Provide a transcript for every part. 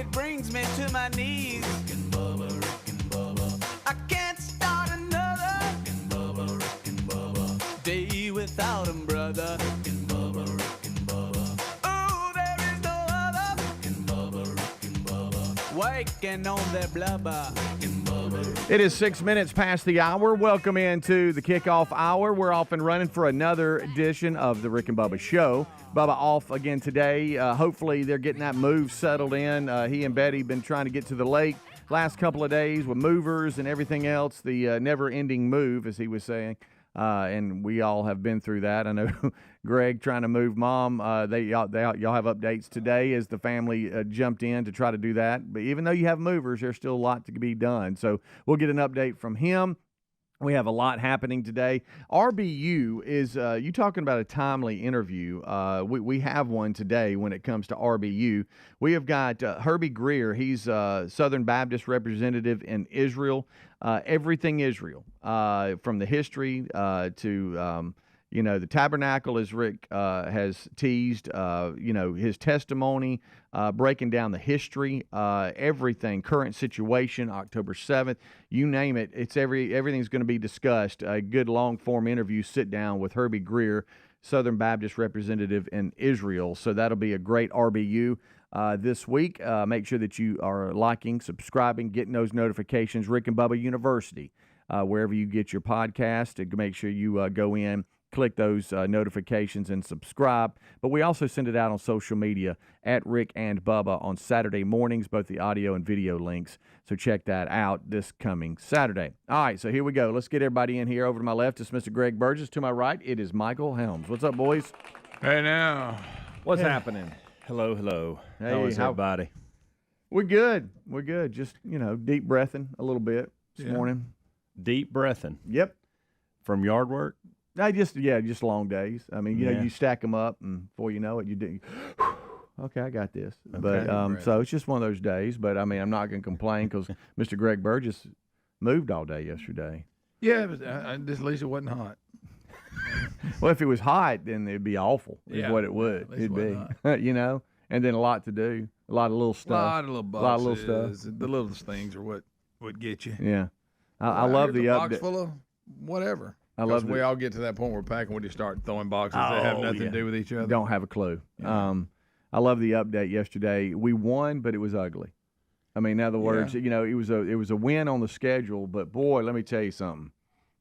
it brings me to my knees. Rick and Bubba. I can't start another Rick and Bubba. Day without him, brother. Rick and Bubba. Oh, there is no other Rick and Bubba. Waking on their blubber. Rick and Bubba. It is 6 minutes past the hour. Welcome into the Kickoff Hour. We're off and running for another edition of the Rick and Bubba Show. Bubba off again today. Hopefully they're getting that move settled in. He and Betty been trying to get to the lake last couple of days with movers and everything else. The never-ending move, as he was saying. And we all have been through that. I know Greg trying to move Mom. Y'all have updates today as the family jumped in to try to do that. But even though you have movers, there's still a lot to be done. So we'll get an update from him. We have a lot happening today. RBU is, you talking about a timely interview. We have one today when it comes to RBU. We have got Herbie Greer. He's Southern Baptist representative in Israel. Everything Israel, from the history to, the tabernacle, as Rick has teased, his testimony, breaking down the history, everything, current situation, October 7th, you name it, everything's going to be discussed. A good long-form interview, sit down with Herbie Greer, Southern Baptist representative in Israel. So that'll be a great RBU this week. Make sure that you are liking, subscribing, getting those notifications. Rick and Bubba University, wherever you get your podcast, to make sure you go in, click those notifications and subscribe. But we also send it out on social media at Rick and Bubba on Saturday mornings, both the audio and video links. So check that out this coming Saturday. All right, so here we go. Let's get everybody in here. Over to my left is Mr. Greg Burgess. To my right, it is Michael Helms. What's up, boys? Hey, now. What's happening? Hello, hello. Hey, how is everybody? We're good. We're good. Just, deep breathing a little bit this morning. Deep breathing. Yep. From yard work? Just long days. I mean, you stack them up, and before you know it, you do. Okay, I got this. Okay, but so it's just one of those days. But I mean, I'm not going to complain because Mr. Greg Burgess moved all day yesterday. Yeah, but at least it wasn't hot. Well, if it was hot, then it'd be awful. Is what it would. It'd be, and then a lot to do, a lot of little stuff, A lot of little boxes. A lot of little stuff. The little things are what get you. Yeah, I love the box update. Full of whatever. I love we all get to that point where we're packing when you start throwing boxes that have nothing to do with each other. Don't have a clue. Yeah. I love the update yesterday. We won, but it was ugly. I mean, in other words, it was a win on the schedule, but boy, let me tell you something.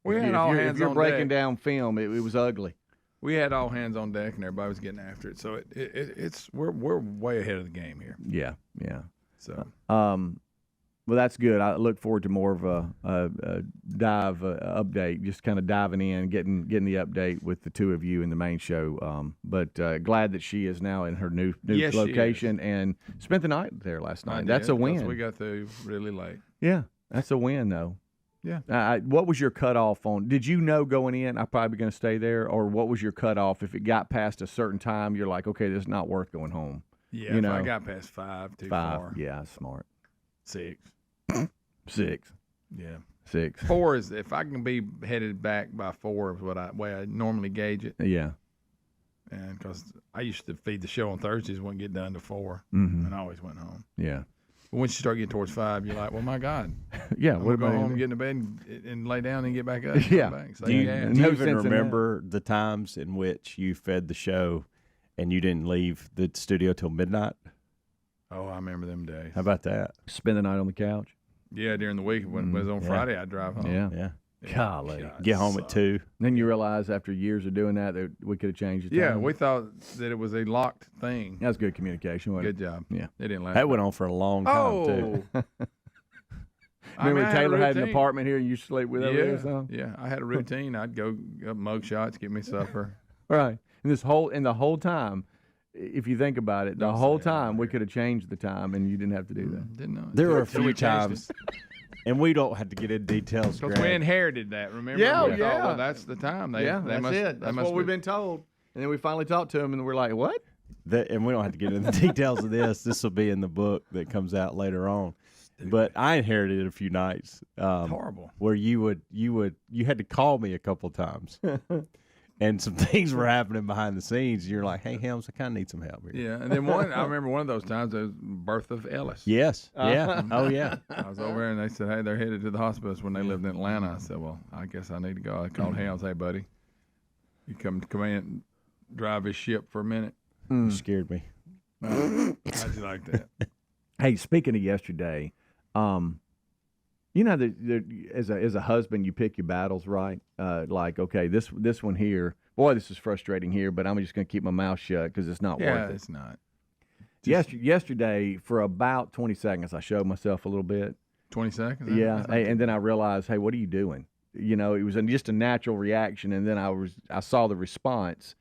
If you're breaking down film, it was ugly. We had all hands on deck, and everybody was getting after it. So we're way ahead of the game here. Yeah. So. Well, that's good. I look forward to more of a dive update, just kind of diving in, getting the update with the two of you in the main show. But glad that she is now in her new location and spent the night there last night. That's a win. We got there really late. Yeah, that's a win, though. Yeah. What was your cutoff on? Did you know going in I'm probably going to stay there, or what was your cutoff? If it got past a certain time, you're like, okay, this is not worth going home. Yeah, if I got past 5, too far. Yeah, smart. 6. 6. Yeah. 6. 4 is, if I can be headed back by 4 is way I normally gauge it. Yeah. And because I used to feed the show on Thursdays, wouldn't get done to 4, and I always went home. Yeah. But once you start getting towards 5, you're like, well, my God. Yeah. I'm what go about home, get in the bed, and lay down and get back up. Yeah. Back. So Do you even remember that. the times in which you fed the show and you didn't leave the studio till midnight? Oh, I remember them days. How about that? Spend the night on the couch? Yeah, during the week. When it was on Friday, I'd drive home. Yeah. Golly. God, Get home at 2. Then you realize after years of doing that we could have changed the time. Yeah, we thought that it was a locked thing. That was good communication, wasn't Good job. Yeah. It didn't last. That went on for a long time, too. Remember Taylor had an routine. apartment here and you sleep with over there or something? Yeah, I had a routine. I'd go up mug shots, get me supper. Right. And the whole time, if you think about it, the whole time we could have changed the time and you didn't have to do that. Didn't know. There were a Until we few changed times, and we don't have to get into details, Because Greg. we inherited that, remember? Yeah, We thought, yeah. well, that's the time. They That's must, it. That's what we've been told. And then we finally talked to him and we're like, what? And we don't have to get into the details of this. This will be in the book that comes out later on. But I inherited a few nights horrible. where you had to call me a couple times and some things were happening behind the scenes. You're like, hey, Helms, I kind of need some help here. Yeah, and then I remember one of those times, it was birth of Ellis. Yes. Yeah. Oh, yeah. I was over there, and they said, hey, they're headed to the hospital. When they lived in Atlanta. I said, well, I guess I need to go. I called Helms. Hey, buddy, you come in and drive his ship for a minute. You scared me. How'd you like that? Hey, speaking of yesterday, you know, as a husband, you pick your battles, right? Like, okay, this one here, boy, this is frustrating here, but I'm just going to keep my mouth shut because it's not worth it. It's not. Yesterday, for about 20 seconds, I showed myself a little bit. 20 seconds? Yeah, and then I realized, hey, what are you doing? You know, it was just a natural reaction, and then I saw the response,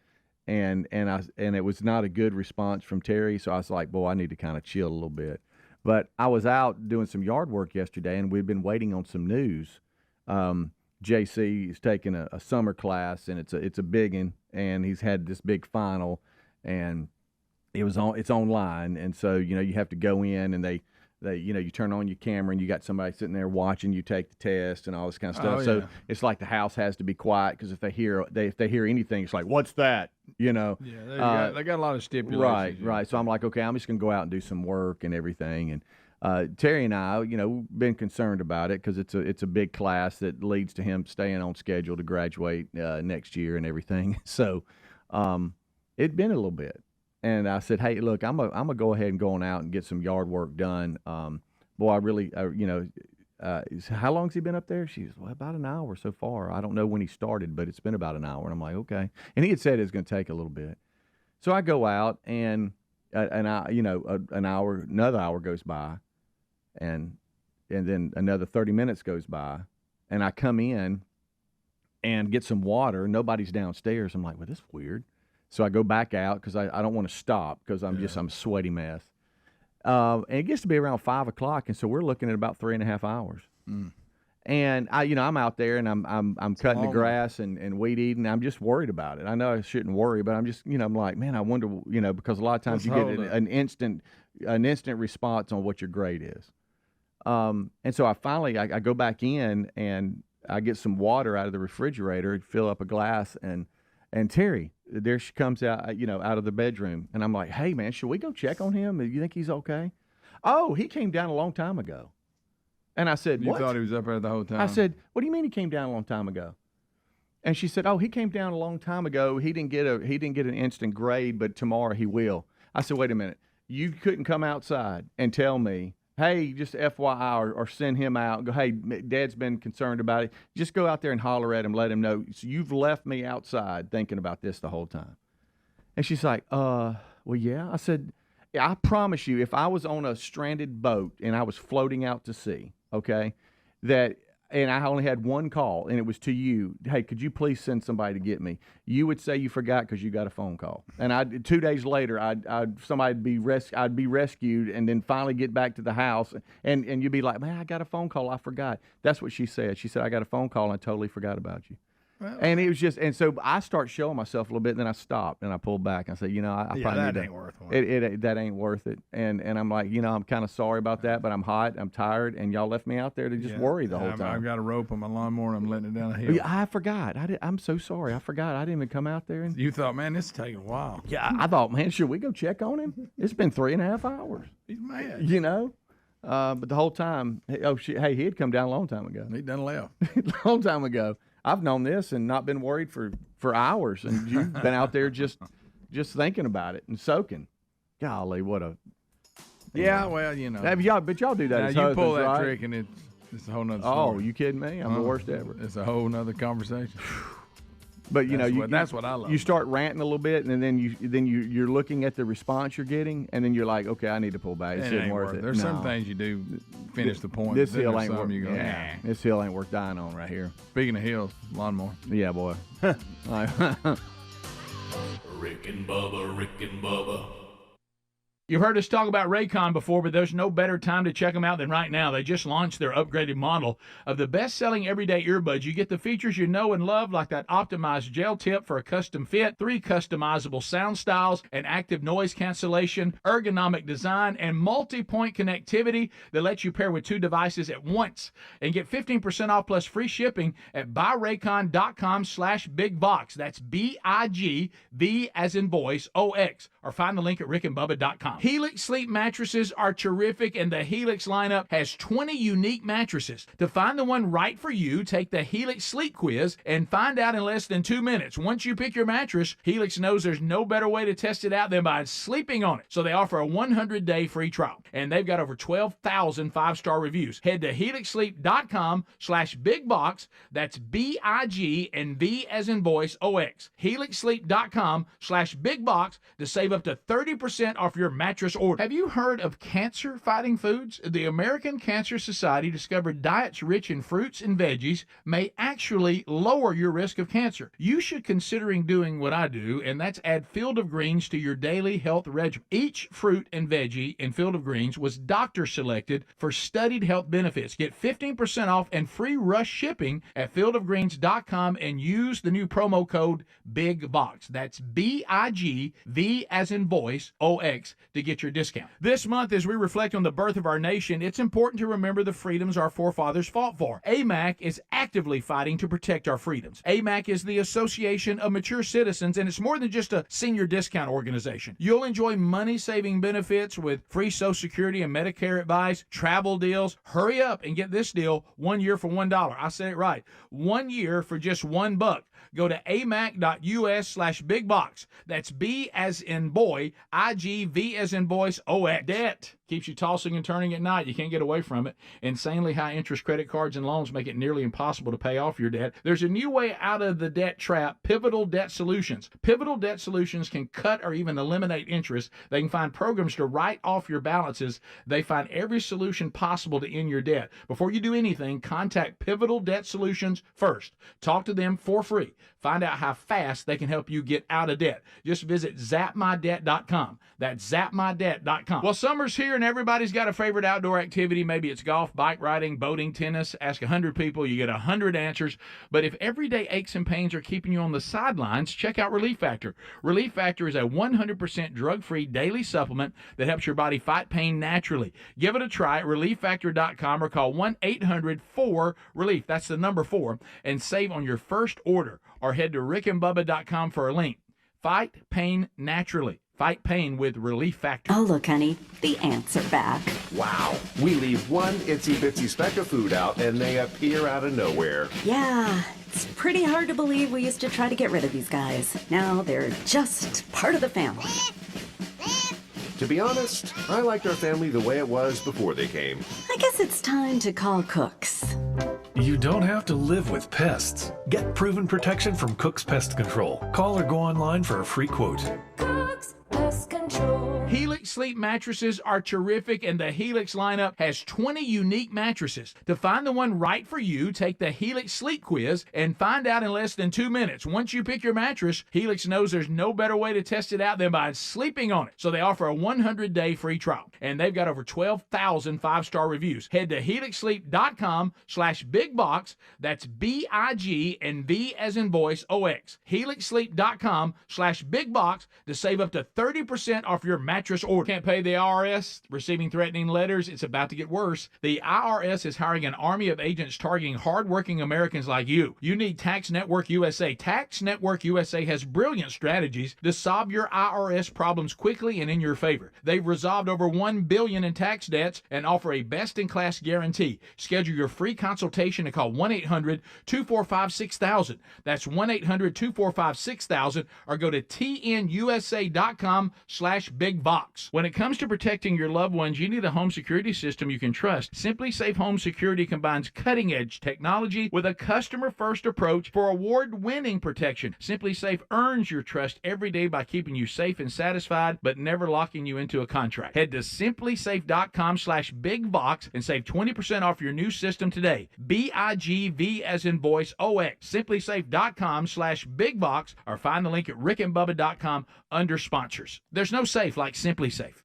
and it was not a good response from Terry, so I was like, boy, I need to kind of chill a little bit. But I was out doing some yard work yesterday, and we've been waiting on some news. JC is taking a summer class, and it's a big one, and he's had this big final, and it's online, and so you have to go in, and they you turn on your camera, and you got somebody sitting there watching you take the test and all this kind of stuff. So it's like the house has to be quiet because if they hear anything, it's like, what's that? Yeah, they got a lot of stipulations. Right. So I'm like, okay, I'm just gonna go out and do some work and everything. And Terry and I, we've been concerned about it because it's a big class that leads to him staying on schedule to graduate next year and everything. So it'd been a little bit. And I said, hey, look, I'm gonna go ahead and go on out and get some yard work done. Boy, I really, how long's he been up there? She's about an hour so far. I don't know when he started, but it's been about an hour. And I'm like, okay. And he had said it was going to take a little bit. So I go out, and another hour goes by, and then another 30 minutes goes by, and I come in and get some water. Nobody's downstairs. I'm like, well, this is weird. So I go back out because I don't want to stop because I'm a sweaty mess. And it gets to be around 5 o'clock, and so we're looking at about 3.5 hours. And I'm out there, and I'm cutting the grass and weed eating. I'm just worried about it. I know I shouldn't worry, but I'm just I'm like, man, I wonder because a lot of times you get an instant response on what your grade is. And so I go back in and I get some water out of the refrigerator, fill up a glass, and Terry, there she comes out, out of the bedroom. And I'm like, hey, man, should we go check on him? You think he's okay? Oh, he came down a long time ago. And I said, what? You thought he was up there the whole time? I said, what do you mean he came down a long time ago? And she said, oh, he came down a long time ago. He didn't get an instant grade, but tomorrow he will. I said, wait a minute. You couldn't come outside and tell me, hey, just FYI, or send him out and go, hey, Dad's been concerned about it. Just go out there and holler at him, let him know. So you've left me outside thinking about this the whole time. And she's like, well, yeah. I said, I promise you, if I was on a stranded boat and I was floating out to sea, okay, and I only had one call, and it was to you. Hey, could you please send somebody to get me? You would say you forgot because you got a phone call. And 2 days later, I'd be rescued, and then finally get back to the house, and you'd be like, man, I got a phone call. I forgot. That's what she said. She said, I got a phone call, and I totally forgot about you. Well, and it was just, and so I start showing myself a little bit, and then I stopped and I pulled back. I said, I probably need ain't worth it. That ain't worth it. And I'm like, I'm kind of sorry about that, but I'm hot, I'm tired, and y'all left me out there to just worry the whole time. I've got a rope on my lawnmower, and I'm letting it down a hill. Yeah, I forgot. I'm so sorry. I forgot. I didn't even come out there. You thought, man, this is taking a while. Yeah, I thought, man, should we go check on him? It's been 3.5 hours. He's mad. But the whole time, he had come down a long time ago. He done left. A long time ago. I've known this and not been worried for hours, and you've been out there just thinking about it and soaking. Golly, what a yeah. Well, but y'all do that. Now as you husbands, pull that right? trick, and it's a whole nother story. Oh, you kidding me? I'm the worst ever. It's a whole nother conversation. But that's what I love. You start ranting a little bit, and then you're looking at the response you're getting, and then you're like, okay, I need to pull back. It isn't worth it. There's some things you do finish the point. This hill ain't worth. Nah. This hill ain't worth dying on right here. Speaking of hills, lawnmower. Yeah, boy. Rick and Bubba, Rick and Bubba. You've heard us talk about Raycon before, but there's no better time to check them out than right now. They just launched their upgraded model of the best-selling everyday earbuds. You get the features you know and love, like that optimized gel tip for a custom fit, 3 customizable sound styles, and active noise cancellation, ergonomic design, and multi-point connectivity that lets you pair with 2 devices at once. And get 15% off plus free shipping at buyraycon.com/bigbox. That's BIGV as in voice, OX. Or find the link at rickandbubba.com. Helix Sleep mattresses are terrific, and the Helix lineup has 20 unique mattresses. To find the one right for you, take the Helix Sleep Quiz and find out in less than 2 minutes. Once you pick your mattress, Helix knows there's no better way to test it out than by sleeping on it. So they offer a 100-day free trial, and they've got over 12,000 five-star reviews. Head to helixsleep.com/bigbox. That's BIG and V as in voice, OX. helixsleep.com/bigbox to save up to 30% off your mattress order. Have you heard of cancer-fighting foods? The American Cancer Society discovered diets rich in fruits and veggies may actually lower your risk of cancer. You should considering doing what I do, and that's add Field of Greens to your daily health regimen. Each fruit and veggie in Field of Greens was doctor selected for studied health benefits. Get 15% off and free rush shipping at fieldofgreens.com and use the new promo code BIGBOX. That's BIGV as in voice, OX, to get your discount. This month, as we reflect on the birth of our nation, it's important to remember the freedoms our forefathers fought for. AMAC is actively fighting to protect our freedoms. AMAC is the Association of Mature Citizens, and it's more than just a senior discount organization. You'll enjoy money-saving benefits with free Social Security and Medicare advice, travel deals. Hurry up and get this deal, 1 year for $1. I said it right. 1 year for just $1. Go to amac.us/bigbox. That's B as in boy, IGV as in voice, OX. Debt keeps you tossing and turning at night. You can't get away from it. Insanely high interest credit cards and loans make it nearly impossible to pay off your debt. There's a new way out of the debt trap, Pivotal Debt Solutions. Pivotal Debt Solutions can cut or even eliminate interest. They can find programs to write off your balances. They find every solution possible to end your debt. Before you do anything, contact Pivotal Debt Solutions first. Talk to them for free. Find out how fast they can help you get out of debt. Just visit zapmydebt.com. That's zapmydebt.com. Well, summer's here and everybody's got a favorite outdoor activity. Maybe it's golf, bike riding, boating, tennis. Ask 100 people, you get 100 answers. But if everyday aches and pains are keeping you on the sidelines, check out Relief Factor. Relief Factor is a 100% drug-free daily supplement that helps your body fight pain naturally. Give it a try at relieffactor.com or call 1-800-4-RELIEF. That's the number 4, and save on your first order. Or head to rickandbubba.com for a link. Fight pain naturally. Fight pain with Relief Factor. Oh, look, honey, the ants are back. Wow. We leave one itsy-bitsy speck of food out, and they appear out of nowhere. Yeah, it's pretty hard to believe we used to try to get rid of these guys. Now they're just part of the family. To be honest, I liked our family the way it was before they came. I guess it's time to call Cooks. You don't have to live with pests. Get proven protection from Cook's Pest Control. Call or go online for a free quote. Cook's Pest Control. Helix Sleep mattresses are terrific, and the Helix lineup has 20 unique mattresses. To find the one right for you, take the Helix Sleep Quiz and find out in less than 2 minutes. Once you pick your mattress, Helix knows there's no better way to test it out than by sleeping on it. So they offer a 100-day free trial, and they've got over 12,000 five-star reviews. Head to helixsleep.com/bigbox. That's BIG and V as in voice, OX. helixsleep.com/bigbox to save up to 30% off your mattress order. Can't pay the IRS? Receiving threatening letters? It's about to get worse. The IRS is hiring an army of agents targeting hardworking Americans like you. You need Tax Network USA. Tax Network USA has brilliant strategies to solve your IRS problems quickly and in your favor. They've resolved over $1 billion in tax debts and offer a best-in-class guarantee. Schedule your free consultation and call 1-800-245-6000. That's 1-800-245-6000, or go to tnusa.com/bigbox. When it comes to protecting your loved ones, you need a home security system you can trust. Simply Safe Home Security combines cutting-edge technology with a customer-first approach for award-winning protection. Simply Safe earns your trust every day by keeping you safe and satisfied, but never locking you into a contract. Head to simplysafe.com/bigbox and save 20% off your new system today. BIGV as in voice, OX. simplysafe.com/bigbox, or find the link at rickandbubba.com under sponsors. There's no safe like Simply Safe.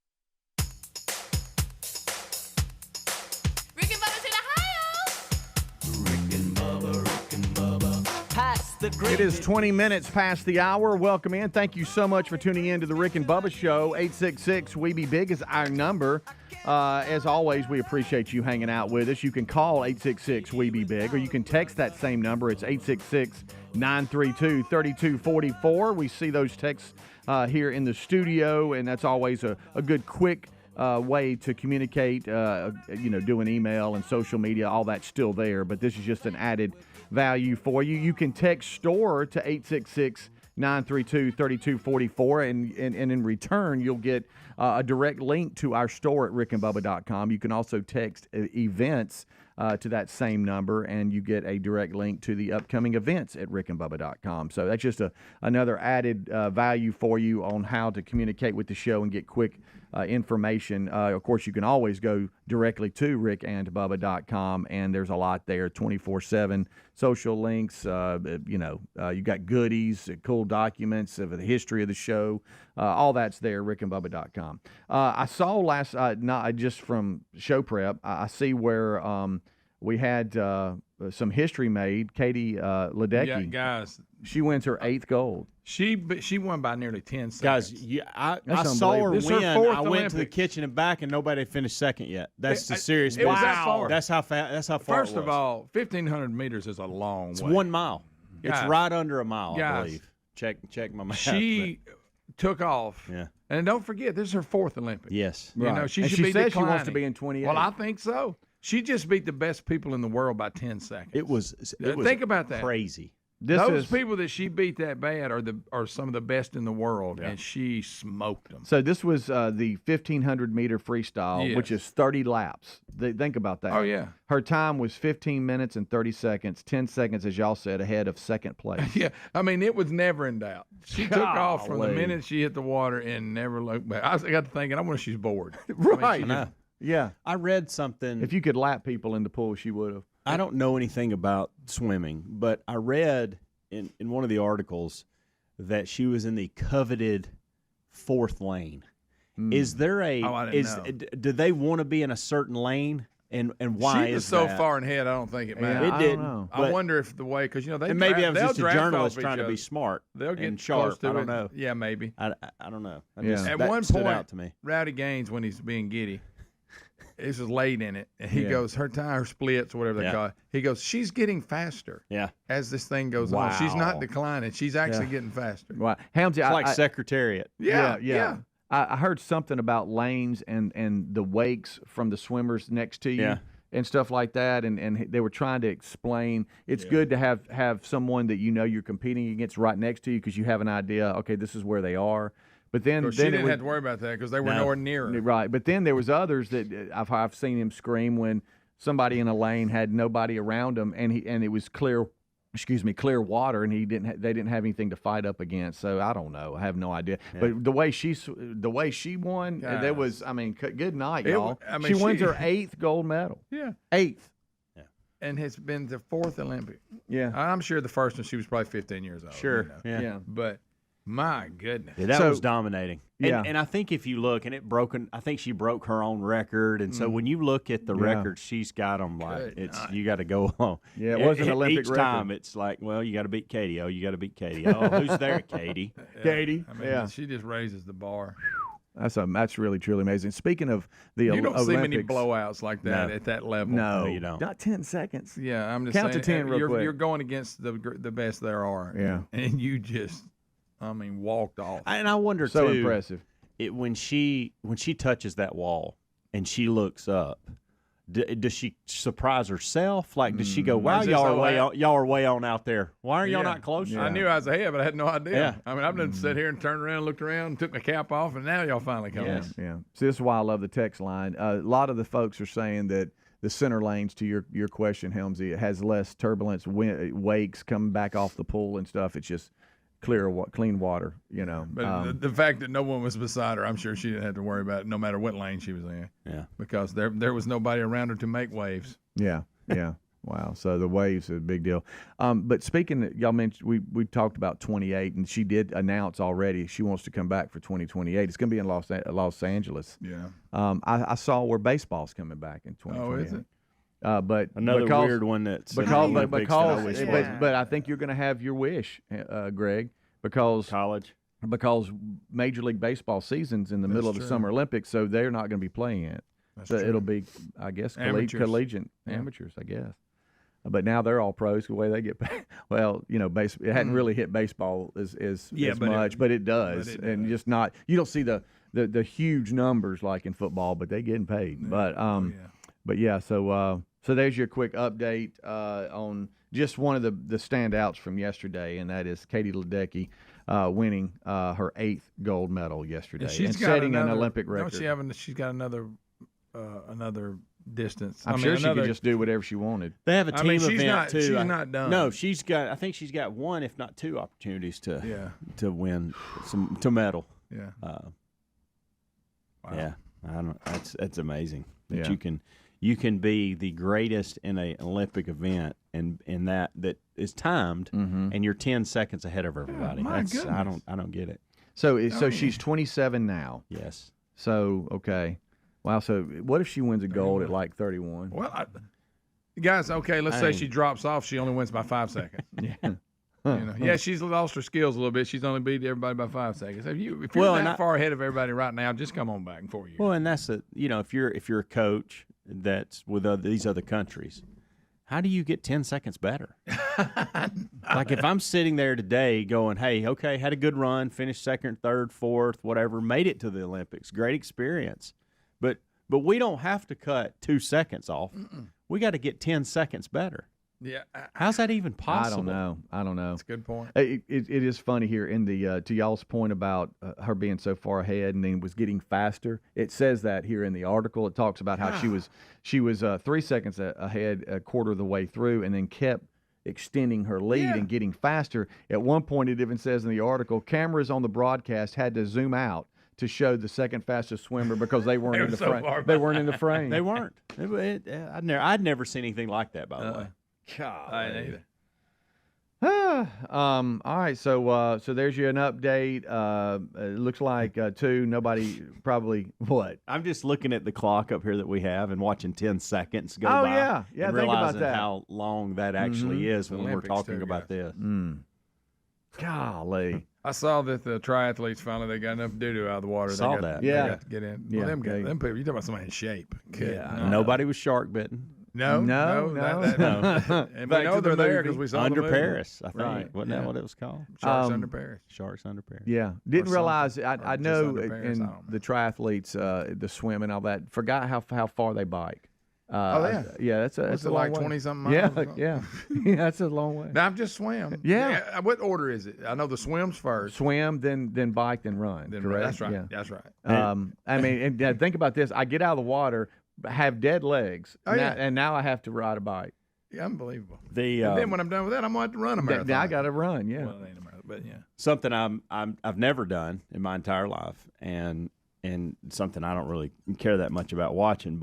the It great. is 20 minutes past the hour. Welcome in. Thank you so much for tuning in to the Rick and Bubba Show. 866 We Be Big is our number. As always, we appreciate you hanging out with us. You can call 866 We Be Big, or you can text that same number. It's 866-932-3244. We see those texts here in the studio, and that's always a good, quick way to communicate. Doing email and social media, all that's still there, but this is just an added value for you. You can text STORE to 866-932-3244, and in return, you'll get a direct link to our store at rickandbubba.com. You can also text events to that same number, and you get a direct link to the upcoming events at rickandbubba.com. So that's just another added value for you on how to communicate with the show and get quick information. Of course, you can always go directly to rickandbubba.com, and there's a lot there, 24/7 social links. You got goodies, cool documents of the history of the show. All that's there, rickandbubba.com. I saw not just from show prep, I see where we had some history made. Katie Ledecky. Yeah, guys. She wins her 8th gold. She won by nearly 10 seconds. Guys, I That's saw her This is her win. fourth I went to the Olympics. kitchen and back, and nobody had finished second yet. That's the serious. it was business. that far. That's how fast. That's how far. First it was. of all, 1,500 meters is a long it's way. 1 mile. It's Guys. right under a mile, I Guys. believe. Check my math. She took off. Yeah. And don't forget, this is her 4th Olympics. Yes. You know, she And should she be says she wants to declining. be in 28. Well, I think so. She just beat the best people in the world by 10 seconds. It was Think about that. crazy. Those people that she beat that bad are some of the best in the world, and she smoked them. So this was the 1,500-meter freestyle, Yes. which is 30 laps. Think about that. Oh, yeah. Her time was 15 minutes and 30 seconds, 10 seconds, as y'all said, ahead of second place. Yeah, I mean, it was never in doubt. She took off from the Golly. minute she hit the water and never looked back. I got to thinking, I wonder if she's bored. Right. I mean, Yeah. I read something. If you could lap people in the pool, she would have. I don't know anything about swimming, but I read in one of the articles that she was in the coveted 4th lane. Is there a? Oh, I didn't know. Do they want to be in a certain lane, and why she is was so that? far ahead, I don't think it matters. It I didn't. don't know. I wonder if the way, because, they And maybe I was they'll just a draft journalist off trying each to be other. smart. They'll get and close sharp. to I it. don't know. Yeah, maybe. I don't know. Yeah. At that one stood point, out to me. Rowdy Gaines, when he's being giddy, this is late in it, and he Yeah. goes, her tire splits or whatever they Yeah. call it. He goes, she's getting faster Yeah, as this thing goes on. She's Wow. not declining. She's actually Yeah. getting faster. Wow. Helmsy, it's like Secretariat. Yeah. I heard something about lanes and the wakes from the swimmers next to you. Yeah. And stuff like that, and they were trying to explain it's good to have someone that you're competing against right next to you because you have an idea. Okay, this is where they are. But then, She then it didn't was, have to worry about that because they were No. nowhere near her. right. But then there was others that I've seen him scream when somebody in a lane had nobody around him, and it was clear water, and they didn't have anything to fight up against. So I don't know. I have no idea. Yeah. But the way she won, there was. I mean, good night, y'all. She wins her 8th gold medal. Yeah. 8th. And has been the 4th Olympic. Yeah. I'm sure the first one, she was probably 15 years old. Sure. you know. Yeah. But my goodness. Yeah, that So- was dominating. Yeah. And I think if you look, and I think she broke her own record. And so when you look at the Yeah. records, she's got them like Good night. you got to go on. Yeah, it was an Olympic Each record. time it's like, well, you got to beat Katie. Oh, you got to beat Katie. Oh, who's there, Katie? Katie. I mean, Yeah. she just raises the bar. That's really truly amazing. Speaking of the You Olympics, don't see many blowouts like that No. at that level. No, you don't. Not 10 seconds. Yeah, I'm just Count to saying. 10 real quick. You're going against the best there are. Yeah. And you just, walked off. And I wonder So too, impressive. when she touches that wall and she looks up, does she surprise herself? Like, does she go, "Wow, Is this y'all all are way on out there. Why are y'all Yeah. not closer?" I knew I was ahead, but I had no idea. Yeah. I mean, I've done sat here and turned around, looked around, took my cap off, and now y'all finally come in. Yeah. See, this is why I love the text line. A lot of the folks are saying that the center lanes, to your question, Helmsy, it has less turbulence, wakes coming back off the pool and stuff. It's just clean water, But the fact that no one was beside her, I'm sure she didn't have to worry about it no matter what lane she was in. Yeah. Because there was nobody around her to make waves. Yeah. Wow. So the waves is a big deal. But speaking, y'all mentioned we talked about 28, and she did announce already she wants to come back for 2028. It's going to be in Los Angeles. Yeah. I saw where baseball's coming back in 2028. Oh, is it? But Another weird one that's in the Olympics that I wish wasn't. but I think you're going to have your wish, Greg, because Major League Baseball season's in the middle of the Summer Olympics, so they're not going to be playing it. So it'll be, I guess, collegiate amateurs, I guess. But now they're all pros. The way they get paid. Well, it hadn't really hit baseball as much, but it does, and just not. You don't see the huge numbers like in football, but they getting paid. Yeah. But yeah. So there's your quick update on just one of the standouts from yesterday, and that is Katie Ledecky winning her 8th gold medal yesterday and setting an Olympic record. She's got another distance. I'm sure she could just do whatever she wanted. They have a team event too. She's not done. No, I think she's got one, if not two, opportunities to win to medal. Yeah. Wow. Yeah. That's amazing. Yeah. You can be the greatest in an Olympic event, and that is timed, and you're 10 seconds ahead of everybody. My goodness. I don't get it. So she's 27 now. Yes. So okay. Wow. So what if she wins a gold at like 31? Well, guys, okay. Let's say she drops off. She only wins by 5 seconds. Yeah. She's lost her skills a little bit. She's only beat everybody by 5 seconds. If you're that far ahead of everybody right now, just come on back in 4 years. Well, and that's if you're a coach that's with these other countries, how do you get 10 seconds better? Like if I'm sitting there today going, hey, okay, had a good run, finished second, third, fourth, whatever, made it to the Olympics, great experience, but we don't have to cut 2 seconds off. We got to get 10 seconds better. Yeah. How's that even possible? I don't know. That's a good point. It is funny here in the to y'all's point about her being so far ahead and then was getting faster. It says that here in the article. It talks about how she was 3 seconds ahead a quarter of the way through and then kept extending her lead and getting faster. At one point, it even says in the article, cameras on the broadcast had to zoom out to show the second fastest swimmer because they weren't in the frame. They weren't in the frame. They weren't. I'd never seen anything like that, by the way. God. I ain't either. All right, so there's you an update. It looks like nobody probably what? I'm just looking at the clock up here that we have and watching 10 seconds go by. Oh yeah. And think realizing about that. how long that actually is when Olympics we're talking too, about guys. this. Golly. I saw that the triathletes finally they got enough doo-doo out of the water. Saw they that. They got to get in. Yeah, Well, them people, you talking about somebody in shape. Nobody was shark bitten. No. No. And we know they're there because we saw Under the movie. Paris, I think. Right. Wasn't that what it was called? Sharks under Paris. Sharks Under Paris. Yeah, didn't something. realize. I Or know just under Paris, I in don't know. the triathletes, the swim and all that. Forgot how far they bike. Yeah, that's a What's it long like way. 20-something miles? Yeah, or something? yeah, that's a long way. Now I've just swam. Yeah. What order is it? I know the swim's first. Swim, then bike, then run. Then correct? That's right. Yeah. That's right. I mean, and think about this. I get out of the water, have dead legs, and now I have to ride a bike. Yeah, unbelievable. And then when I'm done with that, I'm going to have to run a marathon. Now I got to run. Yeah. Well, it ain't a marathon, but yeah. something I've never done in my entire life, and something I don't really care that much about watching,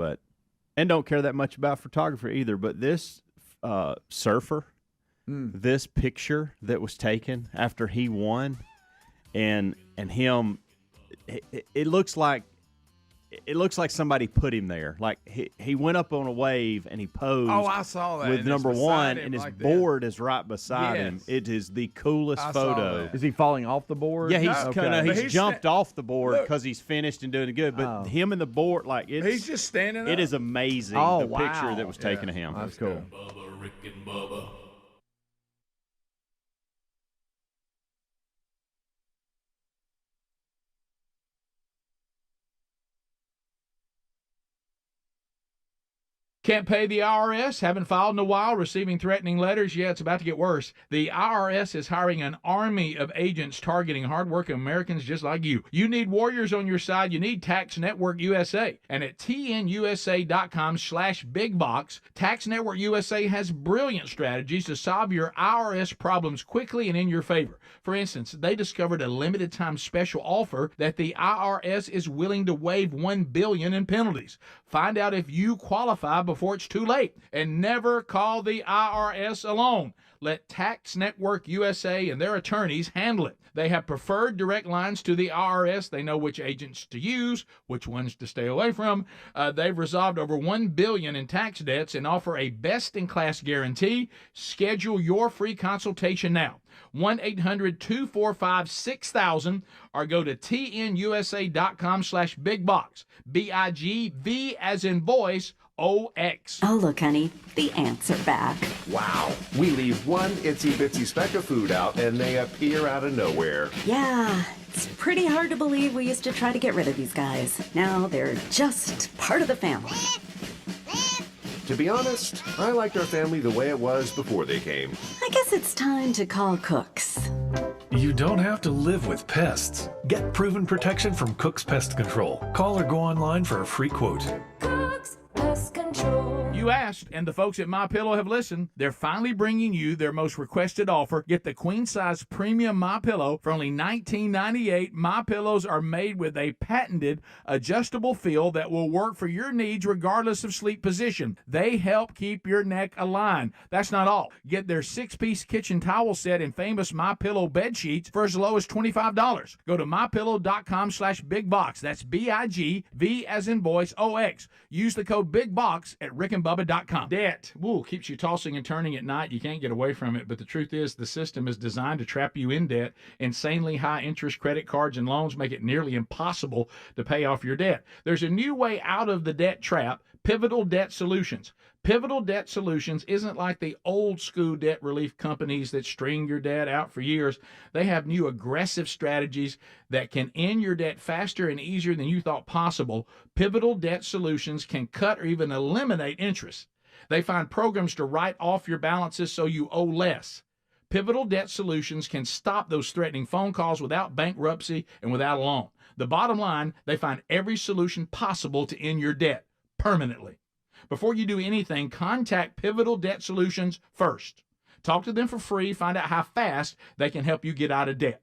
and don't care that much about photography either. But this surfer, this picture that was taken after he won, and him, it looks like somebody put him there. Like he went up on a wave and he posed. Oh, I saw that. With And number it's beside one, him and his like that. board is right beside him. Yes. It is the coolest I saw photo. that. Is he falling off the board? Yeah, he's No. kind of But he's he's jumped off the board Look. because he's finished and doing good. But Oh. him and the board, like He's just standing up. it is amazing. Oh, the wow. picture that was taken of him. That's cool. Bubba, Rick and Bubba. Can't pay the IRS? Haven't filed in a while? Receiving threatening letters? Yeah, it's about to get worse. The IRS is hiring an army of agents targeting hardworking Americans just like you. You need warriors on your side. You need Tax Network USA. And at tnusa.com/bigbox, Tax Network USA has brilliant strategies to solve your IRS problems quickly and in your favor. For instance, they discovered a limited time special offer that the IRS is willing to waive $1 billion in penalties. Find out if you qualify before it's too late. And never call the IRS alone. Let Tax Network USA and their attorneys handle it. They have preferred direct lines to the IRS. They know which agents to use, which ones to stay away from. They've resolved over $1 billion in tax debts and offer a best-in-class guarantee. Schedule your free consultation now. 1-800-245-6000 or go to tnusa.com/bigbox. BIGV as in voice, OX. Oh, look, honey, the ants are back. Wow. We leave one itsy bitsy speck of food out and they appear out of nowhere. Yeah, it's pretty hard to believe we used to try to get rid of these guys. Now they're just part of the family. To be honest, I liked our family the way it was before they came. I guess it's time to call Cooks. You don't have to live with pests. Get proven protection from Cook's Pest Control. Call or go online for a free quote. Cooks Pest Control. You asked, and the folks at MyPillow have listened. They're finally bringing you their most requested offer. Get the queen-size premium MyPillow for only $19.98. MyPillows are made with a patented adjustable feel that will work for your needs regardless of sleep position. They help keep your neck aligned. That's not all. Get their 6-piece kitchen towel set and famous MyPillow bed sheets for as low as $25. Go to MyPillow.com/bigbox. That's BIGV as in voice, OX. Use the code BIGBOX at rickandbubba.com. Debt, keeps you tossing and turning at night. You can't get away from it, but the truth is the system is designed to trap you in debt. Insanely high interest credit cards and loans make it nearly impossible to pay off your debt. There's a new way out of the debt trap, Pivotal Debt Solutions. Pivotal Debt Solutions isn't like the old school debt relief companies that string your debt out for years. They have new aggressive strategies that can end your debt faster and easier than you thought possible. Pivotal Debt Solutions can cut or even eliminate interest. They find programs to write off your balances so you owe less. Pivotal Debt Solutions can stop those threatening phone calls without bankruptcy and without a loan. The bottom line, they find every solution possible to end your debt permanently. Before you do anything, contact Pivotal Debt Solutions first. Talk to them for free. Find out how fast they can help you get out of debt.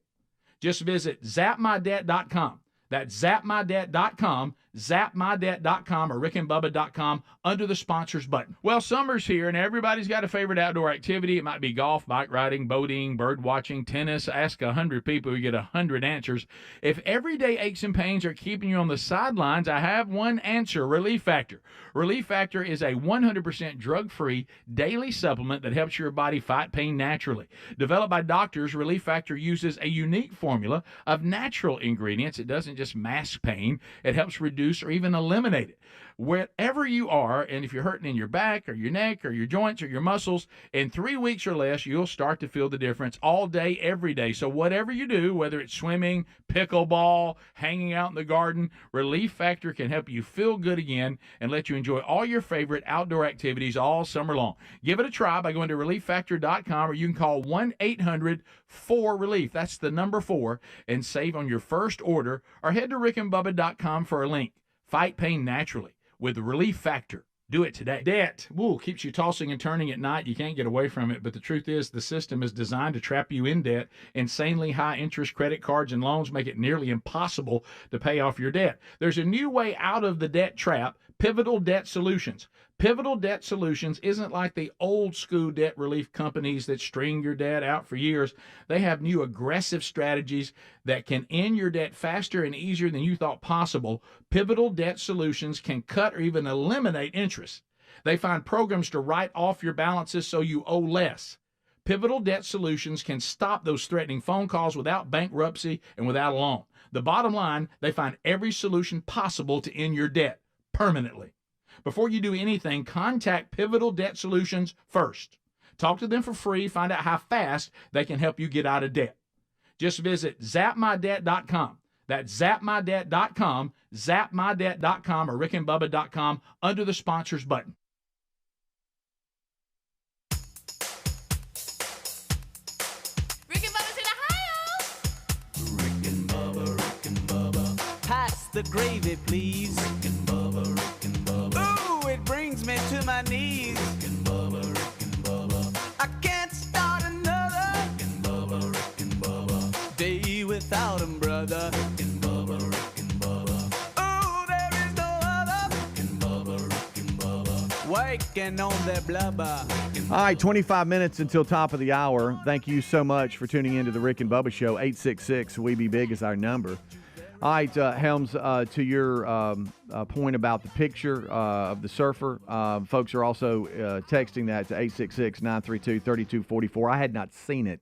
Just visit zapmydebt.com. That's zapmydebt.com, zapmydebt.com, or rickandbubba.com under the sponsors button. Well, summer's here, and everybody's got a favorite outdoor activity. It might be golf, bike riding, boating, bird watching, tennis. Ask 100 people, you get 100 answers. If everyday aches and pains are keeping you on the sidelines, I have one answer, Relief Factor. Relief Factor is a 100% drug-free daily supplement that helps your body fight pain naturally. Developed by doctors, Relief Factor uses a unique formula of natural ingredients. It doesn't just mask pain. It helps reduce or even eliminate it. Wherever you are, and if you're hurting in your back or your neck or your joints or your muscles, in 3 weeks or less, you'll start to feel the difference all day, every day. So whatever you do, whether it's swimming, pickleball, hanging out in the garden, Relief Factor can help you feel good again and let you enjoy all your favorite outdoor activities all summer long. Give it a try by going to relieffactor.com, or you can call 1-800-4RELIEF. That's the number 4, and save on your first order, or head to rickandbubba.com for a link. Fight pain naturally with Relief Factor. Do it today. Debt, keeps you tossing and turning at night. You can't get away from it, but the truth is the system is designed to trap you in debt. Insanely high interest credit cards and loans make it nearly impossible to pay off your debt. There's a new way out of the debt trap, Pivotal Debt Solutions. Pivotal Debt Solutions isn't like the old school debt relief companies that string your debt out for years. They have new aggressive strategies that can end your debt faster and easier than you thought possible. Pivotal Debt Solutions can cut or even eliminate interest. They find programs to write off your balances so you owe less. Pivotal Debt Solutions can stop those threatening phone calls without bankruptcy and without a loan. The bottom line, they find every solution possible to end your debt permanently. Before you do anything, contact Pivotal Debt Solutions first. Talk to them for free. Find out how fast they can help you get out of debt. Just visit zapmydebt.com. That's zapmydebt.com, zapmydebt.com, or rickandbubba.com under the sponsors button. Rick and Bubba's in Ohio. Rick and Bubba. Pass the gravy, please. Rick and Bubba. Ooh, it brings me to my knees. Rick and Bubba. I can't start another Rick and Bubba day without 'em, brother. Rick and Bubba. Ooh, there is no other Rick and Bubba. Waking on their blubber. All right, 25 minutes until top of the hour. Thank you so much for tuning into the Rick and Bubba Show. 866-WE-BE-BIG is our number. All right, Helms, to your point about the picture of the surfer, folks are also texting that to 866-932-3244. I had not seen it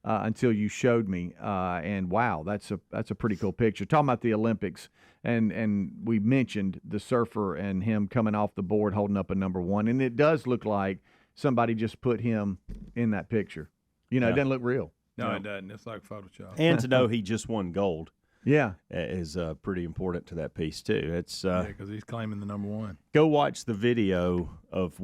until you showed me, and wow, that's a pretty cool picture. Talking about the Olympics, and we mentioned the surfer and him coming off the board holding up a number one, and it does look like somebody just put him in that picture. You know, It doesn't look real. No, it doesn't. It's like Photoshop. And to know he just won gold. Yeah, is pretty important to that piece too. It's because he's claiming the number one. Go watch the video of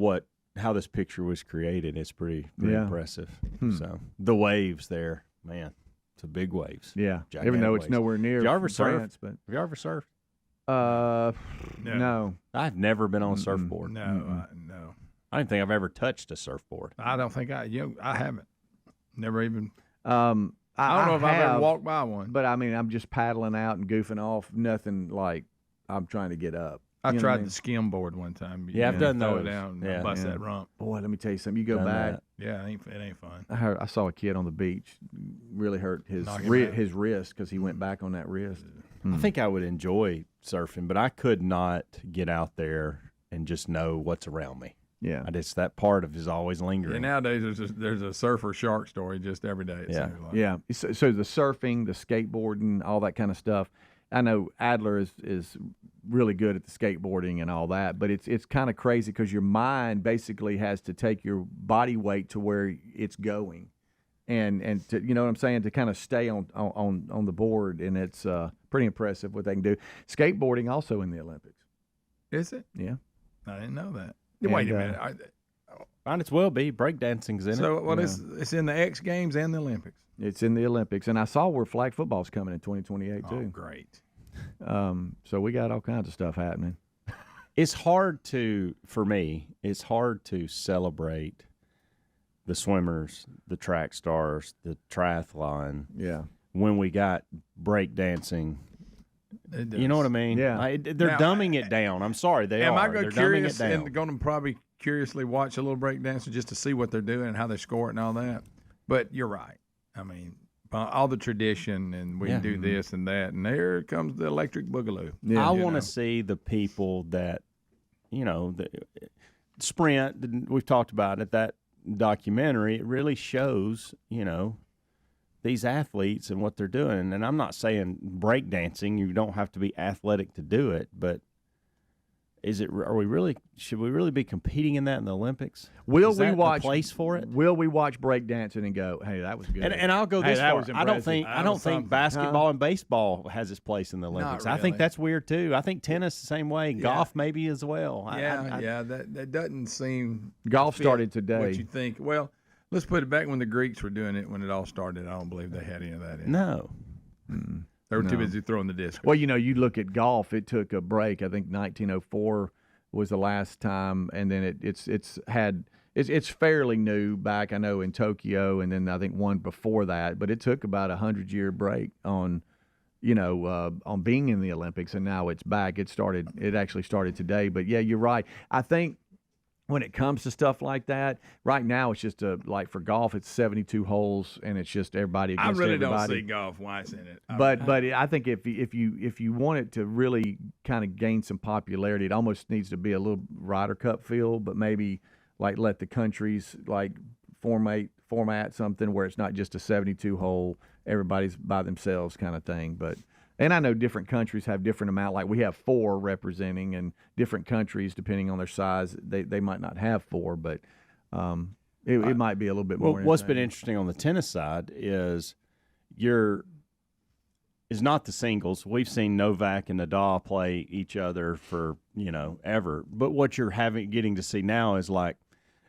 how this picture was created. It's pretty impressive. So the waves there, man, it's a big waves. Yeah, gigantic even though waves. it's nowhere near. Have you ever France, surfed? but Have you ever surfed? No. I've never been on a surfboard. No. I don't think I've ever touched a surfboard. I don't think I haven't. Never even. I don't know if I've have, ever walked by one. But I mean, I'm just paddling out and goofing off. Nothing like I'm trying to get up. I tried the skim board one time. Yeah, I've done throw those. it down and Yeah. bust that rump. Boy, let me tell you something. You go Done back. that. Yeah, it ain't fun. I saw a kid on the beach really hurt his Knock him out. his wrist because he went back on that wrist. I think I would enjoy surfing, but I could not get out there and just know what's around me. Yeah, That part of is always lingering. Yeah, nowadays there's a surfer shark story just every day. It seems like. Yeah. So the surfing, the skateboarding, all that kind of stuff. I know Adler is really good at the skateboarding and all that, but it's kind of crazy because your mind basically has to take your body weight to where it's going, and to, you know what I'm saying, to kind of stay on the board, and it's pretty impressive what they can do. Skateboarding also in the Olympics. Is it? Yeah. I didn't know that. And, Wait a minute. Might as well be. Breakdancing's in it. So it's in the X Games and the Olympics. It's in the Olympics, and I saw where flag football's coming in 2028 too. Oh, great. So we got all kinds of stuff happening. It's hard for me, it's hard to celebrate the swimmers, the track stars, the triathlon. Yeah. When we got breakdancing. You know what I mean? Yeah. They're Now, dumbing it down. I'm sorry, they Am are. I They're curious dumbing it down. and going to probably curiously watch a little breakdancer just to see what they're doing and how they score it and all that? But you're right. I mean, all the tradition and we do this and that, and there comes the electric boogaloo. Yeah. I want to see the people that, the sprint, we've talked about it, that documentary, it really shows, these athletes and what they're doing. And I'm not saying breakdancing, you don't have to be athletic to do it, but should we really be competing in that in the Olympics? Will Is we that watch the place for it? Will we watch breakdancing and go, hey, that was good? And I'll go Hey, this that far. was I don't impressive. think basketball and baseball has its place in the Olympics. I think really. that's weird too. I think tennis the same way. Golf maybe as well. That doesn't seem Golf fit started today. What you think? Well, let's put it back when the Greeks were doing it, when it all started. I don't believe they had any of that in it. No. They were too busy throwing the disc. Well, you look at golf, it took a break. I think 1904 was the last time, and then it's fairly new back, I know, in Tokyo, and then I think one before that, but it took about 100-year break on being in the Olympics, and now it's back. It actually started today, but yeah, you're right. I think when it comes to stuff like that, right now it's just like for golf, it's 72 holes, and it's just everybody against everybody. I really don't see golf. Why it's in it? But I think if you want it to really kind of gain some popularity, it almost needs to be a little Ryder Cup feel, but maybe like let the countries like format something where it's not just a 72 hole, everybody's by themselves kind of thing. And I know different countries have different amount. Like we have 4 representing, and different countries, depending on their size, they might not have 4, but it might be a little bit more. Well, what's been interesting on the tennis side is not the singles. We've seen Novak and Nadal play each other for ever. But what you're getting to see now is like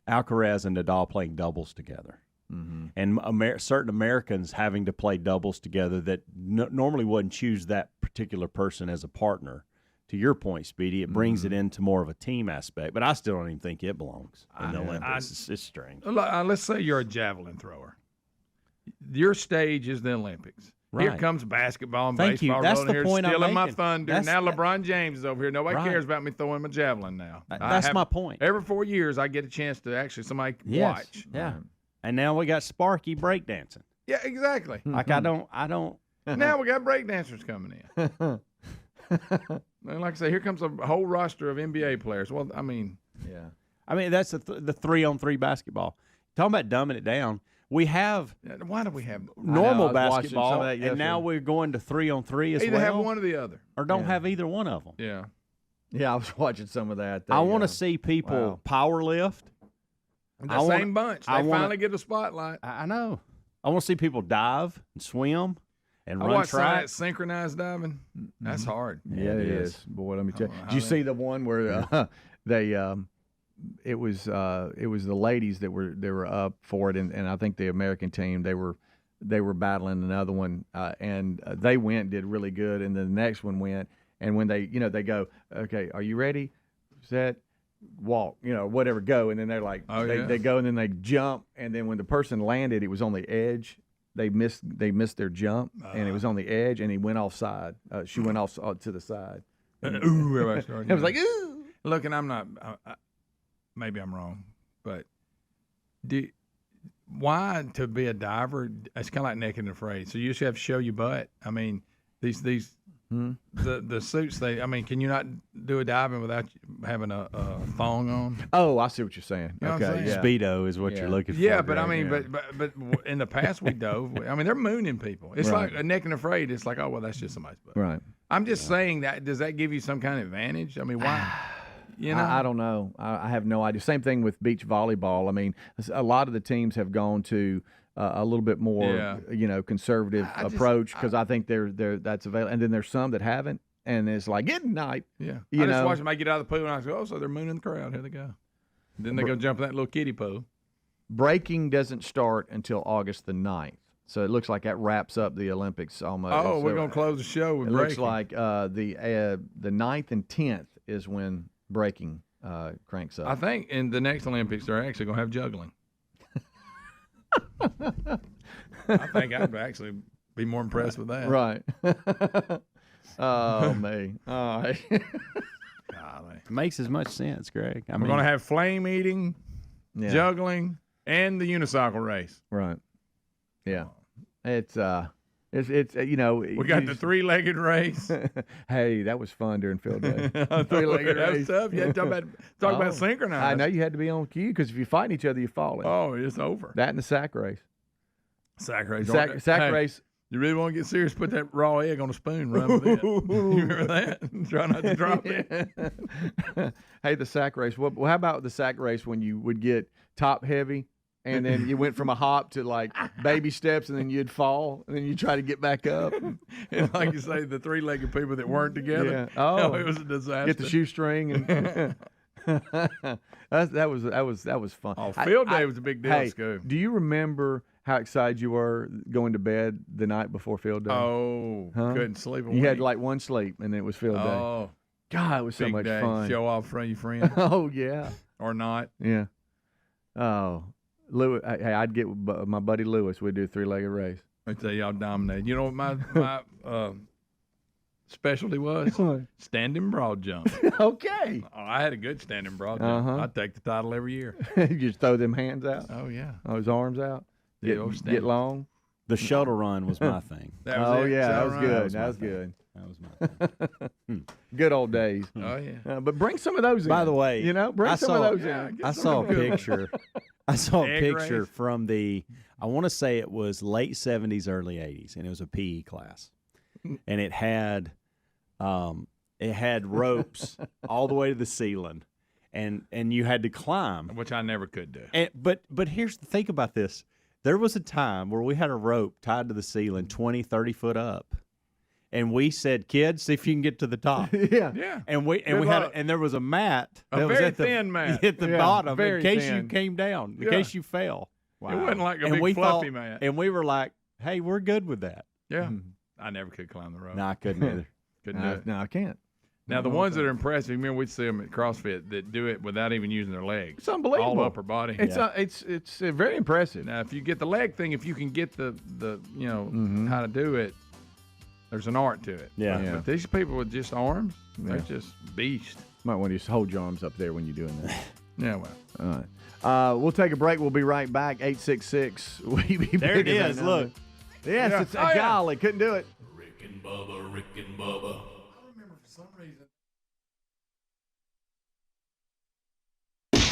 Alcaraz and Nadal playing doubles together. Mm-hmm. And certain Americans having to play doubles together that normally wouldn't choose that particular person as a partner. To your point, Speedy, it brings it into more of a team aspect. But I still don't even think it belongs in the Olympics. It's strange. Let's say you're a javelin thrower. Your stage is the Olympics. Right. Here comes basketball and Thank you. baseball That's rolling the here, point I'm stealing my making. thunder. That's Now the- LeBron James is over here. Nobody Right. cares about me throwing my javelin now. That's my point. Every 4 years, I get a chance to actually somebody Yes. watch. Yeah. And now we got Sparky breakdancing. Yeah, exactly. Like I don't. Now we got breakdancers coming in. And like I say, here comes a whole roster of NBA players. Well, I mean, Yeah. I mean, that's the 3-on-3 basketball. Talking about dumbing it down. We have why do we have normal I was watching some basketball, of that and now yesterday. we're going to 3-on-3 as either well. have one or the other? or don't Yeah. have either one of them. Yeah. Yeah, I was watching some of that. I want to see people wow. power lift. The I wanna- same bunch. They I wanna- finally get a spotlight. I know. I want to see people dive and swim and I run watched some of track. that synchronized diving. That's hard. Yeah, it is. Boy, let me tell you. know how Did you they- see the one where they it was the ladies that were up for it, and I think the American team they were battling another one, and they did really good, and then the next one went, and when they they go, okay, are you ready, set, walk, whatever, go, and then they're like, they go and then they jump, and then when the person landed, it was on the edge. They missed their jump, and it was on the edge, and he went offside. She went off to the side. Ooh, everybody started. I was like, ooh. Look, and I'm not. Maybe I'm wrong, but why to be a diver? It's kind of like naked and afraid. So you just have to show your butt. I mean, these the suits. Can you not do a diving without having a thong on? Oh, I see what you're saying. You know what I'm Okay, saying? yeah. Speedo is what Yeah. you're looking for. Yeah, but I Greg. mean, but in the past we dove. I mean, they're mooning people. It's Right. like a naked and afraid. It's like, oh well, that's just somebody's butt. Right. I'm just saying that. Does that give you some kind of advantage? I mean, why? You know, I don't know. I have no idea. Same thing with beach volleyball. I mean, a lot of the teams have gone to a little bit more, conservative approach because I think that's available. And then there's some that haven't, and it's like good night. Yeah, You I just know? watch them. I get out of the pool and I go, oh, so they're mooning the crowd. Here they go. Then they go jump in that little kiddie pool. Breaking doesn't start until August the 9th. So it looks like that wraps up the Olympics almost. Oh, So we're gonna close the show with it breaking. looks like the 9th and 10th is when breaking cranks up. I think in the next Olympics they're actually gonna have juggling. I think I'd actually be more impressed with that. Right. Oh, me. All right. Golly. It makes as much sense, Greg. We're gonna have flame eating, Yeah. juggling, and the unicycle race. Right. Yeah. It's we We got the three-legged race. Hey, that was fun during field day. Three-legged race. That's tough. You had to talk about synchronized. I know you had to be on cue because if you fight each other, you're falling. Oh, it's over. That and the sack race. Sack race. Sack Hey, race. You really want to get serious? Put that raw egg on a spoon. Run with it. You remember that? Try not to drop it. Hey, the sack race. Well, how about the sack race when you would get top heavy and then you went from a hop to like baby steps and then you'd fall and then you try to get back up? And like you say, the three-legged people that weren't together. Yeah. Oh, it was a disaster. get the shoestring and that was fun. Oh, field day was a big deal Hey, at school. do you remember how excited you were going to bed the night before field day? Oh, Huh? couldn't sleep a You had wink. like one sleep and then it was field day. Oh, God, it was so big much day. fun. Show off in front of your friends Oh yeah, or not. yeah. Oh, Lewis. Hey, I'd get with my buddy Lewis. We'd do a 3-legged race. I tell y'all dominated. You know what my specialty was? Standing broad jump. Okay. Oh, I had a good standing broad jump. Uh-huh. I'd take the title every year. You just throw them hands out. Oh yeah. Oh, his arms out. The old Get standing. long. the shuttle run was my thing. That was Oh it. yeah, that Shall was run. good. was That my was thing. good. That was my thing. Good old days. Oh yeah. But bring some of those in. By the way, bring I some saw- of those Yeah, in. get I some saw a of them. picture. I saw a Egg picture race. from I want to say it was late 70s, early 80s, and it was a PE class, and it had ropes all the way to the ceiling, and you had to climb. Which I never could do. And but here's the thing about this: there was a time where we had a rope tied to the ceiling, 20, 30 foot up, and we said, "Kids, see if you can get to the top." Yeah. Yeah. And we Good had luck. and there was a mat A that was very at the, thin mat. at the Yeah, bottom very in case thin. you came down, in Yeah. case you fell. It wasn't like a and big we fluffy thought, mat. and we were like, "Hey, we're good with that." Yeah. I never could climb the rope. No, I couldn't either. Couldn't do it. No, I can't. Now, the ones that are impressive, remember we'd see them at CrossFit that do it without even using their legs. It's unbelievable. All upper body. It's very impressive. Now, if you get the leg thing, if you can get the how to do it, there's an art to it. Yeah. But these people with just arms, they're just beast. Might want to just hold your arms up there when you're doing that. Yeah, well. All right. We'll take a break. We'll be right back. 866. There it is. Look. Yes, Yeah. it's golly. Couldn't do it. Rick and Bubba, Rick and Bubba.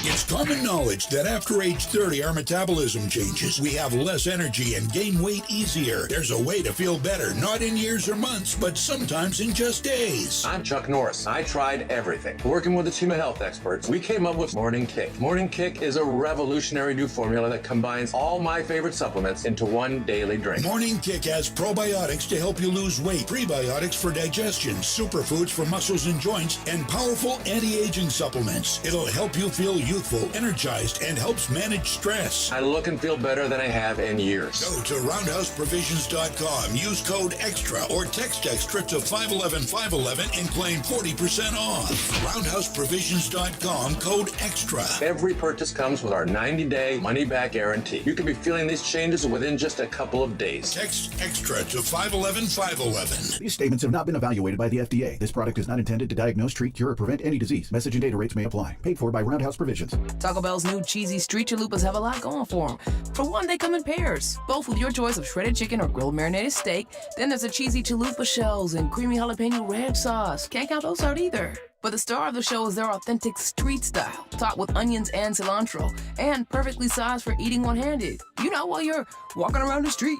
It's common knowledge that after age 30, our metabolism changes. We have less energy and gain weight easier. There's a way to feel better, not in years or months, but sometimes in just days. I'm Chuck Norris. I tried everything. Working with a team of health experts, we came up with Morning Kick. Morning Kick is a revolutionary new formula that combines all my favorite supplements into one daily drink. Morning Kick has probiotics to help you lose weight, prebiotics for digestion, superfoods for muscles and joints, and powerful anti-aging supplements. It'll help you feel youthful, energized, and helps manage stress. I look and feel better than I have in years. Go to roundhouseprovisions.com, use code EXTRA or text EXTRA to 511-511 and claim 40% off. Roundhouseprovisions.com, code EXTRA. Every purchase comes with our 90-day money-back guarantee. You could be feeling these changes within just a couple of days. Text EXTRA to 511-511. These statements have not been evaluated by the FDA. This product is not intended to diagnose, treat, cure, or prevent any disease. Message and data rates may apply. Paid for by Roundhouse Provisions. Taco Bell's new cheesy street chalupas have a lot going for them. For one, they come in pairs, both with your choice of shredded chicken or grilled marinated steak. Then there's the cheesy chalupa shells and creamy jalapeno red sauce. Can't count those out either. But the star of the show is their authentic street style, topped with onions and cilantro, and perfectly sized for eating one-handed. You know, while you're walking around the street,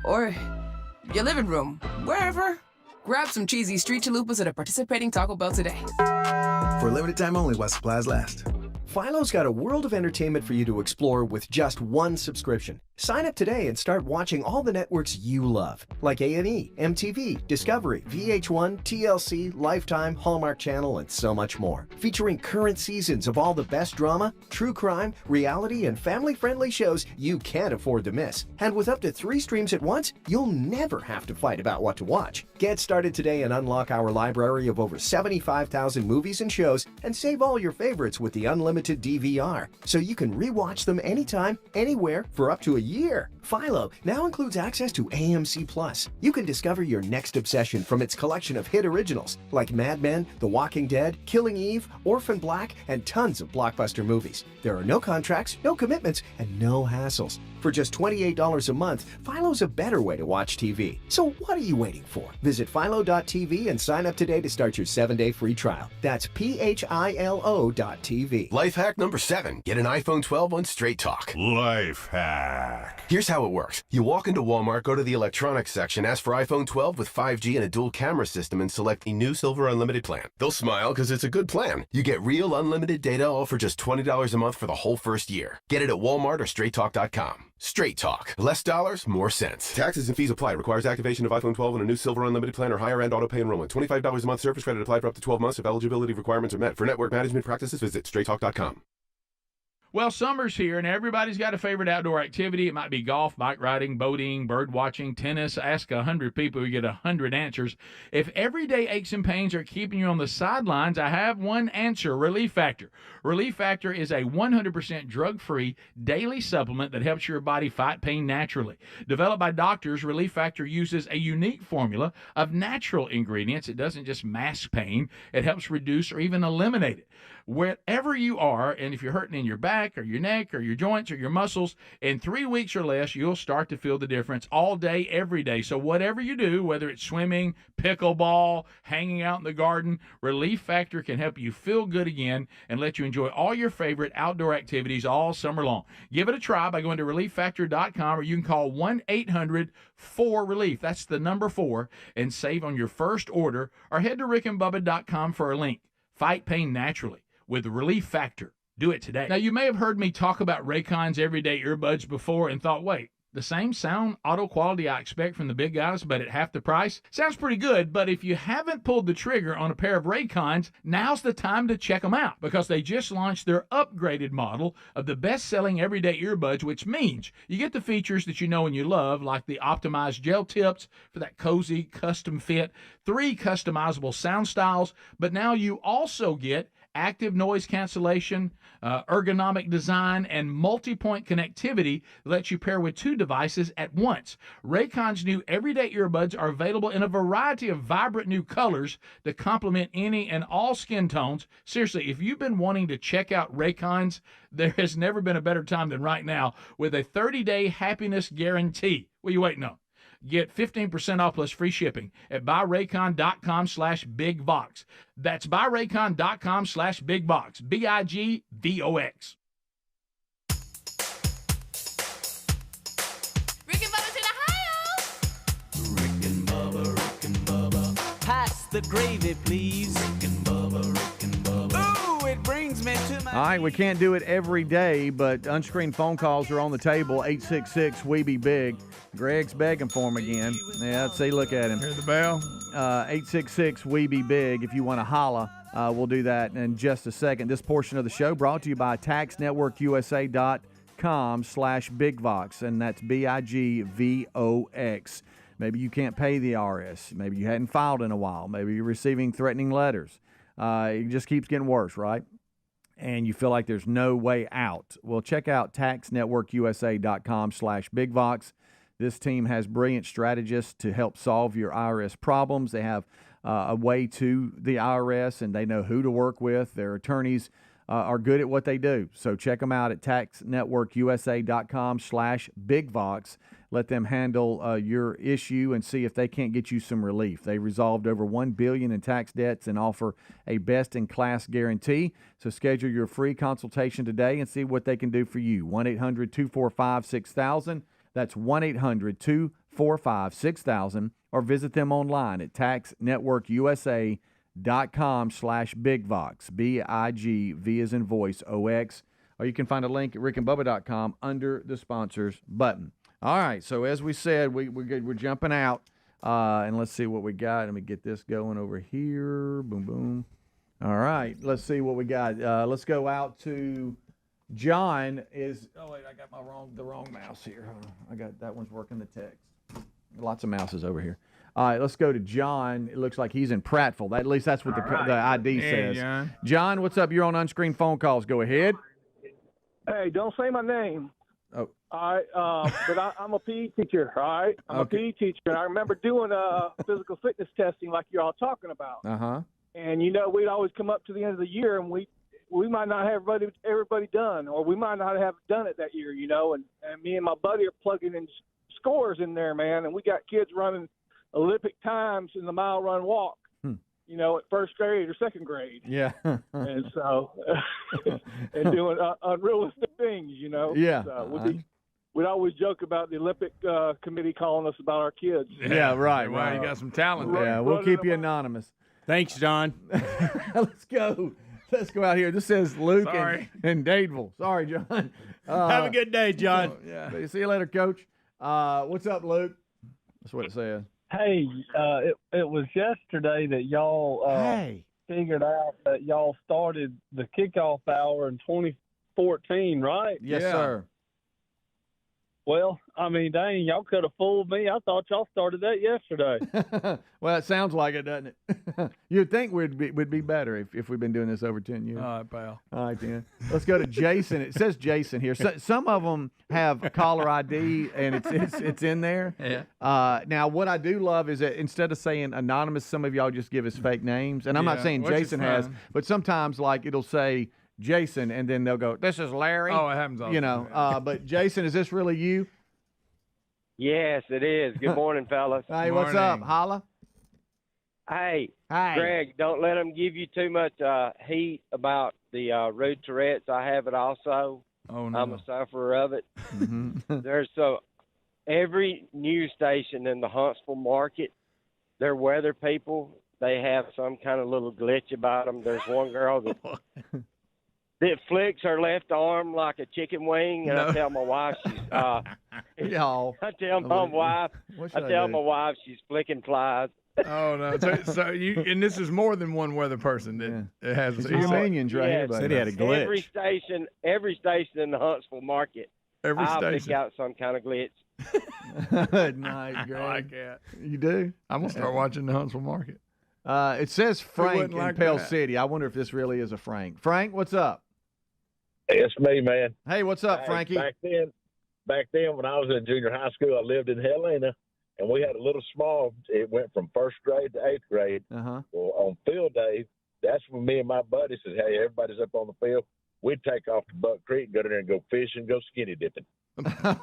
or your living room, wherever. Grab some cheesy street chalupas at a participating Taco Bell today. For a limited time only while supplies last. Philo's got a world of entertainment for you to explore with just one subscription. Sign up today and start watching all the networks you love, like A&E, MTV, Discovery, VH1, TLC, Lifetime, Hallmark Channel, and so much more. Featuring current seasons of all the best drama, true crime, reality, and family-friendly shows you can't afford to miss. And with up to 3 streams at once, you'll never have to fight about what to watch. Get started today and unlock our library of over 75,000 movies and shows, and save all your favorites with the unlimited DVR, so you can rewatch them anytime, anywhere, for up to a year. Philo now includes access to AMC Plus. You can discover your next obsession from its collection of hit originals like Mad Men, The Walking Dead, Killing Eve, Orphan Black, and tons of blockbuster movies. There are no contracts, no commitments, and no hassles. For just $28 a month, Philo's a better way to watch TV. So what are you waiting for? Visit philo.tv and sign up today to start your 7-day free trial. That's philo.tv. Life hack number 7. Get an iPhone 12 on Straight Talk. Life hack. Here's how it works. You walk into Walmart, go to the electronics section, ask for iPhone 12 with 5G and a dual camera system, and select the new Silver Unlimited plan. They'll smile because it's a good plan. You get real unlimited data all for just $20 a month for the whole first year. Get it at Walmart or straighttalk.com. Straight Talk. Less dollars, more sense. Taxes and fees apply. Requires activation of iPhone 12 and a new Silver Unlimited plan or higher end auto pay enrollment. $25 a month service credit applied for up to 12 months if eligibility requirements are met. For network management practices, visit straighttalk.com. Well, summer's here, and everybody's got a favorite outdoor activity. It might be golf, bike riding, boating, bird watching, tennis. Ask 100 people, you get 100 answers. If everyday aches and pains are keeping you on the sidelines, I have one answer, Relief Factor. Relief Factor is a 100% drug-free daily supplement that helps your body fight pain naturally. Developed by doctors, Relief Factor uses a unique formula of natural ingredients. It doesn't just mask pain. It helps reduce or even eliminate it. Wherever you are, and if you're hurting in your back or your neck or your joints or your muscles, in 3 weeks or less, you'll start to feel the difference all day, every day. So whatever you do, whether it's swimming, pickleball, hanging out in the garden, Relief Factor can help you feel good again and let you enjoy all your favorite outdoor activities all summer long. Give it a try by going to ReliefFactor.com, or you can call 1-800-4RELIEF. That's the number 4, and save on your first order, or head to rickandbubba.com for a link. Fight pain naturally with Relief Factor. Do it today. Now, you may have heard me talk about Raycon's everyday earbuds before and thought, wait, The same sound auto quality I expect from the big guys, but at half the price? Sounds pretty good, but if you haven't pulled the trigger on a pair of Raycons, now's the time to check them out because they just launched their upgraded model of the best-selling everyday earbuds, which means you get the features that you know and you love, like the optimized gel tips for that cozy custom fit, 3 customizable sound styles, but now you also get active noise cancellation, ergonomic design, and multi-point connectivity that lets you pair with 2 devices at once. Raycon's new everyday earbuds are available in a variety of vibrant new colors to complement any and all skin tones. Seriously, if you've been wanting to check out Raycons, there has never been a better time than right now with a 30-day happiness guarantee. What are you waiting on? Get 15% off plus free shipping at buyraycon.com/bigvox. That's buyraycon.com/bigvox. BIGVOX. Rick and Bubba's in Ohio. Rick and Bubba. Pass the gravy, please. Rick and Bubba. Ooh, it brings me to my... All right, we can't do it every day, but unscreened phone calls are on the table. 866-WE-BE-BIG. Greg's begging for him again. Yeah, see, look at him. Hear the bell? 866-WE-BE-BIG. If you want to holla, we'll do that in just a second. This portion of the show brought to you by taxnetworkusa.com/BigVox, and that's BIGVOX. Maybe you can't pay the IRS. Maybe you hadn't filed in a while. Maybe you're receiving threatening letters. It just keeps getting worse, right? And you feel like there's no way out. Well, check out taxnetworkusa.com/BigVox. This team has brilliant strategists to help solve your IRS problems. They have a way to the IRS, and they know who to work with. Their attorneys are good at what they do. So check them out at taxnetworkusa.com/BigVox. Let them handle your issue and see if they can't get you some relief. They resolved over $1 billion in tax debts and offer a best-in-class guarantee. So schedule your free consultation today and see what they can do for you. 1-800-245-6000. That's 1-800-245-6000, or visit them online at taxnetworkusa.com/BigVox, BIGV as in voice, OX, or you can find a link at rickandbubba.com under the sponsors button. All right, so as we said, we're jumping out, and let's see what we got. Let me get this going over here. Boom, boom. All right, let's see what we got. Let's go out to John. Oh wait, I got the wrong mouse here. I got that one's working the text. Lots of mouses over here. All right, let's go to John. It looks like he's in Prattville. At least that's what the ID says. John. John, what's up? You're on unscreened phone calls. Go ahead. Hey, don't say my name. Oh. All right, but I'm a PE teacher, all right? I'm a PE teacher, and I remember doing physical fitness testing like you're all talking about. Uh-huh. And, we'd always come up to the end of the year, and we might not have everybody done, or we might not have done it that year, and me and my buddy are plugging in scores in there, man, and we got kids running Olympic times in the mile run walk, at first grade or second grade. Yeah. And so, and doing unrealistic things, Yeah. So we'd always joke about the Olympic committee calling us about our kids. Yeah, right. Wow, you got some talent. Yeah, we'll keep you anonymous. Thanks, John. Let's go. Let's go out here. This says Luke in Dadeville. Sorry, John. Have a good day, John. Yeah. See you later, Coach. What's up, Luke? That's what it says. Hey, it was yesterday that y'all figured out that y'all started the kickoff hour in 2014, right? Yes, sir. Well, dang, y'all could have fooled me. I thought y'all started that yesterday. Well, it sounds like it, doesn't it? You'd think we'd be better if we've been doing this over 10 years. All right, pal. All right, then. Let's go to Jason. It says Jason here. So, some of them have caller ID, and it's in there. Yeah. Now, what I do love is that instead of saying anonymous, some of y'all just give us fake names. And I'm not saying Jason has, but sometimes, it'll say Jason, and then they'll go, "This is Larry." Oh, it happens all the time. But Jason, is this really you? Yes, it is. Good morning, fellas. Hey, what's up? Holla. Hey, Greg, don't let them give you too much heat about the rude Tourette's. I have it also. Oh, no. I'm a sufferer of it. There's every news station in the Huntsville market, their weather people, they have some kind of little glitch about them. There's one girl that flicks her left arm like a chicken wing, and I tell my wife Y'all. I tell my wife. What I should I tell do? my wife she's flicking flies. Oh no! So you and this is more than one weather person that it has. It's your minions right here, buddy. Said he had a glitch. Every station in the Huntsville market. Every I'll station. pick out some kind of glitch. Good night, Greg. I like that. You do? I'm gonna start watching the Huntsville market. It says Frank wouldn't in like Pell that? City. I wonder if this really is a Frank. Frank, what's up? It's me, man. Hey, what's up, Hey, Frankie? Back then, when I was in junior high school, I lived in Helena, and we had a little small. It went from first grade to eighth grade. Uh-huh. Well, on field day, that's when me and my buddy said, "Hey, everybody's up on the field. We'd take off to Buck Creek, go there and go fishing, go skinny dipping."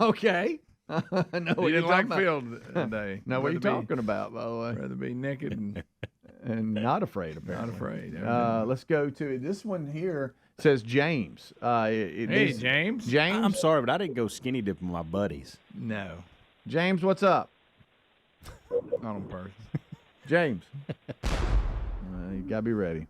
Okay. No, You what didn't you like talking field about? day. No, what are you Rather be- talking about, by the way? Rather be naked and not afraid, apparently. Not afraid. Let's go to this one here. Says James. Hey, James. James. I'm sorry, but I didn't go skinny dipping with my buddies. No. James, what's up? Not on purpose. James. You got to be ready.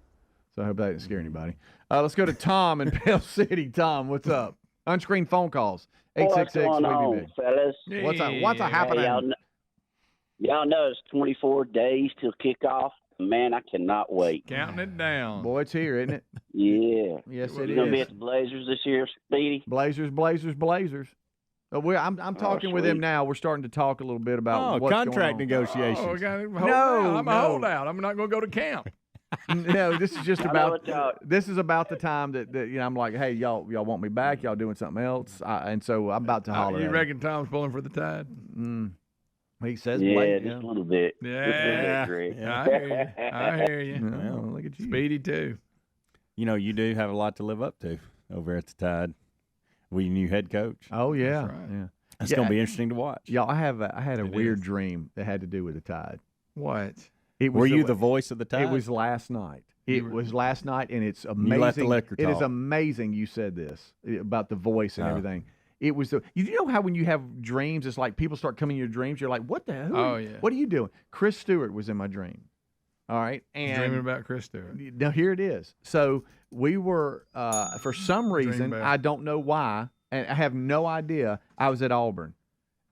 So I hope that didn't scare anybody. Let's go to Tom in Pell City. Tom, what's up? Unscreened phone calls. 866 What's going on, WB. fellas? What's happening? Hey, y'all know it's 24 days till kickoff. Man, I cannot wait. Counting it down. Boy, it's here, isn't it? Yeah. Yes, you it gonna be is. at the Blazers this year, Speedy? Blazers. I'm talking with him sweet. now. We're starting to talk a little bit about what's contract going on. negotiations. Oh, we got him No, I'm a holdout. I'm not going to go to camp. No, this is just I know about what y'all- this is about the time that I'm like, hey, y'all want me back? Y'all doing something else? And so I'm about to holler. You at him. reckon Tom's pulling for the Tide? He says, Yeah, just a little bit. Yeah. Just a little bit, Greg. I hear you. I hear you. Well, look at you. Speedy, too. You know, you do have a lot to live up to over at the Tide. We new head coach. Oh yeah, That's right. yeah. It's going to be interesting to watch. Y'all, I had a It weird is. dream that had to do with the Tide. What? It was Were you the voice of the Tide? It was last night. It was last night, and it's let amazing. the liquor It is talk. amazing you said this about the voice and Oh. everything. It was you know how when you have dreams, it's like people start coming in your dreams. You're like, what the hell? Oh, yeah. What are you doing? Chris Stewart was in my dream. All right, and Dreaming about Chris Stewart. now here it is. So we were for some reason, about- I don't know why, and I have no idea. I was at Auburn,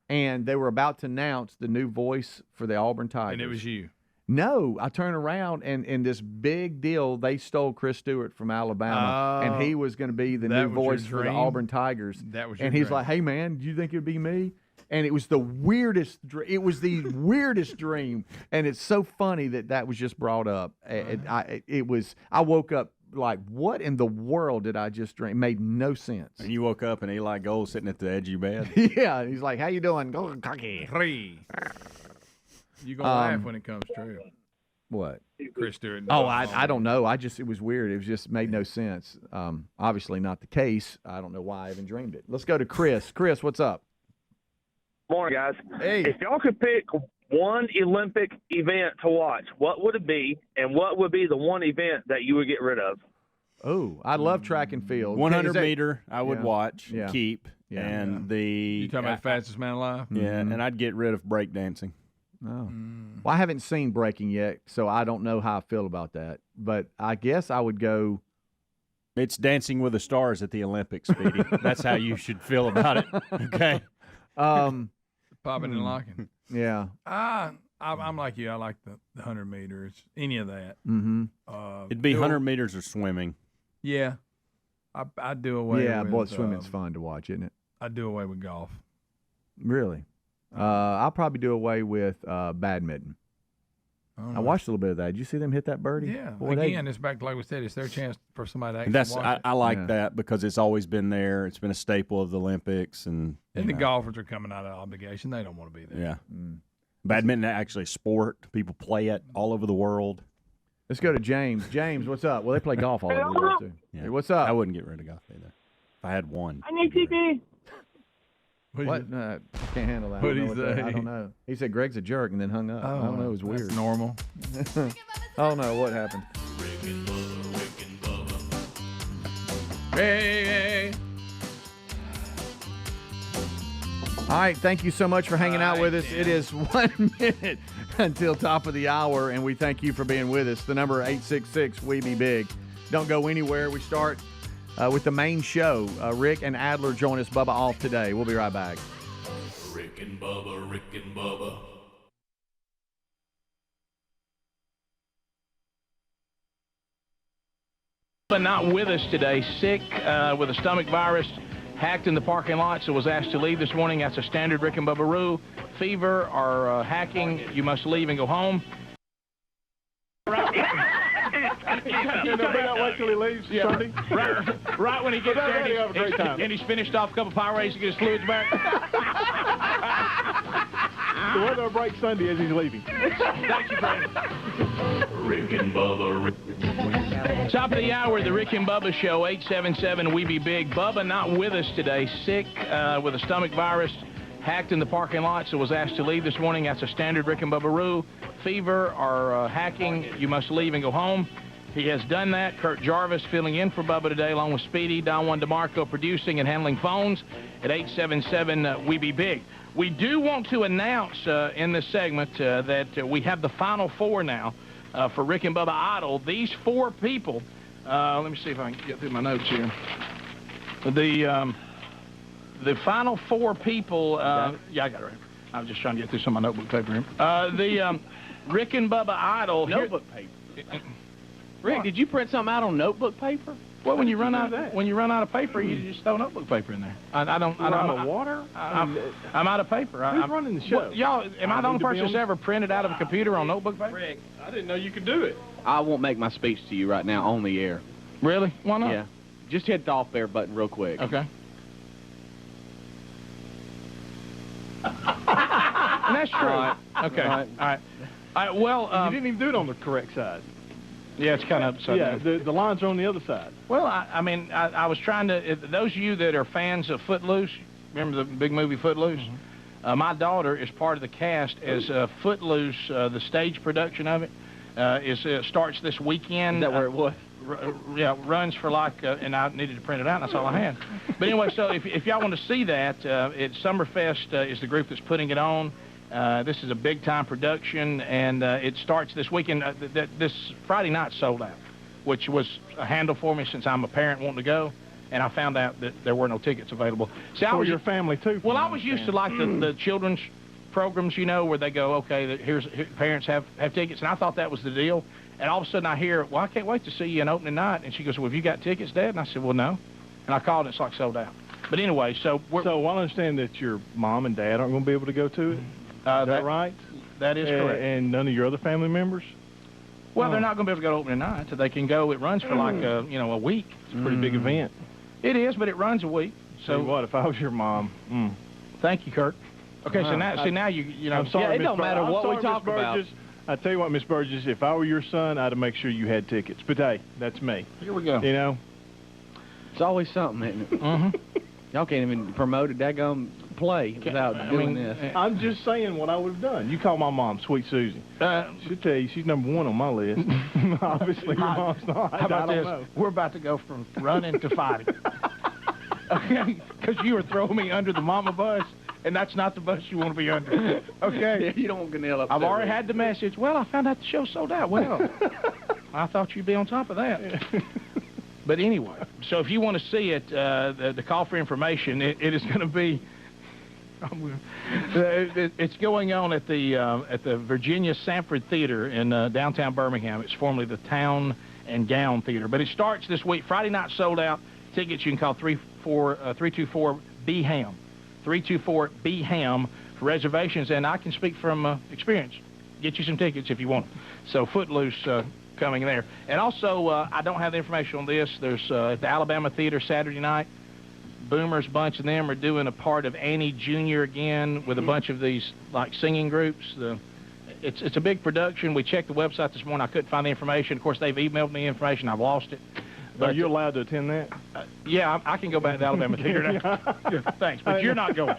and they were about to announce the new voice for the Auburn Tigers. And it was you. No, I turned around and in this big deal, they stole Chris Stewart from Alabama, and he was going to be the that new was your voice for the dream? Auburn Tigers. That was your and he's dream. like, "Hey man, do you think it'd be me?" And it was the weirdest. It was the weirdest dream, and it's so funny that was just brought up. I woke up like, "What in the world did I just dream?" It made no sense. And you woke up and Eli Gold sitting at the edge of your bed. Yeah, he's like, "How you doing?" Go cocky. Three. You're going to laugh when it comes true. What? Chris Stewart. Oh, I don't know. It was weird. It was just made no sense. Obviously not the case. I don't know why I even dreamed it. Let's go to Chris. Chris, what's up? Morning, guys. Hey. If y'all could pick one Olympic event to watch, what would it be, and what would be the one event that you would get rid of? Oh, I love track and field. 100 Is that- meter, I would Yeah. watch, Yeah. keep, Yeah. and You talking about the fastest man alive? Yeah, and I'd get rid of breakdancing. Oh. Well, I haven't seen Breaking yet, so I don't know how I feel about that. But I guess I would go. It's Dancing with the Stars at the Olympics, Speedy. That's how you should feel about it. Okay. Popping and locking. Yeah. I'm like you. I like the 100 meters, any of that. Mm-hmm. It'd be 100 meters or swimming. Yeah. I'd do away Yeah, with... boy, swimming's fun to watch, isn't it? I'd do away with golf. Really? I'll probably do away with badminton. I watched a little bit of that. Did you see them hit that birdie? Yeah. Boy, Again, it's back to like we said. It's their chance for somebody to actually And that's watch it. I like that because it's always been there. It's been a staple of the Olympics, and And the golfers are coming out of obligation. They don't want to be there. yeah. Badminton actually a sport. People play it all over the world. Let's go to James. James, what's up? Well, they play golf all over the world too. Yeah. Hey, what's up? I wouldn't get rid of golf either. If I had one. I need TV. What? No, I can't handle that. What'd I he don't know what that- I say? don't know. He said Greg's a jerk and then hung up. I don't know. It was that's weird. normal. Oh no, what happened? Hey. All right, thank you so much for hanging out with us. It is 1 minute until top of the hour, and we thank you for being with us. The number 866-WE-BE-BIG. Don't go anywhere. We start with the main show. Rick and Adler join us, Bubba off today. We'll be right back. Rick and Bubba, Rick and Bubba. But not with us today, sick with a stomach virus, hacked in the parking lot, so was asked to leave this morning. That's a standard Rick and Bubba rule. Fever or hacking, you must leave and go home. Wait till he leaves Sunday. Right when he gets there, have a great time. and he's finished off a couple Powerades to get his fluids back. So we're going to break Sunday as he's leaving. Thank you, Brad. Rick and Bubba, Rick. Top of the hour, the Rick and Bubba Show, 877 We Be Big. Bubba not with us today, sick with a stomach virus, hacked in the parking lot, so was asked to leave this morning. That's a standard Rick and Bubba rule. Fever or hacking, you must leave and go home. He has done that. Kurt Jarvis filling in for Bubba today, along with Speedy, Don Juan DeMarco producing and handling phones at 877 We Be Big. We do want to announce in this segment that we have the final four now for Rick and Bubba Idol. These four people, let me see if I can get through my notes here. The final four people, yeah, I got it right. I was just trying to get through some of my notebook paper here. The Rick and Bubba Idol. Notebook paper. Rick, did you print something out on notebook paper? Well, when you run out of paper, you just throw notebook paper in there. I don't. Water? I'm out of paper. Who's running the show? Y'all, am I the only person that's ever printed out of a computer on notebook paper? Rick, I didn't know you could do it. I won't make my speech to you right now on the air. Really? Why not? Yeah. Just hit the off air button real quick. Okay. And that's true. All right. Okay. All right. All right. Well, you didn't even do it on the correct side. Yeah, it's kind of upside down. The lines are on the other side. Well, I mean, I was trying to. Those of you that are fans of Footloose, remember the big movie Footloose? Mm-hmm. My daughter is part of the cast as Footloose. The stage production of it starts this weekend. Is that where it was? Yeah, runs for like, and I needed to print it out, and that's all I had. But anyway, so if y'all want to see that, Summerfest is the group that's putting it on. This is a big-time production, and it starts this weekend. This Friday night sold out, which was a handle for me since I'm a parent wanting to go, and I found out that there were no tickets available. See, For your family, too. Well, I was used to like the children's programs, you know, where they go, okay, here parents have tickets, and I thought that was the deal. And all of a sudden I hear, well, I can't wait to see you on opening night. And she goes, well, have you got tickets, Dad? And I said, well, no. And I called, and it's like sold out. But anyway, so I understand that your mom and dad aren't going to be able to go to it? Is that right? That is correct. And none of your other family members? Well, they're not going to be able to go to opening night. So they can go. It runs for like, a week. It's a pretty big event. It is, but it runs a week. So what, if I was your mom? Thank you, Kurt. Okay, so now you know. I'm sorry, yeah, it don't matter what we talk about. I tell you what, Miss Burgess, if I were your son, I'd make sure you had tickets. But hey, that's me. Here we go. You know, it's always something, isn't it? Y'all can't even promote a daggone play without doing this. I'm just saying what I would have done. You call my mom Sweet Susie. She'll tell you she's number one on my list. Obviously, your mom's not. How about I don't this? know. We're about to go from running to fighting. Okay, because you were throwing me under the mama bus. And that's not the bus you want to be under. Okay. Yeah, you don't want Ganell up I've there, already had the message. Well, I found out the show sold out. Well, I thought you'd be on top of that. But anyway, so if you want to see it, the call for information, it is going to be. It's going on at the Virginia Sanford Theater in downtown Birmingham. It's formerly the Town and Gown Theater. But it starts this week. Friday night sold out. Tickets you can call 324-BHAM. 324-BHAM for reservations, and I can speak from experience. Get you some tickets if you want them. So Footloose coming there. And also, I don't have the information on this. There's at the Alabama Theater Saturday night, Boomer's bunch of them are doing a part of Annie Jr. again with a bunch of these like singing groups. It's a big production. We checked the website this morning. I couldn't find the information. Of course, they've emailed me information. I've lost it. But are you allowed to attend that? Yeah, I can go back to the Alabama Theater now. Thanks, but you're not going.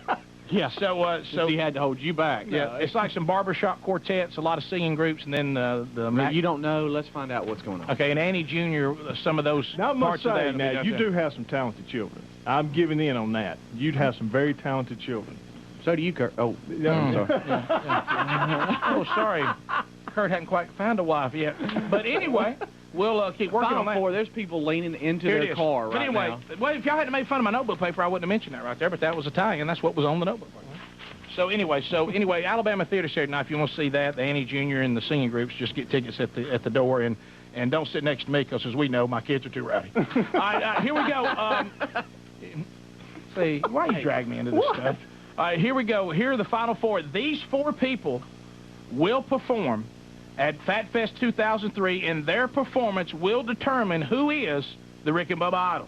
Yeah, so he had to hold you back. Yeah, it's like some barbershop quartets, a lot of singing groups, and then you don't know. Let's find out what's going on. Okay, and Annie Jr. Some of those now, I must parts say, of that. now you do have some talented children. I'm giving in on that. You'd have some very talented children. So do you, Kurt. Oh, no, I'm sorry. Oh, sorry. Kurt hadn't quite found a wife yet. But anyway. We'll keep working on that. There's people leaning into their car right now. But anyway, well, if y'all hadn't made fun of my notebook paper, I wouldn't have mentioned that right there, but that was Italian. That's what was on the notebook paper. So anyway, Alabama Theater Saturday night. If you want to see that, the Annie Junior and the singing groups, just get tickets at the door, and don't sit next to me because, as we know, my kids are too rowdy. All right, here we go. See, why you drag me into this stuff? All right, here we go. Here are the final four. These four people will perform at Fat Fest 2003, and their performance will determine who is the Rick and Bubba Idol.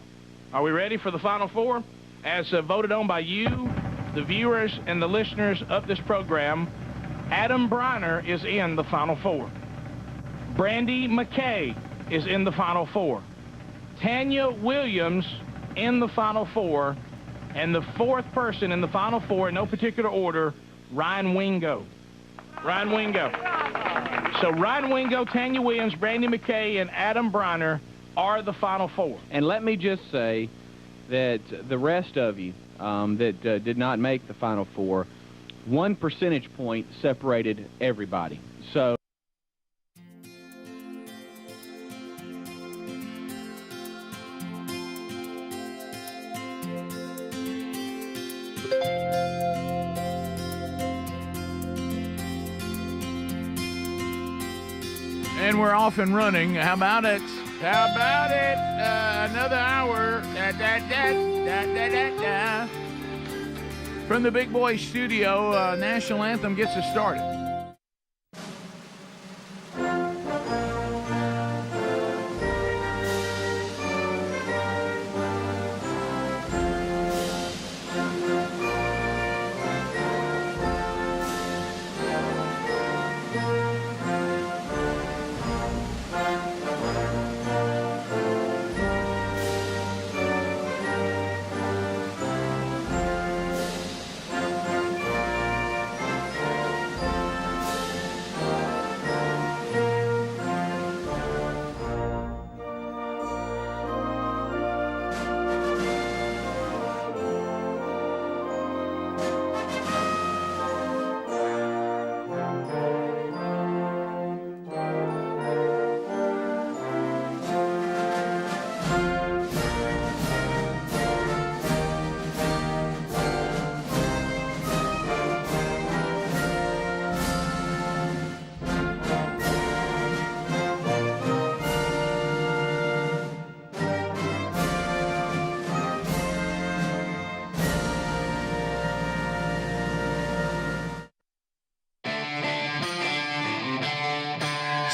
Are we ready for the final four? As voted on by you, the viewers, and the listeners of this program, Adam Briner is in the final four. Brandy McKay is in the final four. Tanya Williams in the final four. And the fourth person in the final four, in no particular order, Ryan Wingo. Ryan Wingo. So Ryan Wingo, Tanya Williams, Brandy McKay, and Adam Briner are the final four. And let me just say that the rest of you that did not make the final four, 1 percentage point separated everybody. So. And we're off and running. How about it? How about it? Another hour. From the Big Boy Studio, National Anthem gets us started.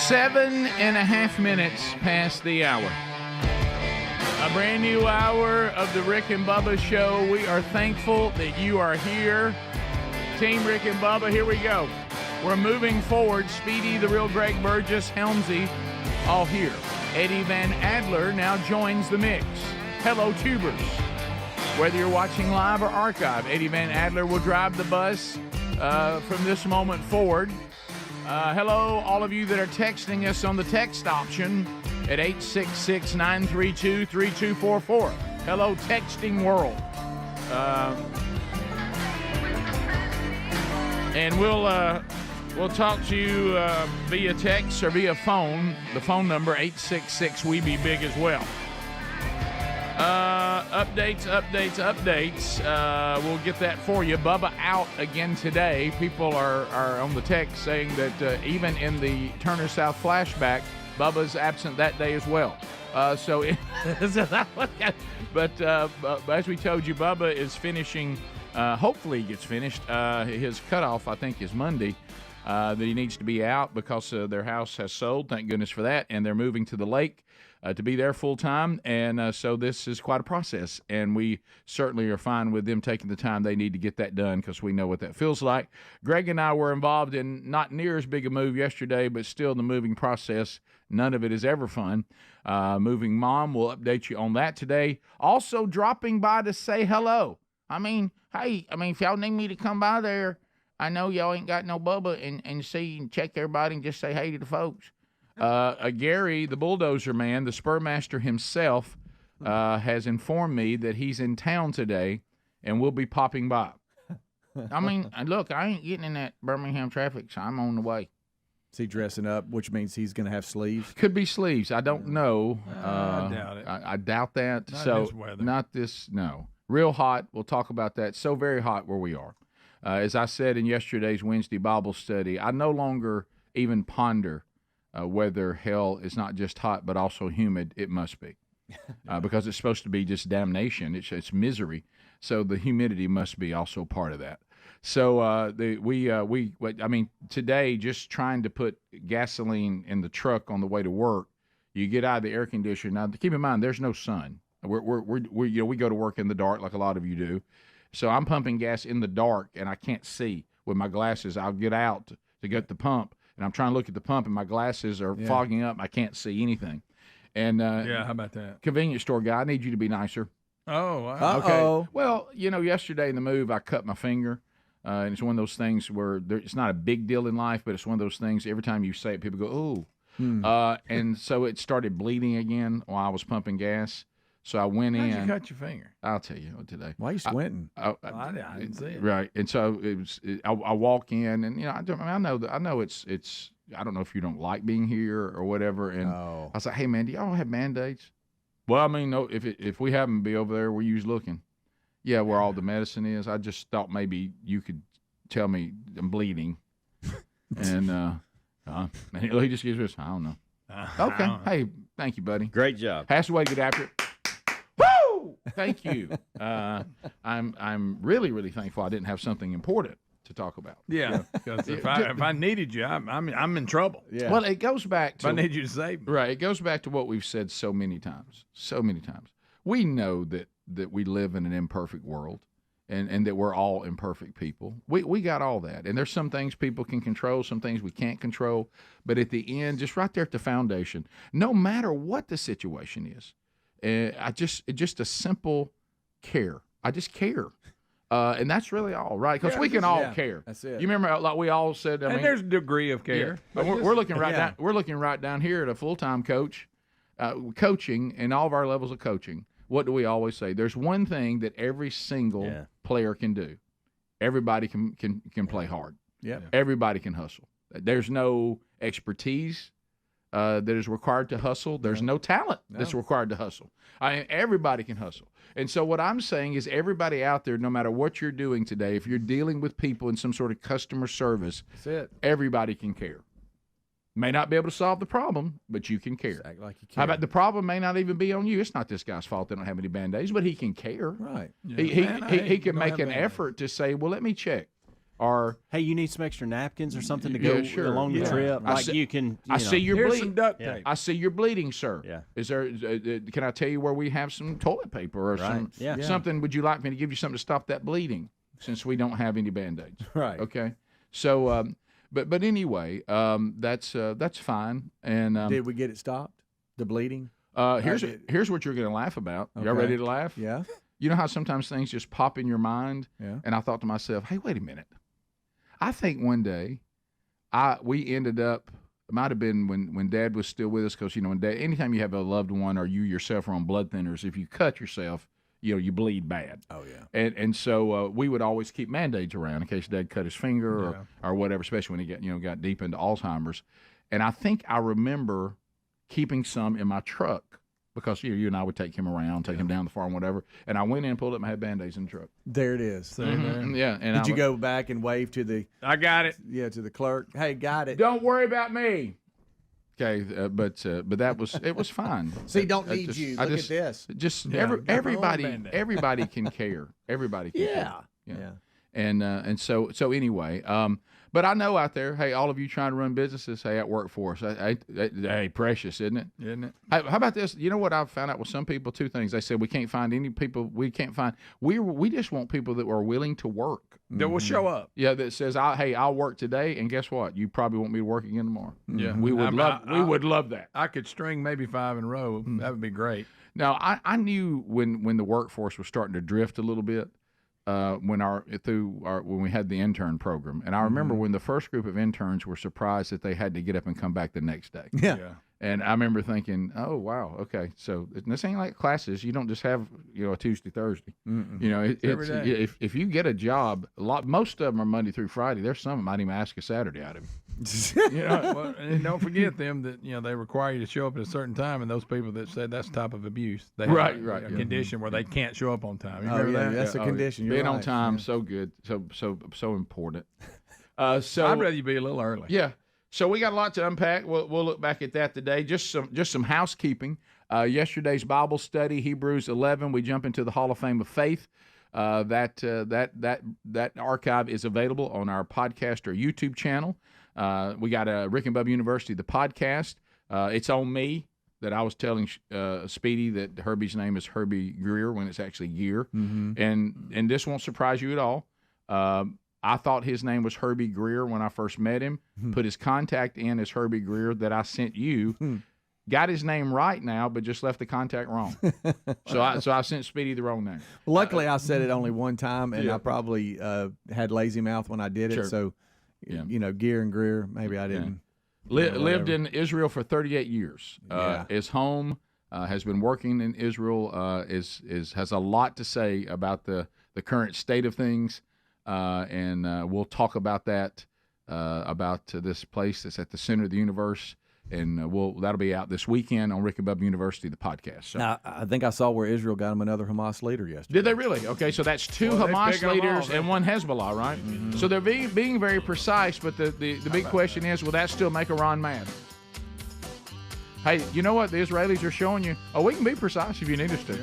Seven and a half minutes past the hour. A brand new hour of the Rick and Bubba Show. We are thankful that you are here. Team Rick and Bubba, here we go. We're moving forward. Speedy, the real Greg Burgess, Helmsy, all here. Eddie Van Adler now joins the mix. Hello, tubers. Whether you're watching live or archive, Eddie Van Adler will drive the bus from this moment forward. Hello, all of you that are texting us on the text option at 866-932-3244. Hello, texting world. And we'll talk to you via text or via phone. The phone number, 866-WE-BE-BIG as well. Updates. We'll get that for you. Bubba out again today. People are on the text saying that even in the Turner South flashback, Bubba's absent that day as well. But as we told you, Bubba is finishing. Hopefully he gets finished. His cutoff, I think, is Monday. That he needs to be out because their house has sold. Thank goodness for that. And they're moving to the lake to be there full time. And so this is quite a process. And we certainly are fine with them taking the time they need to get that done because we know what that feels like. Greg and I were involved in not near as big a move yesterday, but still the moving process. None of it is ever fun. Moving mom, we'll update you on that today. Also dropping by to say hello. Hey, if y'all need me to come by there, I know y'all ain't got no Bubba and see and check everybody and just say hey to the folks. Gary, the Bulldozer Man, the Spurmaster himself, has informed me that he's in town today and will be popping by. Look, I ain't getting in that Birmingham traffic, so I'm on the way. Is he dressing up, which means he's going to have sleeves? Could be sleeves. I don't know. I doubt it. I doubt that. Not in this weather. Not this, no. Real hot. We'll talk about that. So very hot where we are. As I said in yesterday's Wednesday Bible study, I no longer even ponder whether hell is not just hot but also humid. It must be, because it's supposed to be just damnation. It's misery. So the humidity must be also part of that. So today, just trying to put gasoline in the truck on the way to work, you get out of the air conditioner. Now, keep in mind, there's no sun. We go to work in the dark like a lot of you do. So I'm pumping gas in the dark, and I can't see with my glasses. I'll get out to get the pump, and I'm trying to look at the pump, and my glasses are fogging up. I can't see anything. And how about that? Convenience store guy, I need you to be nicer. Oh, wow. Okay. Well, yesterday in the move, I cut my finger. And it's one of those things where it's not a big deal in life, but it's one of those things, every time you say it, people go, ooh. And so it started bleeding again while I was pumping gas. So I went in. How'd you cut your finger? I'll tell you today. Why are you squinting? I didn't see it. Right. And so I walk in, and I know it's. I don't know if you don't like being here or whatever. And I was like, hey man, do y'all have Band-Aids? Well, I mean, no. If we happen to be over there where you was looking, where all the medicine is. I just thought maybe you could tell me I'm bleeding, and he just gives us. I don't know. Okay. Hey, thank you, buddy. Great job. Has to wait to get after it. Woo! Thank you. I'm really, really thankful I didn't have something important to talk about. Yeah, because if I needed you, I'm in trouble. Yeah. Well, it goes back to. If I need you to save me. Right. It goes back to what we've said so many times. We know that we live in an imperfect world, and that we're all imperfect people. We got all that. And there's some things people can control, some things we can't control. But at the end, just right there at the foundation, no matter what the situation is, just a simple care. I just care. And that's really all, right? Because we can all care. That's it. You remember, like we all said. I mean, there's a degree of care. Yeah, but we're looking right down. We're looking right down here at a full-time coach, coaching, and all of our levels of coaching. What do we always say? There's one thing that every single player can do. Everybody can play hard. Yeah. Everybody can hustle. There's no expertise that is required to hustle. There's no talent that's required to hustle. Everybody can hustle. And so what I'm saying is everybody out there, no matter what you're doing today, if you're dealing with people in some sort of customer service, that's it. Everybody can care. May not be able to solve the problem, but you can care. Act like you care. How about the problem may not even be on you? It's not this guy's fault they don't have any Band-Aids, but he can care. Right. Yeah. He can make an effort to say, well, let me check. Or hey, you need some extra napkins or something to go along the trip. I see you're Here's bleeding. some duct tape. I see you're bleeding, sir. Yeah. Is there? Can I tell you where we have some toilet paper or something? Would you like me to give you something to stop that bleeding? Since we don't have any Band-Aids. Right. Okay. So, but anyway, that's fine. And did we get it stopped? The bleeding. Here's what you're going to laugh about. Okay. Y'all ready to laugh? Yeah. You know how sometimes things just pop in your mind. Yeah. And I thought to myself, hey, wait a minute. I think one day we ended up, it might have been when Dad was still with us, because, when Dad, anytime you have a loved one or you yourself are on blood thinners, if you cut yourself, you bleed bad. Oh, yeah. And so we would always keep Band-Aids around in case Dad cut his finger or whatever, especially when he got deep into Alzheimer's. And I think I remember keeping some in my truck. Because you and I would take him around, take him down the farm, whatever. And I went in, pulled up, and had Band-Aids in the truck. There it is. Mm-hmm. Yeah. And did you go back and wave to the? I got it. Yeah, to the clerk. Hey, got it. Don't worry about me. Okay, but that was it was fine. See, don't need you. Look at this. Just everybody can care. Everybody can care. Yeah. And so anyway, but I know out there, hey, all of you trying to run businesses, hey, at workforce, hey, precious, isn't it? Isn't it? Hey, how about this? You know what I've found out with some people? Two things. They said we can't find any people. We can't find. We just want people that are willing to work. That will show up. Yeah, that says, hey, I'll work today, and guess what? You probably want me to work again tomorrow. Yeah, we would love that. I could string maybe 5 in a row. That would be great. Now, I knew when the workforce was starting to drift a little bit. When we had the intern program, and I remember when the first group of interns were surprised that they had to get up and come back the next day. Yeah. And I remember thinking, oh wow, okay, so this ain't like classes. You don't just have a Tuesday, Thursday. Mm-mm. Every day. If you get a job, most of them are Monday through Friday. There's some that might even ask a Saturday out of you. Well, and don't forget them that they require you to show up at a certain time, and those people that said that's a type of abuse. They have a condition where they can't show up on time. You remember that? That's a condition. You're Being right. on time, so good, so important. So I'd rather you be a little early. Yeah. So we got a lot to unpack. We'll look back at that today. Just some housekeeping. Yesterday's Bible study, Hebrews 11. We jump into the Hall of Fame of Faith. That archive is available on our podcast or YouTube channel. We got Rick and Bubba University, the podcast. It's on me that I was telling Speedy that Herbie's name is Herbie Greer when it's actually Gear. Mm-hmm. And this won't surprise you at all. I thought his name was Herbie Greer when I first met him. Put his contact in as Herbie Greer that I sent you. Got his name right now, but just left the contact wrong. So I sent Speedy the wrong name. Luckily, I said it only one time, and I probably had lazy mouth when I did it. So, Gear and Greer, maybe I didn't. Lived in Israel for 38 years. Is home. Has been working in Israel. Has a lot to say about the current state of things, and we'll talk about that about this place that's at the center of the universe. And that'll be out this weekend on Rick and Bubba University, the podcast. So. Now, I think I saw where Israel got him another Hamas leader yesterday. Did they really? Okay, so that's two Hamas leaders and one Hezbollah, right? Mm-hmm. So they're being very precise, but the big question is, will that still make Iran mad? Hey, you know what? The Israelis are showing you. Oh, we can be precise if you need us to.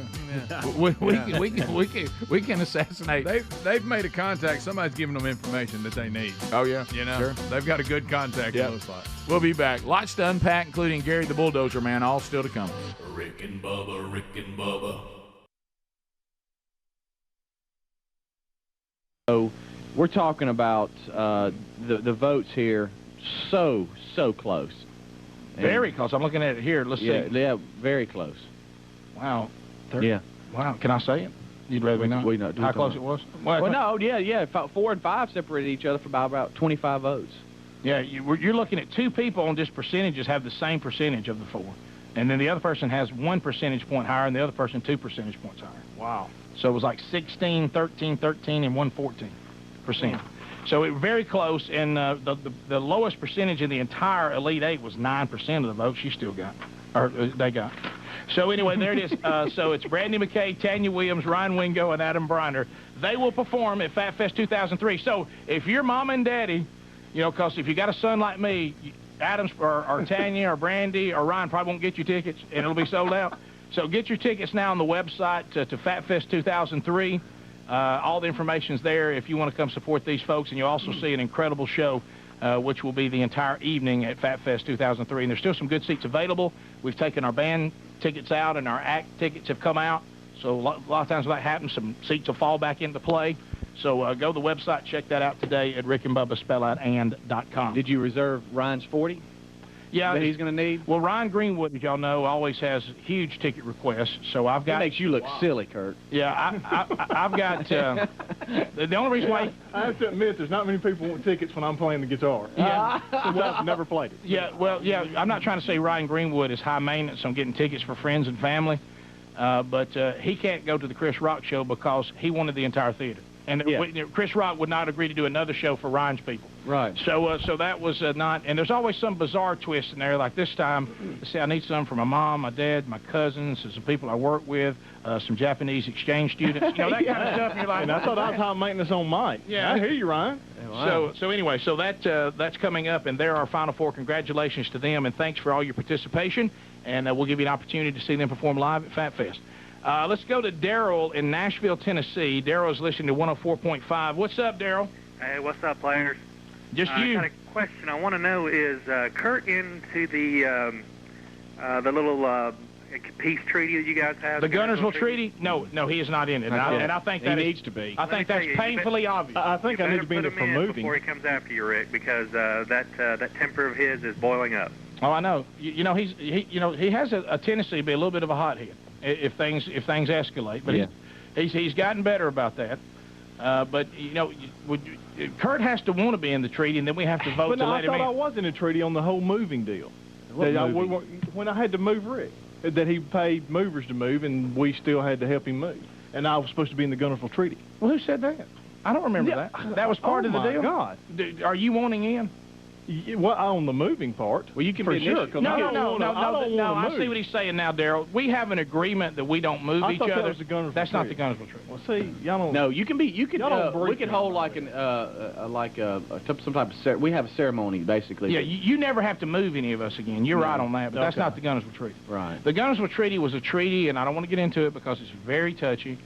We can assassinate. They've made a contact. Somebody's giving them information that they need. Oh yeah, sure. They've got a good contact. Yep. It looks like. We'll be back. Lots to unpack, including Gary the Bulldozer Man. All still to come. Rick and Bubba, Rick and Bubba. So we're talking about the votes here. So close. Very close. I'm looking at it here. Let's see. Yeah, very close. Wow. Yeah. Wow. Can I say it? You'd rather not? We know. How close it was? Well, no. Yeah. 4 and 5 separated each other for about 25 votes. Yeah. You're looking at two people on just percentages have the same percentage of the 4. And then the other person has 1 percentage point higher and the other person 2 percentage points higher. Wow. So it was like 16, 13, 13, and 114%. So it was very close, and the lowest percentage in the entire Elite Eight was 9% of the votes she still got, or they got. So anyway, there it is. So it's Brandy McKay, Tanya Williams, Ryan Wingo, and Adam Briner. They will perform at Fat Fest 2003. So if your mom and daddy, because if you got a son like me, Adams or Tanya or Brandy or Ryan probably won't get you tickets, and it'll be sold out. So get your tickets now on the website to Fat Fest 2003. All the information's there if you want to come support these folks, and you'll also see an incredible show, which will be the entire evening at Fat Fest 2003. And there's still some good seats available. We've taken our band tickets out, and our act tickets have come out. So a lot of times when that happens, some seats will fall back into play. So go to the website, check that out today at rickandbubba.com. Did you reserve Ryan's 40? Yeah, that he's going to need? Well, Ryan Greenwood, as y'all know, always has huge ticket requests. So I've got. That makes you look silly, Kurt. Yeah, I've got. The only reason why. I have to admit, there's not many people want tickets when I'm playing the guitar. Yeah, since I've never played it. Yeah, I'm not trying to say Ryan Greenwood is high maintenance on getting tickets for friends and family, but he can't go to the Chris Rock show because he wanted the entire theater. And Chris Rock would not agree to do another show for Ryan's people. Right. So that was not, and there's always some bizarre twist in there. Like this time, let's see, I need some for my mom, my dad, my cousins, some people I work with, some Japanese exchange students, that kind of stuff. And you're like, and I thought I was high maintenance on Mike. Yeah. I hear you, Ryan. Wow. So anyway, so that's coming up, and they're our Final Four. Congratulations to them, and thanks for all your participation. And we'll give you an opportunity to see them perform live at Fat Fest. Let's go to Daryl in Nashville, Tennessee. Daryl's listening to 104.5. What's up, Daryl? Hey, what's up, players? Just you. I got a question. I want to know, is Kurt into the little peace treaty that you guys have? The Gunnersville Treaty? No, he is not in it. And I think that he needs to be. I think that's painfully obvious. I think I need to be in it for moving. Before he comes after you, Rick, because that temper of his is boiling up. Oh, I know. He has a tendency to be a little bit of a hothead if things escalate. But he's gotten better about that. But Kurt has to want to be in the treaty, and then we have to vote to let him in. I thought I was in the treaty on the whole moving deal. When I had to move Rick, that he paid movers to move, and we still had to help him move. And I was supposed to be in the Gunnersville Treaty. Well, who said that? I don't remember that. That was part of the deal? Oh, my God. Are you wanting in? Well, on the moving part. Well, you can for be sure. No. I see what he's saying now, Daryl. We have an agreement that we don't move each other. That was the Gunnersville That's not the Treaty. Gunnersville Treaty. Well, see, y'all don't. No, you can be. You can. Y'all don't break We could hold like an some type of. We have a ceremony basically. Yeah, you never have to move any of us again. You're right on that, but that's not the Gunnersville Treaty. Right. The Gunnersville Treaty was a treaty, and I don't want to get into it because it's very touchy.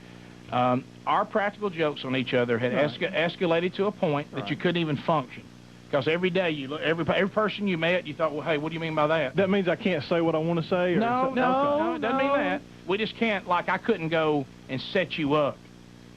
Our practical jokes on each other had escalated to a point that you couldn't even function. Because every day, every person you met, you thought, well, hey, what do you mean by that? That means I can't say what I want to say? Or No, it doesn't mean that. We just can't, like, I couldn't go and set you up.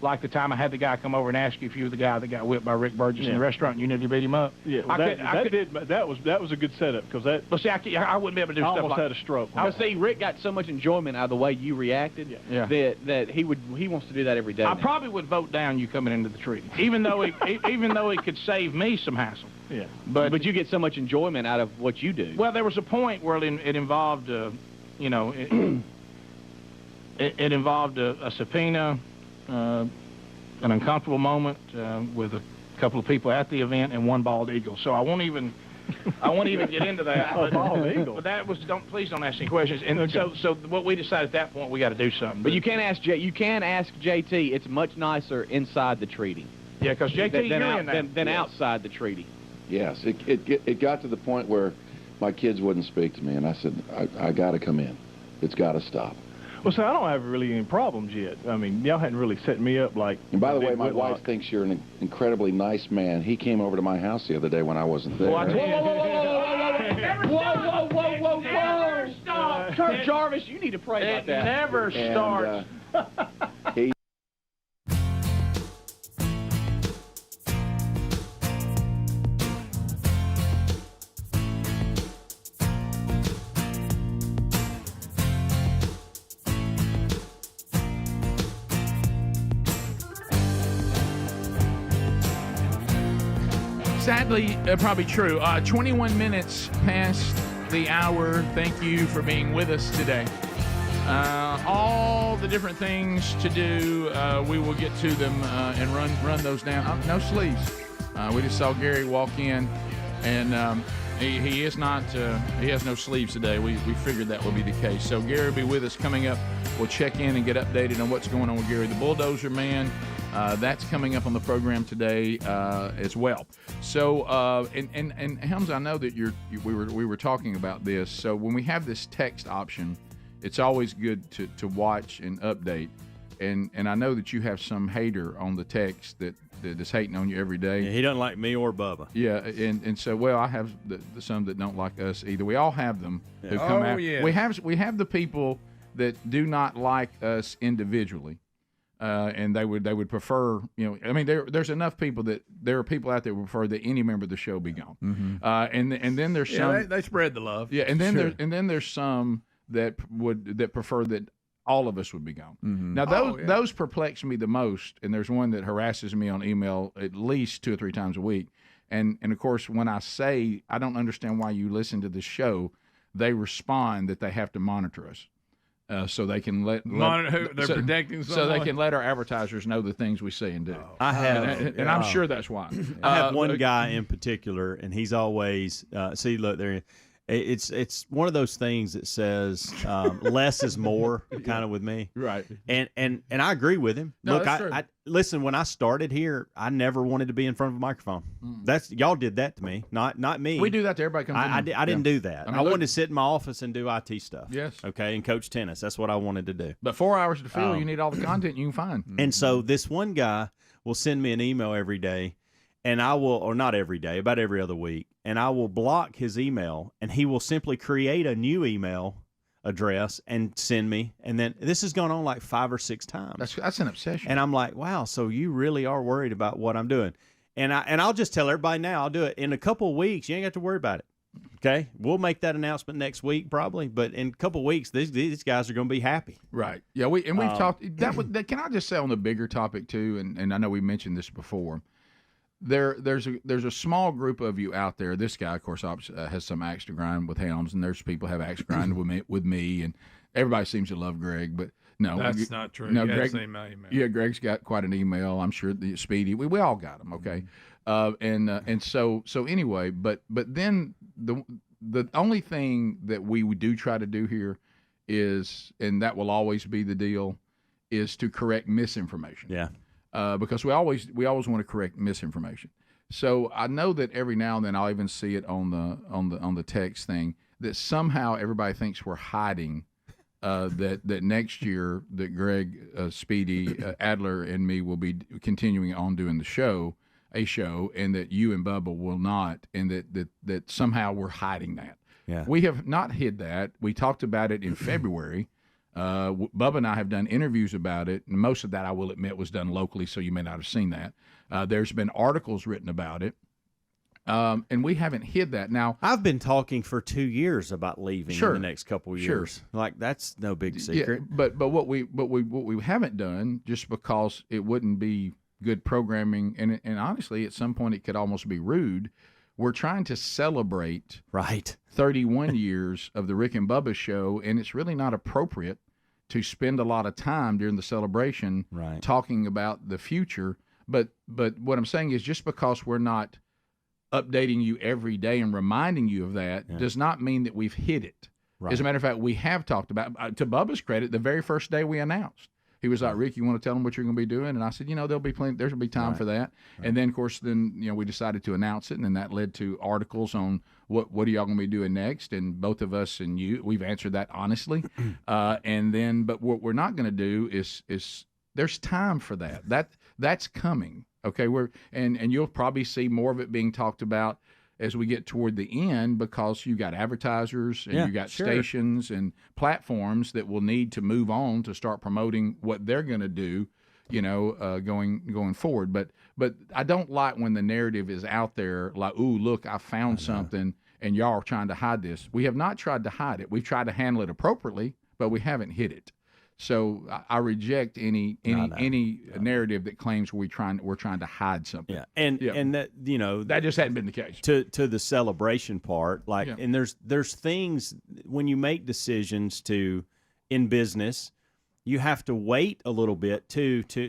Like the time I had the guy come over and ask you if you were the guy that got whipped by Rick Burgess in the restaurant and you nearly beat him up. Yeah, well, that was a good setup because that. But see, I wouldn't be able to do I stuff almost like had a stroke. But see, Rick got so much enjoyment out of the way you reacted that he wants to do that every day. I probably would vote down you coming into the treaty, even though it could save me some hassle. Yeah. But you get so much enjoyment out of what you do. Well, there was a point where it involved, it involved a subpoena, an uncomfortable moment with a couple of people at the event, and one bald eagle. So I won't even get into that. A bald eagle. But that was please don't ask any questions. And so what we decided at that point, we got to do something. But you can ask JT. It's much nicer inside the treaty. Yeah, because JT than outside the treaty. Yes, it got to the point where my kids wouldn't speak to me, and I said, I got to come in. It's got to stop. Well, so I don't have really any problems yet. I mean, y'all hadn't really set me up like. And by the way, my wife thinks you're an incredibly nice man. He came over to my house the other day when I wasn't there. Whoa! Stop! Kirk Jarvis, you need to pray about that. It never starts. Sadly, probably true. 21 minutes past the hour. Thank you for being with us today. All the different things to do, we will get to them and run those down. No sleeves. We just saw Gary walk in, and he is not. He has no sleeves today. We figured that would be the case. So Gary will be with us coming up. We'll check in and get updated on what's going on with Gary, the Bulldozer Man. That's coming up on the program today as well. So, and Helms, I know that we were talking about this. So when we have this text option, it's always good to watch and update. And I know that you have some hater on the text that is hating on you every day. Yeah, he doesn't like me or Bubba. Yeah, and so I have some that don't like us either. We all have them who come out. Yeah. We have the people that do not like us individually. And they would prefer, I mean, there's enough people that there are people out there who prefer that any member of the show be gone. Mm-hmm. And then there's some they spread the love. Yeah, and then there's some that prefer that all of us would be gone. Mm-hmm. Now those perplex me the most, and there's one that harasses me on email at least 2 or 3 times a week. And of course, when I say I don't understand why you listen to this show, they respond that they have to monitor us. So they can protecting someone. So they can let our advertisers know the things we say and do. I have, and I'm sure that's why. I have one guy in particular, and he's always see. Look there, it's one of those things that says less is more, kind of with me. Right. And I agree with him. No, Look, that's true. I listen. When I started here, I never wanted to be in front of a microphone. That's y'all did that to me, not me. We do that to everybody. I didn't do that. I mean, I wanted to sit in my office and do IT stuff. Yes. Okay, and coach tennis. That's what I wanted to do. But 4 hours to fill, you need all the content you can find. And so this one guy will send me an email every day, and I will, or not every day, about every other week, and I will block his email, and he will simply create a new email address and send me. And then this has gone on like 5 or 6 times. That's an obsession. And I'm like, wow, so you really are worried about what I'm doing. And I'll just tell everybody now, I'll do it. In a couple of weeks, you ain't got to worry about it. Okay? We'll make that announcement next week probably, but in a couple of weeks, these guys are going to be happy. Right. Yeah, we've talked. Can I just say on the bigger topic too, and I know we mentioned this before, there's a small group of you out there. This guy, of course, has some axe to grind with Helms, and there's people who have axe to grind with me, and everybody seems to love Greg, but no, that's not true. No, Greg, Greg's got quite an email. I'm sure Speedy. We all got them. Okay, And so anyway, but then the only thing that we do try to do here is, and that will always be the deal, is to correct misinformation. Yeah. Because we always want to correct misinformation. So I know that every now and then I'll even see it on the text thing that somehow everybody thinks we're hiding that next year that Greg, Speedy, Adler, and me will be continuing on doing a show, and that you and Bubba will not, and that somehow we're hiding that. Yeah. We have not hid that. We talked about it in February. Bubba and I have done interviews about it, and most of that, I will admit, was done locally, so you may not have seen that. There's been articles written about it, and we haven't hid that. Now, I've been talking for 2 years about leaving in the next couple of years. Sure. Like, that's no big secret. Yeah, but what we haven't done, just because it wouldn't be good programming, and honestly, at some point, it could almost be rude. We're trying to celebrate 31 years of the Rick and Bubba show, and it's really not appropriate to spend a lot of time during the celebration talking about the future. But what I'm saying is, just because we're not updating you every day and reminding you of that does not mean that we've hid it. As a matter of fact, we have talked about, to Bubba's credit, the very first day we announced. He was like, Rick, you want to tell them what you're going to be doing? And I said, there'll be plenty. There'll be time for that. And then, of course, we decided to announce it, and then that led to articles on what are y'all going to be doing next. And both of us and you, we've answered that honestly. And then, but what we're not going to do is there's time for that. That's coming. Okay, and you'll probably see more of it being talked about as we get toward the end, because you got advertisers and you got stations and platforms that will need to move on to start promoting what they're going to do, going forward. But I don't like when the narrative is out there like, ooh, look, I found something, and y'all are trying to hide this. We have not tried to hide it. We've tried to handle it appropriately, but we haven't hid it. So I reject any narrative that claims we're trying to hide something. Yeah, and that that just hadn't been the case. To the celebration part, and there's things when you make decisions in business, you have to wait a little bit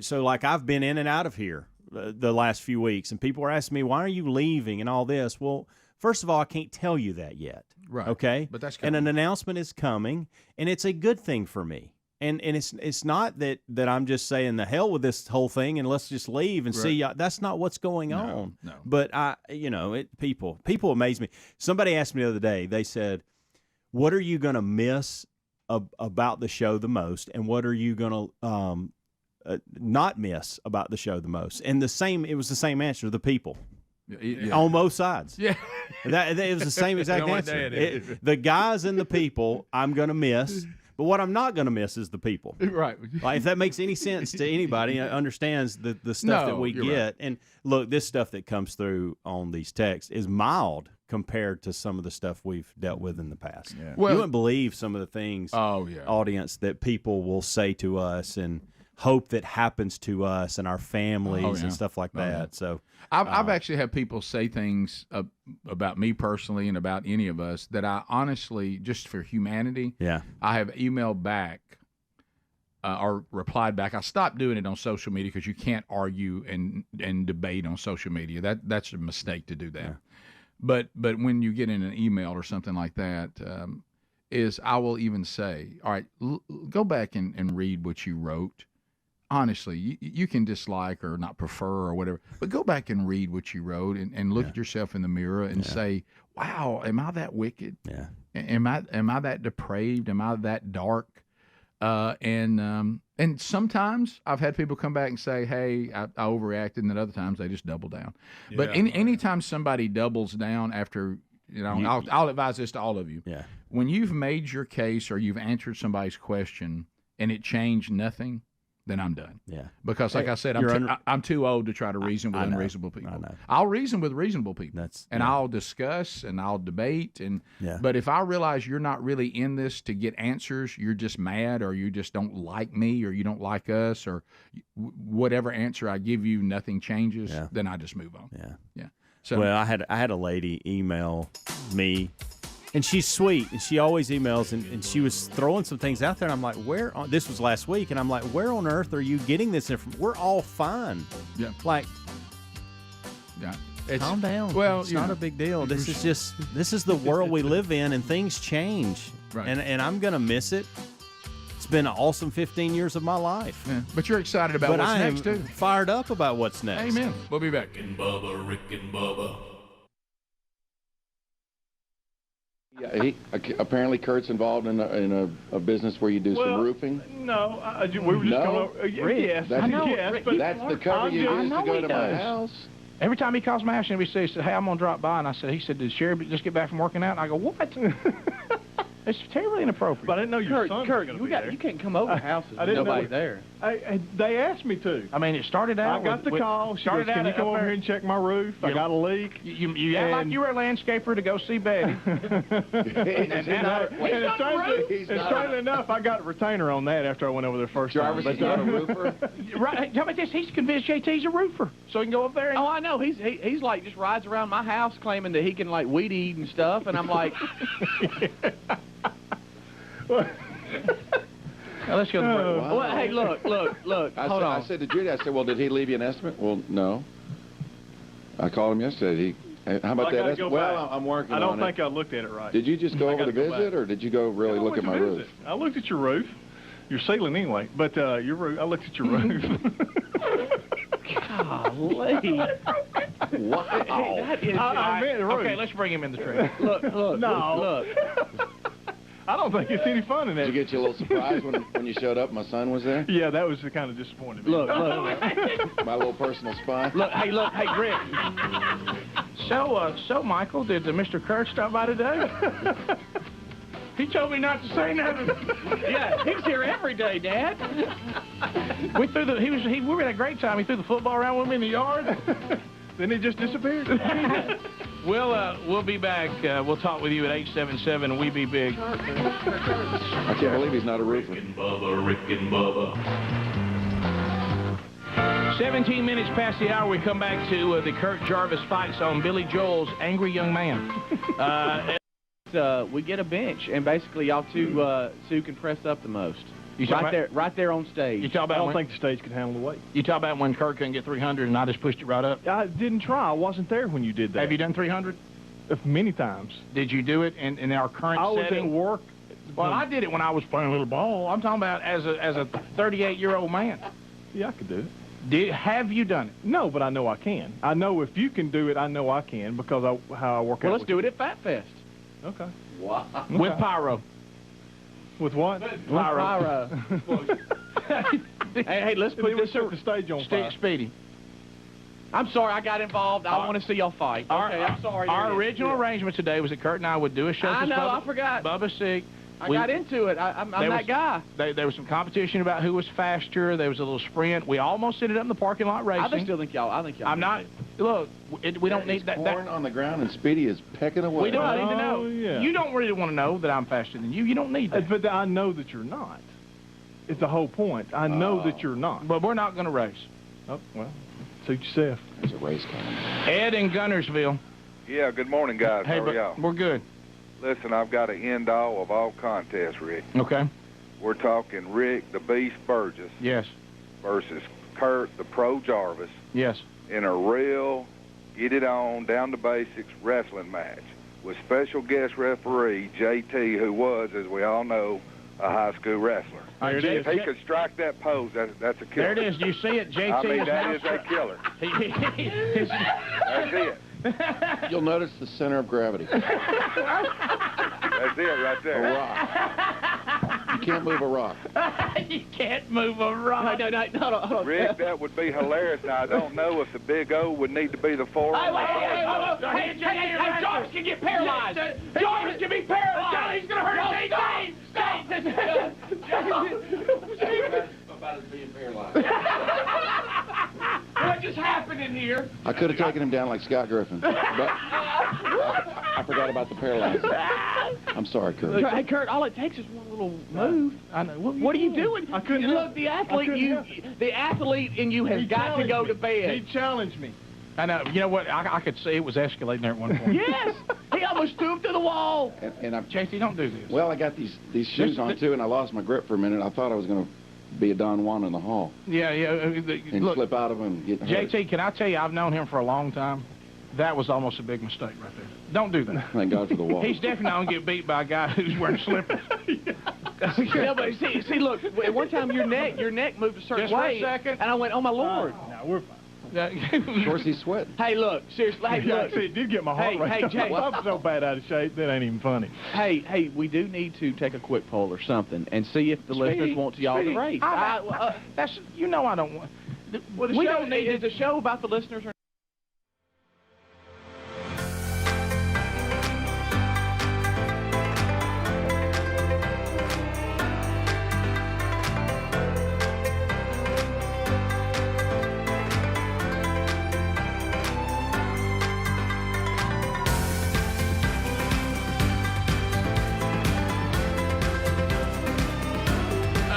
so like I've been in and out of here the last few weeks, and people are asking me, why are you leaving and all this? Well, first of all, I can't tell you that yet. Right. Okay. But that's coming. And an announcement is coming, and it's a good thing for me. And it's not that I'm just saying the hell with this whole thing and let's just leave and see. That's not what's going on. No. But people amaze me. Somebody asked me the other day. They said, "What are you going to miss about the show the most, and what are you going to not miss about the show the most?" And it was the same answer. The people. Yeah. On both sides. Yeah. It was the same exact answer. The guys and the people I'm going to miss. But what I'm not going to miss is the people. Right. Like, if that makes any sense to anybody understands the stuff that we get. Right. And look, this stuff that comes through on these texts is mild compared to some of the stuff we've dealt with in the past. Yeah. Well, you wouldn't believe some of the things, audience, that people will say to us and hope that happens to us and our families and stuff like that. Yeah. So I've actually had people say things about me personally and about any of us that I honestly, just for humanity, I have emailed back or replied back. I stopped doing it on social media because you can't argue and debate on social media. That's a mistake to do that. Yeah. But when you get in an email or something like that, is I will even say, all right, go back and read what you wrote. Honestly, you can dislike or not prefer or whatever, but go back and read what you wrote and look at yourself in the mirror and say, wow, am I that wicked? Yeah. Am I that depraved? Am I that dark? And sometimes I've had people come back and say, hey, I overreacted, and then other times they just double down. Yeah. But anytime somebody doubles down after, I'll advise this to all of you. Yeah. When you've made your case or you've answered somebody's question and it changed nothing, then I'm done. Yeah. Because, like I said, I'm too old to try to reason with unreasonable people. I know. I'll reason with reasonable people. I'll discuss and I'll debate. But if I realize you're not really in this to get answers, you're just mad or you just don't like me or you don't like us or whatever answer I give you, nothing changes, then I just move on. Yeah. Yeah. So, well, I had a lady email me. And she's sweet, and she always emails, and she was throwing some things out there, and I'm like, this was last week, and I'm like, where on earth are you getting this information? We're all fine. Yeah. Like, Yeah. Calm down. Well, it's not a big deal. This is the world we live in, and things change. Right. And I'm gonna miss it. It's been an awesome 15 years of my life. Yeah. But you're excited about what's next, too. Fired up about what's next. Amen. We'll be back. Rick and Bubba. Yeah, apparently Kurt's involved in a business where you do some roofing. No, we were just going over. Yes, that's, I know. Yes, but that's the cover you use to go to my house. Every time he calls my house and he says, "Hey, I'm gonna drop by," and he said, "Did Sherry just get back from working out?" And I go, "What?" It's terribly inappropriate. But I didn't know your son was Kurt, going to be there. you can't come over to houses with nobody there. They asked me to. I mean, it started out. I got the call. She goes, "Can you come over here and check my roof? I got a leak." You act like you were a landscaper to go see Betty. Strangely enough, I got a retainer on that after I went over there first time. Jarvis is not a roofer. Right? How about this? He's convinced JT's a roofer, so he can go up there. And I know. He's like just rides around my house claiming that he can like weed eat and stuff, and I'm like. Now let's go to the break. Wow. Well, hey, look. Hold on. I said to Judy, I said, "Well, did he leave you an estimate?" "Well, no." I called him yesterday. How about that estimate? Well, I'm working on it. I don't think I looked at it right. Did you just go over to visit, or did you go really look at my roof? I looked at your roof. Your ceiling anyway, but your roof. I looked at your roof. Golly. Wow. That is okay, let's bring him in the tree. Look. I don't think it's any fun in that. Did you get you a little surprise when you showed up and my son was there? Yeah, that was kind of disappointing. Look. My little personal spy. Hey, Rick. So, Michael, did Mr. Kurt stop by today? He told me not to say nothing. Yeah, he's here every day, Dad. We had a great time. He threw the football around with me in the yard. Then he just disappeared. We'll be back. We'll talk with you at 877 We Be Big. I can't believe he's not a roofer. Rick and Bubba. 17 minutes past the hour, we come back to the Kurt Jarvis fight song, Billy Joel's Angry Young Man. We get a bench, and basically y'all two can press up the most. Right there on stage. You talk about I don't think the stage could handle the weight. You talk about when Kurt couldn't get 300 and I just pushed it right up? I didn't try. I wasn't there when you did that. Have you done 300? Many times. Did you do it in our current setting? I was at work. Well, I did it when I was playing a little ball. I'm talking about as a 38-year-old man. Yeah, I could do it. Have you done it? No, but I know I can. I know if you can do it, I know I can because how I work out. Well, let's do it at Fat Fest. Okay. Wow. With pyro. With what? Pyro. hey, let's put this the stage on fire. Speedy. I'm sorry I got involved. I want to see y'all fight. Okay, I'm sorry. Our original arrangement today was that Kurt and I would do a show. I know, I forgot. Bubba's sick. I got into it. I'm that guy. There was some competition about who was faster. There was a little sprint. We almost ended up in the parking lot racing. I think y'all. I'm not. Look, we don't need that. Porn on the ground and Speedy is pecking away. We don't need to know. Yeah. You don't really want to know that I'm faster than you. You don't need that. But I know that you're not. It's the whole point. I know that you're not. But we're not going to race. Oh, well, suit yourself. There's a race coming. Ed in Gunnersville. Yeah, good morning, guys. Hey, how are y'all? We're good. Listen, I've got an end all of all contests, Rick. Okay. We're talking Rick the Beast Burgess. Yes. Versus Kurt the Pro Jarvis. Yes. In a real get it on, down to basics wrestling match with special guest referee JT, who was, as we all know, a high school wrestler. If he could strike that pose, that's a killer. There it is. Do you see it? JT I mean, that is a killer. That's it. You'll notice the center of gravity. That's it right there. A rock. You can't move a rock. You can't move a rock. No, hold on. Rick, that would be hilarious. Now, I don't know if the Big O would need to be the four. Hey, Jarvis can get paralyzed. Jarvis can be paralyzed. He's going to hurt his Stay. About us being paralyzed. What just happened in here? I could have taken him down like Scott Griffin, but I forgot about the paralyzed. I'm sorry, Kurt. Hey, Kurt, all it takes is one little move. I know. What are you doing? I couldn't. Look, the athlete in you has got to go to bed. He challenged me. I know. You know what? I could see it was escalating there at one point. Yes. He almost stooped to the wall. And I'm JT, don't do this. Well, I got these shoes on too, and I lost my grip for a minute. I thought I was going to be a Don Juan in the hall. Yeah. And Look, slip out of them and get hurt. JT, can I tell you, I've known him for a long time. That was almost a big mistake right there. Don't do that. Thank God for the wall. He's definitely not going to get beat by a guy who's wearing slippers. Yeah, but see, look. At one time, your neck moved a certain Just for a way, second. and I went, "Oh my Lord!" No, we're fine. Of course, he's sweating. Hey, look, seriously. Hey, Yeah, look. see, it did get my heart rate. Hey, Jay. I'm so bad out of shape, that ain't even funny. Hey, we do need to take a quick poll or something and see if the listeners want y'all to race. That's I don't want. We don't need. Is the show about the listeners or?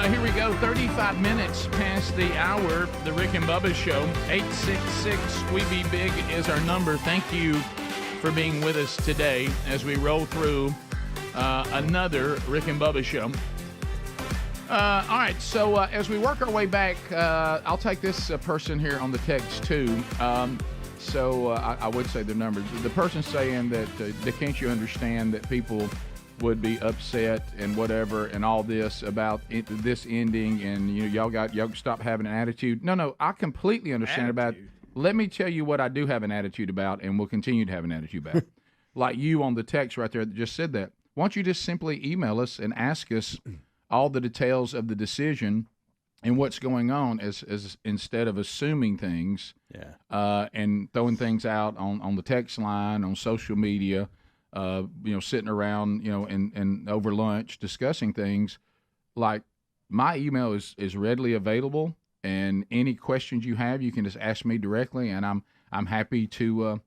Here we go, 35 minutes past the hour, the Rick and Bubba Show. 866-WE-BE-BIG is our number. Thank you for being with us today as we roll through another Rick and Bubba Show. All right, so as we work our way back, I'll take this person here on the text too. I would say the numbers. The person saying that can't you understand that people would be upset and whatever and all this about this ending and y'all stop having an attitude. No, I completely understand about it. Let me tell you what I do have an attitude about and will continue to have an attitude about. Like you on the text right there that just said that. Why don't you just simply email us and ask us all the details of the decision and what's going on as instead of assuming things and throwing things out on the text line, on social media, sitting around, and over lunch discussing things. Like my email is readily available, and any questions you have, you can just ask me directly, and I'm happy to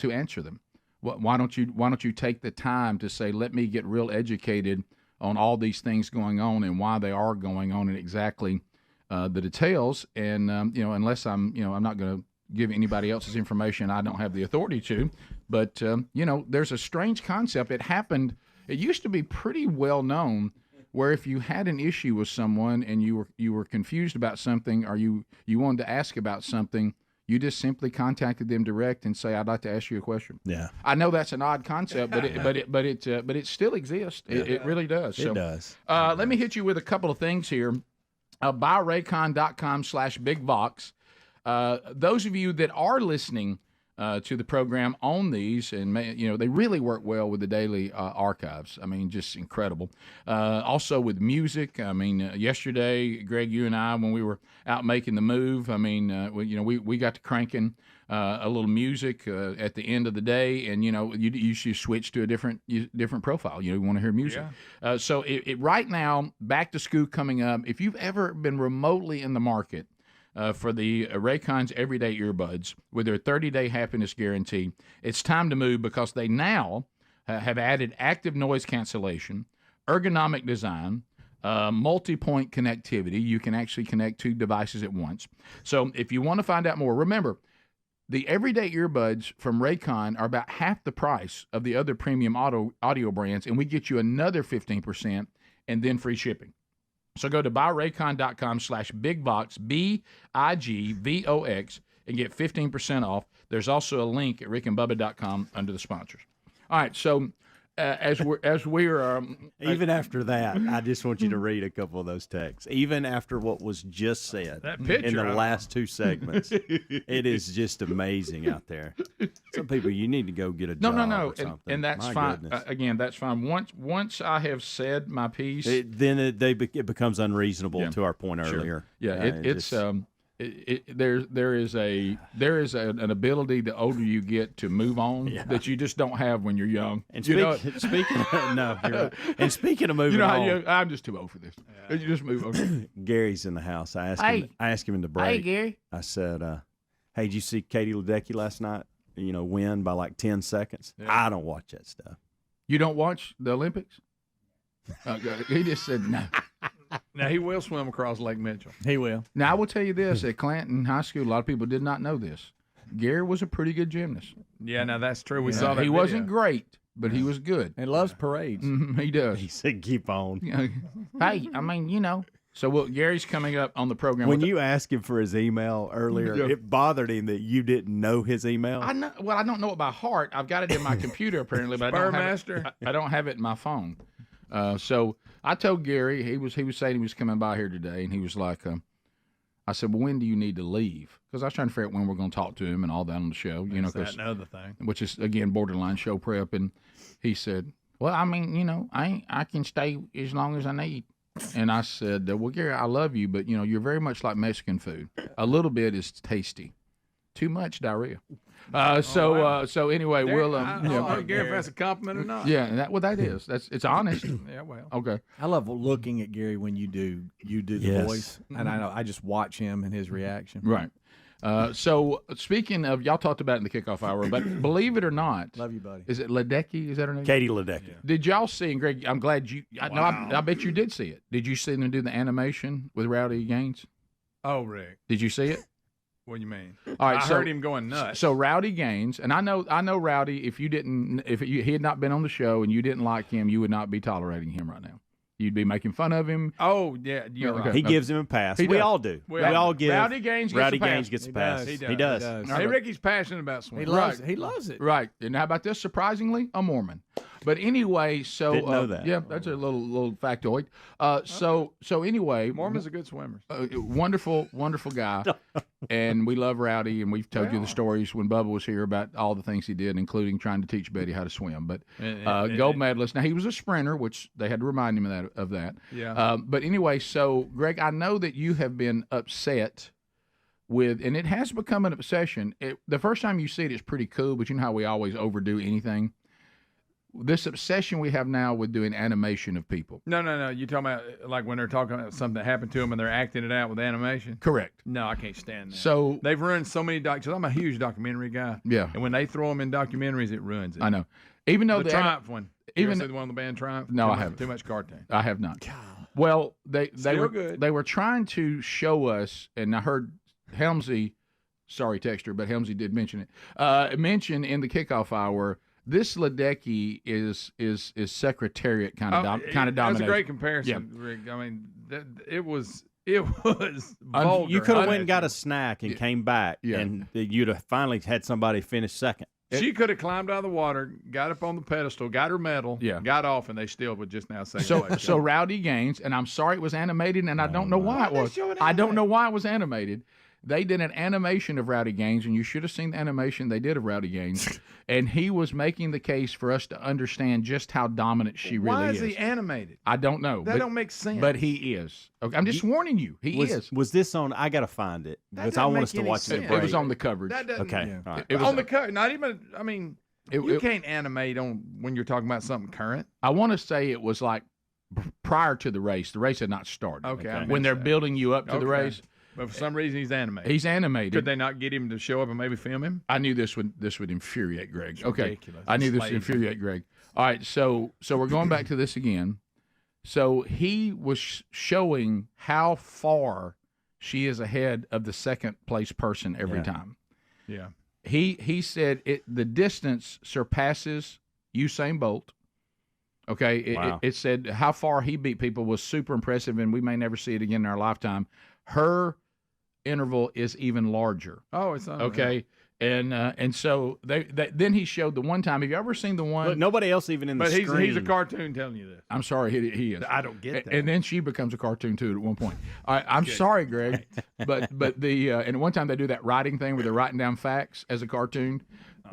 answer them. Why don't you take the time to say, let me get real educated on all these things going on and why they are going on and exactly the details. And unless I'm not going to give anybody else's information I don't have the authority to. But, there's a strange concept. It happened. It used to be pretty well known where if you had an issue with someone and you were confused about something or you wanted to ask about something, you just simply contacted them direct and say, I'd like to ask you a question. Yeah. I know that's an odd concept, but it still exists. Yeah. It really does. It does. Let me hit you with a couple of things here. BuyRaycon.com/BigVox. Those of you that are listening to the program on these, and they really work well with the daily archives. I mean, just incredible. Also with music. I mean, yesterday, Greg, you and I, when we were out making the move, I mean, we got to cranking a little music at the end of the day, and you should switch to a different profile. You want to hear music. Yeah. So right now, back to school coming up. If you've ever been remotely in the market for the Raycon's Everyday Earbuds with their 30-day happiness guarantee, it's time to move because they now have added active noise cancellation, ergonomic design, multi-point connectivity. You can actually connect two devices at once. So if you want to find out more, remember, the Everyday Earbuds from Raycon are about half the price of the other premium audio brands, and we get you another 15% and then free shipping. So go to buyraycon.com/bigvox, BIGVOX, and get 15% off. There's also a link at rickandbubba.com under the sponsors. All right, so as we're even after that, I just want you to read a couple of those texts. Even after what was just said in the last two segments, it is just amazing out there. Some people, you need to go get a job. No, or something. and that's fine. Again, that's fine. Once I have said my piece, it becomes unreasonable. To our point earlier. Yeah, there is an ability the older you get to move on that you just don't have when you're young. And speaking of moving on, I'm just too old for this. You just move on. Gary's in the house. I asked him in the break. Hey, Gary. I said, "Hey, did you see Katie Ledecky last night? Win by like 10 seconds." Yeah. I don't watch that stuff. You don't watch the Olympics? He just said no. Now, he will swim across Lake Mitchell. He will. Now, I will tell you this. At Clanton High School, a lot of people did not know this. Gary was a pretty good gymnast. Yeah, now that's true. We saw that He video. wasn't great, but he was good. And loves parades. He does. He said, keep on. Hey, I mean, So Gary's coming up on the program. When you asked him for his email earlier, it bothered him that you didn't know his email. I know. Well, I don't know it by heart. I've got it in my computer apparently, but I don't have it in my phone. So I told Gary he was saying he was coming by here today, and he was like, I said, well, when do you need to leave? Because I was trying to figure out when we're going to talk to him and all that on the show. You know, that's another thing. Which is again borderline show prep, and he said, well, I mean, you know, I can stay as long as I need. And I said, well, Gary, I love you, but, you know, you're very much like Mexican food. A little bit is tasty. Too much diarrhea. So anyway, we'll. Gary, if that's a compliment or not. Yeah, that is. It's honest. Yeah, well. Okay. I love looking at Gary when you do the voice, and I just watch him and his reaction. Right. So speaking of, y'all talked about it in the kickoff hour, but believe it or not, love you, buddy. Is it Ledecky? Is that her name? Katie Ledecky. Did y'all see? And Greg, I'm glad you. I bet you did see it. Did you see them do the animation with Rowdy Gaines? Oh, Rick. Did you see it? What do you mean? All right, I heard him going nuts. So Rowdy Gaines, and I know Rowdy. If he had not been on the show and you didn't like him, you would not be tolerating him right now. You'd be making fun of him. Oh yeah, you're right. He gives him a pass. We all do. We all give. Rowdy Gaines gets a pass. He does. Hey, Ricky's passionate about swimming. He loves it. Right. And how about this? Surprisingly, a Mormon. But anyway, so didn't know that. Yeah, that's a little factoid. So anyway, Mormons are good swimmers. Wonderful guy, and we love Rowdy, and we've told you the stories when Bubba was here about all the things he did, including trying to teach Betty how to swim. But gold medalist. Now he was a sprinter, which they had to remind him of that. Yeah. But anyway, so Greg, I know that you have been upset with, and it has become an obsession. The first time you see it, it's pretty cool, but you know how we always overdo anything. This obsession we have now with doing animation of people. No. You talking about like when they're talking about something that happened to them and they're acting it out with animation? Correct. No, I can't stand that. So they've ruined so many documentaries. I'm a huge documentary guy. Yeah. And when they throw them in documentaries, it ruins it. I know. Even though the Triumph one. Even the one on the band Triumph. No, I haven't. Too much cartoon. I have not. God. Well, they were good. They were trying to show us, and I heard Helmsy, sorry Texter, but Helmsy did mention it. Mention in the kickoff hour. This Ledecky is secretariat kind of domination. That's a great comparison, Yeah. Rick. I mean, it was vulgar. You could have went and got a snack and came back, and you'd have finally had somebody finish second. She could have climbed out of the water, got up on the pedestal, got her medal, got off, and they still would just now say. So Rowdy Gaines, and I'm sorry it was animated, and I don't know why it was. I don't know why it was animated. They did an animation of Rowdy Gaines, and you should have seen the animation they did of Rowdy Gaines. And he was making the case for us to understand just how dominant she really is. Why is he animated? I don't know. That don't make sense. But he is. Okay, I'm just warning you. He is. Was this on? I got to find it because I want us to watch it. It was on the coverage. Okay. Yeah. Right. It was on the cover. Not even. I mean, you can't animate on when you're talking about something current. I want to say it was like prior to the race. The race had not started. Okay. When they're building you up to the race. But for some reason, he's animated. He's animated. Could they not get him to show up and maybe film him? I knew this would infuriate Greg. It's okay, ridiculous. I knew It's this would lazy. infuriate Greg. All right, so we're going back to this again. So he was showing how far she is ahead of the second place person every time. Yeah. He said the distance surpasses Usain Bolt. Okay, Wow. it said how far he beat people was super impressive, and we may never see it again in our lifetime. Her interval is even larger. Oh, it's unreal. Okay. And so then he showed the one time. Have you ever seen the one? Look, nobody else even in the screen. But he's a cartoon telling you this. I'm sorry, he is. I don't get that. And then she becomes a cartoon too at one point. I'm sorry, Greg, but the and one time they do that writing thing where they're writing down facts as a cartoon,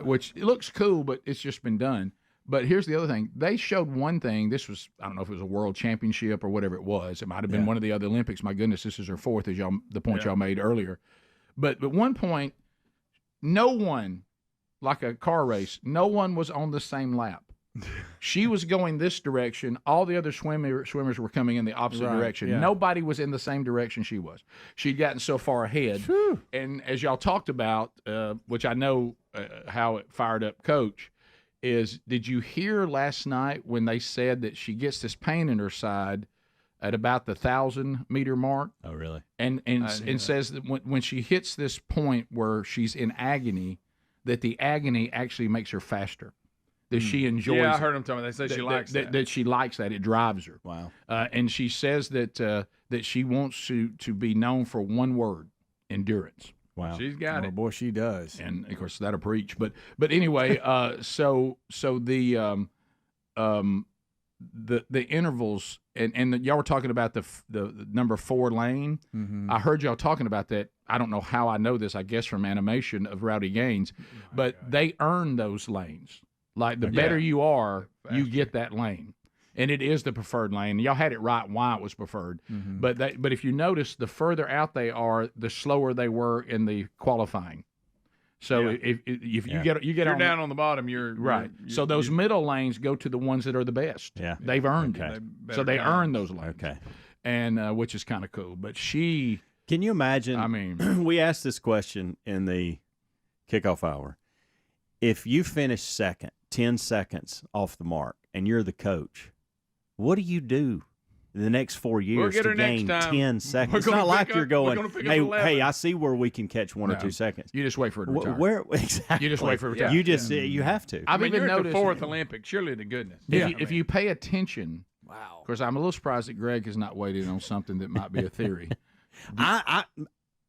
which it looks cool, but it's just been done. But here's the other thing. They showed one thing. This was, I don't know if it was a world championship or whatever it was. It might have been one of the other Olympics. My goodness, this is her fourth, as the point y'all made earlier. But at one point, no one, like a car race, no one was on the same lap. She was going this direction. All the other swimmers were coming in the opposite direction. Yeah. Nobody was in the same direction she was. She'd gotten so far ahead. And as y'all talked about, which I know how it fired up Coach, did you hear last night when they said that she gets this pain in her side at about the 1,000-meter mark? Oh, really? And says that when she hits this point where she's in agony, that the agony actually makes her faster. that she enjoys. Yeah, I heard them talking. They say she likes that. That she likes that. It drives her. Wow. And she says that that she wants to be known for one word: endurance. Wow. She's got it. Boy, she does. And of course that'll preach. But anyway, so the intervals and y'all were talking about the number 4 lane. Mm-hmm. I heard y'all talking about that. I don't know how I know this. I guess from animation of Rowdy Gaines, but they earn those lanes. Like the better you are, you get that lane, and it is the preferred lane. Y'all had it right why it was preferred, but if you notice, the further out they are, the slower they were in the qualifying. So if you get you're down on the bottom, you're right. So those middle lanes go to the ones that are the best. Yeah, they've earned it. So they earn those lanes. Okay, and which is kind of cool. But she, can you imagine? I mean, we asked this question in the kickoff hour. If you finish second, 10 seconds off the mark, and you're the coach, what do you do the next 4 years to gain 10 seconds? It's not like you're going, hey, I see where we can catch 1 or 2 seconds. You just wait for it to retire. Where exactly? You just wait for it to retire. You just you have to. I've even you're at noticed the 4th Olympic. Surely to goodness. If you pay attention, wow. Of course, I'm a little surprised that Greg has not weighed in on something that might be a theory.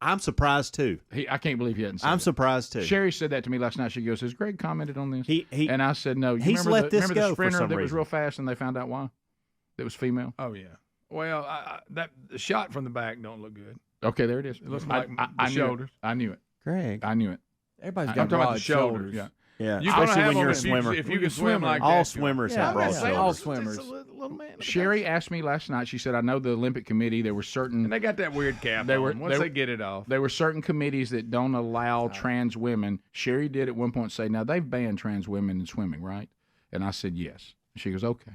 I'm surprised too. I can't believe he hadn't said I'm it. surprised too. Sherry said that to me last night. She goes, "Has Greg commented on this?" And I said, "No." He's let this remember go the sprinter for some that was reason. real fast, and they found out why? That was female. Oh yeah. Well, the shot from the back don't look good. Okay, there it is. It looks like I the shoulders. I knew it. Greg. I knew it. Everybody's I'm got talking about broad the shoulders. Yeah. Yeah, You're gonna especially have when you're a them swimmer. if you can swim like all that. swimmers Yeah, have broad yeah, shoulders. all swimmers. Sherry asked me last night. She said, "I know the Olympic Committee. There were certain And they got that weird cap on. Once they get it off. There were certain committees that don't allow trans women." Sherry did at one point say, "Now they've banned trans women in swimming, right?" And I said, "Yes." She goes, "Okay."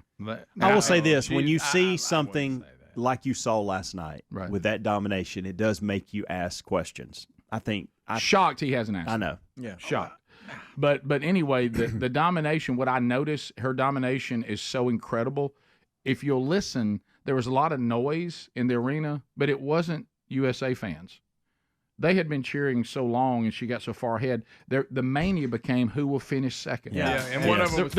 I will say this: when you see something like you saw last night with that domination, it does make you ask questions. I think shocked he hasn't asked. I know. Yeah, shocked. But anyway, the domination. What I noticed, her domination is so incredible. If you'll listen, there was a lot of noise in the arena, but it wasn't USA fans. They had been cheering so long, and she got so far ahead. The mania became who will finish second. Yeah, and one of them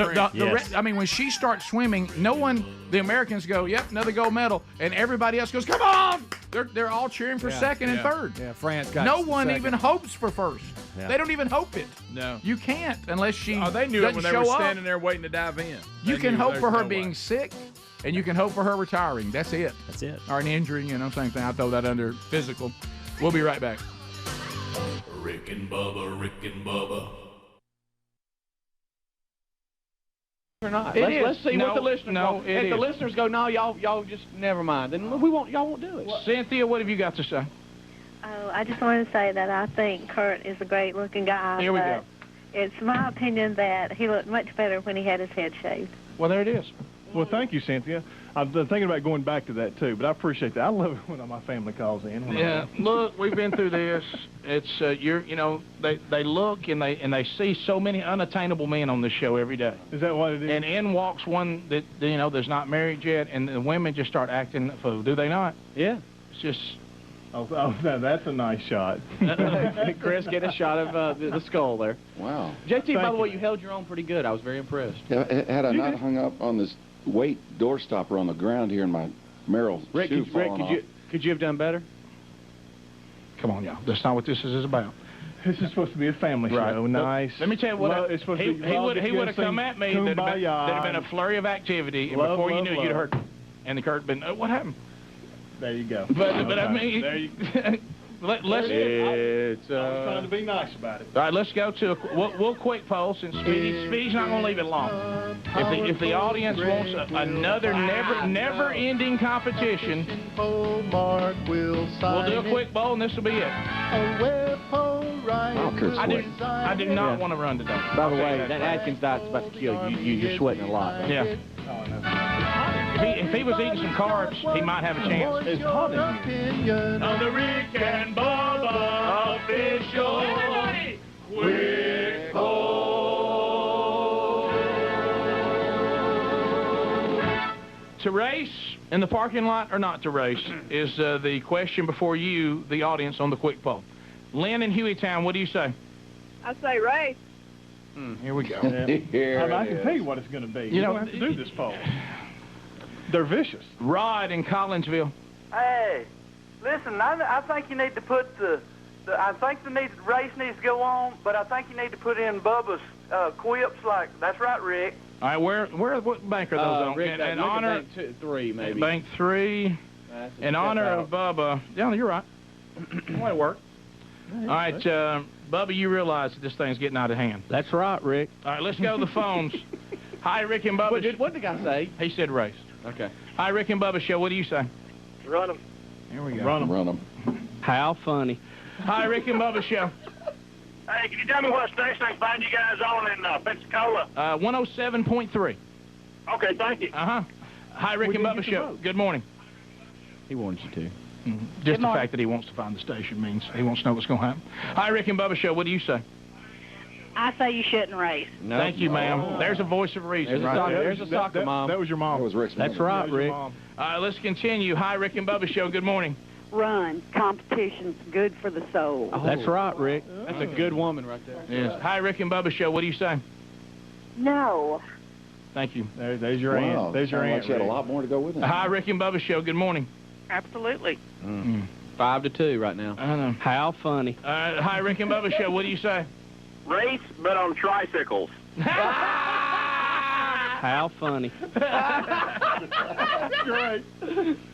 was I mean, when she starts swimming, the Americans go, "Yep, another gold medal," and everybody else goes, "Come on!" They're all cheering for second and third. Yeah, France got no one second. even hopes for first. Yeah. They don't even hope it. No, you can't unless she. Oh, they knew it when they were standing there waiting to dive in. You can hope for her being sick, and you can hope for her retiring. That's it. That's it. Or an injury, same thing. I throw that under physical. We'll be right back. Rick and Bubba, Rick and Bubba. Or not. It is. Let's see what the listeners no, go. it If the is. listeners go, no, y'all just never mind. Then y'all won't do it. Cynthia, what have you got to say? Oh, I just wanted to say that I think Kurt is a great-looking guy. Here we but go. It's my opinion that he looked much better when he had his head shaved. Well, there it is. Well, thank you, Cynthia. I've been thinking about going back to that, too, but I appreciate that. I love it when my family calls in. Yeah, look, we've been through this. It's they look and they see so many unattainable men on this show every day. Is that what it is? And in walks one that that's not married yet, and the women just start acting a fool, do they not? Yeah. It's just. Oh, that's a nice shot. Chris, get a shot of the skull there. Wow. JT, by the way, you held your own pretty good. I was very impressed. Had I not hung up on this weight door stopper on the ground here in my Merrill shoe falling off. Could you have done better? Come on, y'all. That's not what this is about. This is supposed to be a family show. Nice. Let me tell you what. It's supposed he to be would have come at me. There'd have been a flurry of activity, and before you knew it, you'd have heard. And the Kurt been, what happened? There you go. But I Okay. mean, There you let's. I was trying to be nice about it. All right, let's go to we'll quick poll since Speedy's not going to leave it long. If the audience wants another never-ending competition, we'll do a quick poll and this will be it. I do not want to run today. By the way, that Atkins diet's about to kill you. You're sweating a lot. Yeah. If he was eating some carbs, he might have a chance. It's hot in here. On the Rick and Bubba official quick poll. To race in the parking lot or not to race is the question before you, the audience, on the quick poll. Lynn in Hueytown, what do you say? I say race. Here we go. I can tell you what it's going to be. You don't have to do this poll. They're vicious. Rod in Collinsville. Hey, listen, I think you need to put I think the race needs to go on, but I think you need to put in Bubba's quips like, that's right, Rick. All right, what bank are those on? Rick, in honor, bank 3, maybe. Bank 3. In honor of Bubba. Yeah, you're right. Might work. All right, Bubba, you realize that this thing's getting out of hand. That's right, Rick. All right, let's go to the phones. Hi, Rick and Bubba. What did the guy say? He said race. Okay. Hi, Rick and Bubba show. What do you say? Run them. Here we go. Run them. How funny. Hi, Rick and Bubba show. Hey, can you tell me what station I can find you guys on in Pensacola? 107.3. Okay, thank you. Uh-huh. Hi, Rick and Bubba show. Good morning. He wants you to. Just the fact that he wants to find the station means he wants to know what's going to happen. Hi, Rick and Bubba show. What do you say? I say you shouldn't race. No. Thank you, ma'am. There's a voice of reason right there. There's a soccer mom. That was your mom. That was Rick's That's mom. right, Rick. Let's continue. Hi, Rick and Bubba show. Good morning. Run. Competition's good for the soul. Oh, that's right, Rick. That's a good woman right there. Yes. Hi, Rick and Bubba show. What do you say? No. Thank you. There's your aunt. There's your aunt. She had a lot more to go with it. Hi, Rick and Bubba show. Good morning. Absolutely. 5-2 right now. I know. How funny. Hi, Rick and Bubba show. What do you say? Race, but on tricycles. How funny. That's great.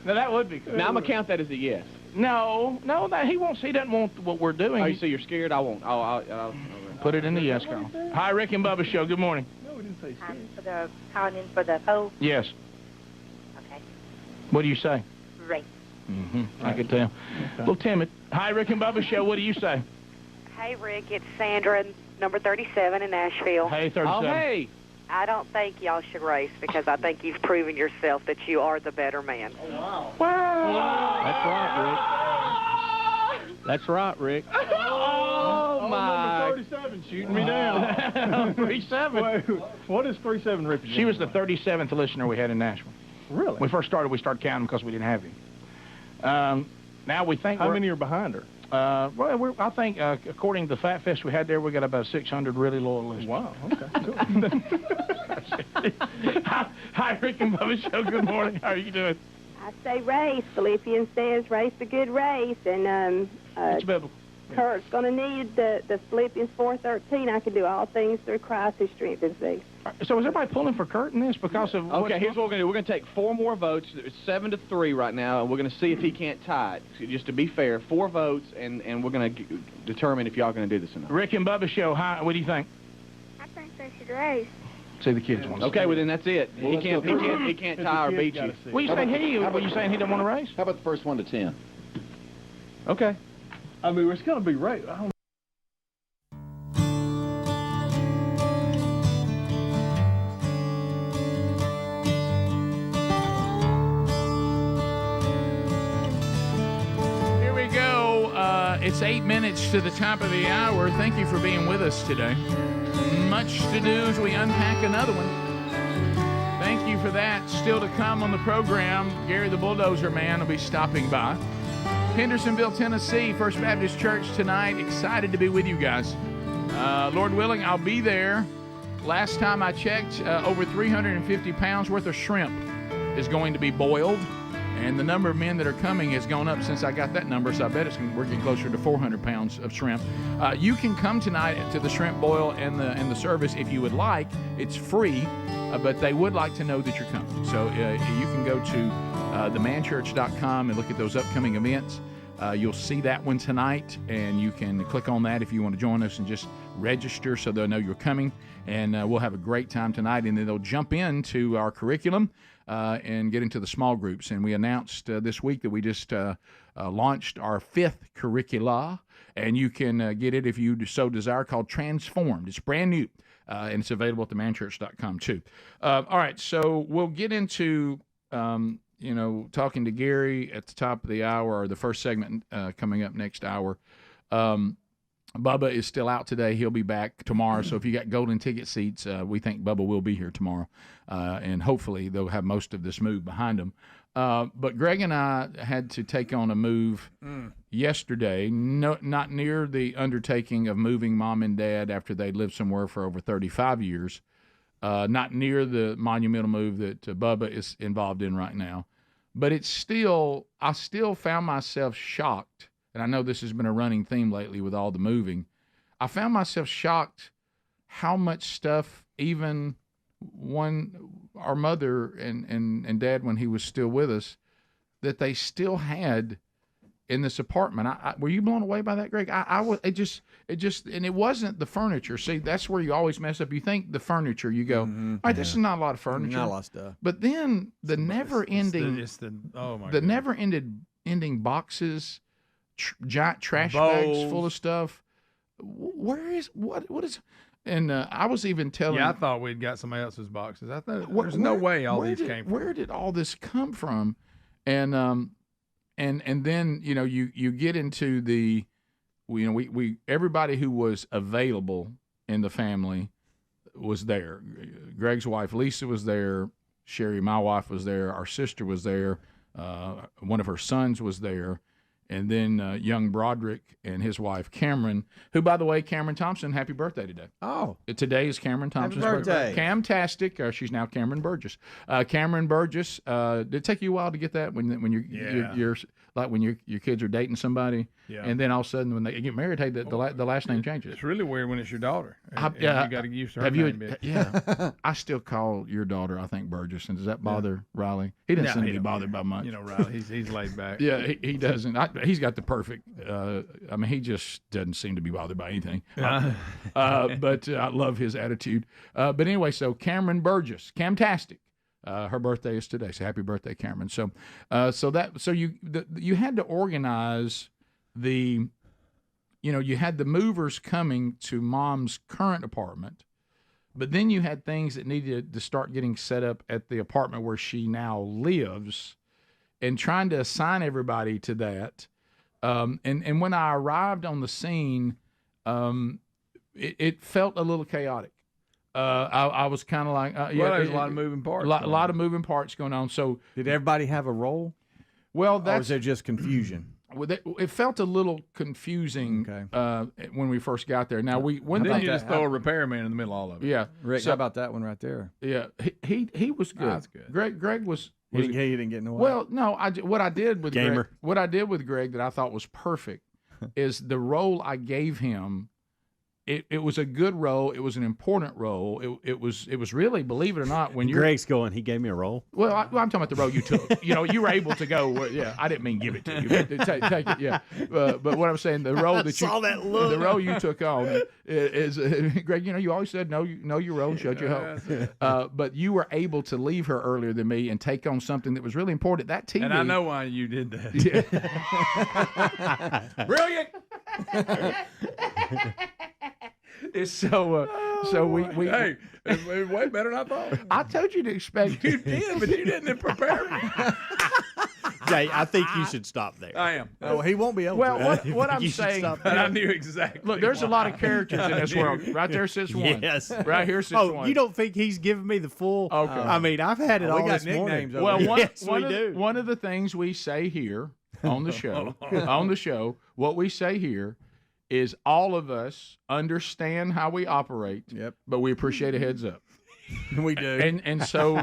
Now, that would be good. Now, I'm going to count that as a yes. No, he doesn't want what we're doing. Oh, so you're scared? I won't. I'll put it in the yes column. Hi, Rick and Bubba show. Good morning. No, we didn't say scared. Calling in for the poll. Yes. Okay. What do you say? Race. I could tell. A little timid. Hi, Rick and Bubba show. What do you say? Hey, Rick, it's Sandra, number 37 in Nashville. Hey, 37. Oh, hey. I don't think y'all should race because I think you've proven yourself that you are the better man. Wow. That's right, Rick. That's right, Rick. Oh, my. Number 37 shooting me down. 37. Wait, what is 37 represent? She was the 37th listener we had in Nashville. Really? When we first started, we started counting because we didn't have him. Now we think How many are behind her? I think, according to the Fat Fest we had there, we got about 600 really loyal listeners. Wow, okay, cool. Hi, Rick and Bubba show. Good morning. How are you doing? I say race. Philippians says race a good race, and It's biblical. Kurt's going to need the Philippians 4:13. I can do all things through Christ who strengthens me. So is everybody pulling for Kurt in this because of? Okay, here's what we're going to do. We're going to take 4 more votes. It's 7-3 right now, and we're going to see if he can't tie it. So just to be fair, 4 votes, and we're going to determine if y'all going to do this or not. Rick and Bubba show. Hi, what do you think? I think they should race. See the kids want. Okay, well then that's it. Well, he can't tie or beat you. What are you saying? Were you saying he don't want to race? How about the first 1 to 10? Okay. I mean, it's going to be right. I don't Here we go. It's 8 minutes to the top of the hour. Thank you for being with us today. Much to do as we unpack another one. Thank you for that. Still to come on the program, Gary the Bulldozer Man will be stopping by. Hendersonville, Tennessee, First Baptist Church tonight. Excited to be with you guys. Lord willing, I'll be there. Last time I checked, over 350 pounds worth of shrimp is going to be boiled. And the number of men that are coming has gone up since I got that number, so I bet we're getting closer to 400 pounds of shrimp. You can come tonight to the shrimp boil and the service if you would like. It's free, but they would like to know that you're coming. So you can go to themanchurch.com and look at those upcoming events. You'll see that one tonight, and you can click on that if you want to join us and just register so they'll know you're coming. And we'll have a great time tonight, and then they'll jump into our curriculum and get into the small groups. And we announced this week that we just launched our 5th curricula, and you can get it if you so desire, called Transformed. It's brand new, and it's available at themanchurch.com too. All right, so we'll get into talking to Gary at the top of the hour, or the first segment coming up next hour. Bubba is still out today. He'll be back tomorrow. So if you got golden ticket seats, we think Bubba will be here tomorrow. And hopefully they'll have most of this move behind them. But Greg and I had to take on a move yesterday, not near the undertaking of moving Mom and Dad after they lived somewhere for over 35 years, not near the monumental move that Bubba is involved in right now. But I still found myself shocked, and I know this has been a running theme lately with all the moving. I found myself shocked how much stuff even our mother and Dad, when he was still with us, that they still had in this apartment. Were you blown away by that, Greg? I was. It just, and it wasn't the furniture. See, that's where you always mess up. You think the furniture, you go, all right, this is not a lot of furniture, not a lot of stuff. But then the never-ending, never-ending boxes, giant trash bags full of stuff. Where is what is? And I was even telling. Yeah, I thought we'd got somebody else's boxes. I thought there's no way all these came from. Where did all this come from? And then you get into the, we everybody who was available in the family was there. Greg's wife Lisa was there. Sherry, my wife, was there. Our sister was there. One of her sons was there. And then young Broderick and his wife Cameron, who, by the way, Cameron Thompson, happy birthday today. Oh. Today is Cameron Thompson's birthday. Camtastic. She's now Cameron Burgess. Cameron Burgess, did it take you a while to get that when you're like when your kids are dating somebody? Yeah. And then all of a sudden when they get married, hey, the last name changes. It's really weird when it's your daughter. You got to get used to her name. Yeah. I still call your daughter, I think, Burgess. And does that bother Riley? He doesn't seem to be bothered by much. Riley, he's laid back. Yeah, he doesn't. He's got the perfect. He just doesn't seem to be bothered by anything. But I love his attitude. But anyway, so Cameron Burgess, Camtastic. Her birthday is today, so happy birthday, Cameron. So you had to organize the, you had the movers coming to Mom's current apartment, but then you had things that needed to start getting set up at the apartment where she now lives, and trying to assign everybody to that. And when I arrived on the scene, it felt a little chaotic. I was kind of like, there's a lot of moving parts. A lot of moving parts going on. So did everybody have a role? Well, or was there just confusion? It felt a little confusing when we first got there. Now then you just throw a repairman in the middle of all of it. Yeah, Rick, how about that one right there? Yeah, he was good. That's good. Greg was. He didn't get in the way. Well, no, what I did with Greg that I thought was perfect is the role I gave him. It was a good role. It was an important role. It was really, believe it or not, when you're Greg's going, he gave me a role. Well, I'm talking about the role you took. You were able to go. Yeah, I didn't mean give it to you. Take it. Yeah, but what I'm saying, the role that the role you took on is Greg. You always said know your role and showed your hope. But you were able to leave her earlier than me and take on something that was really important. That TV. And I know why you did that. Yeah. Brilliant. It's so we hey, it's way better than I thought. I told you to expect. You did, but you didn't prepare me. Jay, I think you should stop there. I am. Oh, he won't be able to. to. What I'm saying, I knew exactly. Look, there's a lot of characters in this world. Right there sits one. Yes. Right here sits one. You don't think he's giving me the full? Okay. I mean, I've had it all we got this nicknames morning. Well, yes, we do. One of the things we say here on the show, what we say here is all of us understand how we operate, but we appreciate a heads up. We do. And so,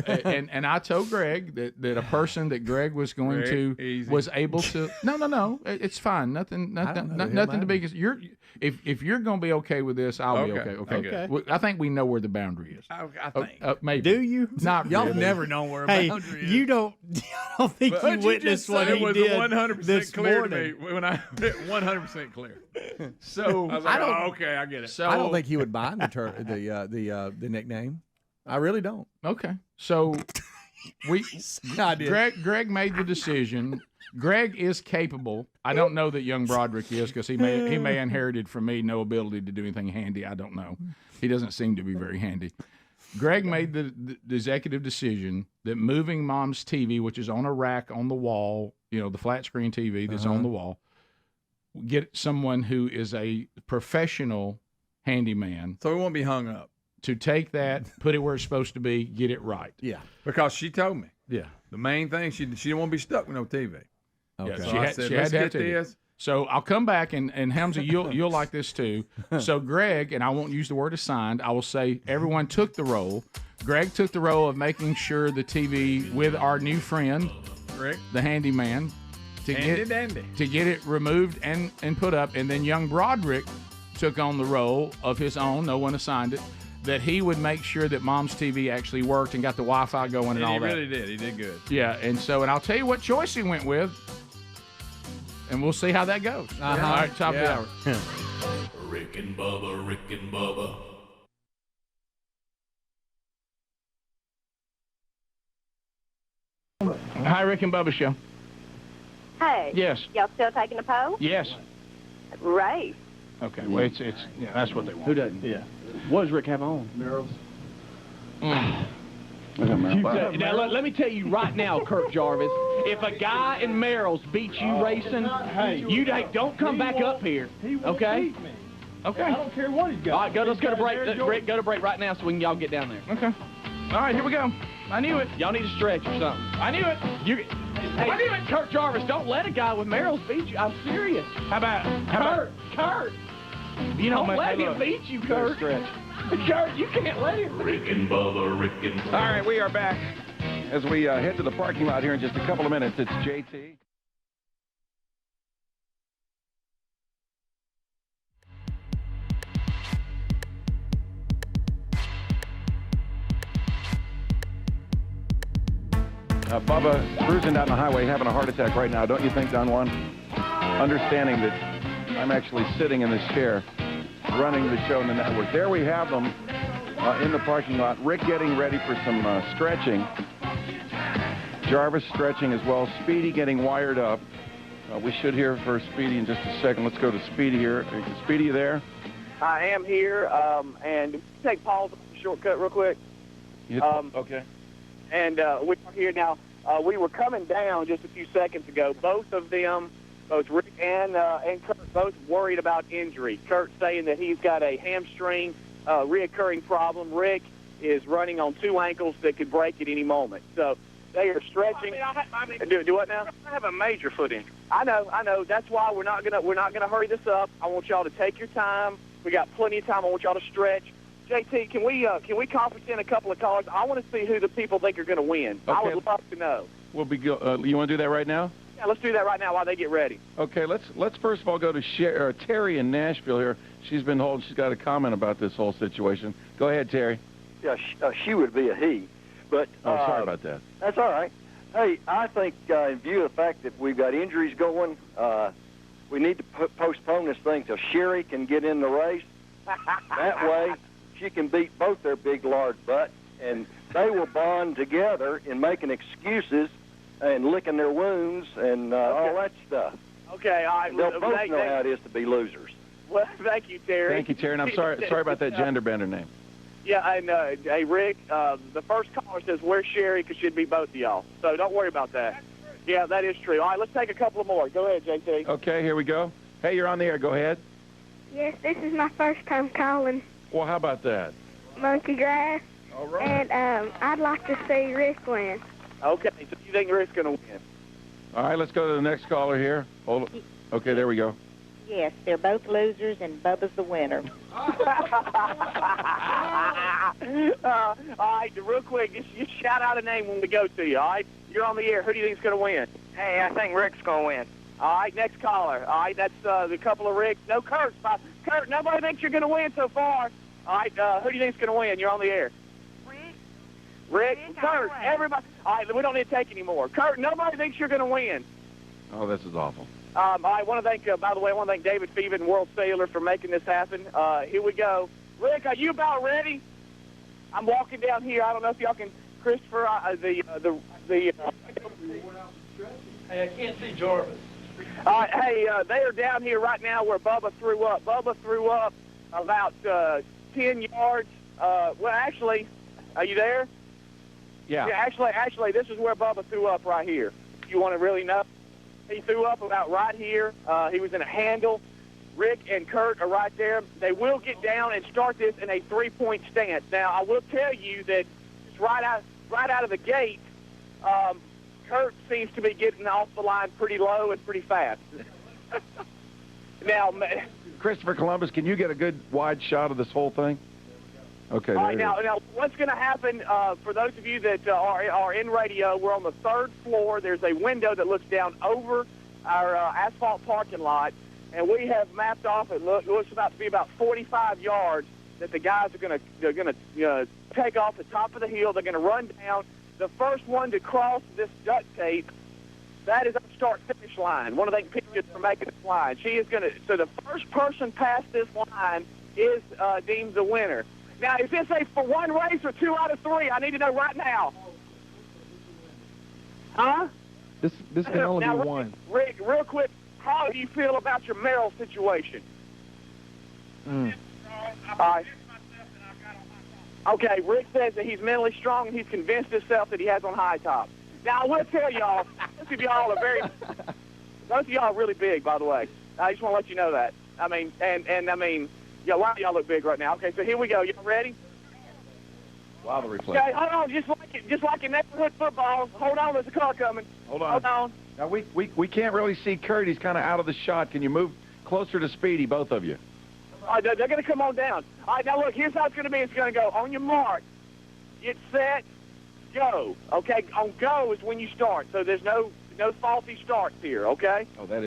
and I told Greg that a person that Greg was going was able to. No, it's fine. Nothing to be. If you're going to be okay with this, I'll be okay. Okay. I think we know where the boundary is. I think. Maybe. Do you? Not y'all really. never know where a boundary is. You don't. I don't think you witnessed what he did. It was 100% clear morning. to me when I 100% clear. So I was like, okay, I get it. So I don't think he would mind the nickname. I really don't. Okay. So Greg made the decision. Greg is capable. I don't know that young Broderick is, because he may inherited from me no ability to do anything handy. I don't know. He doesn't seem to be very handy. Greg made the executive decision that moving Mom's TV, which is on a rack on the wall, the flat screen TV that's on the wall, get someone who is a professional handyman. So it won't be hung up. To take that, put it where it's supposed to be, get it right. Yeah. Because she told me. Yeah. The main thing, she didn't want to be stuck with no TV. Yeah, So she I had, said, she let's had to get have TV. this. So I'll come back, and Hamza, you'll like this too. So Greg, and I won't use the word assigned, I will say everyone took the role. Greg took the role of making sure the TV with our new friend, Rick, the handyman, to get it removed and put up. And then young Broderick took on the role of his own, no one assigned it, that he would make sure that Mom's TV actually worked and got the Wi-Fi going and all he that. really did. He did good. Yeah, and I'll tell you what choice he went with, and we'll see how that goes. All right, top of the hour. Rick and Bubba, Rick and Bubba. Hi, Rick and Bubba Show. Hey. Yes. Y'all still taking the poll? Yes. Race. Okay. Well, it's yeah, that's what they want. Who doesn't? Yeah. What does Rick have on? Merrill's. Now, let me tell you right now, Kirk Jarvis, if a guy in Merrill's beats you racing, you don't come back up here, okay? Okay. I don't care what he's got. All right, let's go to break. Rick, go to break right now so we can y'all get down there. Okay. All right, here we go. I knew it. Y'all need to stretch or something. I knew it. I knew it. Kirk Jarvis, don't let a guy with Merrill's beat you. I'm serious. How about Kurt? You don't let him beat you, Kurt. Kurt, you can't let him. Rick and Bubba, Rick and Bubba. All right, we are back as we head to the parking lot here in just a couple of minutes. It's JT. Bubba cruising down the highway having a heart attack right now, don't you think, Don Juan? Understanding that I'm actually sitting in this chair running the show in the network. There we have them in the parking lot. Rick getting ready for some stretching. Jarvis stretching as well. Speedy getting wired up. We should hear for Speedy in just a second. Let's go to Speedy here. Speedy, you there? I am here, and take Paul's shortcut real quick. Okay. And we're here now. We were coming down just a few seconds ago. Both of them, both Rick and Kurt, both worried about injury. Kurt saying that he's got a hamstring reoccurring problem. Rick is running on 2 ankles that could break at any moment. So they are stretching. Do what now? I have a major foot injury. I know. That's why we're not gonna hurry this up. I want y'all to take your time. We got plenty of time. I want y'all to stretch. JT, can we conference in a couple of callers? I want to see who the people think are going to win. Okay. I would love to know. We'll be you want to do that right now? Yeah, let's do that right now while they get ready. Okay, let's first of all go to Terry in Nashville here. She's been holding. She's got a comment about this whole situation. Go ahead, Terry. Yeah, she would be a he, but sorry about that. That's all right. Hey, I think in view of the fact that we've got injuries going, we need to postpone this thing till Sherry can get in the race. That way, she can beat both their big lard butts, and they will bond together in making excuses and licking their wounds and all that stuff. Okay, all right. They'll both know how it is to be losers. Well, thank you, Terry. Thank you, Terry. And I'm sorry about that gender bender name. Yeah, and hey, Rick, the first caller says, where's Sherry? Because she'd be both of y'all. So don't worry about that. Yeah, that is true. All right, let's take a couple of more. Go ahead, JT. Okay, here we go. Hey, you're on the air. Go ahead. Yes, this is my first time calling Well, how about that? Monkey Grass. All right. And I'd like to see Rick win. Okay, so you think Rick's going to win? All right, let's go to the next caller here. Hold on. Okay, there we go. Yes, they're both losers, and Bubba's the winner. All right, real quick, just shout out a name when we go to you, all right? You're on the air. Who do you think's going to win? Hey, I think Rick's going to win. All right, next caller. All right, that's the couple of Ricks. No, Kurt. Kurt, nobody thinks you're going to win so far. All right, who do you think's going to win? You're on the air. Rick, Kurt, everybody. All right, we don't need to take any more. Kurt, nobody thinks you're going to win. Oh, this is awful. I want to thank, by the way, I want to thank David Feven and World Cellular for making this happen. Here we go. Rick, are you about ready? I'm walking down here. I don't know if y'all can, Christopher, Hey, I can't see Jarvis. All right, hey, they are down here right now where Bubba threw up. Bubba threw up about 10 yards. Well, actually, are you there? Yeah. Yeah, actually, this is where Bubba threw up right here. If you want to really know. He threw up about right here. He was in a handle. Rick and Kurt are right there. They will get down and start this in a 3-point stance. Now, I will tell you that just right out of the gate, Kurt seems to be getting off the line pretty low and pretty fast. Now, Christopher Columbus, can you get a good wide shot of this whole thing? Okay. all right, now, what's going to happen for those of you that are in radio? We're on the 3rd floor. There's a window that looks down over our asphalt parking lot, and we have mapped off. It looks about to be about 45 yards that the guys are going to take off the top of the hill. They're going to run down. The first one to cross this duct tape, that is our start-finish line. One of the pictures for making this line. She is going to. So the first person past this line is deemed the winner. Now, is this for one race or 2 out of 3? I need to know right now. Huh? This can only now, be one. Rick, real quick, how do you feel about your Merrill situation? All right. Okay, Rick says that he's mentally strong and he's convinced himself that he has on high top. Now, I will tell y'all, most of y'all are really big, by the way. I just want to let you know that. I mean, and I mean, yeah, a lot of y'all look big right now. Okay, so here we go. Y'all ready? Wow, the replay. Okay, hold on, just like in neighborhood football. Hold on, there's a car coming. Hold on. Hold on. Now, we can't really see Kurt. He's kind of out of the shot. Can you move closer to Speedy, both of you? All right, they're going to come on down. All right, now look, here's how it's going to be. It's going to go on your mark, get set, go. Okay, on go is when you start. So there's no faulty starts here, okay? Oh, that is.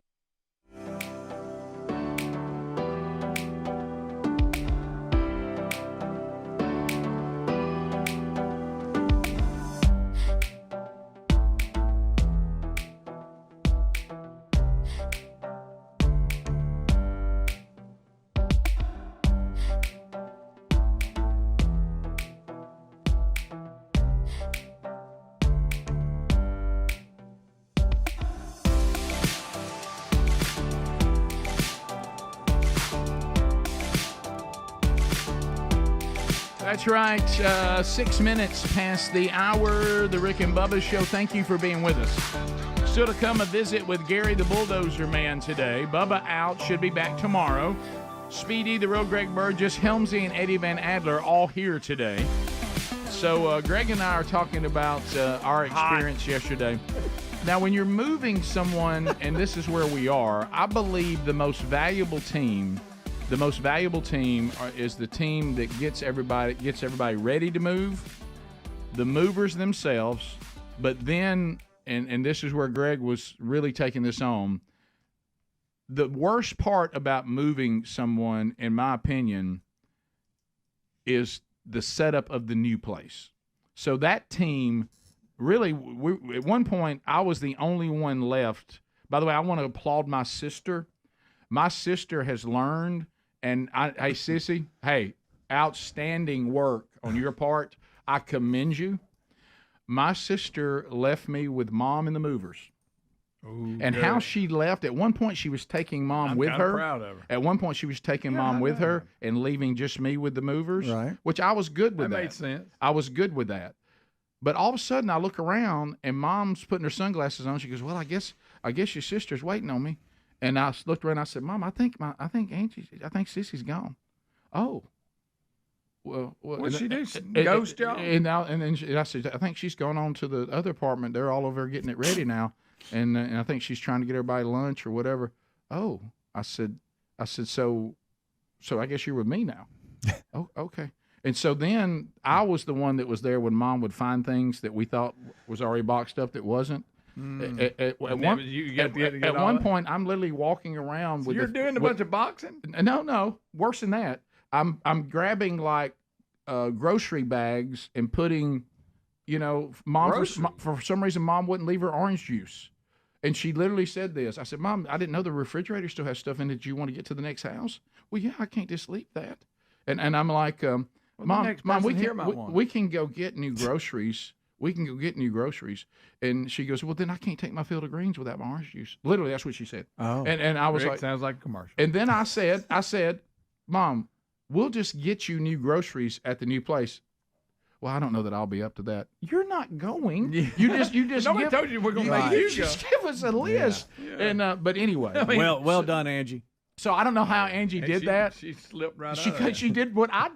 That's right. 6 minutes past the hour. The Rick and Bubba Show. Thank you for being with us. Still to come, a visit with Gary the Bulldozer Man today. Bubba out. Should be back tomorrow. Speedy, the real Greg Burgess, Helmsy, and Eddie Van Adler all here today. So Greg and I are talking about our experience yesterday. Now, when you're moving someone, and this is where we are, I believe the most valuable team is the team that gets everybody ready to move, the movers themselves, but then, and this is where Greg was really taking this on, the worst part about moving someone, in my opinion, is the setup of the new place. So that team, really, at one point, I was the only one left. By the way, I want to applaud my sister. My sister has learned. And hey, Sissy, hey, outstanding work on your part. I commend you. My sister left me with Mom and the movers. Ooh, and good. How she left, at one point she was taking Mom with her. I'm proud of her. At one point she was taking Mom with her and leaving just me with the movers, right? Which I was good with that. That made sense. I was good with that. But all of a sudden I look around and Mom's putting her sunglasses on. She goes, well, I guess your sister's waiting on me. And I looked around and I said, Mom, I think Sissy's gone. Oh. Well, what'd she do? Ghost y'all? And then I said, I think she's going on to the other apartment. They're all over there getting it ready now. And I think she's trying to get everybody lunch or whatever. Oh, I said, so I guess you're with me now. Oh, okay. And so then I was the one that was there when Mom would find things that we thought was already boxed up that wasn't. At one point, I'm literally walking around with. You're doing a bunch of boxing? No, worse than that. I'm grabbing like grocery bags and putting, Mom for some reason Mom wouldn't leave her orange juice, and she literally said this. I said, Mom, I didn't know the refrigerator still has stuff in it. Do you want to get to the next house? Well, yeah, I can't just leave that. And I'm like, Mom, we can go get new groceries. We can go get new groceries. And she goes, well, then I can't take my field of greens without my orange juice. Literally, that's what she said. Oh. And I was Rick, like. Sounds like a commercial. And then I said, Mom, we'll just get you new groceries at the new place. Well, I don't know that I'll be up to that. You're not going. You just Nobody told you we're going to make you just give us a list. Yeah. And but anyway. I mean, well done, Angie. So I don't know how Angie did that. She slipped right out of that. She did what I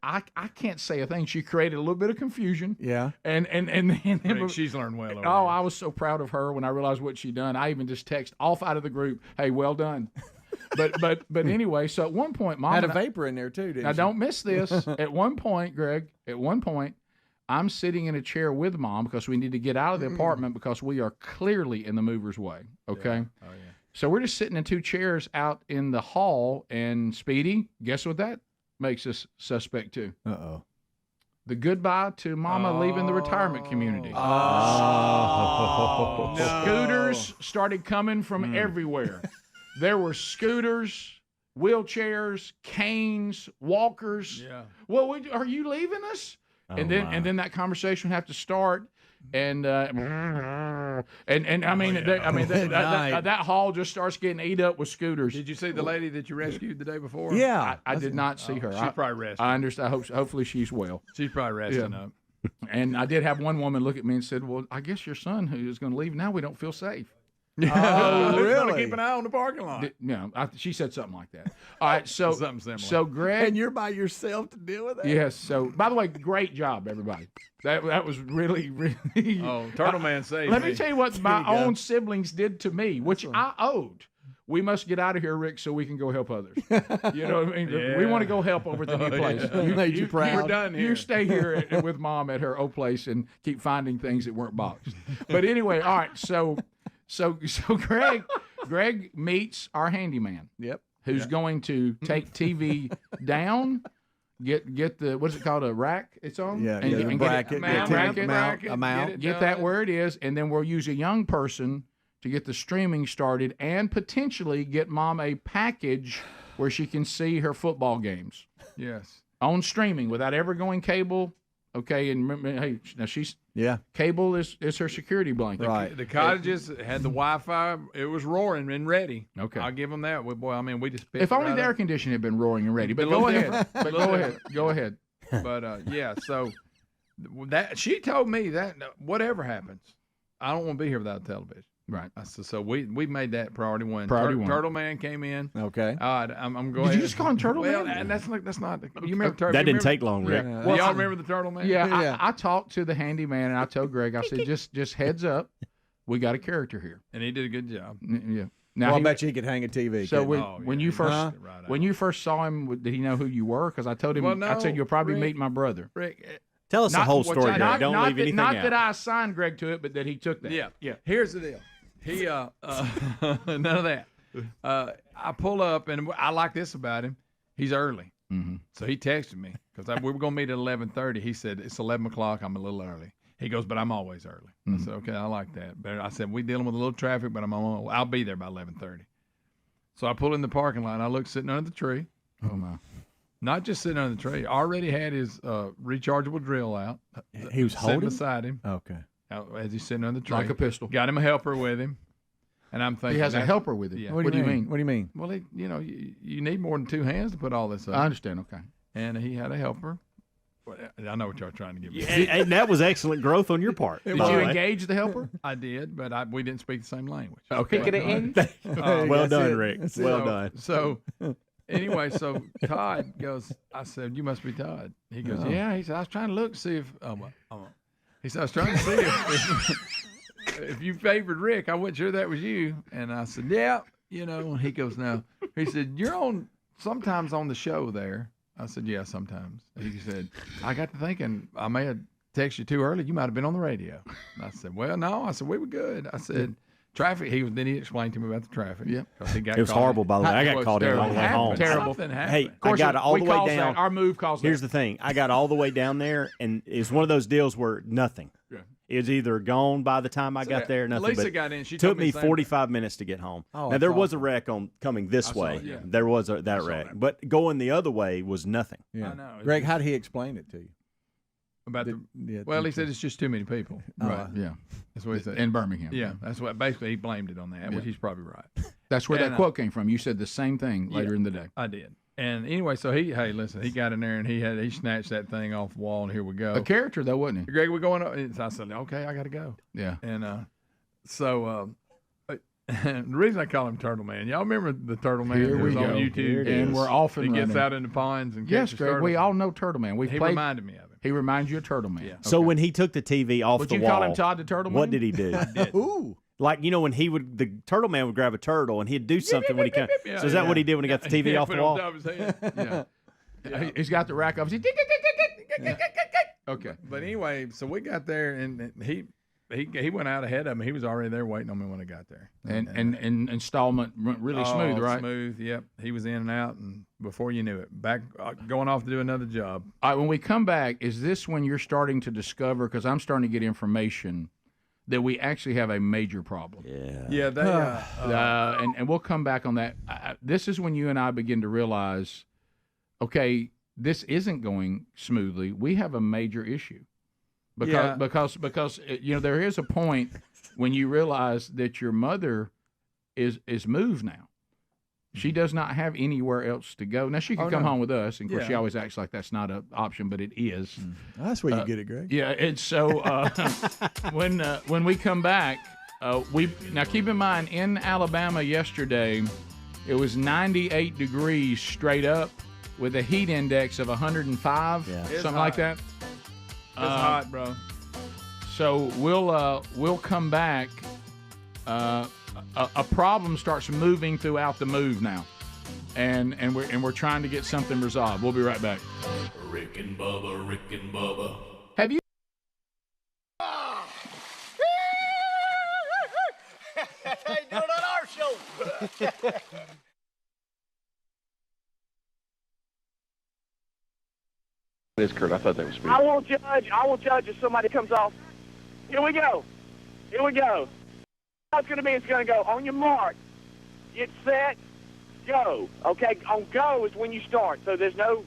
I can't say a thing. She created a little bit of confusion. Yeah. And Rick, she's learned well. Oh, I was so proud of her when I realized what she'd done. I even just text off out of the group, "Hey, well done." But anyway, so at one point, Mom had a vapor in there too. Didn't now she? don't miss this. At one point, Greg. At one point, I'm sitting in a chair with Mom because we need to get out of the apartment because we are clearly in the mover's way. Okay. Oh yeah. So we're just sitting in two chairs out in the hall, and Speedy, guess what that makes us suspect too? Uh-oh. The goodbye to Mama leaving the retirement community. Oh. Scooters started coming from everywhere. There were scooters, wheelchairs, canes, walkers. Yeah. Well, are you leaving us? And then that conversation would have to start. And I mean, that hall just starts getting ate up with scooters. Did you see the lady that you rescued the day before? Yeah, I did not see her. She's probably resting. I understand. Hopefully, she's well. She's probably resting up. And I did have one woman look at me and said, "Well, I guess your son who is going to leave now, we don't feel safe." Oh, really? Keep an eye on the parking lot. She said something like that. All right, so something similar. So Greg, and you're by yourself to deal with that. Yes. So, by the way, great job, everybody. That was really. Oh, Turtle Man saved Let me tell you what my own siblings did to me, which I owed. We must get out of here, Rick, so we can go help others. You know what I mean? Yeah. We want to go help over at the new place. Yeah. Made you proud. We're done here. You stay here with Mom at her old place and keep finding things that weren't boxed. But anyway, all right. So Greg meets our handyman. Yep. Who's going to take TV down, get the what's it called, a rack it's on? Yeah, and bracket, a mount. Get that where it is, and then we'll use a young person to get the streaming started and potentially get Mom a package where she can see her football games. Yes. On streaming without ever going cable. Okay, and remember, hey, now she's cable is her security blanket. Right. The cottages had the Wi-Fi. It was roaring and ready. Okay. I'll give them that. Boy, I mean, we just picked If only right the air up. conditioning had been roaring and ready. But A go little ahead. bit. Go ahead. But yeah, so that she told me that whatever happens, I don't want to be here without television. Right. I said, so we made that priority one. Priority one. Turtle Man came in. Okay. All right, I'm going. Did you just call him Turtle well, Man? and that's not. You remember That didn't take long, Rick. Well, y'all remember the Turtle Man? Yeah, I talked to the handyman and I told Greg, I said, just heads up, we got a character here. And he did a good job. Yeah. Now, I bet you he could hang a TV. So couldn't when he? you first saw him, did he know who you were? Because I told him, Well, no, I said you'll probably Rick- meet my brother. Rick, Tell us the whole story, Greg. Don't leave anything Not out. that I assigned Greg to it, but that he took that. Yeah. Here's the deal. He none of that. I pull up, and I like this about him. He's early. Mm-hmm. So he texted me because we were going to meet at 11:30. He said it's 11 o'clock. I'm a little early. He goes, but I'm always early. I said, okay, I like that. But I said, we dealing with a little traffic, but I'll be there by 11:30. So I pull in the parking lot. And I look sitting under the tree. Oh my! Not just sitting under the tree. Already had his rechargeable drill out. He was sitting holding beside him. Okay. As he's sitting under the tree, Like a pistol. Got him a helper with him. And I'm thinking He has a helper with him. Yeah. What do you mean? What do you mean? Well, you need more than two hands to put all this up. I understand. Okay. And he had a helper. Well, I know what y'all trying to get me. And that was excellent growth on your part. Did you engage the helper? I did, but we didn't speak the same language. Okay. Well done, Rick. Well done. So anyway, so Todd goes, I said, you must be Todd. He goes, yeah. He said, I was trying to look to see if, he said, I was trying to see if you favored Rick. I wasn't sure that was you. And I said, yeah, and he goes, no. He said, you're sometimes on the show there. I said, yeah, sometimes. He said, I got to thinking, I may have texted you too early. You might have been on the radio. And I said, well, no. I said, we were good. I said, traffic. Then he explained to me about the traffic. Yep. It was horrible, by the way. I got called in on the way home. Terrible. Hey, I got all the way down. Our move calls Here's the thing. I got all the way down there, and it's one of those deals where nothing. Yeah. It was either gone by the time I got there, nothing. Lisa but got in. She took told me me the same 45 minutes to get home. Oh, now, there that's was a wreck coming this way. yeah. There was that wreck. But going the other way was nothing. Yeah. I know. Greg, how did he explain it to you? About well, he said it's just too many people. Right. Yeah. That's what he said. In Birmingham. Yeah. That's what basically he blamed it on that, which he's probably right. That's where And, that quote came from. You said the same thing later in the day. I did. And anyway, so he got in there and he snatched that thing off the wall, and here we go. A character though, wasn't he? Greg, we're going up. And I said, okay, I got to go. Yeah. And so The reason I call him Turtle Man, y'all remember the Turtle Man Here that we was on go. YouTube? And we're off and He gets running. out in the ponds and Yes, catches Greg, turtles. we all know Turtle Man. He reminded me of him. He reminds you of Turtle Man. Yeah. So when he took the TV off Would the you wall, call him Todd the Turtle Man? what did he do? Ooh. Like, you know, when the Turtle Man would grab a turtle and he'd do something when he came. Yeah, So is that what he did when he got the TV off put the it wall? on top of his head. Yeah. He's got the rack up. Okay. But anyway, so we got there, and he went out ahead of me. He was already there waiting on me when I got there. And installment really smooth, right? Smooth, yep. He was in and out, and before you knew it, back going off to do another job. All right, when we come back, is this when you're starting to discover, because I'm starting to get information, that we actually have a major problem? Yeah, they, and we'll come back on that. This is when you and I begin to realize, okay, this isn't going smoothly. We have a major issue. Because you know, there is a point when you realize that your mother is moved now. She does not have anywhere else to go. Now, she can come home with us, and of course, she always acts like that's not an option, but it is. That's where you get it, Greg. Yeah, and so when we come back, now keep in mind, in Alabama yesterday, it was 98 degrees straight up with a heat index of 105, something like that. It's hot, bro. So we'll come back. A problem starts moving throughout the move now, and we're trying to get something resolved. We'll be right back. Rick and Bubba, Rick and Bubba. Have you? How you doing on our show? It is Kurt. I thought that was me. I won't judge if somebody comes off. Here we go. How it's going to be, it's going to go on your mark, get set, go. Okay, on go is when you start. So there's no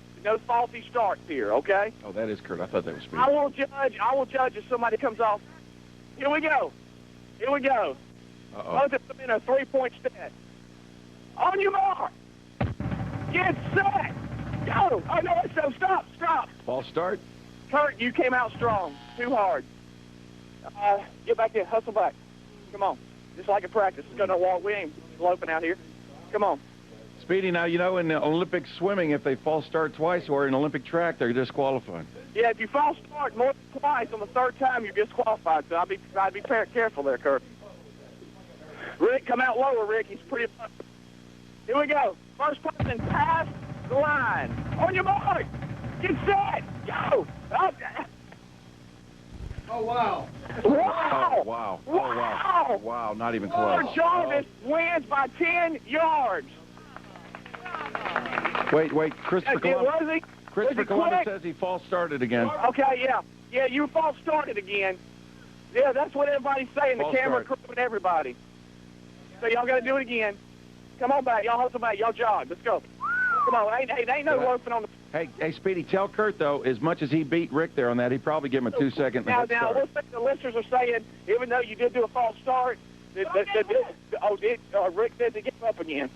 faulty starts here, okay? Oh, that is Kurt. I thought that was me. I won't judge if somebody comes off. Here we go. Uh-oh. Both of them in a 3-point set. On your mark, get set, go. Oh, no, so stop. False start. Kurt, you came out strong. Too hard. Get back in. Hustle back. Come on. Just like a practice. Let's go to walk. We ain't loafing out here. Come on. Speedy, now, you know, in the Olympic swimming, if they false start twice or in Olympic track, they're disqualified. Yeah, if you false start more than twice on the third time, you're disqualified. So I'd be careful there, Kurt. Rick, come out lower, Rick. He's pretty. Here we go. First person past the line. On your mark. Get set. Go. Oh, wow. Wow. Wow. Wow. Oh, wow. Wow, not even close. Jarvis wins by 10 yards. Wait. Christopher Columbus quick? says he false started again. Okay, yeah. Yeah, you false started again. Yeah, that's what everybody's saying, False the camera start. crew and everybody. So y'all got to do it again. Come on back. Y'all hustle back. Y'all jog. Let's go. Come on. Ain't no loafing on the... Hey, Speedy, tell Kurt, though, as much as he beat Rick there on that, he'd probably give him a 2-second Now, head start. listen, the listeners are saying, even though you did do a false start, Rick said to get up again.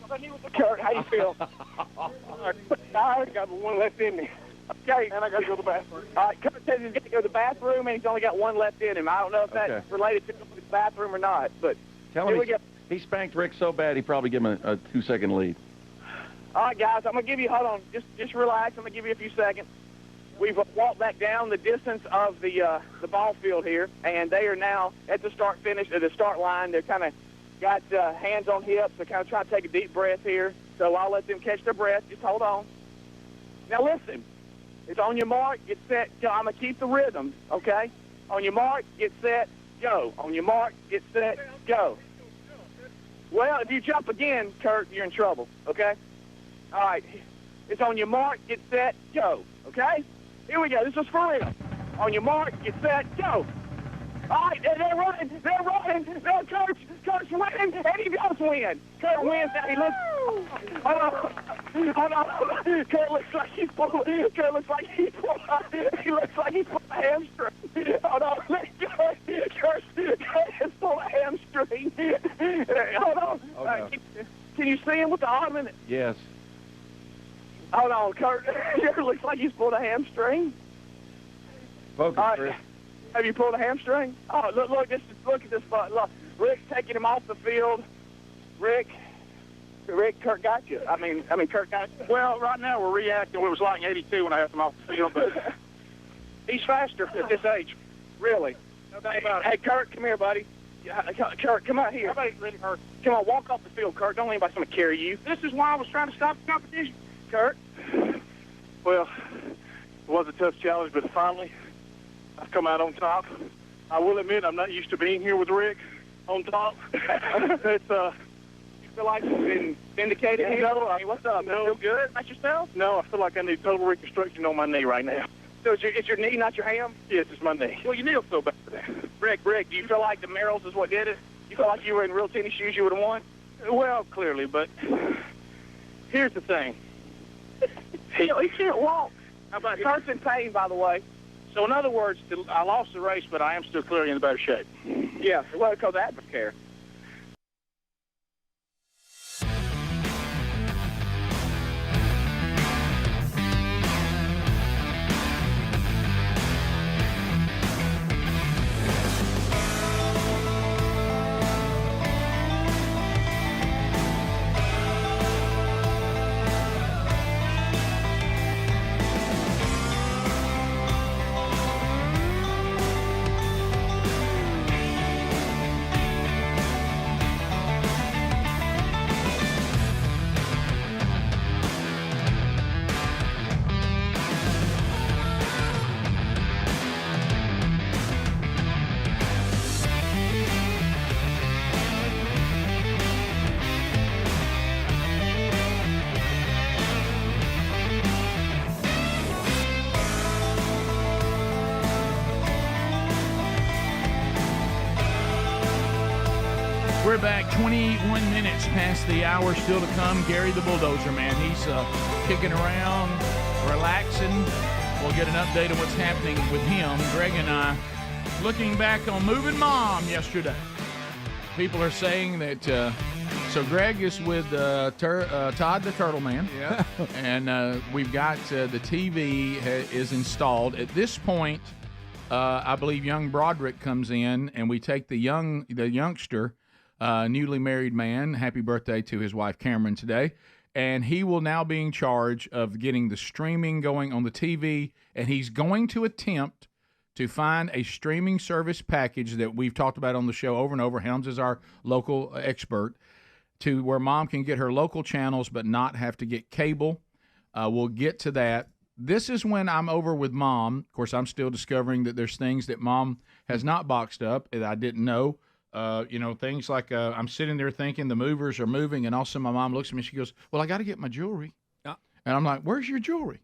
Kurt, how you feel? I got one left in me. Okay. And I got to go to the bathroom. All right, Kurt says he's got to go to the bathroom, and he's only got one left in him. I don't know if that's related to the bathroom or not, but Tell here him we go. he spanked Rick so bad, he'd probably give him a 2-second lead. All right, guys, I'm going to give you, hold on, just relax. I'm going to give you a few seconds. We've walked back down the distance of the ball field here, and they are now at the start line. They're kind of got hands on hips. They're kind of trying to take a deep breath here, so I'll let them catch their breath. Just hold on. Now, listen. It's on your mark, get set, go. I'm going to keep the rhythm, okay? On your mark, get set, go. On your mark, get set, go. Well, if you jump again, Kurt, you're in trouble, okay? All right. It's on your mark, get set, go, okay? Here we go. This is for real. On your mark, get set, go. All right, they're running. No, Kurt's winning, and he does win. Kurt wins. Now he looks. Hold on. Kurt looks like he's pulling a hamstring. Hold on. Kurt has pulled a hamstring. Hold on. Oh, no. Can you see him with the arm in it? Yes. Hold on, Kurt. It looks like he's pulled a hamstring. Focus, Chris. Have you pulled a hamstring? Oh, look at this. Look, Rick's taking him off the field. Rick, Kurt got you. I mean, Kurt got you. Well, right now we're reacting to what it was like in '82 when I had him off the field, but he's faster at this age. Really? No doubt about it. Hey, Kurt, come here, buddy. Kurt, come out here. Everybody's really hurt. Come on, walk off the field, Kurt. Don't let anybody come carry you. This is why I was trying to stop the competition. Kurt? Well, it was a tough challenge, but finally, I've come out on top. I will admit I'm not used to being here with Rick on top. It's, you feel like you've been vindicated here? No, I mean, what's up? No. You feel good about yourself? No, I feel like I need total reconstruction on my knee right now. So it's your knee, not your ham? Yes, it's my knee. Well, your knee will feel better then. Rick, do you feel like the Merrills is what did it? You feel like you were in real tennis shoes, you would have won? Well, clearly, but here's the thing. He can't walk. How about Kurt's in pain, by the way. So in other words, I lost the race, but I am still clearly in better shape. Yeah, well, because of Advocare. We're back 21 minutes past the hour, still to come. Gary the Bulldozer Man, he's kicking around, relaxing. We'll get an update on what's happening with him. Greg and I looking back on Moving Mom yesterday. People are saying that, so Greg is with Todd the Turtle Man. Yeah. And we've got the TV is installed. At this point, I believe young Broderick comes in, and we take the youngster, newly married man. Happy birthday to his wife Cameron today. And he will now be in charge of getting the streaming going on the TV, and he's going to attempt to find a streaming service package that we've talked about on the show over and over. Helms is our local expert, to where Mom can get her local channels but not have to get cable. We'll get to that. This is when I'm over with Mom. Of course, I'm still discovering that there's things that Mom has not boxed up that I didn't know. Things like I'm sitting there thinking the movers are moving, and all of a sudden my mom looks at me and she goes, "Well, I got to get my jewelry." And I'm like, "Where's your jewelry?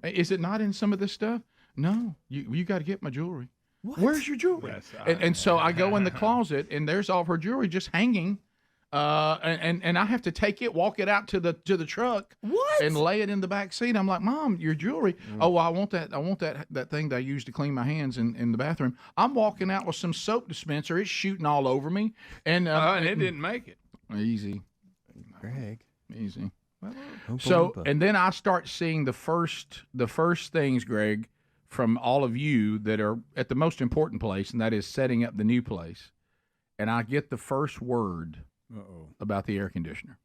Is it not in some of this stuff?" "No, you got to get my jewelry." "What? Where's your jewelry?" Yes, and so I go in the closet, and there's all of her jewelry just hanging. And I have to take it, walk it out to the truck, and lay it in the back seat. I'm like, "Mom, your jewelry." "Oh, well, I want that thing that I use to clean my hands in the bathroom." I'm walking out with some soap dispenser. It's shooting all over me, and it didn't make it. Easy, Greg. Easy. So, and then I start seeing the first things, Greg, from all of you that are at the most important place, and that is setting up the new place. And I get the first word. About the air conditioner.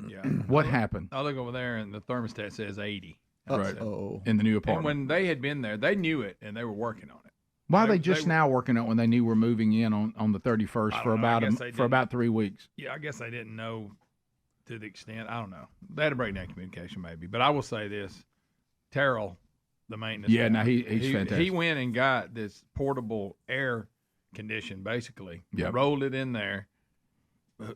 Yeah. What happened? I look over there, and the thermostat says 80. Right. In the new apartment. And when they had been there, they knew it, and they were working on it. Why are they just now working on it when they knew we're moving in on the 31st for about 3 weeks? Yeah, I guess they didn't know to the extent. I don't know. They had a breakdown communication maybe. But I will say this. Terrell, the maintenance guy, now he's fantastic. He went and got this portable air condition, basically. Yep. Rolled it in there.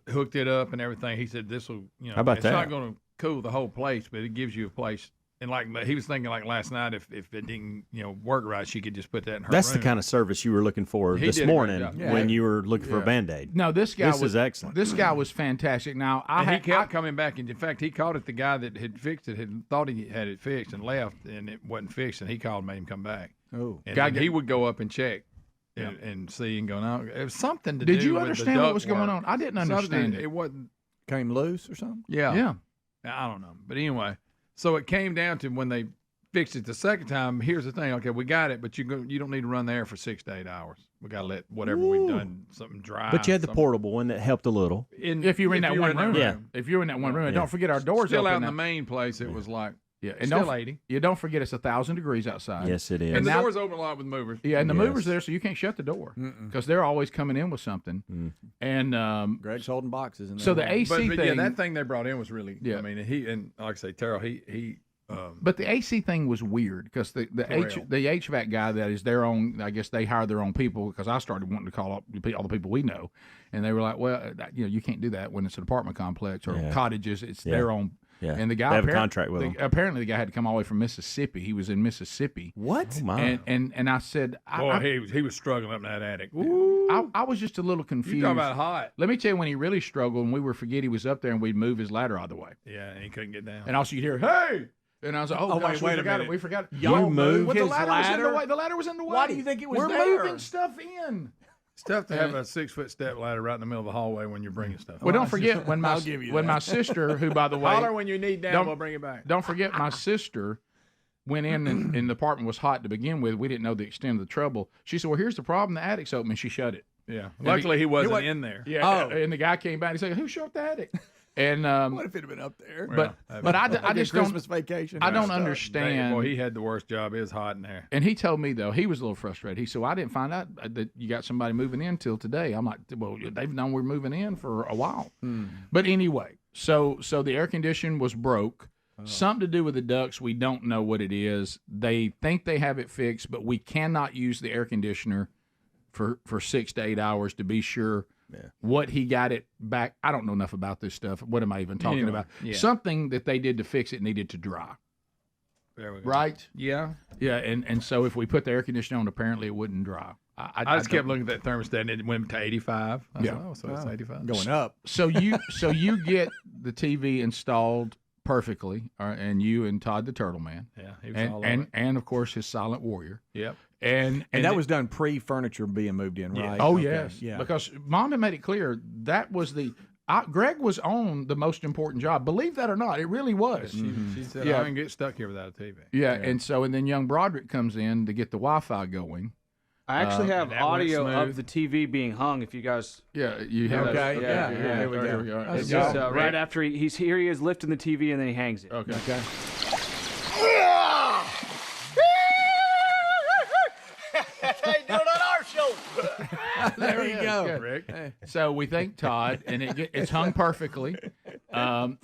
Hooked it up and everything. He said, "This will, How about it's that? not going to cool the whole place, but it gives you a place." And like he was thinking, like last night, if it didn't, work right, she could just put that in her That's room. the kind of service you were looking for this morning when you were looking for a Band-Aid. No, this is excellent. This guy was fantastic. Now he kept coming back, and in fact, he called it the guy that had fixed it, had thought he had it fixed and left, and it wasn't fixed, and he called and made him come back. Oh, and he would go up and check. And see and go, no, it was something to do. Did you with understand what was going on? I didn't understand it. It wasn't. Came loose or something? Yeah. I don't know. But anyway, so it came down to when they fixed it the second time. Here's the thing. Okay, we got it, but you don't need to run the air for 6 to 8 hours. We got to let whatever we've done something dry. But you had the portable one that helped a little. If you were in that one room. Yeah. If you were in that one room. And don't forget our doors still open out in now. the main place. It was like and still 80. You don't forget it's 1,000 degrees outside. Yes, it is. And the now- doors open a lot with movers. Yeah, and the movers there, so you can't shut the door because they're always coming in with something. And Greg's holding boxes in there. so the AC But thing, yeah, that thing they brought in was really. Yeah. I mean, and like I say, Terrell, he. But the AC thing was weird because the HVAC guy that is their own, I guess they hire their own people because I started wanting to call up all the people we know, and they were like, well, you can't do that when it's an apartment complex or cottages. It's their own. Yeah. And the guy They have a contract with them. Apparently, the guy had to come all the way from Mississippi. He was in Mississippi. What? Oh, my. And I said, he was struggling up in that attic. I was just a little confused. You talking about hot? Let me tell you when he really struggled, and we would forget he was up there, and we'd move his ladder out of the way. Yeah, and he couldn't get down. And also you'd hear, hey! And I was like, oh gosh, wait a we forgot minute. it. We forgot it. Y'all moved Well, the his ladder was in the ladder? way. The ladder was in the way. Why do you think it was We're there? moving stuff in. It's tough to have a 6-foot step ladder right in the middle of the hallway when you're bringing stuff. Well, don't forget when my my sister, who by the way, holler when you need down, we'll bring it back. Don't forget my sister went in and the apartment was hot to begin with. We didn't know the extent of the trouble. She said, well, here's the problem. The attic's open. And she shut it. Yeah. Luckily, he wasn't in there. Yeah. And the guy came back. He said, who shut the attic? And what if it had been up there? But I just don't. Christmas vacation. I don't understand. Well, he had the worst job. It was hot in there. And he told me though he was a little frustrated. He said, well, I didn't find out that you got somebody moving in till today. I'm like, well, they've known we're moving in for a while. But anyway, so the air condition was broke. Something to do with the ducts. We don't know what it is. They think they have it fixed, but we cannot use the air conditioner for 6 to 8 hours to be sure. Yeah. What he got it back. I don't know enough about this stuff. What am I even talking about? Yeah. Something that they did to fix it needed to dry. There we go. Right? Yeah. Yeah, and so if we put the air conditioner on, apparently it wouldn't dry. I just kept looking at that thermostat and it went to 85. I yeah. said, oh, so it's 85. Going up. So you get the TV installed perfectly, and you and Todd the Turtle Man. Yeah, he was all over it. And of course his Silent Warrior. Yep. And that was done pre-furniture being moved in, right? Oh, okay. yes. Yeah. Because Mom had made it clear that was Greg was on the most important job. Believe that or not, it really was. She said, I can get stuck here without a TV. Yeah, and then young Broderick comes in to get the Wi-Fi going. I actually have audio of the TV being hung. If you guys, you have. Okay, yeah. Here we go. It's right after he's here, he is lifting the TV and then he hangs it. Okay. They do it on our show. There you go, Rick. So we thank Todd, and it's hung perfectly. And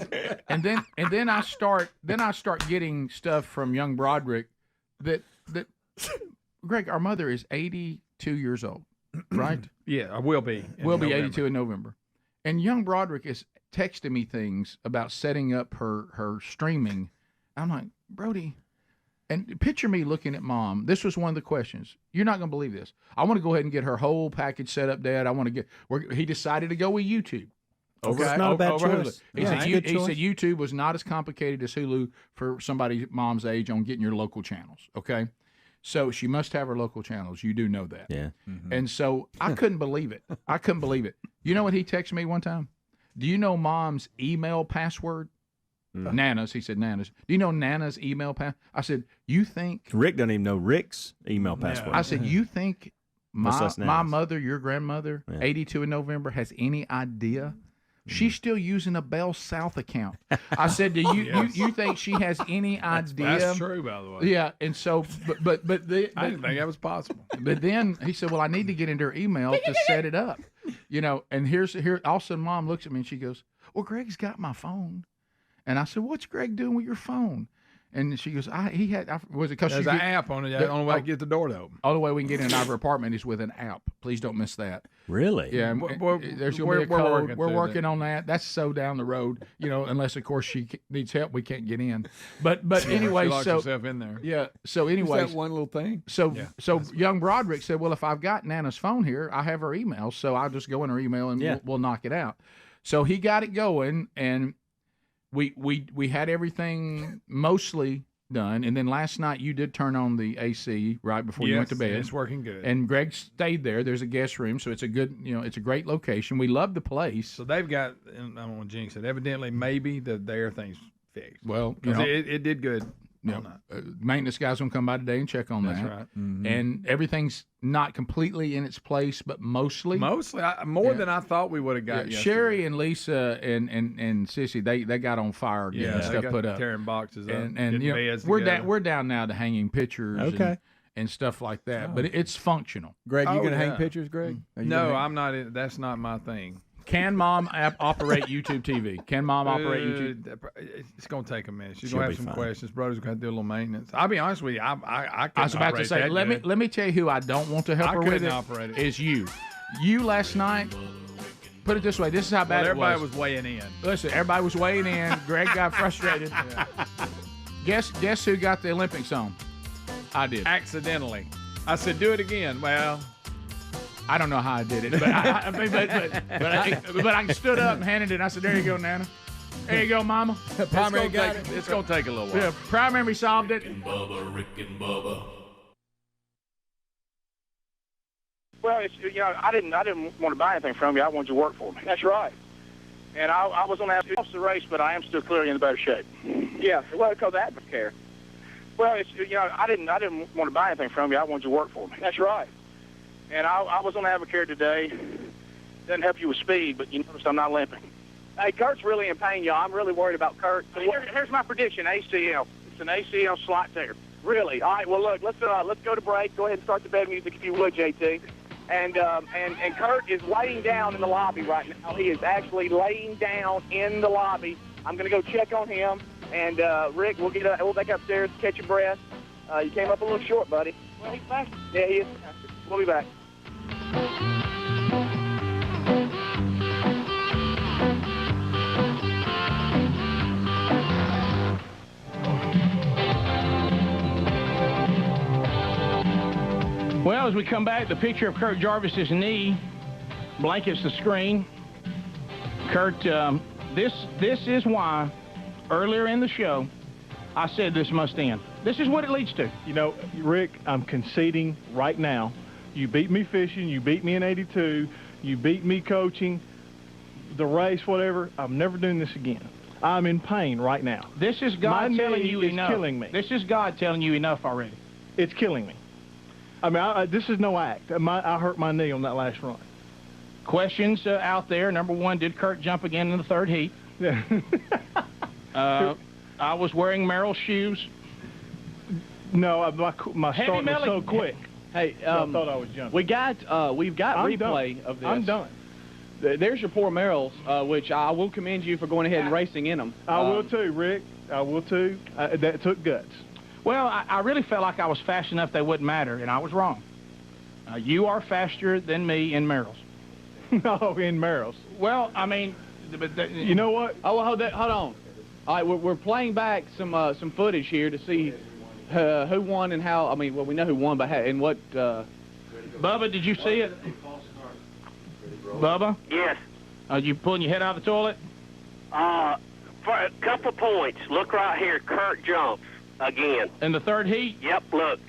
then I start getting stuff from young Broderick that Greg, our mother is 82 years old, right? Yeah, I will be. We'll be 82 in November. And young Broderick is texting me things about setting up her streaming. I'm like, Brody, and picture me looking at Mom. This was one of the questions. You're not going to believe this. I want to go ahead and get her whole package set up, Dad. I want to get. He decided to go with YouTube. Okay. It's not a bad choice. He said YouTube was not as complicated as Hulu for somebody Mom's age on getting your local channels. Okay. So she must have her local channels. You do know that. Yeah. Mm-hmm. And so I couldn't believe it. You know what he texted me one time? Do you know Mom's email password? Nana's. He said Nana's. Do you know Nana's email password? I said, you think... Rick doesn't even know Rick's email password. I said, you think my mother, your grandmother, 82 in November, has any idea? She's still using a Bell South account. I said, do you think she has any idea? That's true, by the way. Yeah, and so, but I didn't think that was possible. But then he said, well, I need to get into her email to set it up. And here, all of a sudden, Mom looks at me and she goes, well, Greg's got my phone. And I said, what's Greg doing with your phone? And she goes, was it because there's an app on it? The only way to get the door to open. Only way we can get in our apartment is with an app. Please don't miss that. Really? Yeah. There's going to be a code. We're working on that. That's so down the road, unless of course she needs help, we can't get in. But anyway, she locks herself in there. Yeah. So anyway, that one little thing. So young Broderick said, well, if I've got Nana's phone here, I have her email, so I'll just go in her email and we'll knock it out. So he got it going, and we had everything mostly done, and then last night you did turn on the AC right before you went to bed. It's working good. And Greg stayed there. There's a guest room, so it's a good, it's a great location. We love the place. So they've got, and I don't want to jinx it, evidently maybe the air thing's fixed. Well, it did good Maintenance guys gonna come by today and check on that. That's right. Mm-hmm. And everything's not completely in its place, but mostly. More than I thought we would have got. Yeah, Sherry and Lisa and Sissy, they got on fire getting stuff put up, tearing boxes up, and you know, we're down now to hanging pictures. And stuff like that, but it's functional. Greg, you gonna hang pictures, Greg? No, I'm not. That's not my thing. Can Mom operate YouTube TV? Can Mom operate YouTube? It's going to take a minute. She's going to have some questions. Brother's going to do a little maintenance. I'll be honest with you. I was about to say, let me tell you who I don't want to help her with it. Is you. You last night. Put it this way. This is how bad everybody was weighing in. Listen, everybody was weighing in. Greg got frustrated. Guess who got the Olympics on? I did. Accidentally. I said, do it again. Well, I don't know how I did it, but I stood up and handed it. I said, there you go, Nana. There you go, Mama. Primary it's going to take a little while. Yeah, primary solved it. Bubba, Rick and Bubba. Well, I didn't want to buy anything from you. I wanted you to work for me. That's right. And I was going to have to lost the race, but I am still clearly in better shape. Yeah, well, because I don't care. Well, I didn't want to buy anything from you. I wanted you to work for me. That's right. And I was on Advocare today. Doesn't help you with speed, but you notice I'm not limping. Hey, Kurt's really in pain, y'all. I'm really worried about Kurt. So here's my prediction: ACL. It's an ACL slot tear. Really? All right. Well, look, let's go to break. Go ahead and start the bed music if you would, JT. And Kurt is laying down in the lobby right now. He is actually laying down in the lobby. I'm going to go check on him. And Rick, we'll back upstairs, catch your breath. You came up a little short, buddy. Well, he's faster. Yeah, he is faster. We'll be back. Well, as we come back, the picture of Kurt Jarvis's knee blankets the screen. Kurt, this is why earlier in the show I said this must end. This is what it leads to. You know, Rick, I'm conceding right now. You beat me fishing, you beat me in 82, you beat me coaching, the race, whatever. I'm never doing this again. I'm in pain right now. This is God telling you enough. It's killing me. This is God telling you enough already. It's killing me. I mean, this is no act. I hurt my knee on that last run. Questions out there. Number one, did Kurt jump again in the third heat? Yeah. I was wearing Merrill's shoes. No, my start was so quick. Hey, I thought I was jumping. we've got replay of this. I'm done. There's your poor Merrills, which I will commend you for going ahead and racing in them. I will too, Rick. I will too. That took guts. Well, I really felt like I was fast enough they wouldn't matter, and I was wrong. You are faster than me in Merrills. No, in Merrills. Well, I mean, you know what? Oh, well, hold on. All right, we're playing back some footage here to see who won and how. I mean, well, we know who won, but how, and what. Bubba, did you see it? Bubba? Yes. Are you pulling your head out of the toilet? For a couple points. Look right here. Kurt jumps again. In the third heat? Yep, look.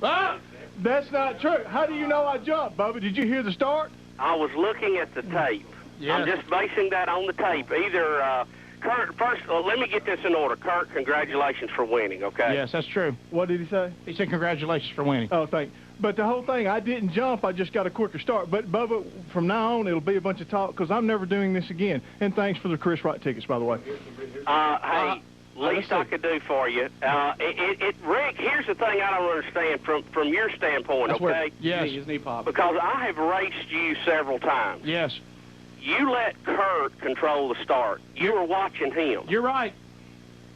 Ah! That's not true. How do you know I jumped, Bubba? Did you hear the start? I was looking at the tape. Yes. I'm just basing that on the tape. Either, Kurt, first, let me get this in order. Kurt, congratulations for winning, okay? Yes, that's true. What did he say? He said congratulations for winning. Oh, thank you. But the whole thing, I didn't jump. I just got a quicker start. But, Bubba, from now on, it'll be a bunch of talk because I'm never doing this again. And thanks for the Chris Wright tickets, by the way. Hey, least I could do for you. Rick, here's the thing I don't understand from your standpoint, That's okay? Yes. His knee pop. Because I have raced you several times. Yes. You let Kurt control the start. You were watching him. You're right.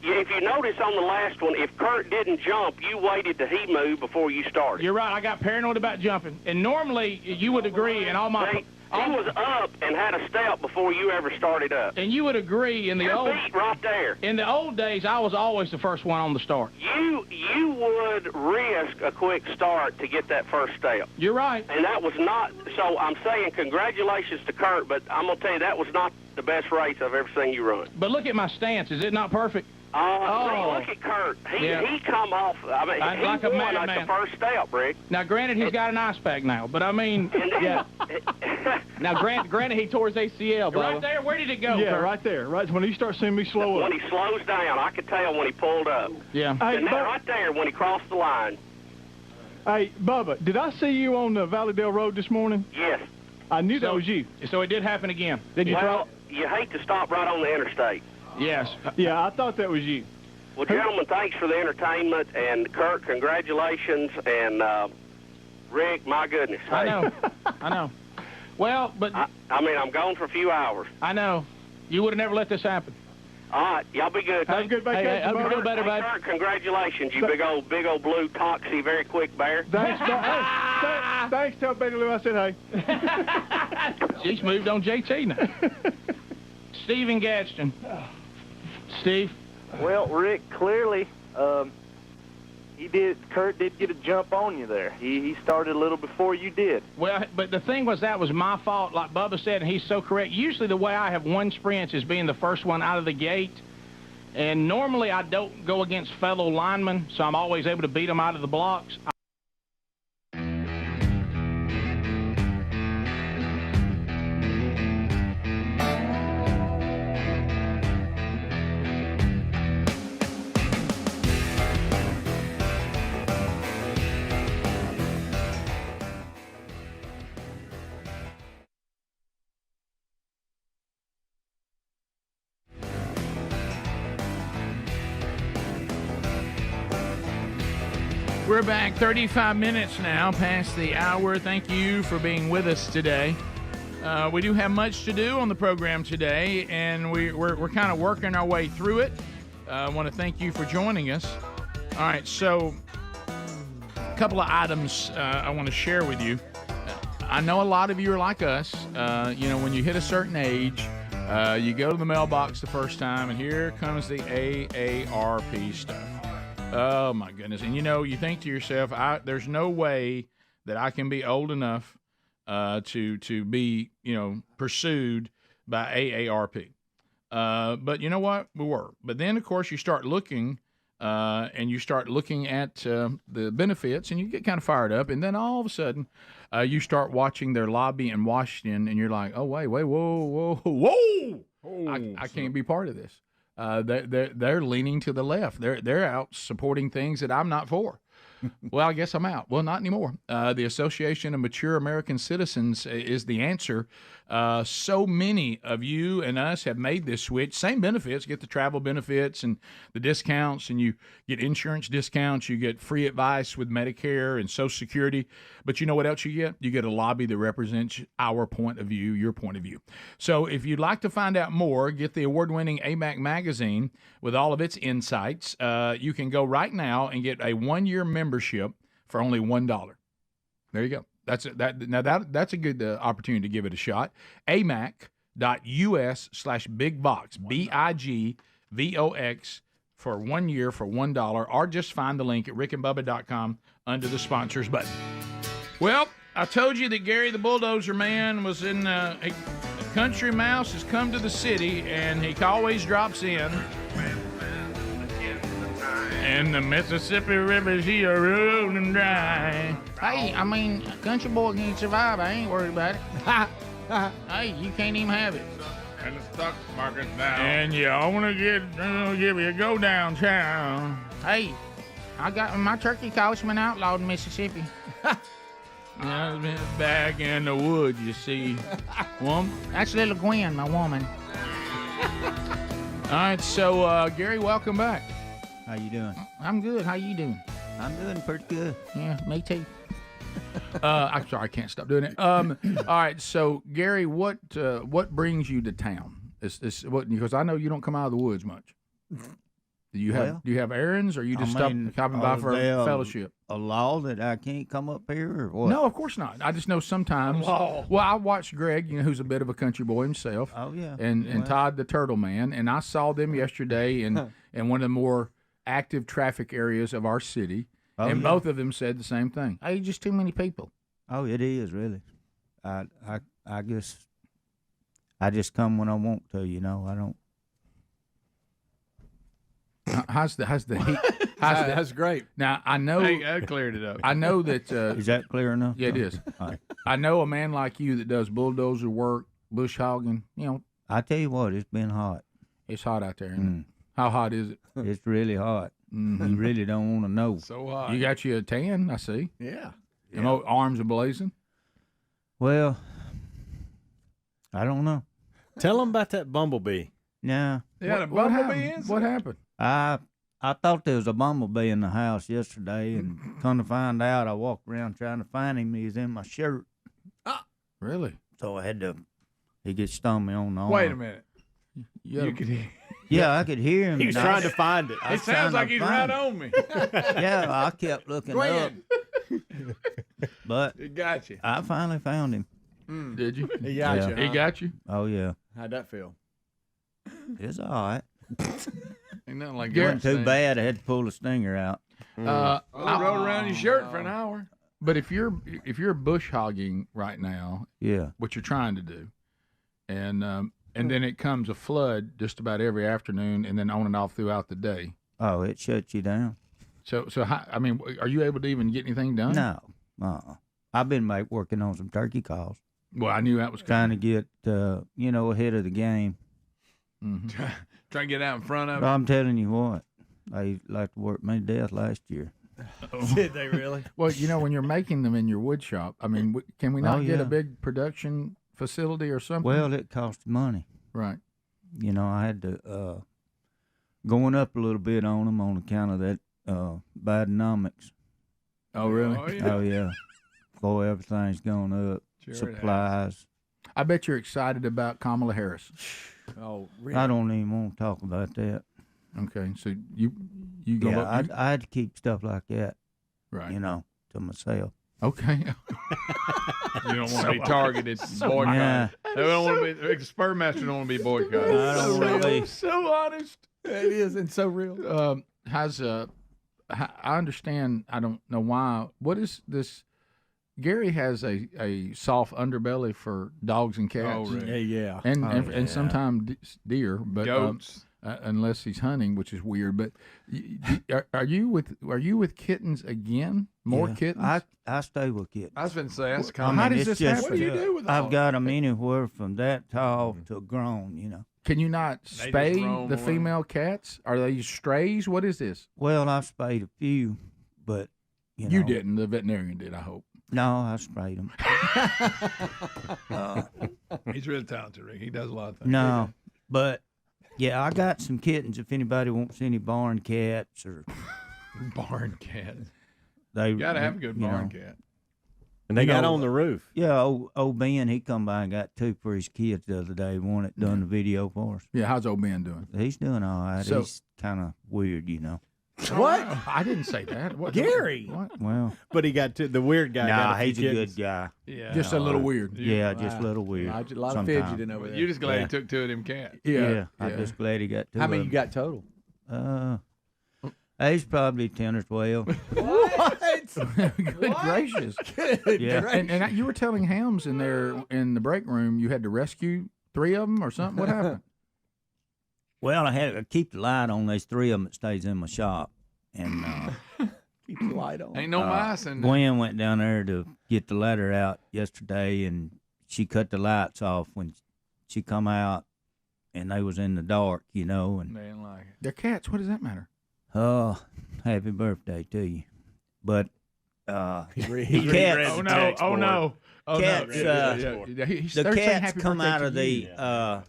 If you notice on the last one, if Kurt didn't jump, you waited till he moved before you started. You're right. I got paranoid about jumping. And normally, you would agree, and all my... He was up and had a step before you ever started up. And you would agree in the old right there. In the old days, I was always the first one on the start. You would risk a quick start to get that first step. You're right. And that was not. So I'm saying congratulations to Kurt, but I'm gonna tell you that was not the best race I've ever seen you run. But look at my stance. Is it not perfect? Look at Kurt. He come off. I mean, he like a won madman. at the first step, Rick. Now, granted, he's got an ice pack now, but I mean, yeah. Now, granted, he tore his ACL, Bubba. Right there, where did it go? Yeah, Kurt? right there. Right when you start seeing me slow up. When he slows down, I could tell when he pulled up. Yeah. Hey, And then right there, when he crossed the line. Hey, Bubba, did I see you on the Valleydale Road this morning? Yes. I knew that was you. So it did happen again. Did you Well, you hate to stop right on the interstate. Yes. Yeah, I thought that was you. Well, gentlemen, thanks for the entertainment, and Kurt, congratulations, and Rick, my goodness. I know. I know. Well, but... I mean, I'm gone for a few hours. I know. You would have never let this happen. All right, y'all be good. Have a good vacation, Hey, hope you feel better, bud. Kurt, congratulations, you big old blue toxy, very quick bear. Thanks, thanks, tell Betty Lou I said hey. She's moved on JT now. Stephen Gadsden. Steve? Well, Rick, clearly, Kurt did get a jump on you there. He started a little before you did. Well, but the thing was, that was my fault, like Bubba said, and he's so correct. Usually the way I have won sprints is being the first one out of the gate. And normally I don't go against fellow linemen, so I'm always able to beat them out of the blocks. We're back 35 minutes now past the hour. Thank you for being with us today. We do have much to do on the program today, and we're kind of working our way through it. I want to thank you for joining us. All right, so a couple of items I want to share with you. I know a lot of you are like us. When you hit a certain age, you go to the mailbox the first time, and here comes the AARP stuff. Oh, my goodness. And, you think to yourself, there's no way that I can be old enough to be, pursued by AARP. But you know what? We were. But then, of course, you start looking and you start looking at the benefits, and you get kind of fired up. And then all of a sudden, you start watching their lobby in Washington, and you're like, oh, wait, whoa. I can't be part of this. They're leaning to the left. They're out supporting things that I'm not for. Well, I guess I'm out. Well, not anymore. The Association of Mature American Citizens is the answer. So many of you and us have made this switch. Same benefits, get the travel benefits and the discounts, and you get insurance discounts. You get free advice with Medicare and Social Security. But you know what else you get? You get a lobby that represents our point of view, your point of view. So if you'd like to find out more, get the award-winning AMAC magazine with all of its insights. You can go right now and get a one-year membership for only $1. There you go. That's a good opportunity to give it a shot. amac.us/bigvox, BIGVOX, for 1 year for $1, or just find the link at rickandbubba.com under the sponsors button. Well, I told you that Gary the Bulldozer Man was in a country mouse has come to the city, and he always drops in. And the Mississippi River's here rolling dry. Hey, I mean, a country boy can survive. I ain't worried about it. Hey, you can't even have it. And the stock market's down. And you want to give you a go downtown. Hey, I got my turkey coat's been outlawed in Mississippi. I've been back in the woods, you see. Woman? That's little Gwen, my woman. All right, so Gary, welcome back. How you doing? I'm good. How you doing? I'm doing pretty good. Yeah, me too. I'm sorry, I can't stop doing it. All right, so Gary, what brings you to town? Because I know you don't come out of the woods much. Do you have errands, or you just stopping by for a fellowship? A law that I can't come up here, or what? No, of course not. I just know sometimes. Well, I watched Greg, who's a bit of a country boy himself. Oh yeah. And Todd the Turtle Man, and I saw them yesterday in one of the more active traffic areas of our city, and both of them said the same thing. Hey, just too many people. Oh, it is really. I just come when I want to. I don't. how's the heat? That's great. Now I know I cleared it up. I know that. Is that clear enough? Yeah, it is. All right. I know a man like you that does bulldozer work, bush hogging. You know, I tell you what, it's been hot. it's hot out there. Isn't it? How hot is it? It's really hot. You really don't want to know. So hot. You got you a tan, I see. Yeah. You know, arms are blazing. Well, I don't know. Tell them about that bumblebee. Nah. They had a What bumblebee happened? inside? What happened? I thought there was a bumblebee in the house yesterday, and come to find out, I walked around trying to find him. He was in my shirt. Really? So I had to. He gets stung me on the arm. Wait a minute. You could hear. Yeah, I could hear him. He was and I- trying to find it. It sounds like he's right on me. Yeah, I kept looking up, but It got you. I finally found him. Did you? He got Yeah. you. He huh? got you. Oh yeah, How'd that feel? it's all right. Ain't nothing like It wasn't that. too bad. I had to pull the stinger out. I rode around your shirt for an hour. But if you're bush hogging right now, Yeah. what you're trying to do, and then it comes a flood just about every afternoon, and then on and off throughout the day. Oh, it shuts you down. So how, I mean, are you able to even get anything done? No. I've been working on some turkey calls. Well, I knew that was trying to get ahead of the game. Trying to get out in front of But it. I'm telling you what, they like to work me to death last year. Did they really? Well, when you're making them in your wood shop, I mean, can we not get yeah. a big production facility or something? Well, it costs money. Right. I had to going up a little bit on them on account of that Bidenomics. Oh, really? Oh yeah. Boy, everything's going up. Sure it Supplies. I bet you're excited about Kamala Harris. Oh, I don't even want to talk about that. Okay, so you go Yeah, up. I had to keep stuff like that, Right. To myself. Okay. You don't want to be targeted, boycotted. Yeah. They don't want to be. The Spurmaster don't want to be boycotted. I don't want to be. So honest. It is, and so real. I understand. I don't know why. What is this? Gary has a soft underbelly for dogs and cats. Oh, really? Yeah. And sometimes deer, but Goats. unless he's hunting, which is weird. But are you with kittens again? More Yeah. kittens? I stay with kittens. I was going to say that's I common. mean, How does it's this happen? just, What do you do with all I've got them anywhere from that tall to grown. Can you not They just spay roam the around. female cats? Are they strays? What is this? Well, I've spayed a few, but You didn't. The veterinarian did, I hope. No, I sprayed them. He's really talented, Rick. He does a lot of things. No, but yeah, I got some kittens. If anybody wants any barn cats or Barn cat. they You got to have a good you barn know. cat. And they got on the roof. Yeah, old Ben, he come by and got two for his kids the other day. One that done the video for us. Yeah, how's old Ben doing? He's doing all right. So- He's kind of weird, What? I didn't say that. What, Gary. What? Well, But he got the weird guy. nah, got he's a kittens. good guy. Yeah. Just a little weird. Yeah, just a Wow. little weird. A lot of sometimes. fidgeting over there. You're just glad Yeah. he took two of them cats. Yeah, I'm just glad he got two. How many of you them. got total? He's probably 10 or 12. What? Good gracious. Good Yeah. gracious. And you were telling Helms in there in the break room you had to rescue 3 of them or something. What happened? Well, I had to keep the light on. There's 3 of them that stays in my shop, and Keep the light on. Ain't no mice in there. Gwen went down there to get the ladder out yesterday, and she cut the lights off when she come out, and they was in the dark, and They didn't like it. They're cats. What does that matter? Happy birthday to you. But He cats, Oh, no. Oh, no. Oh, cats, no. the they're saying cats happy come birthday out to of you. the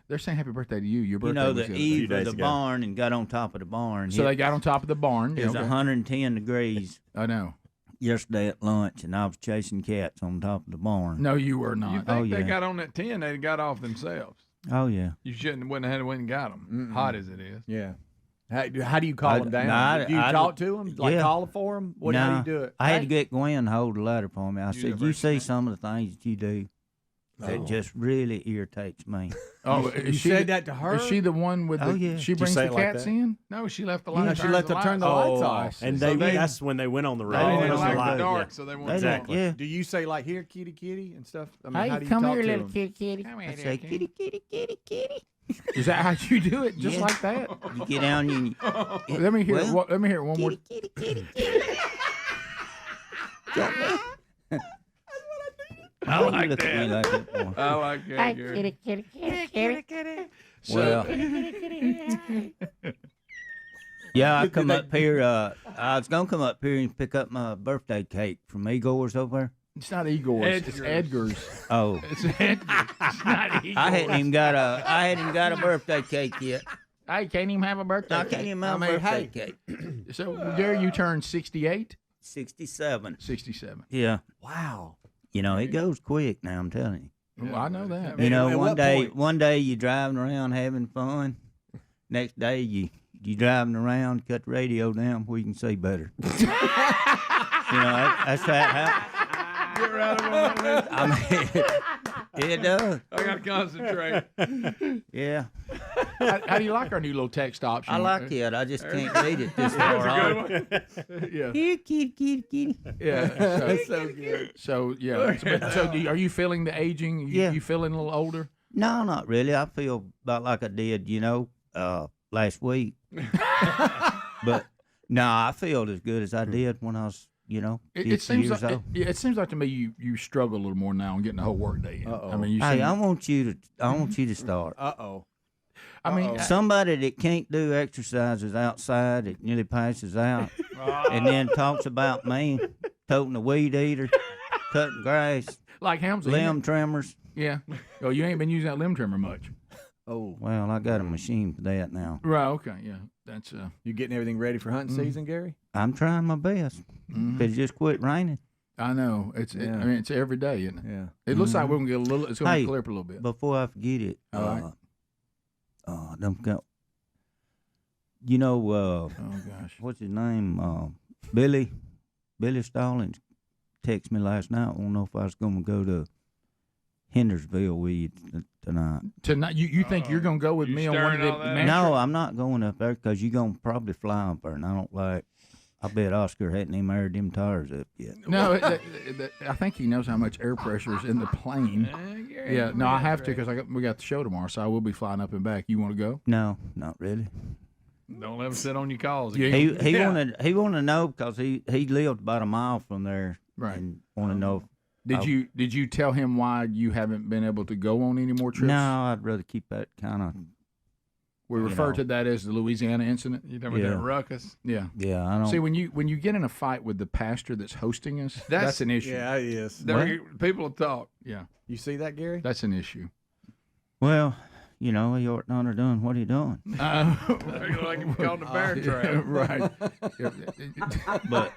They're saying happy birthday to you. Your birthday was the other eave day. of the barn and got on top of the barn. So they got on top of the barn. It was 110 degrees I know. yesterday at lunch, and I was chasing cats on top of the barn. No, you were You not. think yeah. they got on that 10, they got off themselves. Oh yeah. You wouldn't have had to went and got them. Hot as it is. Yeah. How do you call them down? no, do you I talk to them? Like yeah. call for them? How do you do it? I had to get Gwen to hold the ladder for me. I said, "You University. see some of the things that you do that just really irritates me." Oh, You said that to her? Is she the one with the? Oh, yeah. She Did you brings say the it like cats that? in. No, she left the Yeah, light. she let them turn the lights off. And So they- that's when they went on the road. They Oh, didn't that's like right. the dark, Yeah. so they They won't don't- talk. yeah. Do you say like here, kitty, kitty, and stuff? I mean, Hey, how do you come talk here, to little them? kitty, kitty. I say, "Kitty, kitty, kitty, kitty." Is that how you do it? Just like that? You get down and Let me hear well, it. Let me hear it one more. I like look at me that. like that, boy. I like that, Gary. Well, yeah, I come up here. I was gonna come up here and pick up my birthday cake from Igor's over there. It's not Igor's. It's Edgar's. Oh, It's Edgar's. It's not Igor's. I hadn't even got a birthday cake yet. I can't even have a birthday I cake. can't even have a birthday cake. So, Gary, you turned 68? 67. 67. Yeah. Wow. You know, it goes quick now, I'm telling you. Well, I know that. You know, At what point? one day you're driving around having fun. Next day you driving around, cut the radio down where you can see better. You know, that's how. Get right on that. I mean, it does. I got to concentrate. Yeah. How do you like our new little text option? I like it. I just can't read it this far off. Yeah. Here, kitty. Yeah. That's so good. So, yeah. So, are you feeling the aging? Yeah. You feeling a little older? No, not really. I feel about like I did, last week. But no, I feel as good as I did when I was, It seems years like old. it seems like to me you struggle a little more now in getting the whole work day in. Uh-oh. I mean, Hey, I want you to start. Uh-oh. I mean, Somebody that can't do exercises outside, that nearly passes out, and then talks about me toting a weed eater, cutting grass, like Helmsley. limb trimmers. Yeah. Oh, you ain't been using that limb trimmer much. Oh. Well, I got a machine for that now. Right. Okay. Yeah. That's You getting everything ready for hunting season, Gary? I'm trying my best. It just quit raining. I know. I mean, it's every day, isn't it? Yeah. It looks like we're gonna get a little. It's gonna Hey, clear up a little bit. Before I forget it, All right. don't go. Oh gosh. What's his name? Billy Stallings texted me last night. I don't know if I was going to go to Hendersonville with you tonight. Tonight, you think you're gonna go with me on one of the? No, I'm not going up there because you're going to probably fly up there, and I don't like. I bet Oscar hadn't even aired them tires up yet. No, I think he knows how much air pressure is in the plane. Yeah, no, I have to because we got the show tomorrow, so I will be flying up and back. You want to go? No, not really. Don't let him sit on your calls. He wanted to know because he lived about a mile from there, right? And want to know. Did you tell him why you haven't been able to go on any more trips? No, I'd rather keep that kind of. We refer to that as the Louisiana incident. You talking about that ruckus? Yeah. Yeah, I don't. See, when you get in a fight with the pastor that's hosting us, that's an issue. Yeah, it is. People talk. Yeah. You see that, Gary? That's an issue. Well, he ought not have done what he done. Like him called the bear trap. Right. But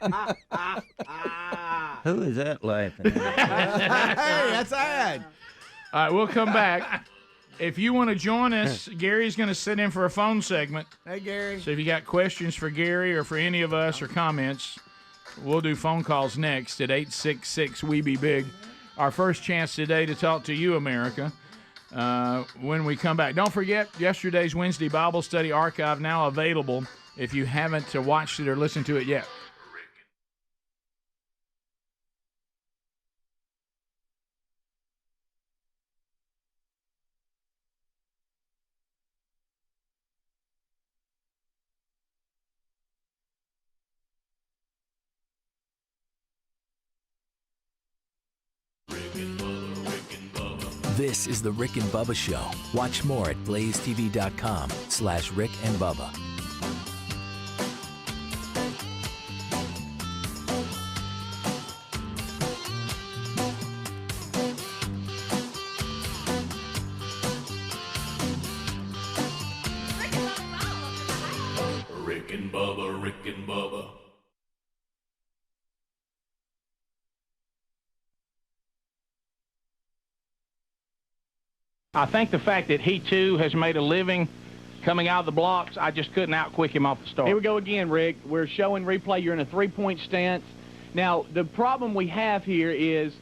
who is that laughing at? Hey, that's Ad. All right, we'll come back. If you want to join us, Gary's going to sit in for a phone segment. Hey, Gary. So if you got questions for Gary or for any of us or comments, we'll do phone calls next at 866-WE-BE-BIG. Our first chance today to talk to you, America, when we come back. Don't forget, yesterday's Wednesday Bible study archive now available if you haven't watched it or listened to it yet. This is the Rick and Bubba Show. Watch more at blazetv.com/Rick and Bubba. Rick and Bubba, Rick and Bubba. I think the fact that he, too, has made a living coming out of the blocks, I just couldn't outquick him off the start. Here we go again, Rick. We're showing replay. You're in a three-point stance. Now, the problem we have here is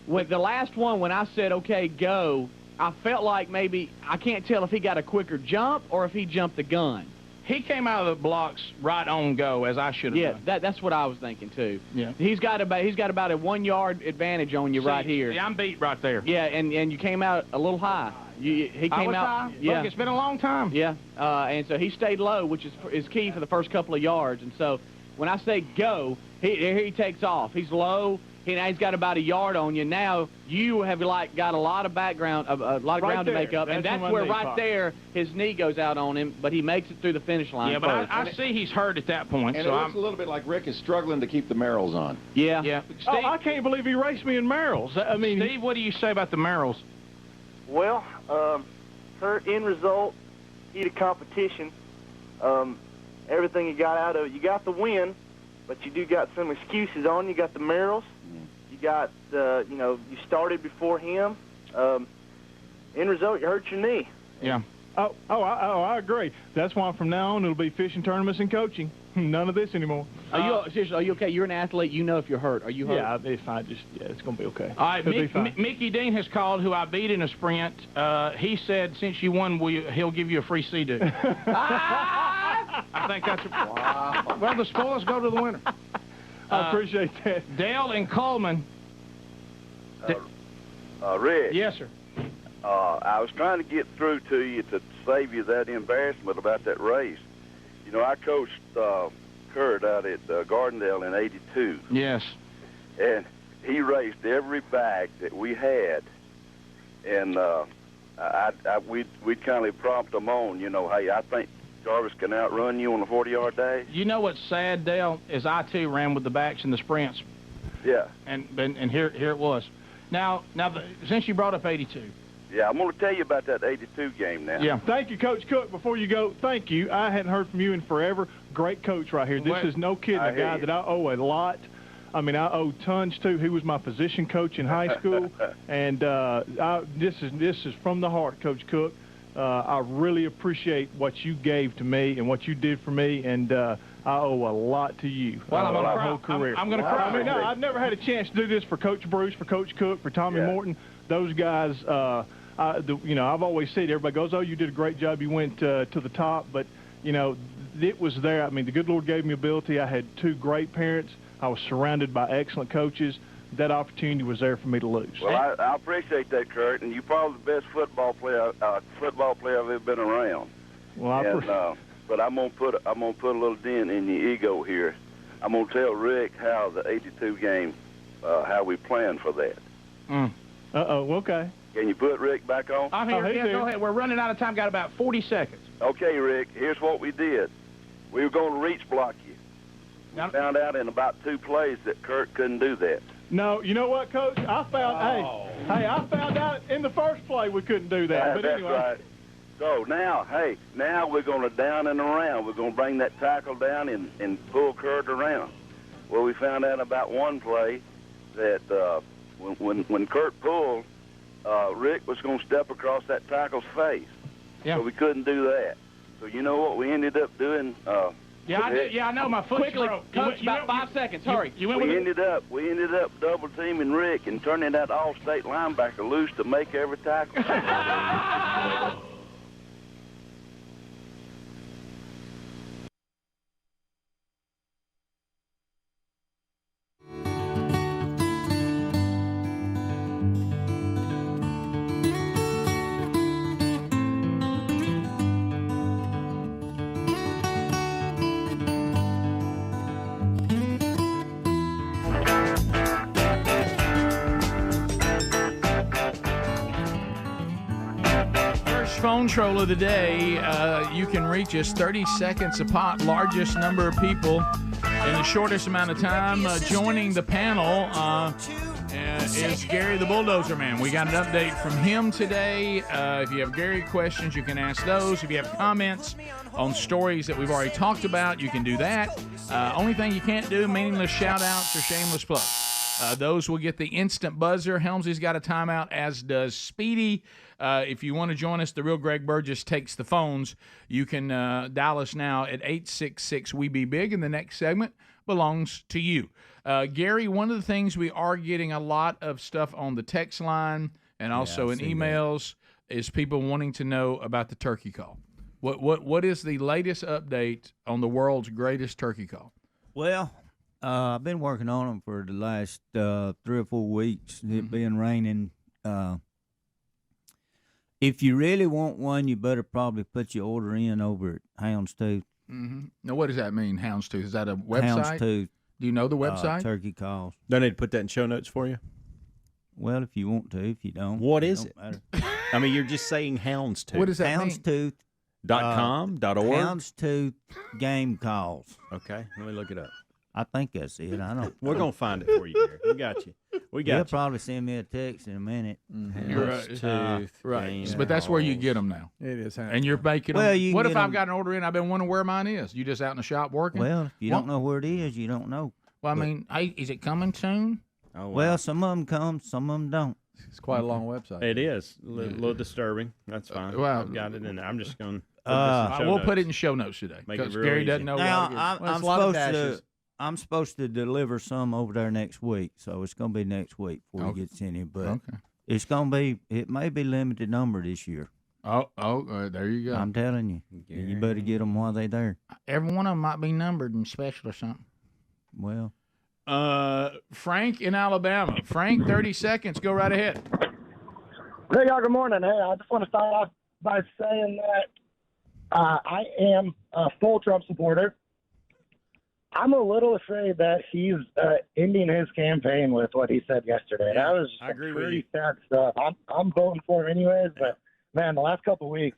with the last one, when I said, okay, go, I felt like maybe, I can't tell if he got a quicker jump or if he jumped the gun. He came out of the blocks right on go, as I should have done. Yeah, that's what I was thinking too. Yeah. He's got about a 1 yard advantage on you right here. Yeah, I'm beat right there. Yeah, and you came out a little high. He came I was out. high? Yeah, Look, it's been a long time. Yeah, and so he stayed low, which is key for the first couple of yards. And so when I say go, he takes off. He's low. Now he's got about a yard on you. Now you have got a lot of background, a lot of ground to make up, and that's where right there his knee goes out on him, but he makes it through the finish line. Yeah, but I see he's hurt at that point. And so it looks a little bit like Rick is struggling to keep the Merrills on. Yeah. Yeah. Steve, I can't believe he raced me in Merrills. I mean, Steve, what do you say about the Merrills? Well, her end result, heat of competition, everything you got out of it. You got the win, but you do got some excuses on. You got the Merrills. You got, you started before him. End result, you hurt your knee. Yeah. I agree. That's why from now on it'll be fishing tournaments and coaching. None of this anymore. Seriously, are you okay? You're an athlete. You know if you're hurt. Are you hurt? Yeah, it's going to be okay. All right, Mickey Dean has called, who I beat in a sprint. He said since you won, he'll give you a free sea-doo. I think that's well, the spoils go to the winner. I appreciate that. Dale and Coleman. Rick. Yes, sir. I was trying to get through to you to save you that embarrassment about that race. You know, I coached Kurt out at Gardendale in '82. Yes. And he raced every bag that we had. And we'd kind of prompt him on, hey, I think Jarvis can outrun you on a 40-yard dash. You know what's sad, Dale, is I, too, ran with the backs and the sprints. Yeah. And here it was. Now, since you brought up 82. Yeah, I'm going to tell you about that 82 game now. Yeah. Thank you, Coach Cook. Before you go, thank you. I hadn't heard from you in forever. Great coach right here. This is no kidding, a guy that I owe a lot. I mean, I owe tons to. He was my position coach in high school. And this is from the heart, Coach Cook. I really appreciate what you gave to me and what you did for me, and I owe a lot to you. Well, I'm going to my cry. whole career. I'm going to cry. I mean, no, I've never had a chance to do this for Coach Bruce, for Coach Cook, for Tommy Morton. Those guys, I've always said, everybody goes, oh, you did a great job. You went to the top. But, it was there. I mean, the good Lord gave me ability. I had two great parents. I was surrounded by excellent coaches. That opportunity was there for me to lose. Well, I appreciate that, Kurt, and you're probably the best football player I've ever been around. Well, but I'm gonna put a little dent in your ego here. I'm gonna tell Rick how the '82 game, how we planned for that. Okay. Can you put Rick back on? I'm here. Yeah, go ahead. We're running out of time. Got about 40 seconds. Okay, Rick. Here's what we did. We were going to reach block you. We found out in about 2 plays that Kurt couldn't do that. No, you know what, Coach? I found I found out in the first play we couldn't do that. But that's anyway. right. So now we're going to down and around. We're going to bring that tackle down and pull Kurt around. Well, we found out about one play that when Kurt pulled, Rick was going to step across that tackle's face. Yeah. So we couldn't do that. So you know what we ended up doing? I know. My foot Quickly, broke. Coach, about 5 seconds. Hurry. We ended up double teaming Rick and turning that all-state linebacker loose to make every tackle. Phone troll of the day. You can reach us 30 seconds a pop. Largest number of people in the shortest amount of time. Joining the panel is Gary the Bulldozer Man. We got an update from him today. If you have Gary questions, you can ask those. If you have comments on stories that we've already talked about, you can do that. Only thing you can't do, meaningless shout-outs or shameless plugs. Those will get the instant buzzer. Helmsy's got a timeout, as does Speedy. If you want to join us, the real Greg Burgess takes the phones. You can dial us now at 866-WE-BE-BIG, and the next segment belongs to you. Gary, one of the things we are getting a lot of stuff on the text line and also in emails is people wanting to know about the turkey call. What is the latest update on the world's greatest turkey call? Well, I've been working on them for the last 3 or 4 weeks. It being raining. If you really want one, you better probably put your order in over at Houndstooth. Mm-hmm. Now, what does that mean, Houndstooth? Is that a website? Houndstooth. Do you know the website? Turkey calls. Do I need to put that in show notes for you? Well, if you want to. If you don't. What is it? Matter. I mean, you're just saying Houndstooth. What does that mean? Houndstooth. .com, .org? Houndstooth game calls. Okay, let me look it up. I think that's it. I don't. We're going to find it for you, Gary. We got you. We got He'll you. probably send me a text in a minute. You're right. Right. But that's where you get them now. It is. And you're making Well, them. you What can if get I've 'em- got an order in? I've been wondering where mine is. You just out in the shop working? Well, if you don't know where it is, you don't know. Well, I mean, hey, is it coming soon? Oh, Well, some of them come, some of them don't. It's quite a long website. It is. A little disturbing. That's fine. well, I've got it in there. I'm just going we'll put it in show notes today. Make it Because real Gary easy. doesn't know Now, what I'm supposed to deliver some over there next week, so it's going to be next week before it gets any. But it's going to be. It may be limited number this year. There you go. I'm telling you, you better get them while they're there. Every one of them might be numbered and special or something. Well, Frank in Alabama. Frank, 30 seconds. Go right ahead. Hey, y'all, good morning. Hey, I just want to start off by saying that I am a full Trump supporter. I'm a little afraid that he's ending his campaign with what he said yesterday. Yeah, that was I agree with pretty you. sad stuff. I'm voting for him anyways, but, man, the last couple of weeks,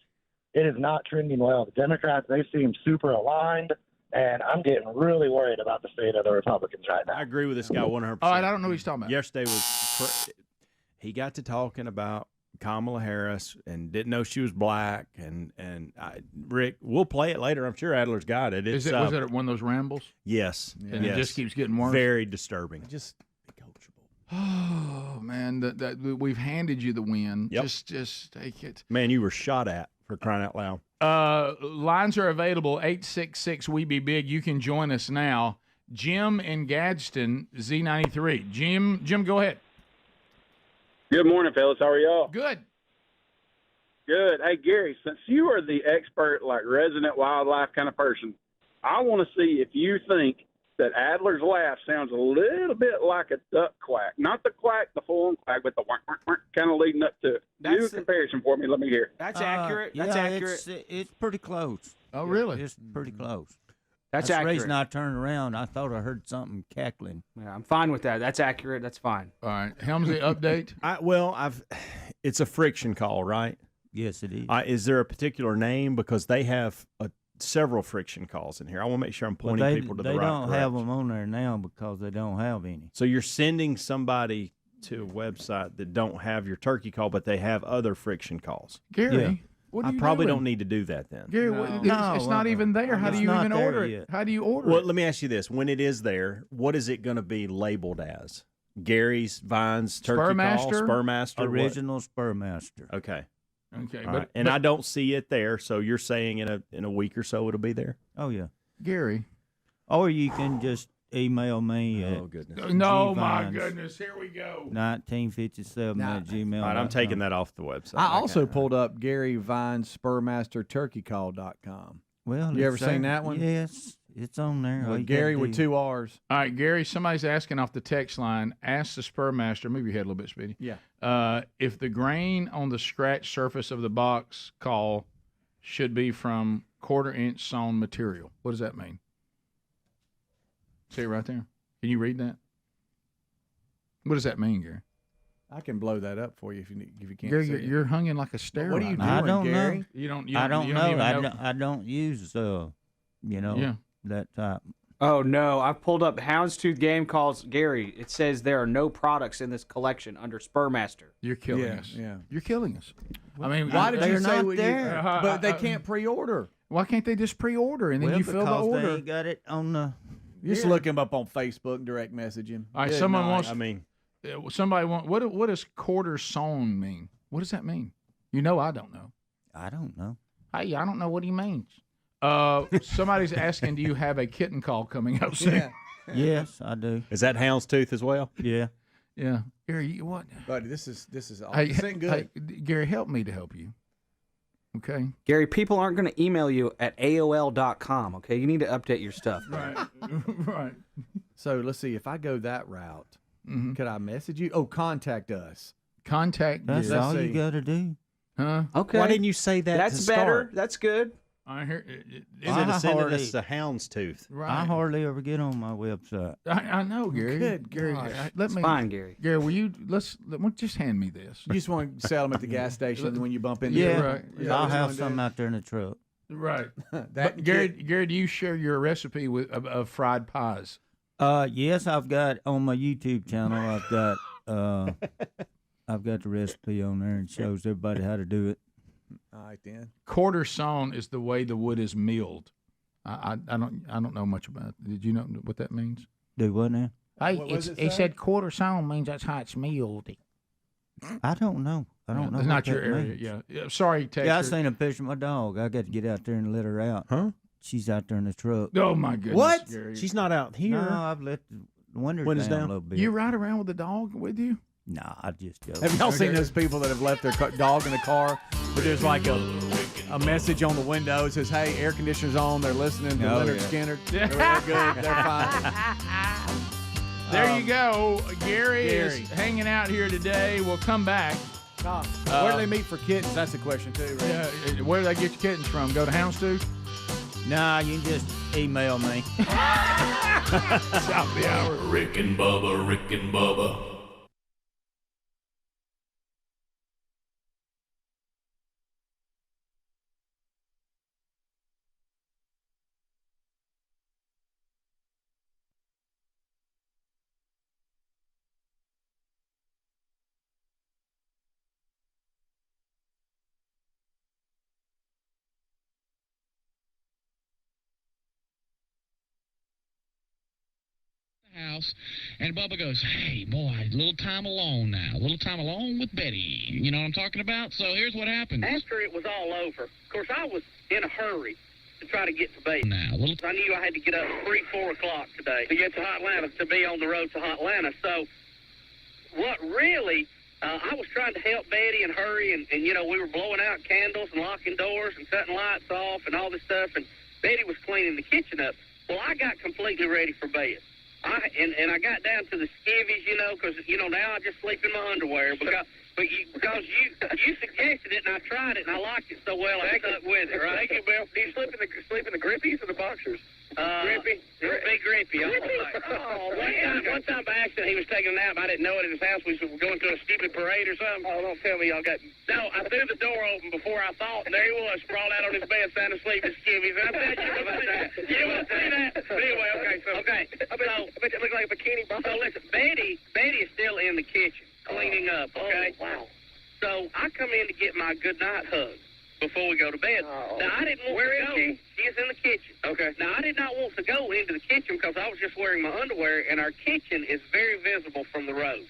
it is not trending well. The Democrats, they seem super aligned, and I'm getting really worried about the state of the Republicans right now. I agree with this guy 100%. All right, I don't know what he's talking about. Yesterday he got to talking about Kamala Harris and didn't know she was black. And Rick, we'll play it later. I'm sure Adler's got it. Was it one of those rambles? Yes. And it just keeps getting worse? Very disturbing. Just be coachable. Oh, man, we've handed you the win. Yep. Just take it. Man, you were shot at, for crying out loud. Lines are available, 866-WE-BE-BIG. You can join us now. Jim in Gadsden, Z93. Jim, go ahead. Good morning, fellas. How are y'all? Good. Good. Hey, Gary, since you are the expert, like resident wildlife kind of person, I want to see if you think that Adler's laugh sounds a little bit like a duck quack. Not the quack, the full-on quack, but the whack, whack, whack kind of leading up to it. Do a comparison for me. Let me hear. That's accurate. That's accurate. It's pretty close. Oh, really? It's pretty close. That's the accurate. reason I turned around. I thought I heard something cackling. Yeah, I'm fine with that. That's accurate. That's fine. All right. Helmsy, update? It's a friction call, right? Yes, it is. Is there a particular name? Because they have several friction calls in here. I want to make sure I'm pointing people to the right. They don't have direction. them on there now because they don't have any. So you're sending somebody to a website that don't have your turkey call, but they have other friction calls. Gary, Yeah. what are I you probably doing? don't need to do that then. Gary, it's not even there. How do you even order it? How do you order Well, it? let me ask you this. When it is there, what is it going to be labeled as? Gary's Vine's turkey call? Spurmaster? What? Original Spurmaster. Okay. Okay. All right. And I don't see it there, so you're saying in a week or so it'll be there? Oh, yeah. Gary. Or you can just email me at goodness. No, my gvines goodness. Here we go. 1957 at gmail. All right, I'm taking that off the website. I also pulled up Gary Vine's SpurmasterTurkeyCall.com. Well, you ever it's seen there. that one? Yes, it's on there. All you Gary gotta with do- 2 R's. All right, Gary, somebody's asking off the text line, ask the Spurmaster, move your head a little bit, Speedy. Yeah. If the grain on the scratch surface of the box call should be from 1/4 inch sawn material. What does that mean? See it right there. Can you read that? What does that mean, Gary? I can blow that up for you if you can't Gary, see it. you're hung in like a stair. What are you right doing, now. I don't Gary? know. You don't I don't know. even I don't use that type. Oh no! I've pulled up Houndstooth game calls. Gary, it says there are no products in this collection under Spurmaster. You're killing Yeah, us. yeah. You're killing us. I mean, Why did you They're say not what you- there. but they can't pre-order. Why can't they just pre-order and then Well, you fill the because order? they ain't got it on the. Just look him up on Facebook, direct message him. All right, Good someone night. wants. I mean, somebody want. What does 1/4 sawn mean? What does that mean? You know, I don't know. I don't know. Hey, I don't know what he means. Somebody's asking, do you have a kitten call coming up soon? Yeah. Yes, I do. is that Houndstooth as well? Yeah. Yeah. Gary, you what? Buddy, this is all. Hey, This ain't good. hey, Gary, help me to help you. Okay. Gary, people aren't going to email you at AOL.com, okay? You need to update your stuff. Right. Right. So let's see. If I go that route, Mhm. could I message you? Oh, contact us. Contact. That's Let's all see. you got to do. Huh? Okay. Why didn't you say that That's to better. start? That's good. I hear. Instead of sending hardly- us a houndstooth. Right. I hardly ever get on my website. I know, Gary. Good Gary, gosh. let It's me. fine, Gary. Gary, will you just hand me this? You just want to sell them at the gas station when you bump into Yeah, them? right. Is that I'll what you have wanna do? some out there in the truck. Right. That But Gary, do you share your recipe of fried pies? Yes, I've got on my YouTube channel. I've got the recipe on there and shows everybody how to do it. All right then. Quarter sawn is the way the wood is milled. I don't know much about it. Did you know what that means? Do what now? Hey, What does it it say? said quarter sawn means that's how it's milled. I don't know. I don't know. It's what not your that area. means. Yeah. Sorry, Texas. Yeah, I seen a picture of my dog. I got to get out there and let her out. Huh? She's out there in the truck. Oh my goodness. What? Gary. She's not out here. No, I've let the windows Windows down down? a little bit. You ride around with the dog with you? Nah, I just go. Have y'all seen Okay. those people that have left their dog in the car, but there's like a message on the window that says, "Hey, air conditioner's on." They're listening to Oh, Leonard yeah. Skinner. They're good. They're fine. There you go. Gary Gary. is hanging out here today. We'll come back. Where do they meet for kittens? That's a question too, right? Yeah, where do they get your kittens from? Go to Houndstooth? Nah, you can just email me. South the hour. Rick and Bubba, Rick and Bubba. house, and Bubba goes, "Hey, boy, a little time alone now. A little time alone with Betty." You know what I'm talking about? So here's what happened. After it was all over, of course, I was in a hurry to try to get to bed. Now, a little I knew I had to get up 3, 4 o'clock today to get to Hot Atlanta, to be on the road to Hot Atlanta. So what really, I was trying to help Betty and hurry, and you know, we were blowing out candles and locking doors and cutting lights off and all this stuff, and Betty was cleaning the kitchen up. Well, I got completely ready for bed. And I got down to the skivvies, you know, because, you know, now I just sleep in my underwear because you suggested it, and I tried it, and I liked it so well, I stuck with it, right? Thank you, Bill. Do you sleep in the grippies or the boxers? Grippy? It would be grippy. One time by accident, he was taking a nap. I didn't know it in his house. We were going to a stupid parade or something. Oh, don't tell me y'all got... No, I threw the door open before I thought, and there he was, sprawled out on his bed, sound asleep in skivvies. And I said, you about that. You want to see that? Anyway, okay, so... Okay, I bet it looked like a bikini bottom. So listen, Betty is still in the kitchen, cleaning up, okay? Oh, wow. So I come in to get my goodnight hug before we go to bed. Oh. Now, I didn't want to go. She is in the kitchen. Okay. Now, I did not want to go into the kitchen because I was just wearing my underwear, and our kitchen is very visible from the road.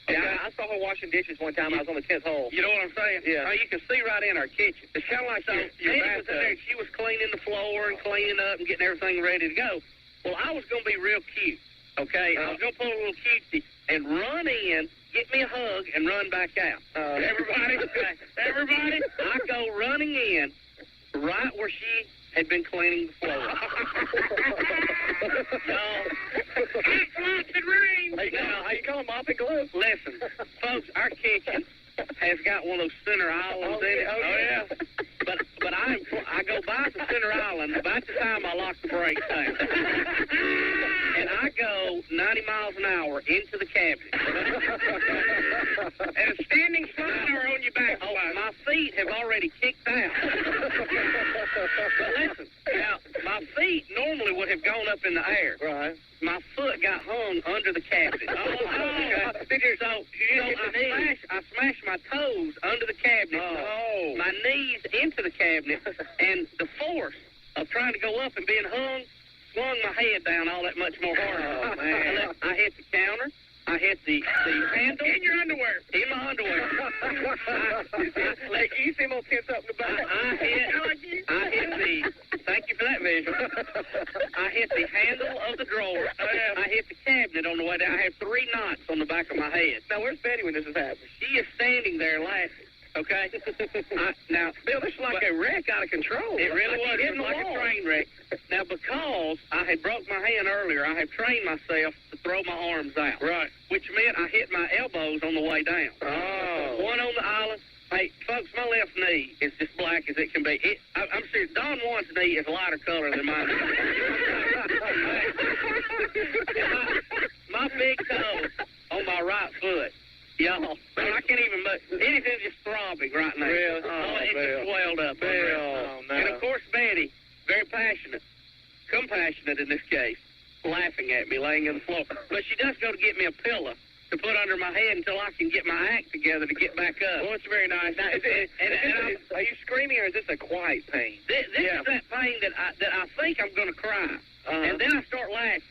Okay. Yeah, I saw her washing dishes one time. I was on the 10th hole. You know what I'm saying? Yeah. You can see right in our kitchen. It's kind of like Betty was in there. She was cleaning the floor and cleaning up and getting everything ready to go. Well, I was going to be real cute, okay? I was going to pull a little cutesy and run in, get me a hug, and run back out. Everybody, I go running in right where she had been cleaning the floor. How you call them, mop and glove? Listen, folks, our kitchen has got one of those center islands in it. Oh, yeah. But I go by the center island about the time I lock the brakes down. And I go 90 miles an hour into the cabinet. And a standing slide or on your back. Oh, my feet have already kicked out. But listen, now, my feet normally would have gone up in the air. Right. My foot got hung under the cabinet. I smashed my toes under the cabinet. Oh. My knees into the cabinet, and the force of trying to go up and being hung swung my head down all that much more harder. Oh, man. I hit the counter. I hit the handle. In your underwear. In my underwear. You seem all tense up in the back. I hit the... Thank you for that visual. I hit the handle of the drawer. I hit the cabinet on the way down. I had 3 knots on the back of my head. Now, where's Betty when this is happening? She is standing there laughing. Okay? Now, Bill, this is like a wreck out of control. it really was. It Hitting was the like a wall. train wreck. Now, because I had broke my hand earlier, I had trained myself to throw my arms out. Right. Which meant I hit my elbows on the way down. Oh. One on the island. Hey, folks, my left knee is as black as it can be. I'm serious. Don Juan's knee is lighter color than mine. my big toe on my right foot. Y'all, I can't even move. Anything's just throbbing right now. Really? It Bill. just swelled up. Bill. Oh, No. And of course, Betty, very passionate, compassionate in this case, laughing at me laying on the floor. But she does go to get me a pillow to put under my head until I can get my act together to get back up. Well, it's very nice. Now, are you screaming or is this a quiet pain? This is that pain that I think I'm going to cry. And then I start laughing.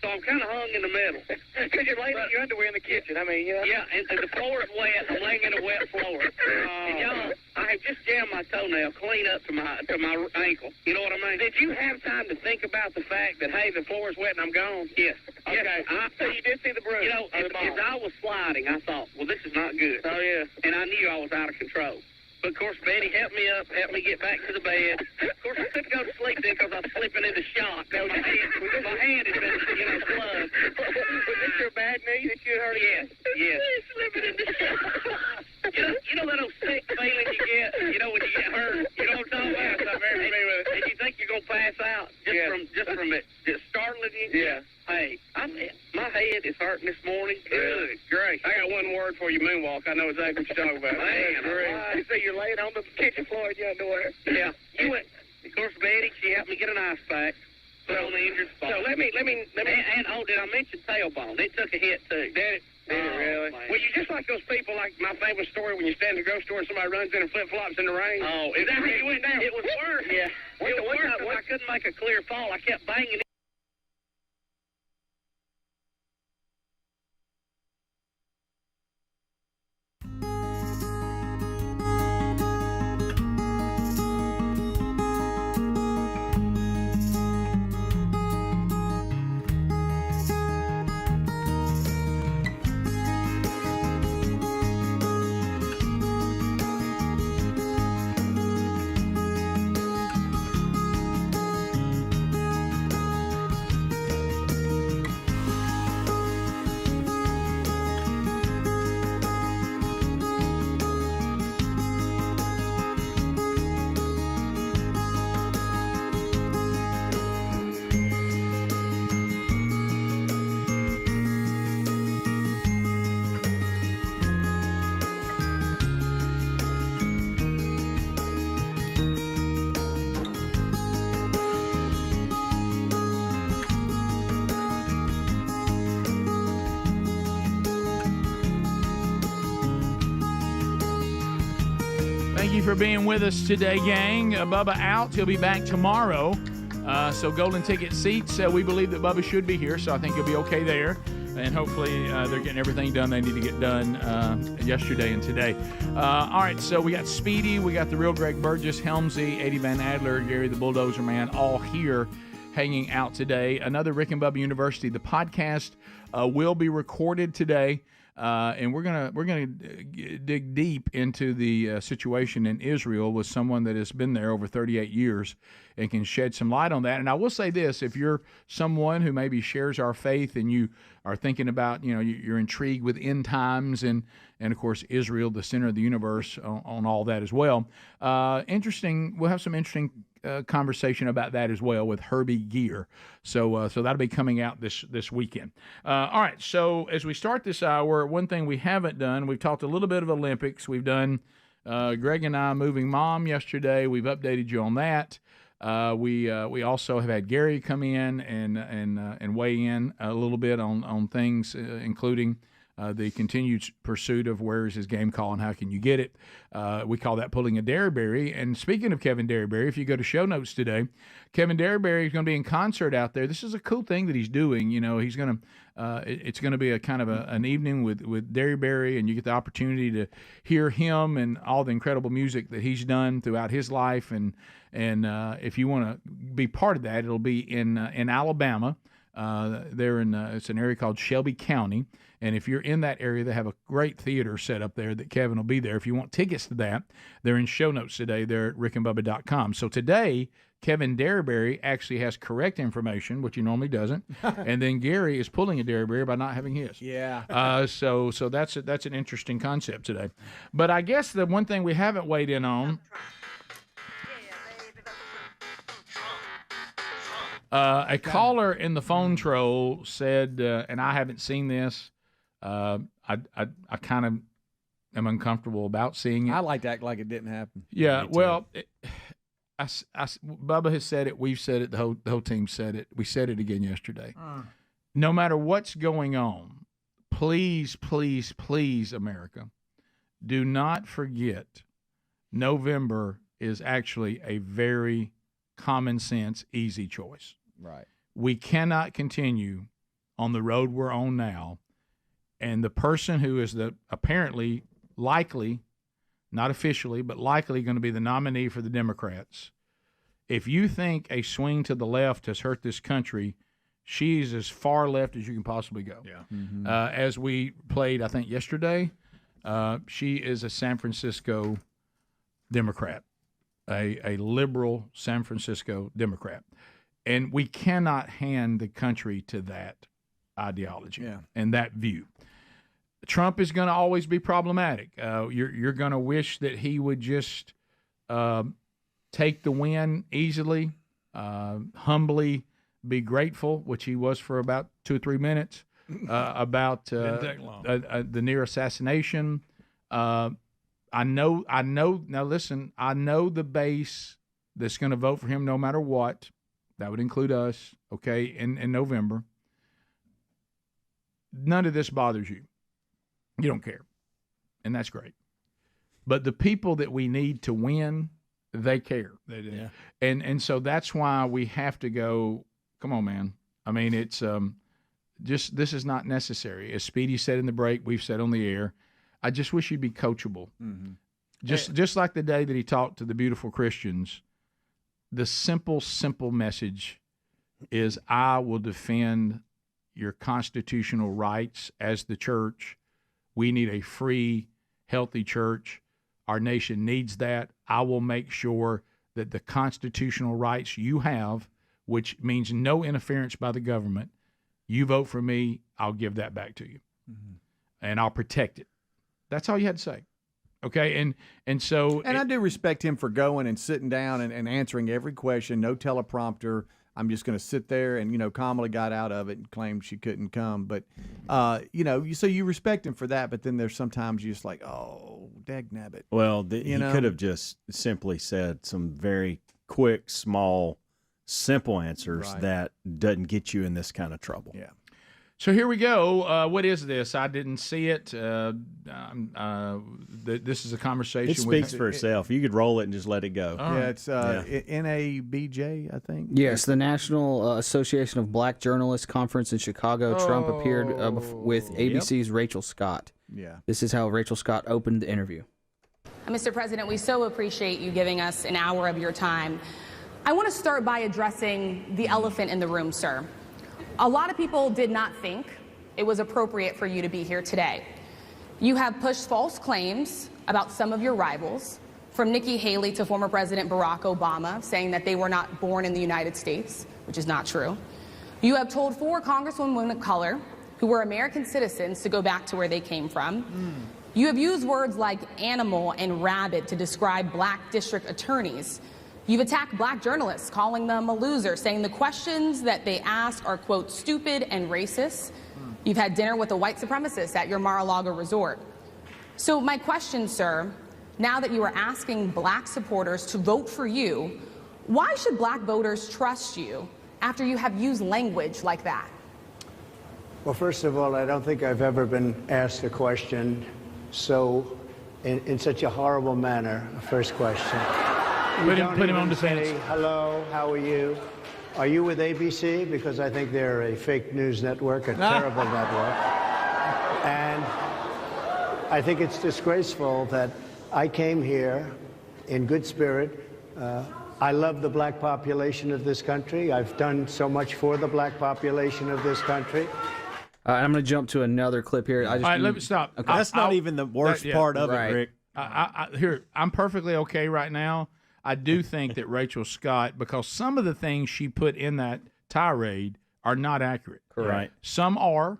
So I'm kind of hung in the middle. Because you're laying in your underwear in the kitchen. I mean, Yeah, and the floor is wet. I'm laying in a wet floor. And y'all, I have just jammed my toenail clean up to my ankle. You know what I mean? Did you have time to think about the fact that, hey, the floor is wet and I'm gone? Yes. Okay. So you did see the bruise. You know, or as the ball. I was sliding, I thought, well, this is not good. Oh, yeah. And I knew I was out of control. But, of course, Betty helped me up, helped me get back to the bed. Of course, I couldn't go to sleep then because I was slipping into shock. My hand had been, plugged. Was this your bad knee that you hurt? Yes. Slipping into shock. You know that old sick feeling you get, when you get hurt? You know what I'm talking about? Yes, I'm very familiar with it. And you think you're going to pass out just from it just startling you? Yeah. Hey, my head is hurting this morning. Good, great. I got one word for you, moonwalk. I know exactly what you're talking about. Man, great. So you're laying on the kitchen floor in your underwear. Yeah. Of course, Betty, she helped me get an ice pack. Put on the injured spot. So let me. And did I mention tailbone? It took a hit too. Did it really? Man. Well, you're just like those people, like my famous story when you stand in the grocery store and somebody runs in and flip-flops in the rain. Oh, is that how you went down? It was worse. Yeah. It was worse because I couldn't make a clear fall. I kept banging it. Thank you for being with us today, gang. Bubba out. He'll be back tomorrow. So golden ticket seats, we believe that Bubba should be here, so I think he'll be okay there. And hopefully they're getting everything done they need to get done yesterday and today. All right, so we got Speedy, we got the real Greg Burgess, Helmsy, Eddie Van Adler, Gary the Bulldozer Man, all here hanging out today. Another Rick and Bubba University. The podcast will be recorded today. And we're gonna dig deep into the situation in Israel with someone that has been there over 38 years and can shed some light on that. And I will say this: if you're someone who maybe shares our faith and you are thinking about, you're intrigued with end times and of course Israel, the center of the universe, on all that as well. Interesting. We'll have some interesting conversation about that as well with Herbie Gear. So that'll be coming out this weekend. All right, so as we start this hour, one thing we haven't done, we've talked a little bit of Olympics. We've done Greg and I moving mom yesterday. We've updated you on that. We also have had Gary come in and weigh in a little bit on things, including the continued pursuit of where is his game call and how can you get it. We call that pulling a Derryberry. And speaking of Kevin Derryberry, if you go to show notes today, Kevin Derryberry is going to be in concert out there. This is a cool thing that he's doing. He's going to it's going to be a kind of an evening with Derryberry, and you get the opportunity to hear him and all the incredible music that he's done throughout his life. And if you want to be part of that, it'll be in Alabama. They're in it's an area called Shelby County, and if you're in that area, they have a great theater set up there that Kevin will be there. If you want tickets to that, they're in show notes today. They're at rickandbubba.com. So today, Kevin Derryberry actually has correct information, which he normally doesn't, and then Gary is pulling a Derryberry by not having his. Yeah. So that's an interesting concept today. But I guess the one thing we haven't weighed in on. A caller in the phone troll said, and I haven't seen this. I kind of am uncomfortable about seeing it. I like to act like it didn't happen. Yeah, well, Bubba has said it. We've said it. The whole team said it. We said it again yesterday. No matter what's going on, please, please, please, America, do not forget November is actually a very common sense, easy choice. Right. We cannot continue on the road we're on now. And the person who is apparently likely, not officially, but likely going to be the nominee for the Democrats, if you think a swing to the left has hurt this country, she's as far left as you can possibly go. Yeah. Mm-hmm. As we played, I think, yesterday, she is a San Francisco Democrat, a liberal San Francisco Democrat. And we cannot hand the country to that ideology and that view. Trump is going to always be problematic. You're going to wish that he would just take the win easily, humbly be grateful, which he was for about 2 or 3 minutes, about the near assassination. I know. Now listen, I know the base that's going to vote for him no matter what. That would include us, okay, in November. None of this bothers you. You don't care. And that's great. But the people that we need to win, they care. They do. Yeah. And so that's why we have to go, come on, man. I mean, it's just this is not necessary. As Speedy said in the break, we've said on the air, I just wish you'd be coachable. Mm-hmm. Just like the day that he talked to the beautiful Christians, the simple message is I will defend your constitutional rights as the church. We need a free, healthy church. Our nation needs that. I will make sure that the constitutional rights you have, which means no interference by the government, you vote for me, I'll give that back to you. Mm-hmm. And I'll protect it. That's all you had to say. Okay, and so... And I do respect him for going and sitting down and answering every question, no teleprompter. I'm just going to sit there, and, Kamala got out of it and claimed she couldn't come. But, so you respect him for that, but then there's sometimes you're just like, oh, dagnabbit. Well, he could have just simply said some very quick, small, simple answers that doesn't get you in this kind of trouble. Yeah. So here we go. What is this? I didn't see it. This is a conversation. It speaks for itself. You could roll it and just let it go. Yeah, it's NABJ, I think. Yes, the National Association of Black Journalists Conference in Chicago. Trump appeared with ABC's Rachel Scott. Yeah. This is how Rachel Scott opened the interview. Mr. President, we so appreciate you giving us an hour of your time. I want to start by addressing the elephant in the room, sir. A lot of people did not think it was appropriate for you to be here today. You have pushed false claims about some of your rivals, from Nikki Haley to former President Barack Obama, saying that they were not born in the United States, which is not true. You have told 4 congresswomen of color who were American citizens to go back to where they came from. You have used words like animal and rabid to describe black district attorneys. You've attacked black journalists, calling them a loser, saying the questions that they ask are, quote, stupid and racist. You've had dinner with a white supremacist at your Mar-a-Lago resort. So my question, sir, now that you are asking black supporters to vote for you, why should black voters trust you after you have used language like that? Well, first of all, I don't think I've ever been asked a question so in such a horrible manner. First question. Put him on defense. Hello, how are you? Are you with ABC? Because I think they're a fake news network, a terrible network. And I think it's disgraceful that I came here in good spirit I love the black population of this country. I've done so much for the black population of this country. I'm going to jump to another clip here. All right, let me stop. Okay. That's not even the worst part of it, Rick. Here, I'm perfectly okay right now. I do think that Rachel Scott, because some of the things she put in that tirade are not accurate. Correct. Right. Some are,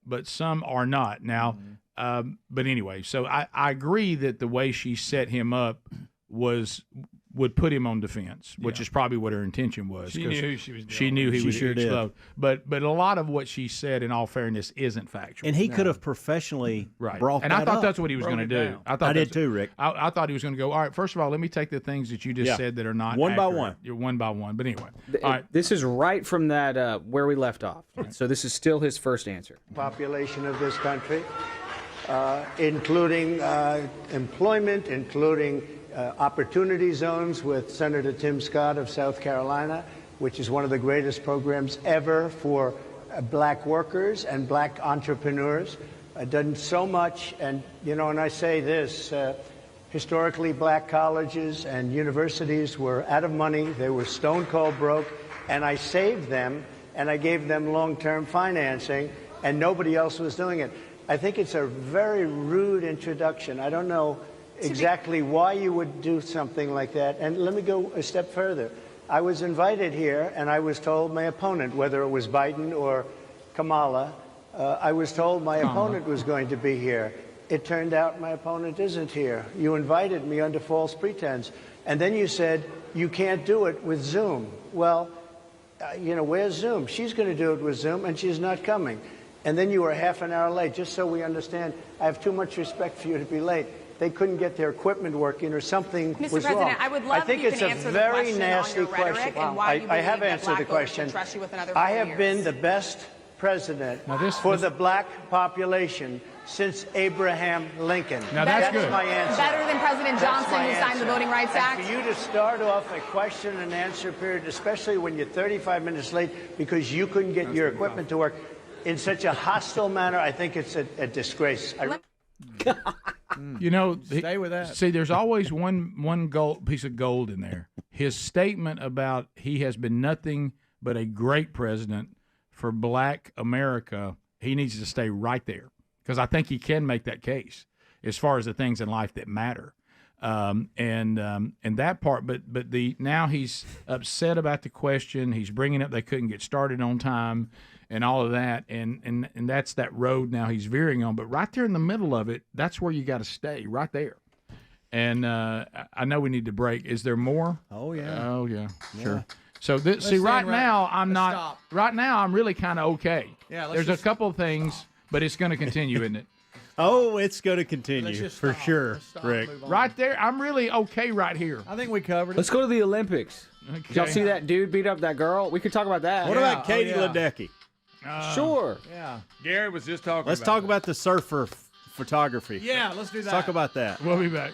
but some are not. Now, but anyway, so I agree that the way she set him up would put him on defense, which is probably what her intention was. She knew who she was dealing She knew he with. would She sure did. explode. But a lot of what she said, in all fairness, isn't factual. And he could have professionally brought And that I thought up. that's what he was going to do. I did too, Rick. I thought he was going to go, all right, first of all, let me take the things that you just said that are not One by accurate. one. You're one by one. But anyway, all right. This is right from that where we left off. So this is still his first answer. Population of this country, including employment, including opportunity zones with Senator Tim Scott of South Carolina, which is one of the greatest programs ever for black workers and black entrepreneurs. Done so much, and and I say this, historically black colleges and universities were out of money. They were stone cold broke, and I saved them, and I gave them long-term financing, and nobody else was doing it. I think it's a very rude introduction. I don't know exactly why you would do something like that. And let me go a step further. I was invited here, and I was told my opponent, whether it was Biden or Kamala, I was told my opponent was going to be here. It turned out my opponent isn't here. You invited me under false pretense. And then you said, you can't do it with Zoom. Well, where's Zoom? She's going to do it with Zoom, and she's not coming. And then you were half an hour late. Just so we understand, I have too much respect for you to be late. They couldn't get their equipment working, or something Mr. was President, wrong. I would love I think if you it's can a answer very the question nasty on your rhetoric question. and why you I have believe that answered black the voters question. should trust you with another I 4 have years. been the best president for the black population since Abraham Lincoln. Now that's good. My answer. Better than President That's Johnson, my who signed the answer. Voting Rights And Act? for you to start off a question and answer period, especially when you're 35 minutes late because you couldn't get your equipment to work, in such a hostile manner, I think it's a disgrace. Stay with that. See, there's always one piece of gold in there. His statement about he has been nothing but a great president for black America, he needs to stay right there, because I think he can make that case as far as the things in life that matter. And that part, but now he's upset about the question. He's bringing up they couldn't get started on time and all of that, and that's that road now he's veering on. But right there in the middle of it, that's where you got to stay, right there. And I know we need to break. Is there more? Oh yeah. Oh yeah. Yeah. Sure. So Let's see, right stand now I'm let's not. stop. Right now I'm really kind of okay. Yeah, let's There's just- a couple of things, but it's going to continue, isn't it? Oh, it's going to Let's continue just for stop. sure, Let's stop, Rick. move on. Right there, I'm really okay right here. I think we covered it. Let's go to the Olympics. Did y'all Okay. see that dude beat up that girl? We could talk about that. What about Katie Ledecky? Sure. Yeah. Gary was just talking. Let's talk about the surfer photography. Yeah, let's do Let's that. talk about that. We'll be back.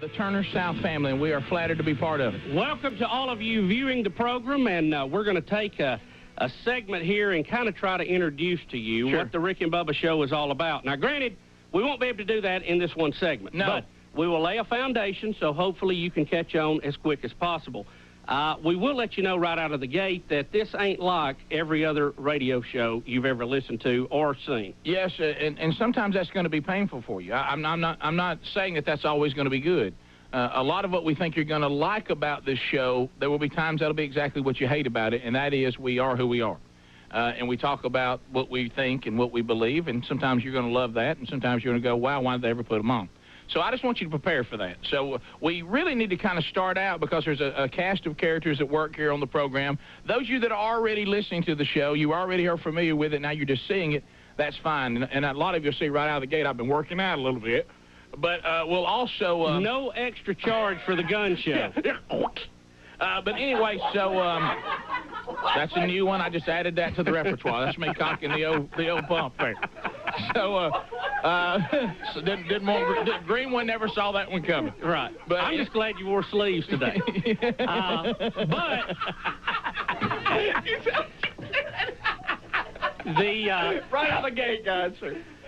The Turner South family, and we are flattered to be part of it. Welcome to all of you viewing the program, and we're going to take a segment here and kind of try to introduce to you what the Rick and Bubba Show is all about. Now, granted, we won't be able to do that in this one segment. No. But we will lay a foundation, so hopefully you can catch on as quick as possible. We will let you know right out of the gate that this ain't like every other radio show you've ever listened to or seen. Yes, and sometimes that's going to be painful for you. I'm not saying that that's always going to be good. A lot of what we think you're going to like about this show, there will be times that'll be exactly what you hate about it, and that is we are who we are. And we talk about what we think and what we believe, and sometimes you're going to love that, and sometimes you're going to go, wow, why did they ever put them on? So I just want you to prepare for that. So we really need to kind of start out because there's a cast of characters that work here on the program. Those of you that are already listening to the show, you already are familiar with it. Now you're just seeing it. That's fine. And a lot of you will see right out of the gate I've been working out a little bit. But we'll also... no extra charge for the gun show. But anyway, so that's a new one. I just added that to the repertoire. That's me cocking the old pump there. So, Green one never saw that one coming. Right. But I'm just glad you wore sleeves today. But Right out the gate, guys.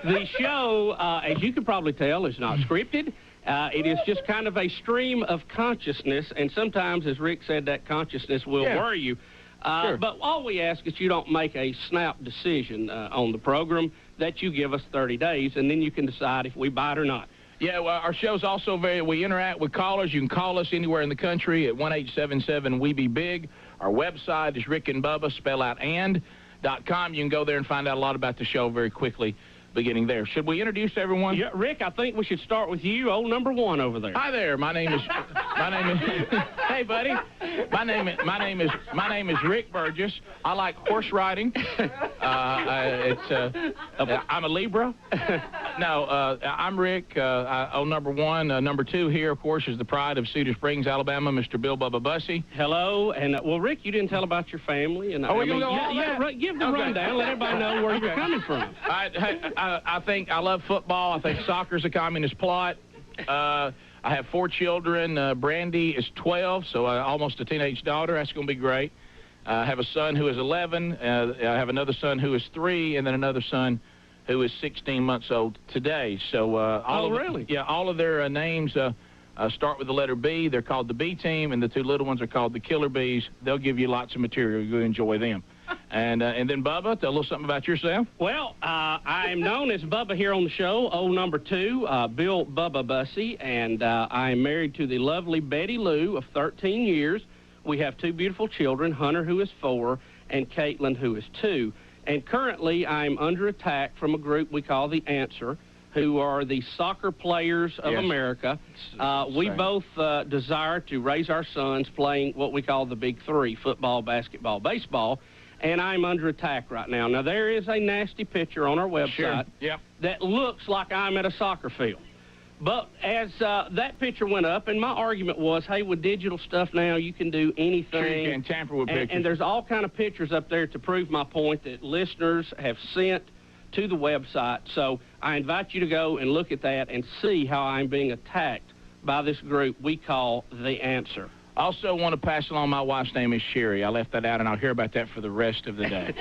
The show, as you can probably tell, is not scripted. It is just kind of a stream of consciousness, and sometimes, as Rick said, that consciousness will worry you. Sure. But all we ask is you don't make a snap decision on the program, that you give us 30 days, and then you can decide if we buy it or not. Yeah, well, our show's also we interact with callers. You can call us anywhere in the country at 1-877-WE-BE-BIG. Our website is Rick and Bubba, spell out and.com. You can go there and find out a lot about the show very quickly, beginning there. Should we introduce everyone? Yeah, Rick, I think we should start with you, old number one over there. Hi there. My name is Hey, buddy. My name is Rick Burgess. I like horse riding. I'm a Libra. No, I'm Rick. Old number one. Number two here, of course, is the pride of Cedar Springs, Alabama, Mr. Bill Bubba Bussey. Hello, and well, Rick, you didn't tell about your family, and we're gonna go all that? Give the rundown. Let everybody know where you're coming from. I think I love football. I think soccer's a communist plot. I have 4 children. Brandy is 12, so almost a teenage daughter. That's going to be great. I have a son who is 11. I have another son who is 3, and then another son who is 16 months old today. So really? Yeah, all of their names start with the letter B. They're called the B team, and the 2 little ones are called the Killer Bees. They'll give you lots of material. You'll enjoy them. And then, Bubba, tell a little something about yourself. Well, I am known as Bubba here on the show, old number 2, Bill Bubba Bussey, and I am married to the lovely Betty Lou of 13 years. We have 2 beautiful children, Hunter, who is 4, and Caitlin, who is 2. And currently, I'm under attack from a group we call The Answer, who are the soccer players of America. We both desire to raise our sons playing what we call the Big 3, football, basketball, baseball, and I'm under attack right now. Now, there is a nasty picture on our website that looks like I'm at a soccer field. But as that picture went up, and my argument was, hey, with digital stuff now, you can do anything. Sure, you can tamper with pictures. And there's all kind of pictures up there to prove my point that listeners have sent to the website. So I invite you to go and look at that and see how I'm being attacked by this group we call The Answer. Also want to pass along my wife's name is Sherry. I left that out, and I'll hear about that for the rest of the day.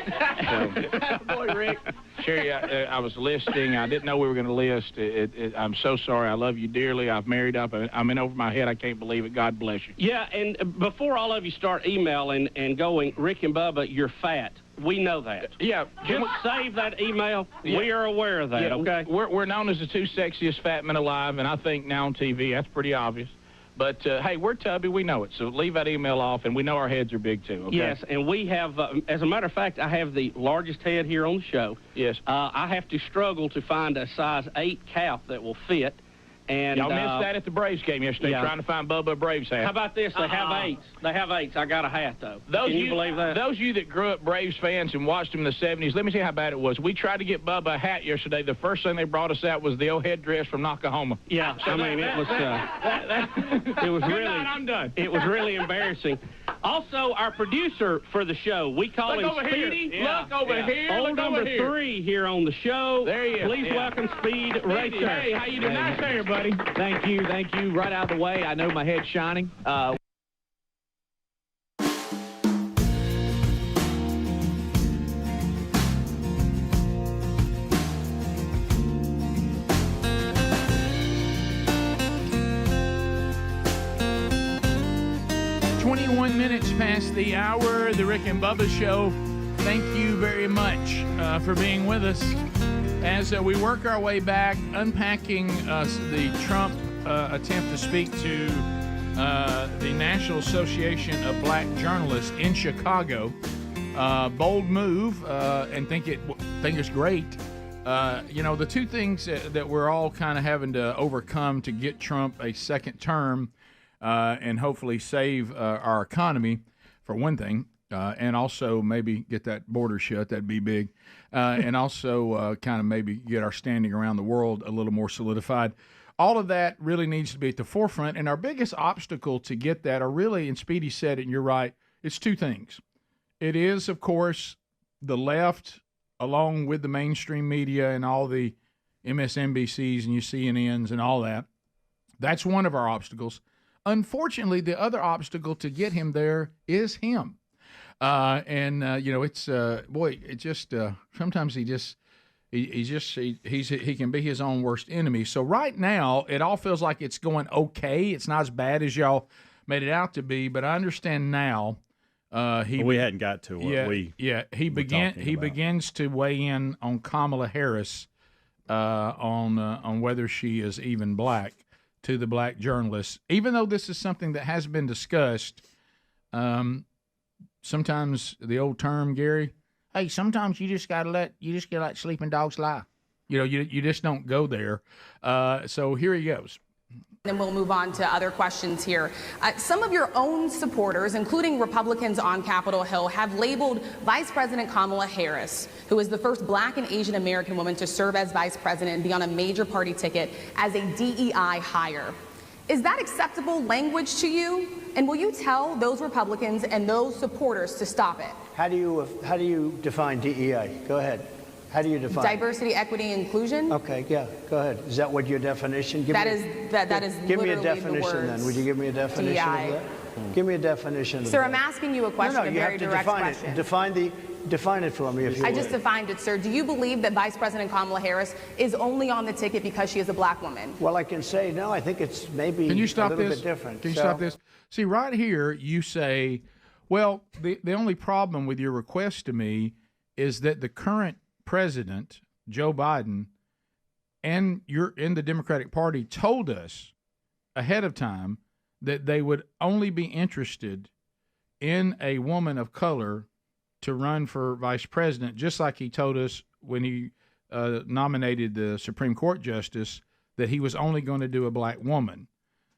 Boy, Rick. Sherry, I was listing. I didn't know we were going to list. I'm so sorry. I love you dearly. I've married up. I'm in over my head. I can't believe it. God bless you. Yeah, and before all of you start emailing and going, Rick and Bubba, you're fat. We know that. Yeah. Just save that email. Yeah. We are aware of that, okay? We're known as the 2 sexiest fat men alive, and I think now on TV that's pretty obvious. But, hey, we're tubby. We know it. So leave that email off, and we know our heads are big, too, okay? Yes, and we have, as a matter of fact, I have the largest head here on the show. Yes. I have to struggle to find a size 8 cap that will fit. And y'all missed that at the Braves game yesterday, trying to find Bubba a Braves hat. How about this? They have 8s. They have 8s. I got a hat, though. Can you believe that? Those of you that grew up Braves fans and watched them in the 70s, let me tell you how bad it was. We tried to get Bubba a hat yesterday. The first thing they brought us out was the old headdress from Oklahoma. Yeah, so I mean, it was it was really, I'm done. It was really embarrassing. Also, our producer for the show, we call him Speedy. Look over here. Old number 3 here on the show. There he is. Please welcome Speed Racer. Hey, how you doing? Nice hair, buddy. Thank you. Right out of the way. I know my head's shining. 21 minutes past the hour, the Rick and Bubba Show. Thank you very much for being with us as we work our way back, unpacking the Trump attempt to speak to the National Association of Black Journalists in Chicago. Bold move, and think it's great. You know, the 2 things that we're all kind of having to overcome to get Trump a second term and hopefully save our economy, for one thing, and also maybe get that border shut, that'd be big, and also kind of maybe get our standing around the world a little more solidified. All of that really needs to be at the forefront, and our biggest obstacle to get that are really, and Speedy said it, and you're right, it's 2 things. It is, of course, the left, along with the mainstream media and all the MSNBCs and your CNNs and all that. That's one of our obstacles. Unfortunately, the other obstacle to get him there is him. It's boy, it just sometimes he can be his own worst enemy. So right now, it all feels like it's going okay. It's not as bad as y'all made it out to be, but I understand now. We hadn't got to what he begins to weigh in on Kamala Harris on whether she is even black to the black journalists. Even though this is something that has been discussed, sometimes the old term, Gary, hey, sometimes you just gotta let sleeping dogs lie. You just don't go there. So here he goes. Then we'll move on to other questions here. Some of your own supporters, including Republicans on Capitol Hill, have labeled Vice President Kamala Harris, who is the first black and Asian American woman to serve as vice president and be on a major party ticket, as a DEI hire. Is that acceptable language to you? And will you tell those Republicans and those supporters to stop it? How do you define DEI? Go ahead. How do you define diversity, equity, inclusion? Okay, yeah, go ahead. Is that what your definition? That is give me a literally definition then. Would you give me a definition DEI. of that? Give me a definition. Sir, of that. I'm asking you a question, No, a you very have to direct define question. it. Define it for me, if you I would. just defined it, sir. Do you believe that Vice President Kamala Harris is only on the ticket because she is a black woman? Well, I can say no. I think it's maybe Can you stop a little this? bit different. Can you stop this? See, right here, you say, well, the only problem with your request to me is that the current president, Joe Biden, and you're in the Democratic Party told us ahead of time that they would only be interested in a woman of color to run for vice president, just like he told us when he nominated the Supreme Court justice that he was only going to do a black woman.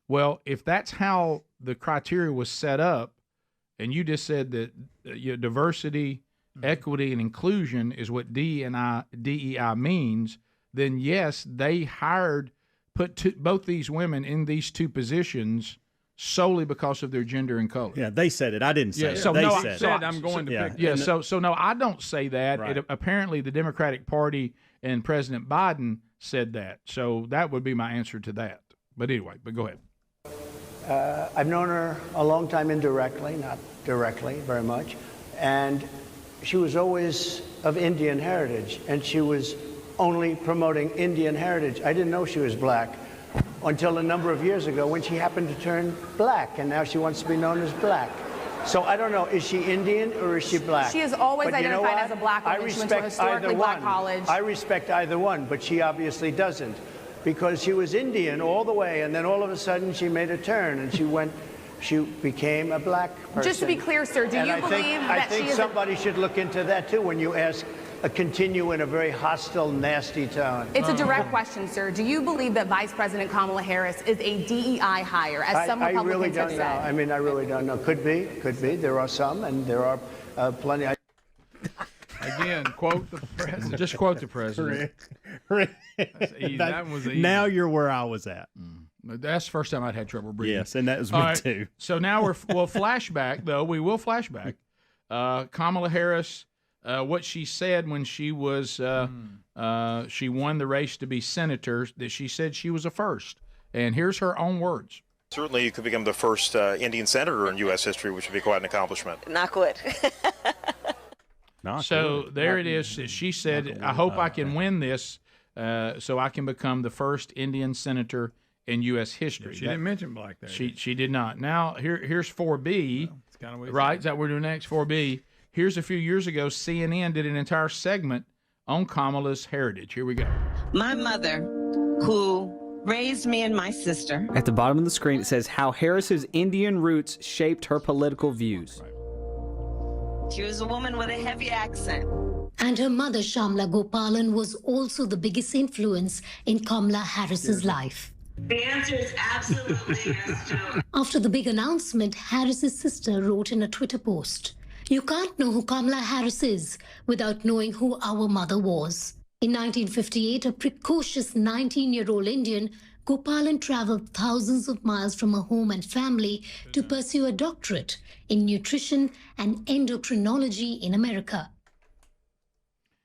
Well, if that's how the criteria was set up, and you just said that diversity, equity, and inclusion is what DEI means, then yes, they put both these women in these two positions solely because of their gender and color. Yeah, they said it. I didn't say it. So they no, said I'm going to pick. Yeah, So no, I don't say that. Right. Apparently, the Democratic Party and President Biden said that. So that would be my answer to that. But anyway, go ahead. I've known her a long time indirectly, not directly very much, and she was always of Indian heritage, and she was only promoting Indian heritage. I didn't know she was black until a number of years ago when she happened to turn black, and now she wants to be known as black. So I don't know, is she Indian or is she black? She has always But you know identified what? as a black woman. I She went to a respect historically either black one. college. I respect either one, but she obviously doesn't, because she was Indian all the way, and then all of a sudden she made a turn, and she became a black person. Just to be clear, sir, do you believe I that think she is somebody should look into that too when you continue in a very hostile, nasty tone. It's a direct question, sir. Do you believe that Vice President Kamala Harris is a DEI hire, as some Republicans I really don't have know. said? I mean, I really don't know. Could be. There are some, and there are plenty. Again, quote the president. Just quote the president. That's easy. That was easy. Now you're where I was at. That's the first time I'd had trouble breathing. Yes, and that was me too. So now we'll flashback, though. We will flashback. Kamala Harris, what she said when she was she won the race to be senator, that she said she was a first. And here's her own words. Certainly, you could become the first Indian senator in U.S. history, which would be quite an accomplishment. Not good. There it is. She said, I hope I can win this so I can become the first Indian senator in U.S. history. She didn't mention black there. She did not. Now, here's 4B, right? Is that what we're doing next? 4B. Here's a few years ago, CNN did an entire segment on Kamala's heritage. Here we go. My mother, who raised me and my sister. At the bottom of the screen, it says how Harris's Indian roots shaped her political views. She was a woman with a heavy accent. And her mother, Shamla Gopalan, was also the biggest influence in Kamala Harris's life. The answer is absolutely yes, Joe. After the big announcement, Harris's sister wrote in a Twitter post, "You can't know who Kamala Harris is without knowing who our mother was." In 1958, a precocious 19-year-old Indian, Gopalan traveled thousands of miles from her home and family to pursue a doctorate in nutrition and endocrinology in America.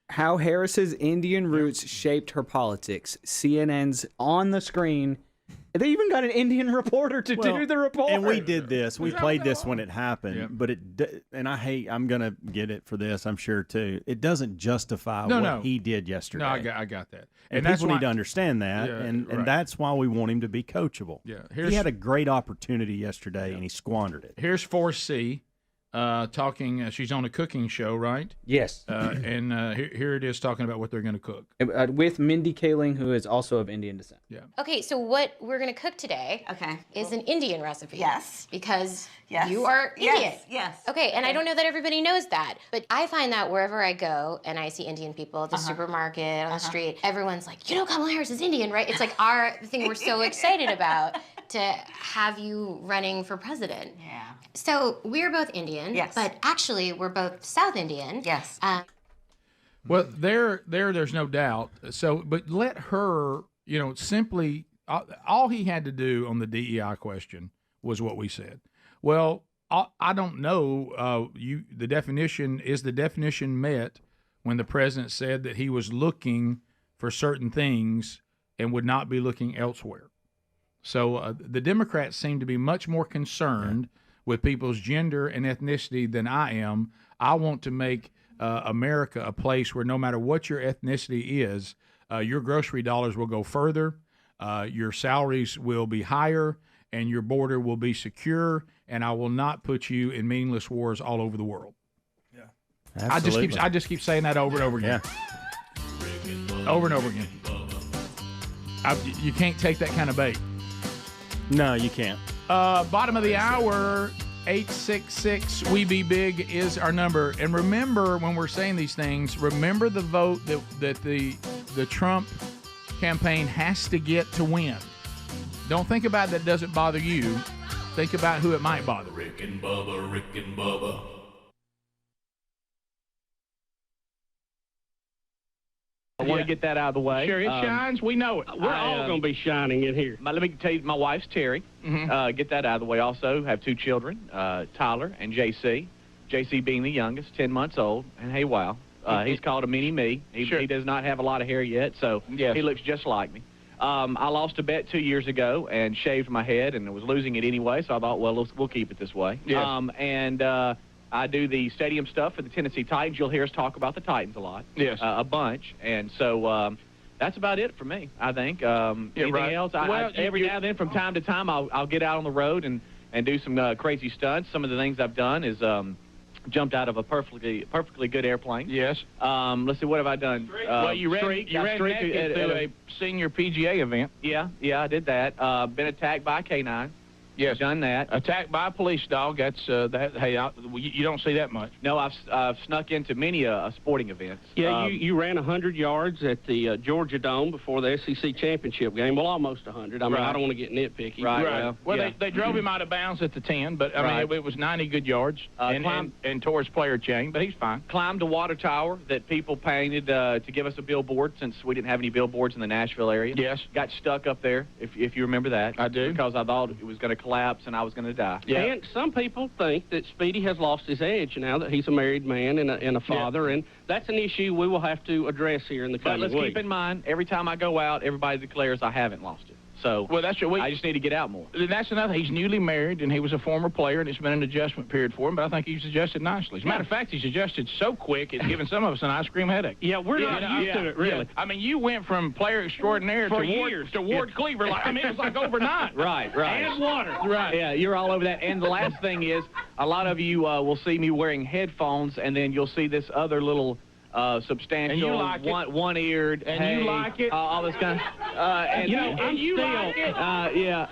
How Harris's Indian roots shaped her politics. CNN's on the screen They even got an Indian reporter to do the report. And we did this. We played this when it happened. But and I'm going to get it for this, I'm sure, too. It doesn't justify what he did yesterday. No, I got that. And that's people why, need to understand that. Yeah, and right. that's why we want him to be coachable. Yeah. He had a great opportunity yesterday, and he squandered it. Here's 4C. Talking, she's on a cooking show, right? Yes. And here it is talking about what they're going to cook. With Mindy Kaling, who is also of Indian descent. Yeah. Okay, so what we're going to cook today is an Indian recipe. Yes. Because you are Indian. Yes. Okay, and I don't know that everybody knows that, but I find that wherever I go and I see Indian people at the supermarket, on the street, everyone's like, you know Kamala Harris is Indian, right? It's like the thing we're so excited about to have you running for president. Yeah. So we're both Indian, but actually we're both South Indian. Yes. Well, there's no doubt. So, but let her, simply, all he had to do on the DEI question was what we said. Well, I don't know. The definition met when the president said that he was looking for certain things and would not be looking elsewhere. So the Democrats seem to be much more concerned with people's gender and ethnicity than I am. I want to make America a place where no matter what your ethnicity is, your grocery dollars will go further, your salaries will be higher, and your border will be secure, and I will not put you in meaningless wars all over the world. Yeah, Absolutely. I just keep saying that over and over again. Yeah. Over and over again. You can't take that kind of bait. No, you can't. Bottom of the hour, 866 We Be Big is our number. And remember, when we're saying these things, remember the vote that the Trump campaign has to get to win. Don't think about that doesn't bother you. Think about who it might bother. Rick and Bubba. I want to get that out of the way. Sure, it shines. We know it. We're all going to be shining in here. Let me tell you, my wife's Terry. Get that out of the way. Also, have 2 children, Tyler and JC. JC being the youngest, 10 months old. And hey, wow, he's called a mini-me. He does not have a lot of hair yet, so he looks just like me. I lost a bet 2 years ago and shaved my head and was losing it anyway, so I thought, well, we'll keep it this way. Yes. I do the stadium stuff for the Tennessee Titans. You'll hear us talk about the Titans a lot. Yes. A bunch. And so that's about it for me, I think. Anything else? Every now and then, from time to time, I'll get out on the road and do some crazy stunts. Some of the things I've done is jumped out of a perfectly good airplane. Yes. Let's see, what have I done? You ran naked at a senior PGA event. Yeah, I did that. Been attacked by a canine. Yes, done that. Attacked by a police dog. That's that. Hey, you don't see that much. No, I've snuck into many sporting events. Yeah, you ran 100 yards at the Georgia Dome before the SEC championship game. Well, almost 100. I mean, I don't want to get nitpicky. Right. Well, they drove him out of bounds at the 10, but I mean, it was 90 good yards and tore his player chain, but he's fine. Climbed a water tower that people painted to give us a billboard since we didn't have any billboards in the Nashville area. Yes. Got stuck up there, if you remember that. I do. Because I thought it was going to collapse and I was going to die. Yeah. And some people think that Speedy has lost his edge now that he's a married man and a father, and that's an issue we will have to address here in the coming week. But let's keep in mind, every time I go out, everybody declares I haven't lost it. So that's what I just need to get out more. That's another. He's newly married, and he was a former player, and it's been an adjustment period for him, but I think he's adjusted nicely. As a matter of fact, he's adjusted so quick, it's given some of us an ice cream headache. Yeah, we're not used to it, really. Yeah. I mean, you went from player extraordinaire to Ward Cleaver. I mean, it was like overnight. Right. And water. Right. Yeah, you're all over that. And the last thing is, a lot of you will see me wearing headphones, and then you'll see this other little substantial, and you like one-eared, and you like it, all this kind of, and you like it, yeah,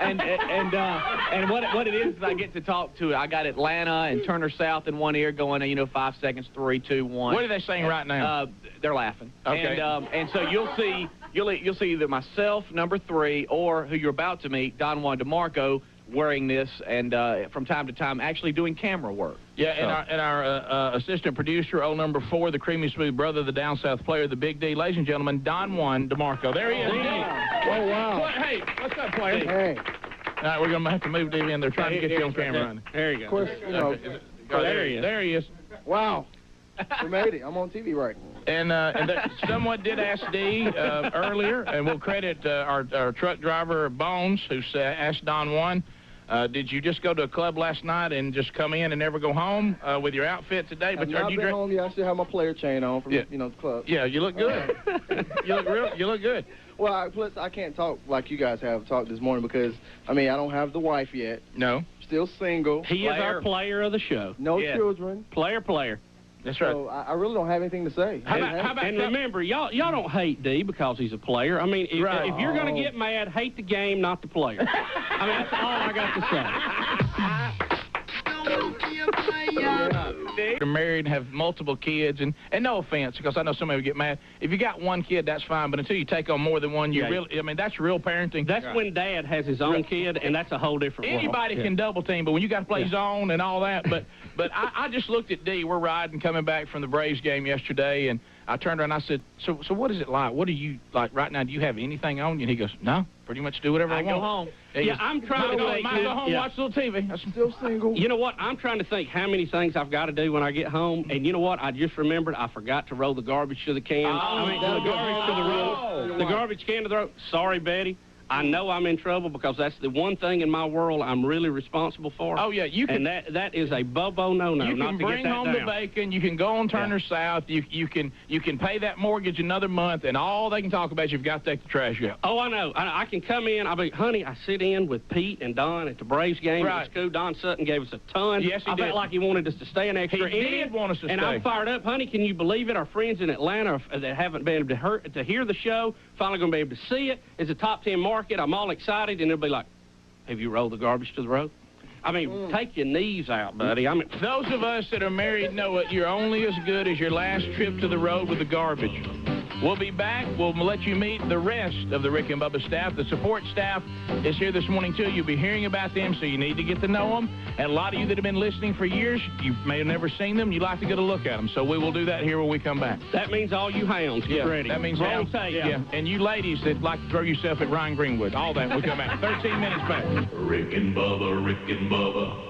and what it is I get to talk to. I got Atlanta and Turner South in one ear, going 5 seconds, 3, 2, 1. What are they saying right now? They're laughing. Okay. And so you'll see either myself, number 3, or who you're about to meet, Don Juan DeMarco, wearing this and from time to time actually doing camera work. Yeah, so. and our assistant producer, old number 4, the creamy smooth brother, the down south player, the Big D, ladies and gentlemen, Don Juan DeMarco. There he is. Oh, wow. Hey, what's up, player? Hey. All right, we're going to have to move Dave in. They're trying to get you on camera. There you go. Of course, there he is. Wow. We made it. I'm on TV right now. And someone did ask Dee earlier, and we'll credit our truck driver, Bones, who asked Don Juan, did you just go to a club last night and just come in and never go home with your outfit today? But I've been home. Yeah, I still have my player chain on from the club. Yeah, you look good. You look good. Well, plus I can't talk like you guys have talked this morning because I don't have the wife yet. No. Still single. He is our player of the show. No children. Player. That's right. So I really don't have anything to say. How about remember, y'all don't hate D because he's a player. I mean, if you're going to get mad, hate the game, not the player. I mean, that's all I got to say. You're married and have multiple kids, and no offense, because I know somebody would get mad. If you got one kid, that's fine, but until you take on more than one, that's real parenting. That's when Dad has his own kid, and that's a whole different world. Anybody can double team, but when you got to play zone and all that, but I just looked at D. We're riding, coming back from the Braves game yesterday, and I turned around and I said, so what is it like? What are you like right now? Do you have anything on you? And he goes, no, pretty much do whatever I want. Go home. Yeah, I'm trying to think. Go home, watch a little TV. I'm still single. You know what? I'm trying to think how many things I've got to do when I get home. And you know what? I just remembered I forgot to roll the garbage to the can. The garbage can to the road. Sorry, Betty. I know I'm in trouble because that's the one thing in my world I'm really responsible for. Oh, yeah. You can, and that is a Bubbo no-no. You can bring home the bacon. You can go on Turner South. You can pay that mortgage another month, and all they can talk about is you've got to take the trash out. Oh, I know. I can come in. Honey, I sit in with Pete and Don at the Braves game. Right. It was cool. Don Sutton gave us a ton. Yes, he did. I felt like he wanted us to stay an extra. He did want us to stay. And I'm fired up. Honey, can you believe it? Our friends in Atlanta that haven't been able to hear the show, finally going to be able to see it. It's a top 10 market. I'm all excited. And it'll be like, have you rolled the garbage to the road? I mean, take your knees out, buddy. I mean, those of us that are married know it. You're only as good as your last trip to the road with the garbage. We'll be back. We'll let you meet the rest of the Rick and Bubba staff. The support staff is here this morning, too. You'll be hearing about them, so you need to get to know them. And a lot of you that have been listening for years, you may have never seen them. You'd like to get a look at them. So we will do that here when we come back. That means all you hounds, get ready. That means hounds. Yeah. And you ladies that like to throw yourself at Ryan Greenwood. All that. We'll come back. 13 minutes back. Rick and Bubba, Rick and Bubba.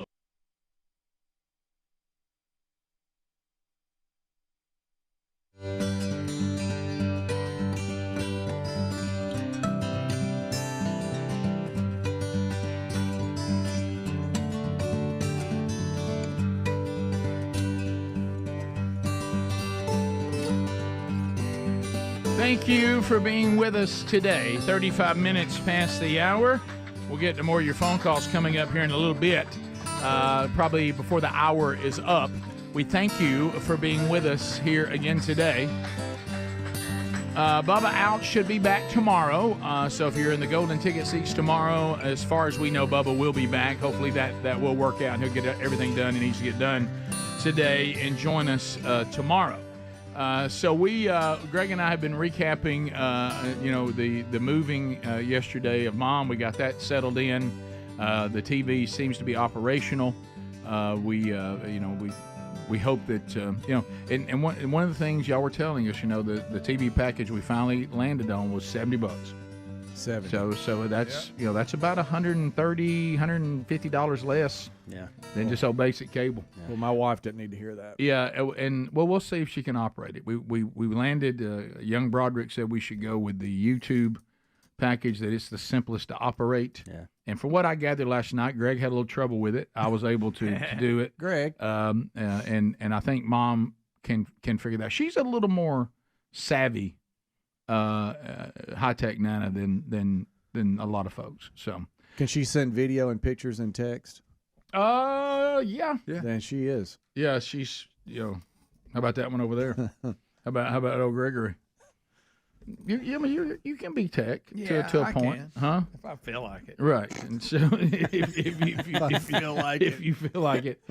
Thank you for being with us today. 35 minutes past the hour. We'll get to more of your phone calls coming up here in a little bit, probably before the hour is up. We thank you for being with us here again today. Bubba Out should be back tomorrow. So if you're in the golden ticket seats tomorrow, as far as we know, Bubba will be back. Hopefully that will work out. He'll get everything done he needs to get done today and join us tomorrow. So Greg and I have been recapping, the moving yesterday of Mom. We got that settled in. The TV seems to be operational. We hope that and one of the things y'all were telling us, the TV package we finally landed on was $70. So that's that's about $130, $150 less. Than just old basic cable. Yeah. Well, my wife didn't need to hear that. Yeah, and we'll see if she can operate it. We landed. Young Broderick said we should go with the YouTube package. That it's the simplest to operate. Yeah. And from what I gathered last night, Greg had a little trouble with it. I was able to do it. Greg. And I think Mom can figure that. She's a little more savvy, high tech Nana than a lot of folks. So can she send video and pictures and text? Yeah. Then she is. Yeah, she's, how about that one over there? How about old Gregory? You can be tech to a point, huh? If I feel like it, right? And so if you feel like it,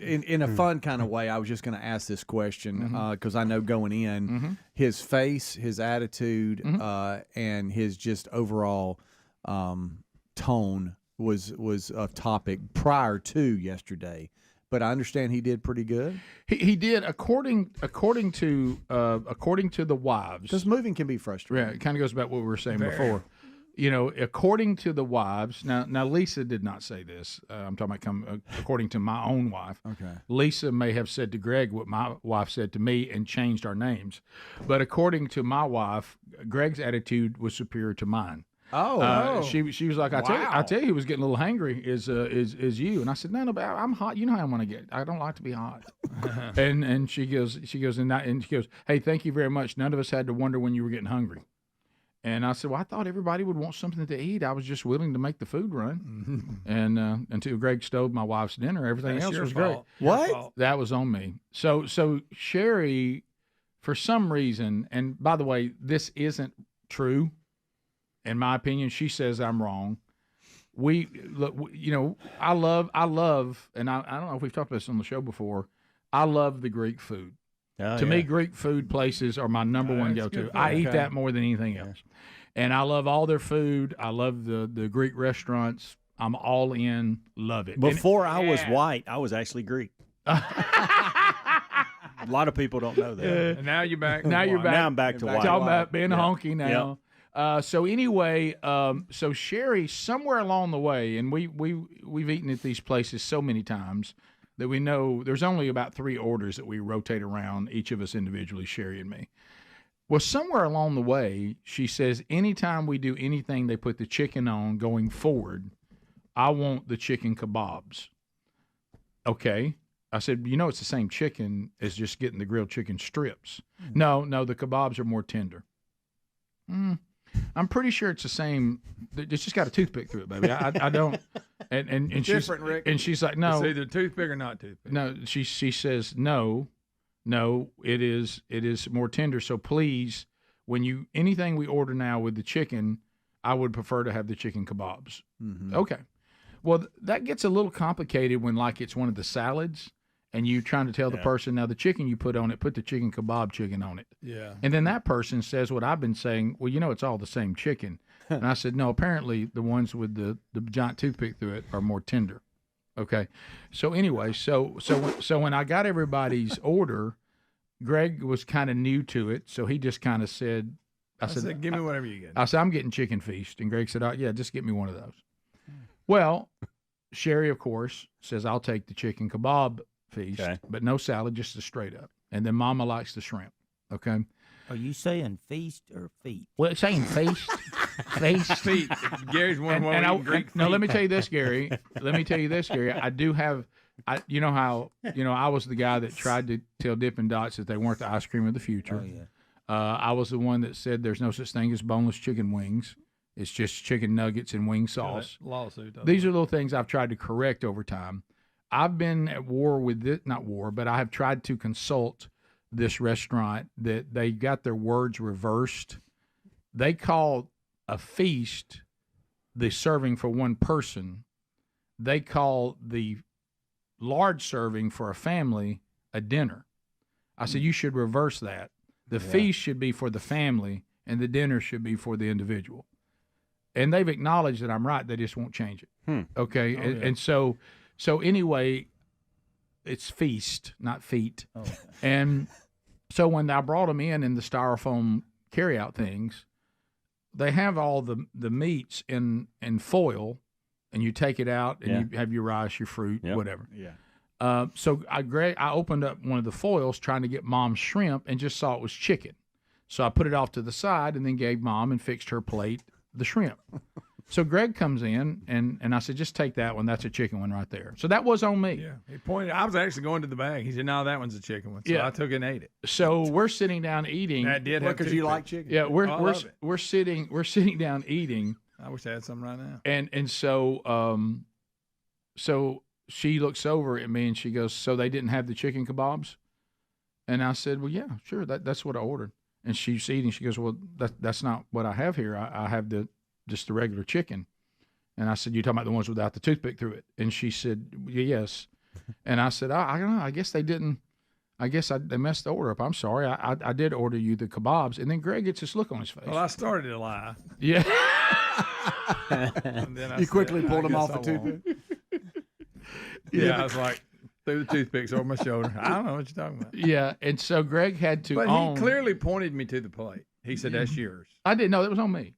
in a fun kind of way, I was just going to ask this question because I know going in, his face, his attitude, and his just overall tone was a topic prior to yesterday. But I understand he did pretty good. He did according to the wives. Because moving can be frustrating. Yeah, it kind of goes back what we were saying before. according to the wives, now Lisa did not say this. I'm talking about according to my own wife. Okay. Lisa may have said to Greg what my wife said to me and changed our names. But according to my wife, Greg's attitude was superior to mine. She was like, I tell you, he was getting a little hangry. Is you? And I said, no, but I'm hot. You know how I want to get. I don't like to be hot. and she goes, hey, thank you very much. None of us had to wonder when you were getting hungry. And I said, well, I thought everybody would want something to eat. I was just willing to make the food run. And until Greg stole my wife's dinner, everything else was great. What? That was on me. So Sherry, for some reason, and by the way, this isn't true. In my opinion, she says I'm wrong. I love, and I don't know if we've talked about this on the show before. I love the Greek food. To me, Greek food places are my number one go-to. I eat that more than anything else. And I love all their food. I love the Greek restaurants. I'm all in. Love it. Before I was white, I was actually Greek. A lot of people don't know that. And now you're back. Now I'm back to white. Talking about being honky now. Yep. So anyway, so Sherry, somewhere along the way, and we've eaten at these places so many times that we know there's only about 3 orders that we rotate around, each of us individually, Sherry and me. Well, somewhere along the way, she says, anytime we do anything they put the chicken on going forward, I want the chicken kebabs. Okay. I said, it's the same chicken as just getting the grilled chicken strips. No, the kebabs are more tender. I'm pretty sure it's the same. It's just got a toothpick through it, baby. I don't. And she's different, Rick. And she's like, no, it's either toothpick or not toothpick. No, she says no, it is more tender. So please, anything we order now with the chicken, I would prefer to have the chicken kebabs. Mm-hmm. Okay. Well, that gets a little complicated when it's one of the salads. And you're trying to tell the person, now the chicken you put on it, put the chicken kebab chicken on it. Yeah. And then that person says what I've been saying, well, it's all the same chicken. And I said, no, apparently the ones with the giant toothpick through it are more tender. Okay. So anyway, so when I got everybody's order, Greg was kind of new to it. So he just kind of said, I said, give me whatever you get. I said, I'm getting chicken feast. And Greg said, yeah, just get me one of those. Well, Sherry, of course, says, I'll take the chicken kebab feast, but no salad, just the straight up. And then Mama likes the shrimp. Okay. Are you saying feast or feet? Well, it's saying feast. Feet. Gary's one more Greek feet. Now, let me tell you this, Gary. I do have, you know how, I was the guy that tried to tell Dippin' Dots that they weren't the ice cream of the future. Oh, yeah. I was the one that said there's no such thing as boneless chicken wings. It's just chicken nuggets and wing sauce. Lawsuit. These are little things I've tried to correct over time. I've been at war with it, not war, but I have tried to consult this restaurant that they got their words reversed. They call a feast the serving for one person. They call the large serving for a family a dinner. I said, you should reverse that. The feast should be for the family and the dinner should be for the individual. And they've acknowledged that I'm right. They just won't change it. Okay. And so anyway, it's feast, not feet. Oh, okay. And so when I brought them in the styrofoam carryout things, they have all the meats in foil, and you take it out and you have your rice, your fruit, whatever. Yeah. So I opened up one of the foils trying to get Mom's shrimp and just saw it was chicken. So I put it off to the side and then gave Mom and fixed her plate the shrimp. So Greg comes in, and I said, just take that one. That's a chicken one right there. So that was on me. Yeah, he pointed. I was actually going to the bag. He said, no, that one's a chicken one. So I took it and ate it. So we're sitting down eating. That did have because you like chicken. Yeah, we're sitting down eating. I wish I had some right now. And so so she looks over at me and she goes, so they didn't have the chicken kebabs? And I said, well, yeah, sure. That's what I ordered. And she's eating. She goes, well, that's not what I have here. I have just the regular chicken. And I said, you're talking about the ones without the toothpick through it? And she said, yes. And I said, I don't know. I guess they didn't. I guess they messed the order up. I'm sorry. I did order you the kebabs. And then Greg gets this look on his face. Well, I started to lie. Yeah. You quickly pulled him off the toothpick? Yeah, I was like, threw the toothpicks over my shoulder. I don't know what you're talking about. Yeah, and so Greg had to But he clearly pointed me to the plate. He said that's yours. I didn't know that was on me,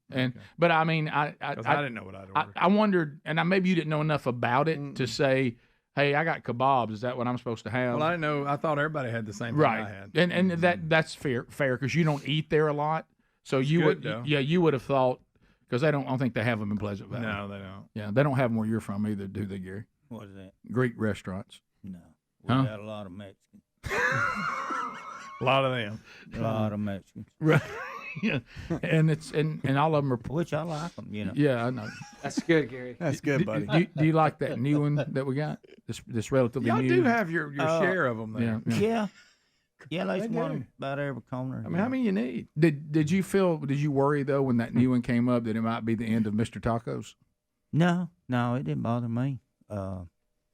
but I mean, I didn't know what I'd ordered. I wondered, and maybe you didn't know enough about it to say, "Hey, I got kebabs. Is that what I'm supposed to have?" Well, I didn't know. I thought everybody had the same thing right, I had. and that's fair because you don't eat there a lot, so you would you would have thought because I don't think they have them in Pleasant Valley. No, they don't. Yeah, they don't have them where you're from either, do they, Gary? What is that? Greek restaurants. No, we Huh? got a lot of Mexicans. A lot of them. A lot of Mexicans. Right. Yeah, and all of them are. Which I like them, you know. Yeah, I know. That's good, Gary. That's good, buddy. Do you like that new one that we got? This relatively Y'all new. do have your share of them there. Yeah, there's one about every corner. I mean, how many you need? Did you worry though when that new one came up that it might be the end of Mr. Tacos? No, it didn't bother me.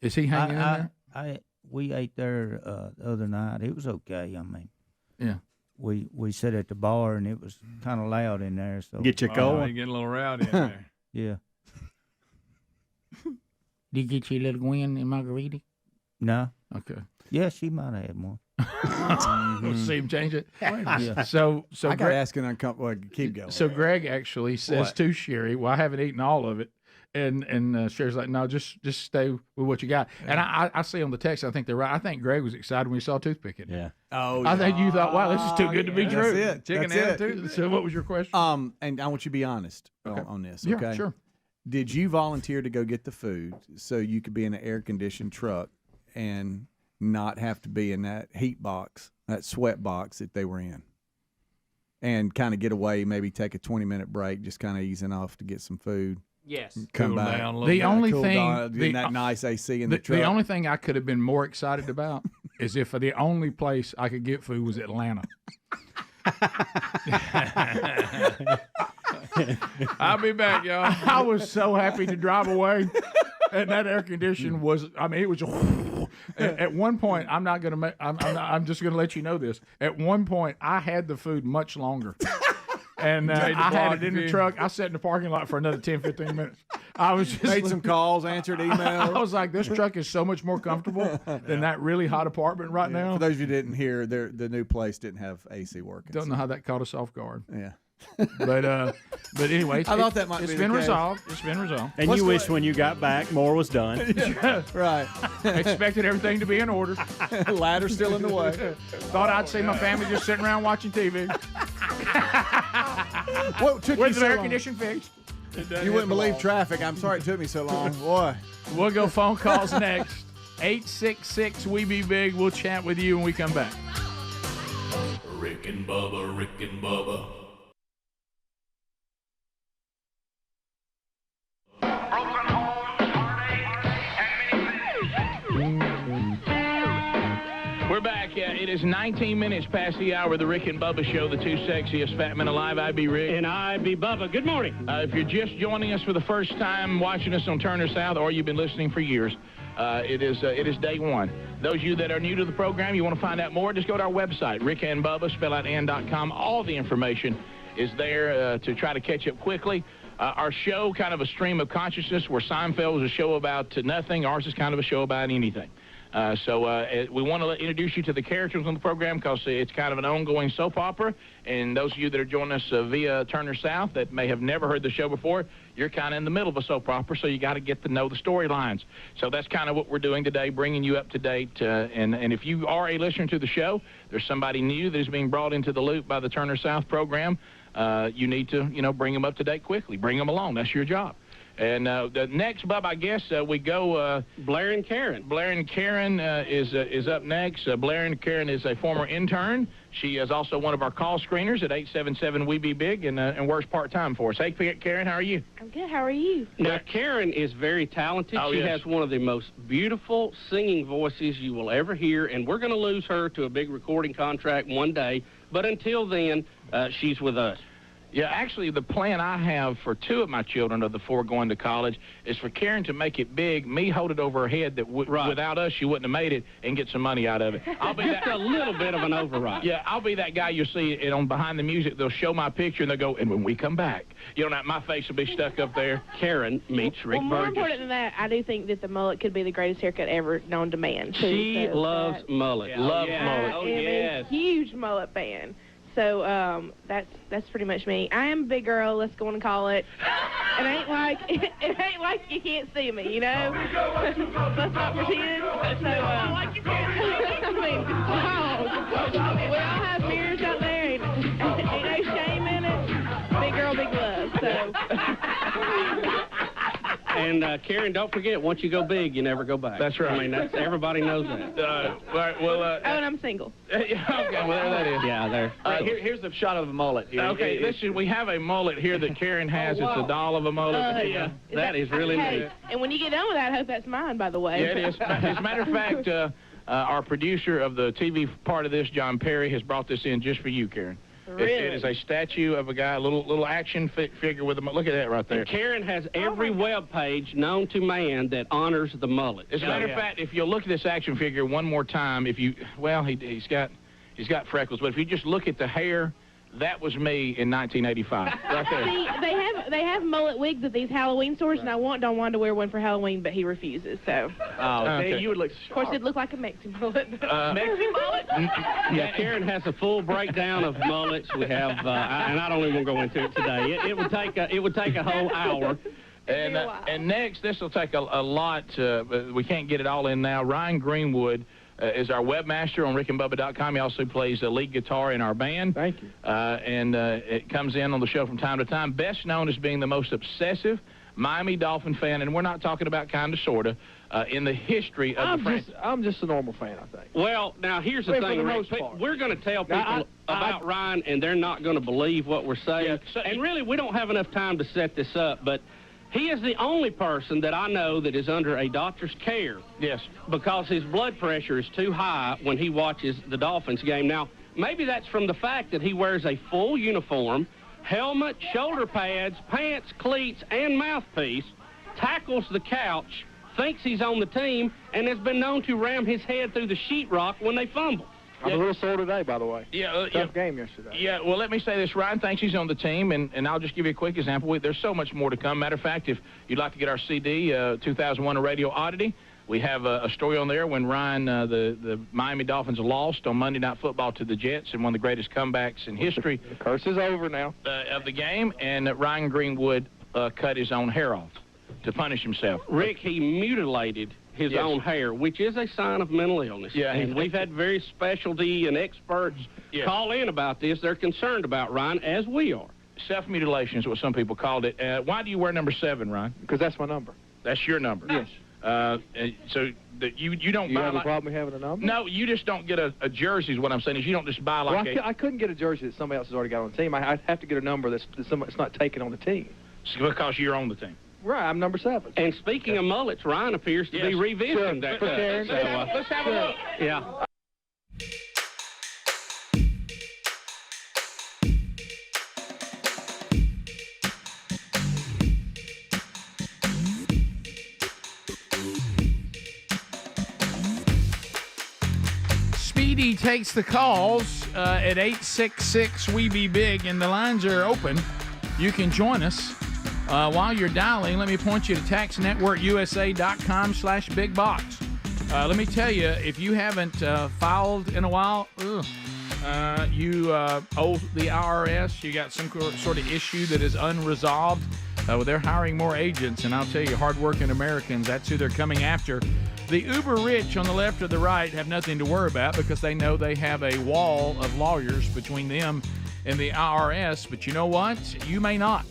Is he hanging in there? We ate there the other night. It was okay. I mean, yeah. We sat at the bar and it was kind of loud in there. So get you going. You getting a little rowdy in there. Yeah. Did you get you a little Gwen and margarita? No. Okay. Yeah, she might have had more. We'll see him change it. Yeah. So I got asking uncomfortable. Keep going. So Greg actually says to Sherry, "Well, I haven't eaten all of it." And Sherry's like, "No, just stay with what you got." And I see on the text, I think they're right. I think Greg was excited when he saw toothpicking. Yeah. Oh, I think you thought, "Wow, this is too good to be true." That's it. Chicken That's and it. So what was your question? And I want you to be honest on this. Yeah, Okay. sure. Did you volunteer to go get the food so you could be in an air-conditioned truck and not have to be in that heat box, that sweat box that they were in, and kind of get away, maybe take a 20-minute break, just kind of easing off to get some food? Yes. Come Cool back. down a little The bit. only Cool thing, down, in that nice AC in the truck. the only thing I could have been more excited about is if the only place I could get food was Atlanta. I'll be back, y'all. I was so happy to drive away, and that air condition was. I mean, it was. At one point, I'm not gonna. I'm just gonna let you know this. At one point, I had the food much longer. And I had it in the truck. I sat in the parking lot for another 10, 15 minutes. I was just made some calls, answered emails. I was like, this truck is so much more comfortable than that really hot apartment right now. For those of you who didn't hear, the new place didn't have AC working. Don't know how that caught us off guard. Yeah. But anyway, I thought that might it's be been the case. resolved. It's been resolved. And you wish when you got back more was done. Right. Expected everything to be in order. Ladder still in the way. Thought I'd see my family just sitting around watching TV. What took With you the so air long? conditioning fixed. You wouldn't believe traffic. I'm sorry it took me so long. Boy. We'll go phone calls next. 866 We Be Big. We'll chat with you when we come back. Rick and Bubba, Rick and Bubba. We're back. It is 19 minutes past the hour of the Rick and Bubba Show, the two sexiest fat men alive. I be Rick. And I be Bubba. Good morning. If you're just joining us for the first time, watching us on Turner South, or you've been listening for years, it is day one. Those of you that are new to the program, you want to find out more, just go to our website, rickandbubba, spell out and.com. All the information is there to try to catch up quickly. Our show, kind of a stream of consciousness, where Seinfeld is a show about nothing. Ours is kind of a show about anything. We want to introduce you to the characters on the program because it's kind of an ongoing soap opera. And those of you that are joining us via Turner South that may have never heard the show before, you're kind of in the middle of a soap opera, so you got to get to know the storylines. So that's kind of what we're doing today, bringing you up to date. And if you are a listener to the show, there's somebody new that is being brought into the loop by the Turner South program. You need to, bring them up to date quickly. Bring them along. That's your job. And the next, Bub, I guess we go. Blair and Karen. Blair and Karen is up next. Blair and Karen is a former intern. She is also one of our call screeners at 877 We Be Big and works part-time for us. Hey, Karen, how are you? I'm good. How are you? Now, Karen is very talented. Oh, she yes. has one of the most beautiful singing voices you will ever hear, and we're going to lose her to a big recording contract one day. But until then, she's with us. Yeah, actually, the plan I have for two of my children of the four going to college is for Karen to make it big, me hold it over her head that without us she wouldn't have made it, and get some money out of it. I'll be Just a little bit of an override. Yeah, I'll be that guy you'll see it on Behind the Music. They'll show my picture, and they'll go, and when we come back, my face will be stuck up there. Karen meets Rick Well, more Burgess. important than that, I do think that the mullet could be the greatest haircut ever known to man. Too, She so loves mullet. that- Loves I mullet. am a huge mullet fan. So that's pretty much me. I am a big girl. Let's go on and call it. It ain't like you can't see me, you know. Let's not pretend. So I mean, we all have mirrors out there. Ain't no shame in it. Big girl, big love. So. And Karen, don't forget, once you go big, you never go back. That's right. I mean, everybody knows that. And I'm single. Okay, well, there that is. Yeah, there. Here's a shot of a mullet. Here. Okay, we have a mullet here that Karen has. It's a doll of a mullet. Yeah, that is really neat. And when you get done with that, I hope that's mine, by the way. Yeah, it is. As a matter of fact, our producer of the TV part of this, John Perry, has brought this in just for you, Karen. Really? It is a statue of a guy, a little action figure with a mullet. Look at that right there. And Karen has every web page known to man that honors the mullet. As a matter of fact, if you'll look at this action figure one more time, he's got freckles, but if you just look at the hair, that was me in 1985, right there. See, they have mullet wigs at these Halloween stores, and I want Don Juan to wear one for Halloween, but he refuses. So. Okay. You would look. Of course, it'd look like a Mexican mullet. Mexican mullet? Yeah, Karen has a full breakdown of mullets. We have, and I don't even go into it today. It would take a whole hour. And next, this will take a lot. We can't get it all in now. Ryan Greenwood is our webmaster on rickandbubba.com. He also plays lead guitar in our band. Thank you. It comes in on the show from time to time. Best known as being the most obsessive Miami Dolphin fan, and we're not talking about kind of, sort of, in the history of the franchise. I'm just a normal fan, I think. Well, now here's the thing, Rick. We're going to tell people about Ryan, and they're not going to believe what we're saying. Yeah, and really, we don't have enough time to set this up, but he is the only person that I know that is under a doctor's care. Yes. Because his blood pressure is too high when he watches the Dolphins game. Now, maybe that's from the fact that he wears a full uniform, helmet, shoulder pads, pants, cleats, and mouthpiece, tackles the couch, thinks he's on the team, and has been known to ram his head through the sheetrock when they fumble. I'm a little sore today, by the way. Tough game yesterday. Yeah, well, let me say this. Ryan thinks he's on the team, and I'll just give you a quick example. There's so much more to come. Matter of fact, if you'd like to get our CD, 2001 A Radio Oddity, we have a story on there when Ryan, the Miami Dolphins lost on Monday Night Football to the Jets in one of the greatest comebacks in history. The curse is over now. Of the game, and Ryan Greenwood cut his own hair off to punish himself. Rick, he mutilated his own hair, which is a sign of mental illness. Yeah, and we've had very specialty and experts call in about this. They're concerned about Ryan, as we are. Self-mutilation is what some people called it. Why do you wear number 7, Ryan? Because that's my number. That's your number? Yes. So you don't you buy have a like... problem having a number? No, you just don't get a jersey is what I'm saying. Is you don't just buy like I couldn't get a jersey that somebody else has already got on the team. I'd have to get a number that's not taken on the team. Because you're on the team. Right, I'm number 7. And speaking of mullets, Ryan appears to be revisiting that. Let's have a look. Yeah. Speedy takes the calls at 866 We Be Big, and the lines are open. You can join us. While you're dialing, let me point you to taxnetworkusa.com/bigbox. Let me tell you, if you haven't filed in a while, you owe the IRS, you got some sort of issue that is unresolved, they're hiring more agents, and I'll tell you, hardworking Americans, that's who they're coming after. The uber rich on the left or the right have nothing to worry about because they know they have a wall of lawyers between them and the IRS, but you know what? You may not.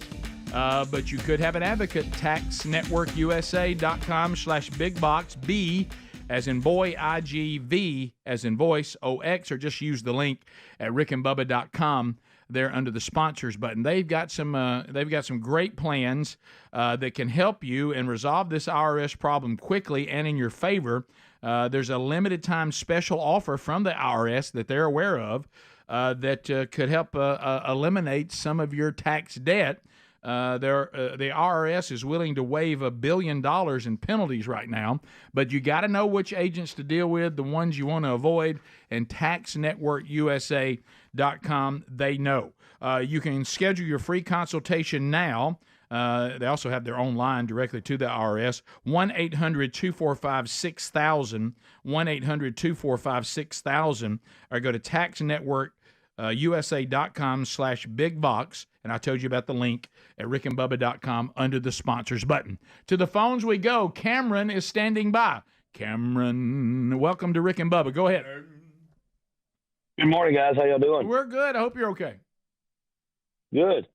But you could have an advocate. taxnetworkusa.com/bigbox, B as in boy, IG, V as in voice, OX, or just use the link at rickandbubba.com there under the sponsors button. They've got some great plans that can help you and resolve this IRS problem quickly and in your favor. There's a limited time special offer from the IRS that they're aware of that could help eliminate some of your tax debt. The IRS is willing to waive $1 billion in penalties right now, but you got to know which agents to deal with, the ones you want to avoid, and taxnetworkusa.com, they know. You can schedule your free consultation now. They also have their own line directly to the IRS, 1-800-245-6000, 1-800-245-6000, or go to taxnetworkusa.com. USA.com/bigbox, and I told you about the link at rickandbubba.com under the sponsors button. To the phones we go. Cameron is standing by. Cameron, welcome to Rick and Bubba. Go ahead. Good morning, guys. How y'all doing? We're good. I hope you're okay. Good.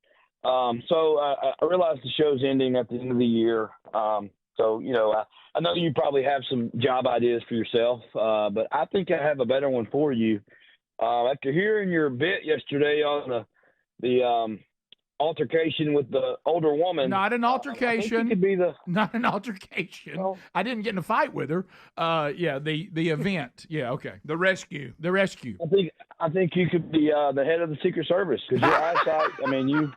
So I realize the show's ending at the end of the year. So, you know, I know you probably have some job ideas for yourself, but I think I have a better one for you. After hearing your bit yesterday on the altercation with the older woman. Not an altercation. I think it could be Not an altercation. Well, I didn't get in a fight with her. Yeah, the event. Yeah, okay. The rescue. The rescue. I think you could be the head of the Secret Service because your eyesight. I mean, you.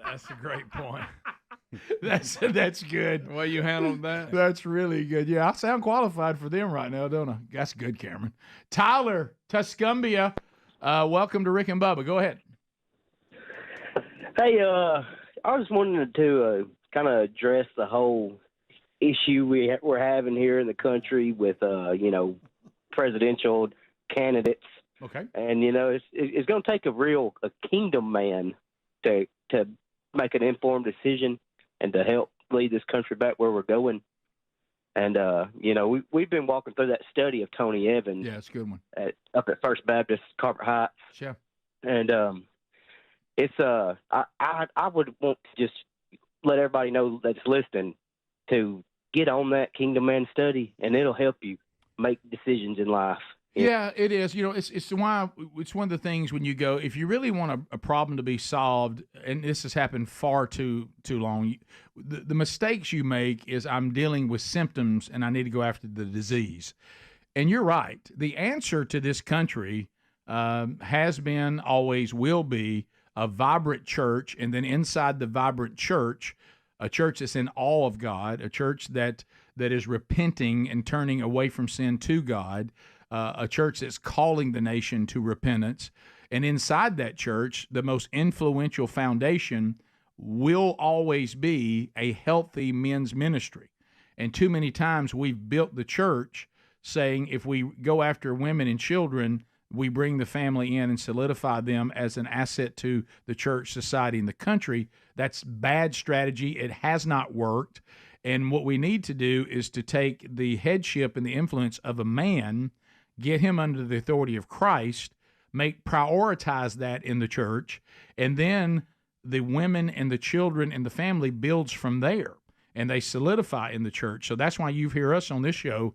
That's a great point. That's good. The way you handled that. That's really good. Yeah, I sound qualified for them right now, don't I? That's good, Cameron. Tyler, Tuscumbia, welcome to Rick and Bubba. Go ahead. Hey, I was wanting to kind of address the whole issue we're having here in the country with, you know, presidential candidates. Okay. And, you know, it's going to take a kingdom man to make an informed decision and to help lead this country back where we're going. And, you know, we've been walking through that study of Tony Evans. Yeah, it's a good one. Up at First Baptist, Carpet Heights. Sure. And it's I would want to just let everybody know that's listening to get on that Kingdom Man study, and it'll help you make decisions in life. Yeah, it is. You know, it's one of the things when you go, if you really want a problem to be solved, and this has happened far too long, the mistakes you make is I'm dealing with symptoms and I need to go after the disease. And you're right. The answer to this country has been, always will be, a vibrant church, and then inside the vibrant church, a church that's in awe of God, a church that is repenting and turning away from sin to God, a church that's calling the nation to repentance. And inside that church, the most influential foundation will always be a healthy men's ministry. And too many times we've built the church saying if we go after women and children, we bring the family in and solidify them as an asset to the church, society, and the country. That's bad strategy. It has not worked. And what we need to do is to take the headship and the influence of a man, get him under the authority of Christ, prioritize that in the church, and then the women and the children and the family builds from there, and they solidify in the church. So that's why you hear us on this show.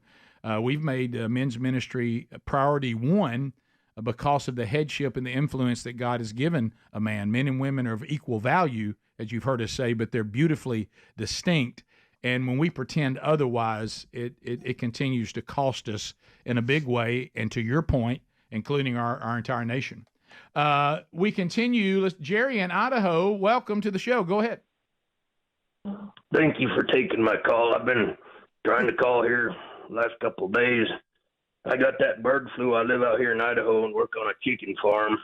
We've made men's ministry priority one because of the headship and the influence that God has given a man. Men and women are of equal value, as you've heard us say, but they're beautifully distinct. And when we pretend otherwise, it continues to cost us in a big way, and to your point, including our entire nation. We continue. Jerry in Idaho, welcome to the show. Go ahead. Thank you for taking my call. I've been trying to call here last couple of days. I got that bird flu. I live out here in Idaho and work on a chicken farm.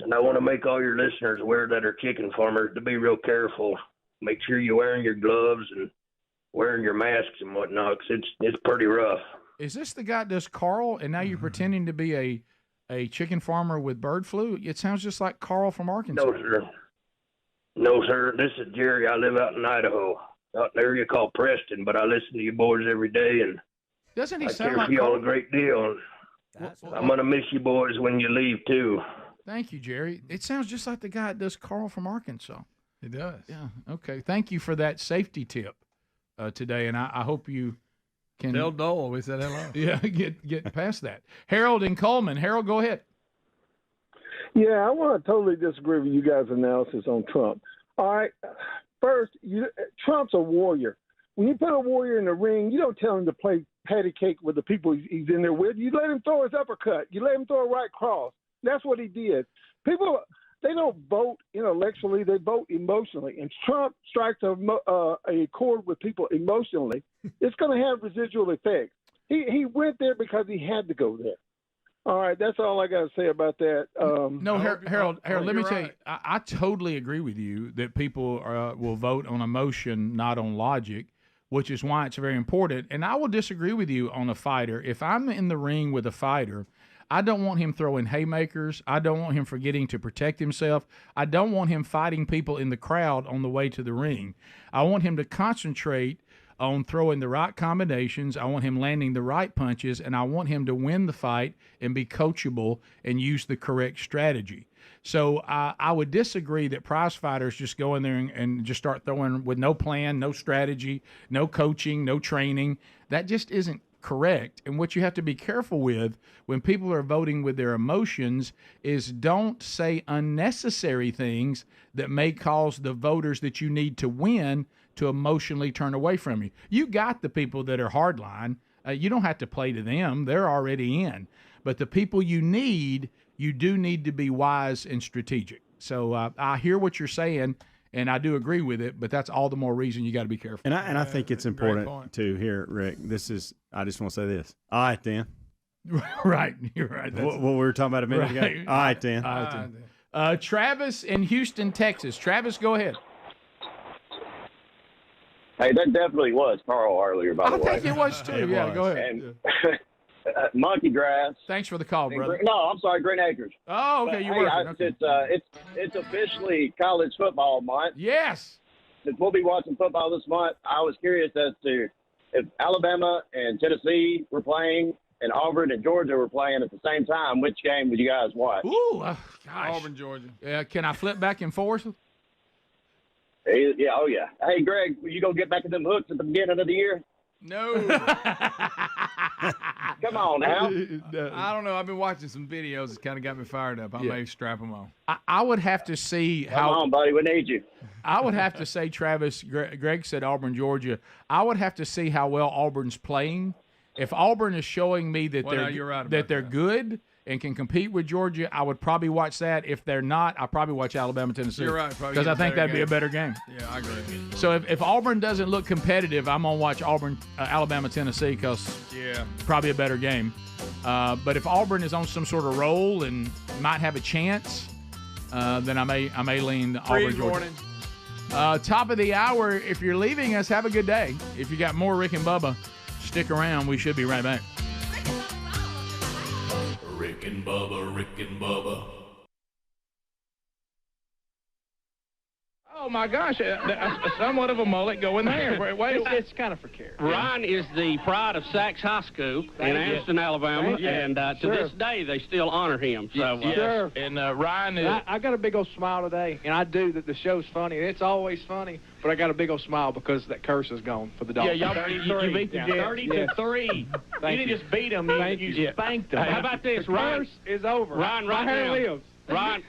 And I want to make all your listeners aware that are chicken farmers to be real careful. Make sure you're wearing your gloves and wearing your masks and whatnot, 'cause it's pretty rough. Is this the guy that does Carl, and now you're pretending to be a chicken farmer with bird flu? It sounds just like Carl from Arkansas. No, sir. No, sir. This is Jerry. I live out in Idaho, out in an area called Preston, but I listen to you boys every day, and doesn't he I sound care like for y'all Carl? a great deal. I'm going to miss you boys when you leave, too. Thank you, Jerry. It sounds just like the guy that does Carl from Arkansas. It does. Yeah. Okay. Thank you for that safety tip today, and I hope you can Tell Dole we said hello. Yeah, get past that. Harold in Coleman. Harold, go ahead. Yeah, I want to totally disagree with you guys' analysis on Trump. All right, first, Trump's a warrior. When you put a warrior in the ring, you don't tell him to play patty cake with the people he's in there with. You let him throw his uppercut. You let him throw a right cross. That's what he did. People, they don't vote intellectually. They vote emotionally. And Trump strikes a chord with people emotionally. It's going to have residual effects. He went there because he had to go there. All right, that's all I got to say about that. Harold, let me tell you, I totally agree with you that people will vote on emotion, not on logic, which is why it's very important. And I will disagree with you on a fighter. If I'm in the ring with a fighter, I don't want him throwing haymakers. I don't want him forgetting to protect himself. I don't want him fighting people in the crowd on the way to the ring. I want him to concentrate on throwing the right combinations. I want him landing the right punches, and I want him to win the fight and be coachable and use the correct strategy. So I would disagree that prize fighters just go in there and just start throwing with no plan, no strategy, no coaching, no training. That just isn't correct. And what you have to be careful with when people are voting with their emotions is don't say unnecessary things that may cause the voters that you need to win to emotionally turn away from you. You got the people that are hardline. You don't have to play to them. They're already in. But the people you do need to be wise and strategic. So I hear what you're saying, and I do agree with it, but that's all the more reason you got to be careful. And I think it's important to hear, Rick. I just want to say this. All right, then. Right, you're right. What we were talking about a minute ago. All right, then. All right, then. Travis in Houston, Texas. Travis, go ahead. Hey, that definitely was Carl earlier, by the way. I think it was too. Go ahead. And, monkey grass. Thanks for the call, brother. No, I'm sorry, Green Acres. Oh, okay, you're working. Okay. It's officially college football month. Yes. Since we'll be watching football this month, I was curious as to if Alabama and Tennessee were playing and Auburn and Georgia were playing at the same time, which game would you guys watch? Ooh, gosh. Auburn, Georgia. Can I flip back and forth? Yeah, oh yeah. Hey, Greg, will you go get back at them hooks at the beginning of the year? No. Come on now. I don't know. I've been watching some videos. It's kind of got me fired up. I may strap them on. I would have to see how. Come on, buddy. We need you. I would have to say, Travis, Greg said Auburn, Georgia. I would have to see how well Auburn's playing. If Auburn is showing me that they're good and can compete with Georgia, I would probably watch that. If they're not, I'll probably watch Alabama, Tennessee. You're right. Because I think that'd be a better game. Yeah, I agree. So if Auburn doesn't look competitive, I'm going to watch Auburn, Alabama, Tennessee because probably a better game. But if Auburn is on some sort of roll and might have a chance, then I may lean Auburn, Georgia. Top of the hour, if you're leaving us, have a good day. If you got more Rick and Bubba, stick around. We should be right back. Rick and Bubba, Rick and Bubba. Oh, my gosh, somewhat of a mullet going there. It's kind of for care. Ryan is the pride of Sachs High School in Anderson, Alabama, and to this day, they still honor him. So, Sure. And Ryan is... I got a big old smile today, and I do that the show's funny. It's always funny, but I got a big old smile because that curse is gone for the Dolphins. Yeah, you beat the Jets. 30-3. You didn't just beat them, you spanked them. How about this, the Ryan? curse is over. Ryan,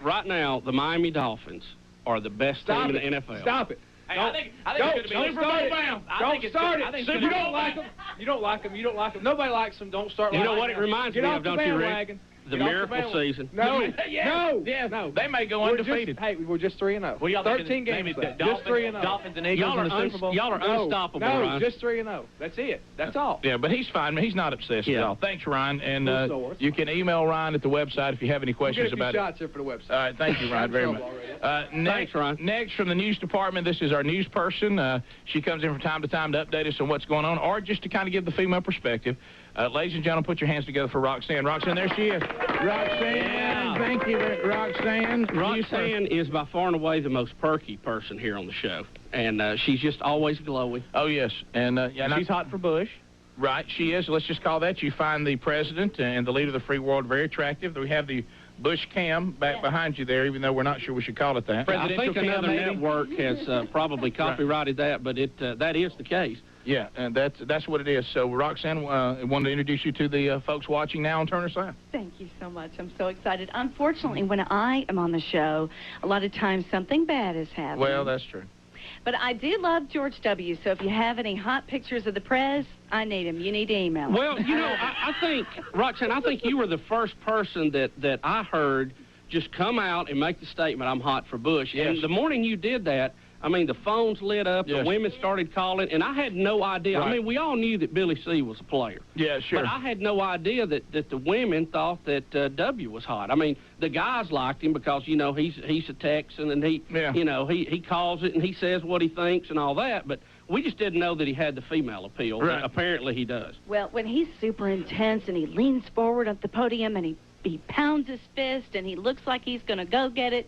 right now, the Miami Dolphins are the best team in the NFL. Stop it. Hey, I think it's going to be for Alabama. Don't start it. If you don't like them, you don't like them. You don't like them. Nobody likes them. Don't start. You know what it reminds me of, don't you, Rick? The miracle season. No. They may go undefeated. We're just 3-0. Well, 13 games. Just 3-0. Dolphins and Eagles in the Super Bowl. Y'all are unstoppable, Ryan. Just 3-0. That's it. That's all. Yeah, but he's fine. He's not obsessed at all. Thanks, Ryan. And you can email Ryan at the website if you have any questions about it. Shots here for the website. All right, thank you, Ryan, very much. Thanks, Ryan. Next from the news department, this is our news person. She comes in from time to time to update us on what's going on, or just to kind of give the female perspective. Ladies and gentlemen, put your hands together for Roxanne. Roxanne, there she is. Roxanne, thank you, Roxanne. Roxanne is by far and away the most perky person here on the show, and she's just always glowing. Oh, yes. And she's hot for Bush. Right, she is. Let's just call that. You find the president and the leader of the free world very attractive. We have the Bush cam back behind you there, even though we're not sure we should call it that. I think another network has probably copyrighted that, but that is the case. Yeah, and that's what it is. So, Roxanne, I wanted to introduce you to the folks watching now on Turner South. Thank you so much. I'm so excited. Unfortunately, when I am on the show, a lot of times something bad is happening. Well, that's true. But I do love George W., so if you have any hot pictures of the press, I need them. You need to email them. Well, you know, I think, Roxanne, you were the first person that I heard just come out and make the statement, I'm hot for Bush. Yes. And the morning you did that, I mean, the phones lit up, the women started calling, and I had no idea. Right. I mean, we all knew that Billy C. was a player. Yeah, sure. But I had no idea that the women thought that W. was hot. I mean, the guys liked him because, you know, he's a Texan, and he calls it, and he says what he thinks and all that, but we just didn't know that he had the female appeal. Right. Apparently he does. Well, when he's super intense and he leans forward at the podium and he he pounds his fist, and he looks like he's going to go get it.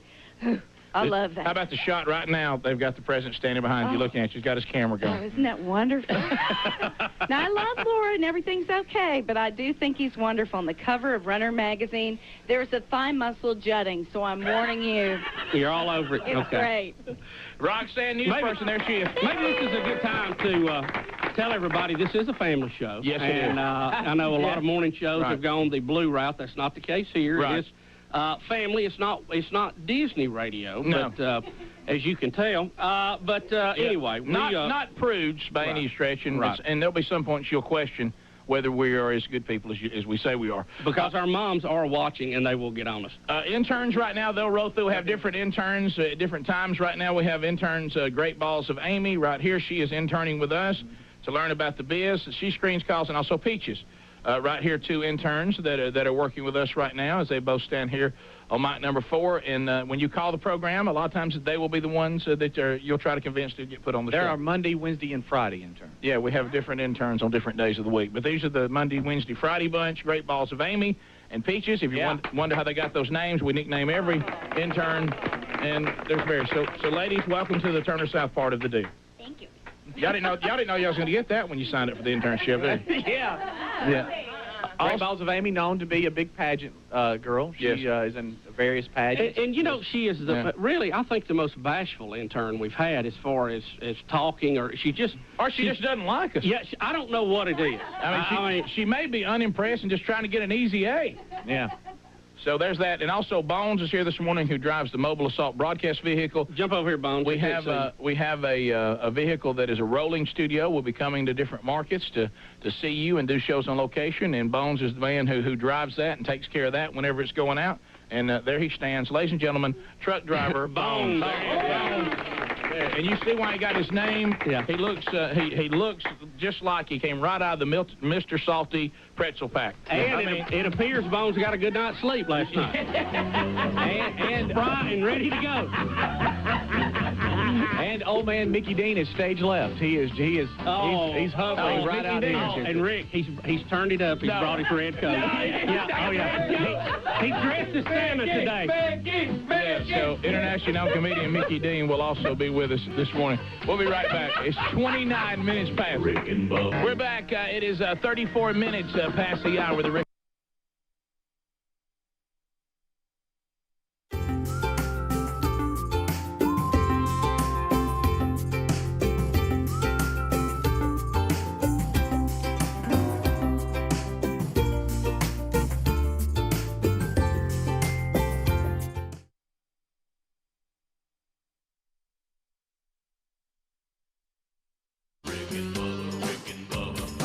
I love that. How about the shot right now? They've got the president standing behind you looking at you. He's got his camera going. Oh, isn't that wonderful? Now, I love Laura, and everything's okay, but I do think he's wonderful. On the cover of Runner magazine, there's a thigh muscle jutting, so I'm warning you. You're all over it. It's okay. great. Roxanne, news person, there she is. Maybe this is a good time to tell everybody this is a family show. Yes, it and, is. I know a lot of morning shows Right. have gone the blue route. That's not the case here. Right. It is family. It's not Disney radio, No. but as you can tell. Anyway, not prudes by any stretch, and, Right. and there'll be some points you'll question whether we are as good people as we say we are. Because our moms are watching, and they will get on us. Interns right now, they'll roll through, have different interns at different times. Right now we have interns, Great Balls of Amy. Right here, she is interning with us to learn about the biz. She screens calls, and also Peaches. Right here, 2 interns that are working with us right now as they both stand here on mic number 4. And when you call the program, a lot of times they will be the ones that you'll try to convince to get put on the show. There are Monday, Wednesday, and Friday interns. Yeah, we have different interns on different days of the week. But these are the Monday, Wednesday, Friday bunch, Great Balls of Amy and Peaches. If you wonder how they got those names, we nickname every intern. And there's various. So ladies, welcome to the Turner South part of the deal. Thank you. Y'all didn't know y'all was going to get that when you signed up for the internship, did you? Yeah. Great Balls of Amy, known to be a big pageant girl. She is in various pageants. And you know, she is really, I think, the most bashful intern we've had as far as talking, or she just doesn't like us. Yeah, I don't know what it is. I mean, she may be unimpressed and just trying to get an easy A. Yeah. So there's that. And also Bones is here this morning, who drives the mobile assault broadcast vehicle. Jump over here, Bones. We have a vehicle that is a rolling studio. We'll be coming to different markets to see you and do shows on location. And Bones is the man who drives that and takes care of that whenever it's going out. And there he stands. Ladies and gentlemen, truck driver Bones. And you see why he got his name? Yeah. He looks just like he came right out of the Mr. Salty pretzel pack. And it appears Bones got a good night's sleep last night. and bright and ready to go. And old man Mickey Dean is stage left. He's hovering right out here. And Rick, he's turned it up. He's brought his red coat. He's dressed as Santa today. So international comedian Mickey Dean will also be with us this morning. We'll be right back. It's 29 minutes past. Rick and Bubba. We're back. It is 34 minutes past the hour of the Rick.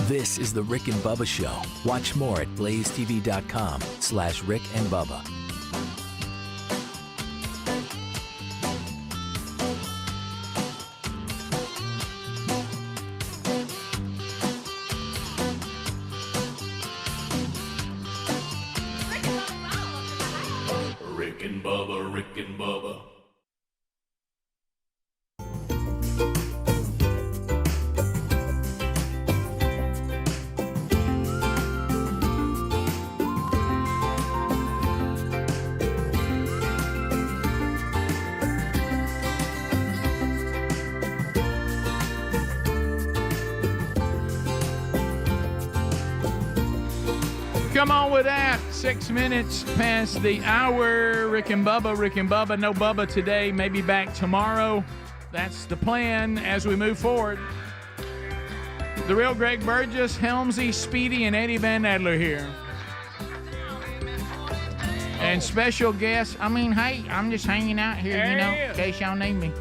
This is the Rick and Bubba Show. Watch more at blazetv.com/Rick and Bubba. Rick and Bubba, Rick and Bubba. Come on with that. 6 minutes past the hour. Rick and Bubba. No Bubba today. Maybe back tomorrow. That's the plan as we move forward. The real Greg Burgess, Helmsy, Speedy, and Eddie Van Adler here. And special guest, hey, I'm just hanging out here, in case y'all need me.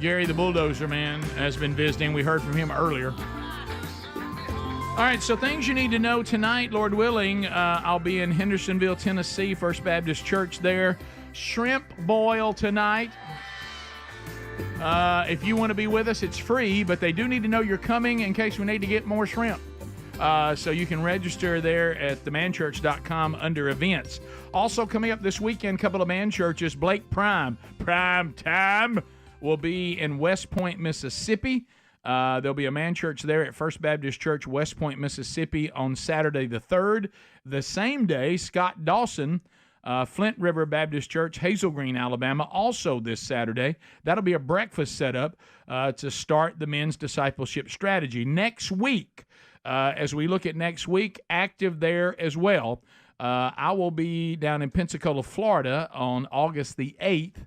Gary the Bulldozer Man has been visiting. We heard from him earlier. All right, so things you need to know tonight, Lord willing. I'll be in Hendersonville, Tennessee, First Baptist Church there. Shrimp boil tonight. If you want to be with us, it's free, but they do need to know you're coming in case we need to get more shrimp. So you can register there at themanchurch.com under events. Also coming up this weekend, a couple of man churches. Blake Prime time, will be in West Point, Mississippi. There'll be a man church there at First Baptist Church, West Point, Mississippi, on Saturday the 3rd. The same day, Scott Dawson, Flint River Baptist Church, Hazel Green, Alabama, also this Saturday. That'll be a breakfast setup to start the men's discipleship strategy. Next week, as we look at next week, active there as well. I will be down in Pensacola, Florida on August the 8th.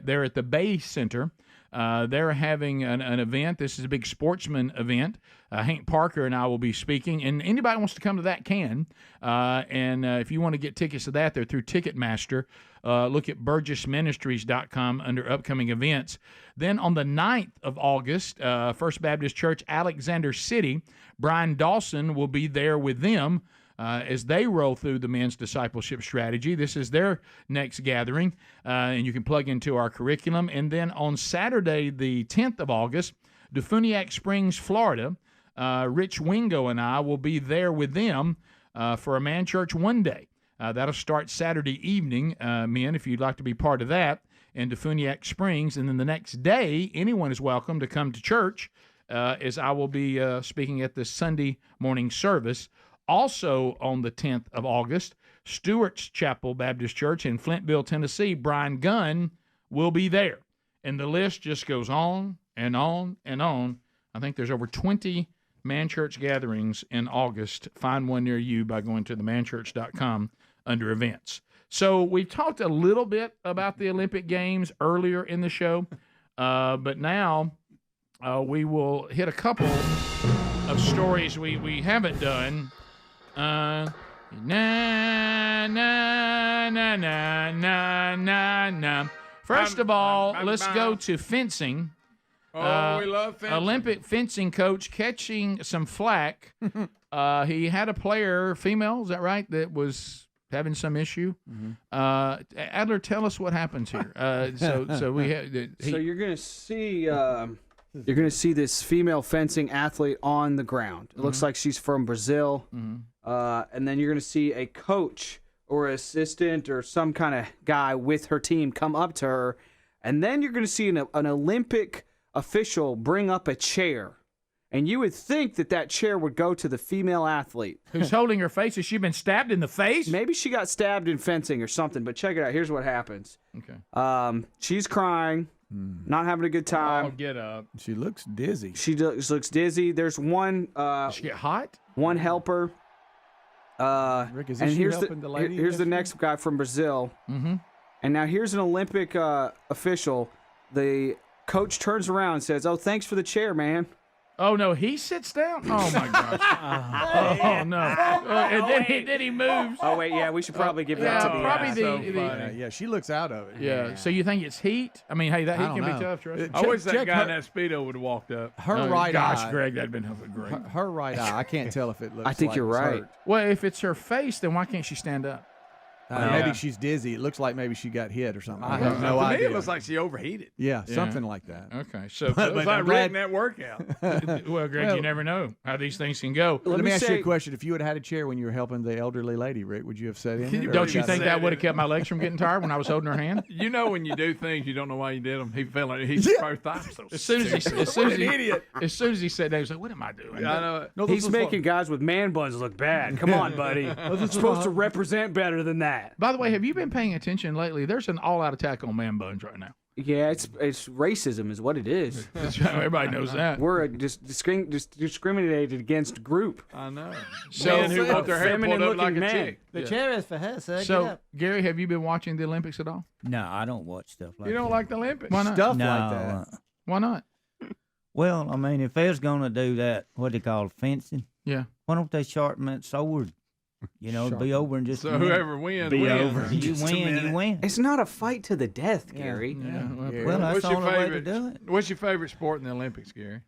There at the Bay Center. They're having an event. This is a big sportsman event. Hank Parker and I will be speaking, and anybody wants to come to that can. And if you want to get tickets to that, they're through Ticketmaster. Look at burgessministries.com under upcoming events. Then on the 9th of August, First Baptist Church, Alexander City, Brian Dawson will be there with them as they roll through the men's discipleship strategy. This is their next gathering, and you can plug into our curriculum. And then on Saturday, the 10th of August, Defuniak Springs, Florida, Rich Wingo and I will be there with them for a man church one day. That'll start Saturday evening, men, if you'd like to be part of that, in Defuniak Springs. And then the next day, anyone is welcome to come to church, as I will be speaking at the Sunday morning service. Also on the 10th of August, Stewart's Chapel Baptist Church in Flintville, Tennessee, Brian Gunn will be there. And the list just goes on and on and on. I think there's over 20 man church gatherings in August. Find one near you by going to themanchurch.com under events. So we've talked a little bit about the Olympic Games earlier in the show, but now we will hit a couple of stories we haven't done. Na na na na na na na. First of all, let's go to fencing. Oh, we love fencing. Olympic fencing coach catching some flack. He had a player, female, is that right, that was having some issue. Adler, tell us what happens here. So we have. So you're gonna see. You're going to see this female fencing athlete on the ground. It looks like she's from Brazil. And then you're going to see a coach or assistant or some kind of guy with her team come up to her. And then you're going to see an Olympic official bring up a chair. And you would think that chair would go to the female athlete. Who's holding her face? Has she been stabbed in the face? Maybe she got stabbed in fencing or something. But check it out. Here's what happens. Okay. She's crying. Not having a good time. Oh, get up. She looks dizzy. She looks dizzy. There's one. Did she get hot? One helper. Rick, is this and you here's helping the lady? Here's the next guy from Brazil. Mm-hmm. And now here's an Olympic official. The coach turns around and says, "Oh, thanks for the chair, man." Oh, no, he sits down? Oh, my gosh. Oh, no. And then he moves. Oh, wait, yeah, we should probably give that to the probably yeah, she looks out of it. Yeah, so you think it's heat? I mean, hey, that heat can be tough. Trust me. I wish that guy in that Speedo would have walked up. Her right gosh, eye. Greg, that'd been great. Her right eye. I can't tell if it looks I think like you're it's right. hurt. Well, if it's her face, then why can't she stand up? Maybe she's dizzy. It looks like maybe she got hit or something. I have no To me, idea. it looks like she overheated. Yeah, something like that. Okay, so It was like Rick in that workout. well, Greg, you never know how these things can go. Let me ask you a question. If you would have had a chair when you were helping the elderly lady, Rick, would you have sat in it? Don't you think that would have kept my legs from getting tired when I was holding her hand? You know when you do things, you don't know why you did them. He felt like he's first thought. As soon as he sat down, he was like, "What am I doing?" I know. No, he's making guys with man buns look bad. Come on, buddy. You're supposed to represent better than that. By the way, have you been paying attention lately? There's an all-out attack on man buns right now. Yeah, it's racism is what it is. Everybody knows that. We're a discriminated against group. I know. So Men who want their hair pulled up like a man. chick. The chair is for her, so, So, Gary, have you been watching the Olympics at all? No, I don't watch stuff like that. You don't like the Olympics? Why not? Stuff No, like that. Why not? Well, I mean, if they was going to do that, what they call fencing, Yeah. why don't they sharpen that sword? You know, be over in just So a minute. whoever wins, Be wins. over. You win, you win. It's not a fight to the death, Gary. Yeah. Well, that's What's the your only way to favorite? do it. What's your favorite sport in the Olympics, Gary?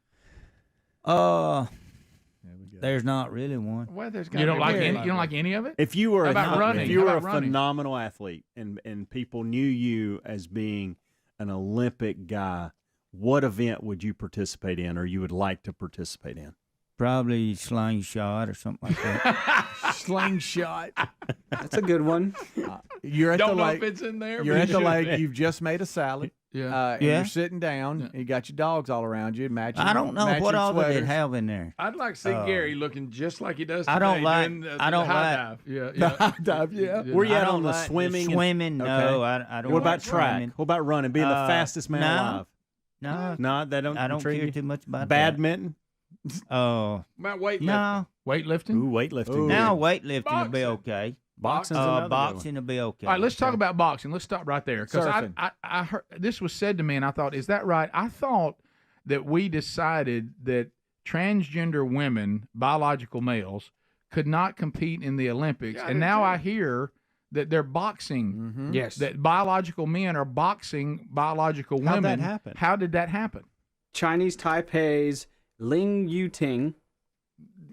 There's not really one. Well, there's You don't like any? You don't like any of it? If you were How about running? if you were How a about running? phenomenal athlete and people knew you as being an Olympic guy, what event would you participate in or you would like to participate in? Probably slingshot or something like that. Slingshot. That's a good one. You're at Don't the know lake. if it's in there. You're but at you the should lake. be. You've just made a salad. and you're sitting down. You got your dogs all around you, matching. I don't know what matching all sweaters. they have in there. I'd like to see Gary looking just like he does today. I don't like. Doing the I don't high like dive. Yeah, The high dive, yeah. Where you I at don't on the like swimming? Swimming, no. I don't. What about like track? swimming. What about running? Being the fastest man alive? No, they don't. I don't intrigue care you? too much about Badminton. Oh, about weightlifting. no. Weightlifting? Ooh, weightlifting. Now weightlifting will be okay. Boxing's another good boxing will be okay. All right, let's talk about boxing. Let's stop right there because Surfing. I heard this was said to me, and I thought, is that right? I thought that we decided that transgender women, biological males, could not compete in the Olympics, and now I hear that they're boxing. Yes. That biological men are boxing biological women. How'd that happen? How did that happen? Chinese Taipei's Ling Yuting.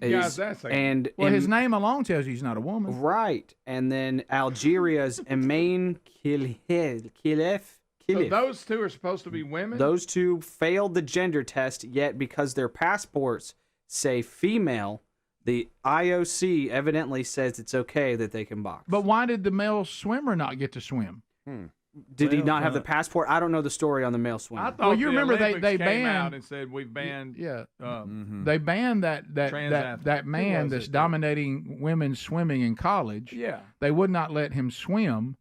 Guys, that's like, And Well, his name alone tells you he's not a woman. right, and then Algeria's Imane Khelif. so those two are supposed to be women. Those two failed the gender test, yet because their passports say female, the IOC evidently says it's okay that they can box. But why did the male swimmer not get to swim? Did he not have the passport? I don't know the story on the male swimmer. I thought Well, you the remember they Olympics came banned out and said we've banned. They banned that Trans man was that's it? dominating women's swimming in college. Yeah. They would not let him swim.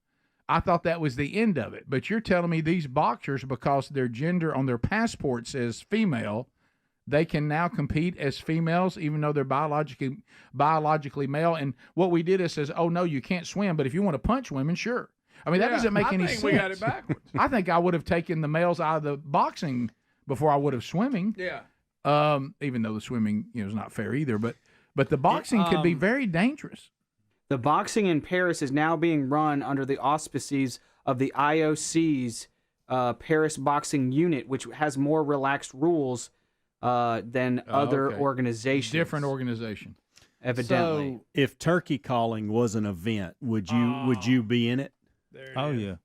I thought that was the end of it. But you're telling me these boxers, because their gender on their passport says female, they can now compete as females even though they're biologically male. And what we did is says, oh no, you can't swim, but if you want to punch women, sure. I mean, that doesn't make any sense. We got it backwards. I think I would have taken the males out of the boxing before I would have swimming. Yeah. Even though the swimming is not fair either, but the boxing could be very dangerous. The boxing in Paris is now being run under the auspices of the IOC's Paris Boxing Unit, which has more relaxed rules than other organizations. Different organization. Evidently. So, if turkey calling was an event, would you be in it? Oh yeah.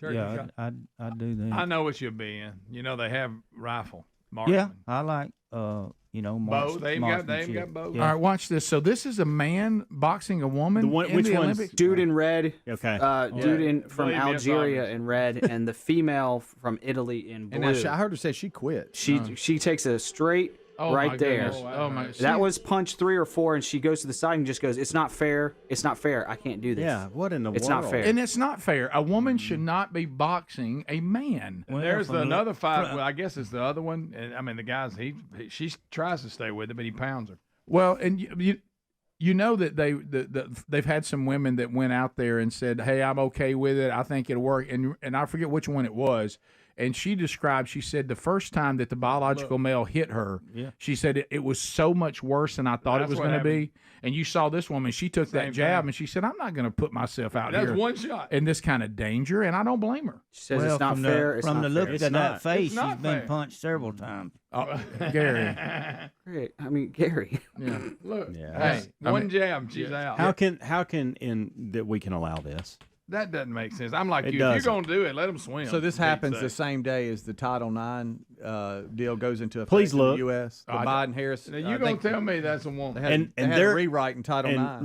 Turkey Yeah, I'd do that. I know what you'll be in. You know they have rifle. Yeah, Marksman. I like bow. They even got bows. All right, watch this. So this is a man boxing a woman in which the one's- Olympics? Dude in red. Okay. Dude from Believe me, it's Algeria obvious. in red, and the female from Italy in blue. And now I heard her say she quit. She takes a straight right there. Oh my! That was punch 3 or 4, and she goes to the side and just goes, "It's not fair. It's not fair. I can't do this." Yeah. What in the world? It's not fair. And it's not fair. A woman should not be boxing a man. And there's another fight. Well, I guess it's the other one. And I mean, the guy's she tries to stay with it, but he pounds her. Well, and you know that they've had some women that went out there and said, "Hey, I'm okay with it. I think it'll work." And I forget which one it was. And she said the first time that the biological male hit her, she said it was so much worse than I thought it was going to be. And you saw this woman, she took that jab and she said, I'm not going to put myself out here. That's one shot. In this kind of danger, and I don't blame her. She says it's not fair. From the look of that face, she's not been fair. punched several times. Gary. Great. I mean, Gary. Yeah. Look. Yeah. Hey, one jab, she's out. How can that we can allow this? That doesn't make sense. I'm like It you. If you're doesn't. going to do it, let them swim. So this for happens Pete's the sake. same day as the Title IX deal goes into effect Please in look. the U.S. The Biden-Harris. Now, you're going to tell me that's a woman. They had a rewrite in Title IX.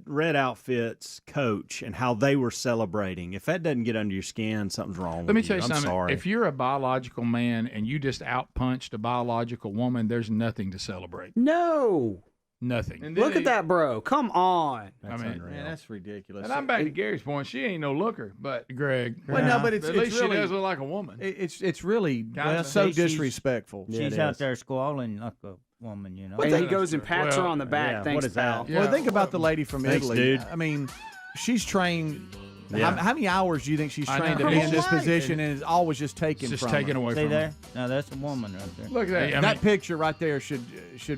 Red Outfit's coach and how they were celebrating. If that doesn't get under your skin, something's wrong. Let me with tell you I'm something. Sorry. If you're a biological man and you just outpunched a biological woman, there's nothing to celebrate. No. Nothing. Look at that, bro. Come on. That's unreal. Man, that's ridiculous. And I'm back to Gary's point. She ain't no looker, but Greg. Well, no, but at least she does look like a woman. It's really Kinda. so She's- disrespectful. She's out there squalling like a woman, you know. And he goes and pats her on the back. yeah, Thanks, what is pal. that? Well, think about the lady from Thanks, Italy. dude. I mean, she's trained. Yeah. How many hours do you think she's I trained know. to be in this Right. position, and it's always just taken It's just from taken her? away See from there? her. Now that's a woman right there. Look at that. I That mean, picture right there should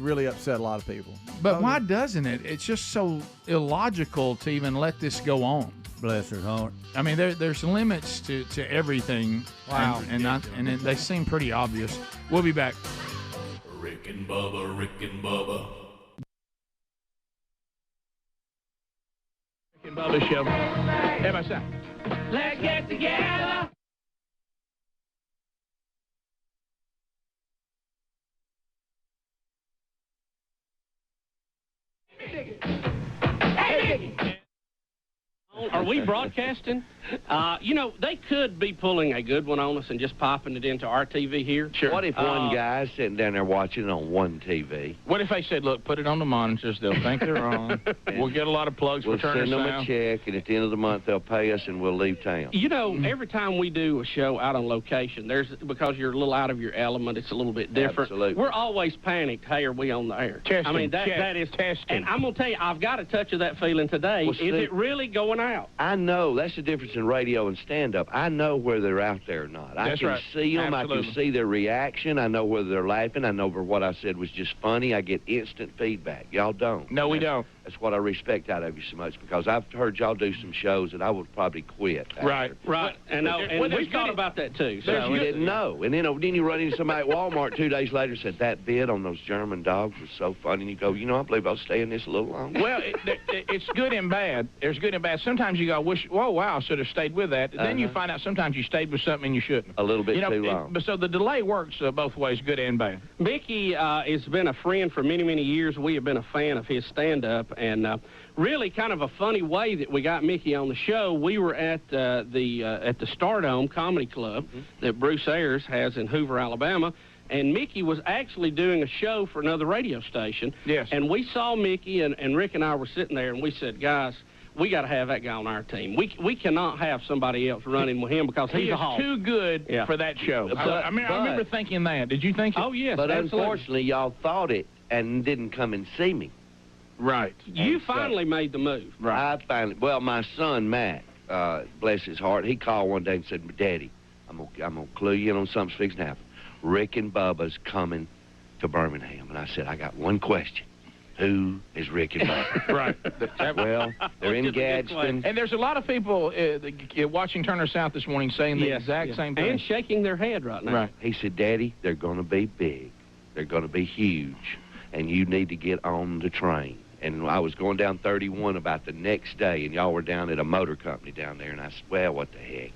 really upset a lot of people. but why doesn't it? It's just so illogical to even let this go on. Bless her heart. I mean, there's limits to everything. Wow. And they seem pretty obvious. We'll be back. Rick and Bubba, Rick and Bubba. Rick and Bubba Show. Everybody say, let's get together. Are we broadcasting? They could be pulling a good one on us and just popping it into our TV here. Sure. What if one guy's sitting down there watching it on one TV? What if they said, look, put it on the monitors, they'll think they're on. We'll get a lot of plugs We'll for Turner send them Sound. a check, and at the end of the month, they'll pay us, and we'll leave town. Every time we do a show out on location, because you're a little out of your element, it's a little bit different. Absolutely. We're always panicked, hey, are we on the air? Testing, that is testing. And I'm going to tell you, I've got a touch of that feeling today. Well, Is see, it really going out? I know. That's the difference in radio and stand-up. I know whether they're out there or not. I That's can right. see them. Absolutely. I can see their reaction. I know whether they're laughing. I know whether what I said was just funny. I get instant feedback. Y'all don't. No, we don't. That's what I respect out of you so much, because I've heard y'all do some shows that I would probably quit after. Right. And we thought about that, too. So you didn't know. And then you run into somebody at Walmart 2 days later and said, that bit on those German dogs was so funny. And you go, I believe I'll stay in this a little longer. Well, it's good and bad. There's good and bad. Sometimes you go, wow, I should have stayed with that. Then you find out sometimes you stayed with something you shouldn't. A little bit too long. So the delay works both ways, good and bad. Mickey has been a friend for many, many years. We have been a fan of his stand-up, and really kind of a funny way that we got Mickey on the show. We were at the Stardome Comedy Club that Bruce Ayers has in Hoover, Alabama, and Mickey was actually doing a show for another radio station. Yes. And we saw Mickey, and Rick and I were sitting there, and we said, guys, we got to have that guy on our team. We cannot have somebody else running with him because he's a hog. Too good for that show. I remember thinking that. Did you think so? Oh, yes, But absolutely. unfortunately, y'all thought it and didn't come and see me. Right. You finally made the move. Right. Well, my son, Matt, bless his heart, he called one day and said, Daddy, I'm gonna clue you in on something's fixing to happen. Rick and Bubba's coming to Birmingham. And I said, I got one question. Who is Rick and Bubba? Right. Well, they're in Gadsden. And there's a lot of people watching Turner South this morning saying the exact same thing. And shaking their head right now. Right. He said, Daddy, they're going to be big. They're going to be huge. And you need to get on the train. And I was going down 31 about the next day, and y'all were down at a motor company down there. And I said, well, what the heck,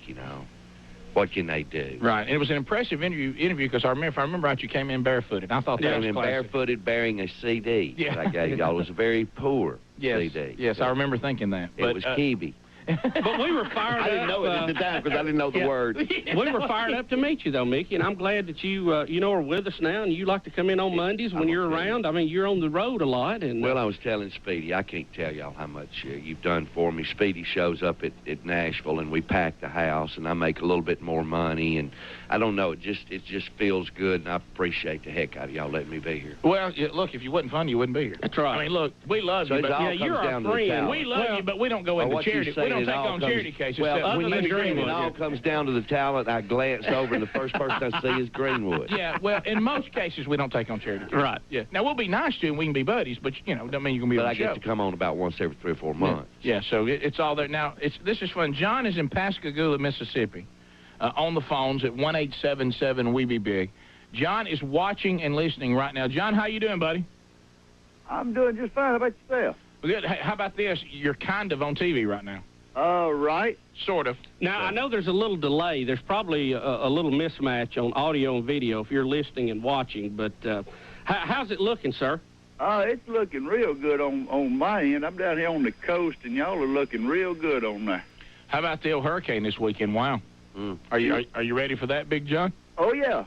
What can they do? Right. And it was an impressive interview because if I remember right, you came in barefooted. I thought that was classic. Barefooted bearing a CD that I gave y'all. It was a very poor CD. Yes, I remember thinking that. It was Kiwi. But we were fired up. I didn't know it at the time because I didn't know the word. We were fired up to meet you, though, Mickey, and I'm glad that you are with us now, and you like to come in on Mondays when you're around. I mean, you're on the road a lot. And well, I was telling Speedy, I can't tell y'all how much you've done for me. Speedy shows up at Nashville, and we pack the house, and I make a little bit more money, and I don't know, it just feels good, and I appreciate the heck out of y'all letting me be here. Well, look, if you wasn't funny, you wouldn't be here. That's right. I mean, look, we love you, but you're our friend. We love you, but we don't go into charity. We don't take on charity cases. Well, when than you Greenwood. it all comes down to the talent. I glance over, and the first person I see is Greenwood. Yeah, well, in most cases, we don't take on charity cases. Right. Yeah. Now, we'll be nice to you, and we can be buddies, but, don't mean you're going to be But on I the show. get to come on about once every 3 or 4 months. Yeah, so it's all there. Now, this is fun. John is in Pascagoula, Mississippi, on the phones at 1-877-WE-BE-BIG. John is watching and listening right now. John, how you doing, buddy? I'm doing just fine. How about yourself? Good. Hey, how about this? You're kind of on TV right now. Right. Sort of. Now, I know there's a little delay. There's probably a little mismatch on audio and video if you're listening and watching, but how's it looking, sir? It's looking real good on my end. I'm down here on the coast, and y'all are looking real good on there. How about the old hurricane this weekend? Wow. Are you ready for that, Big John? Oh yeah.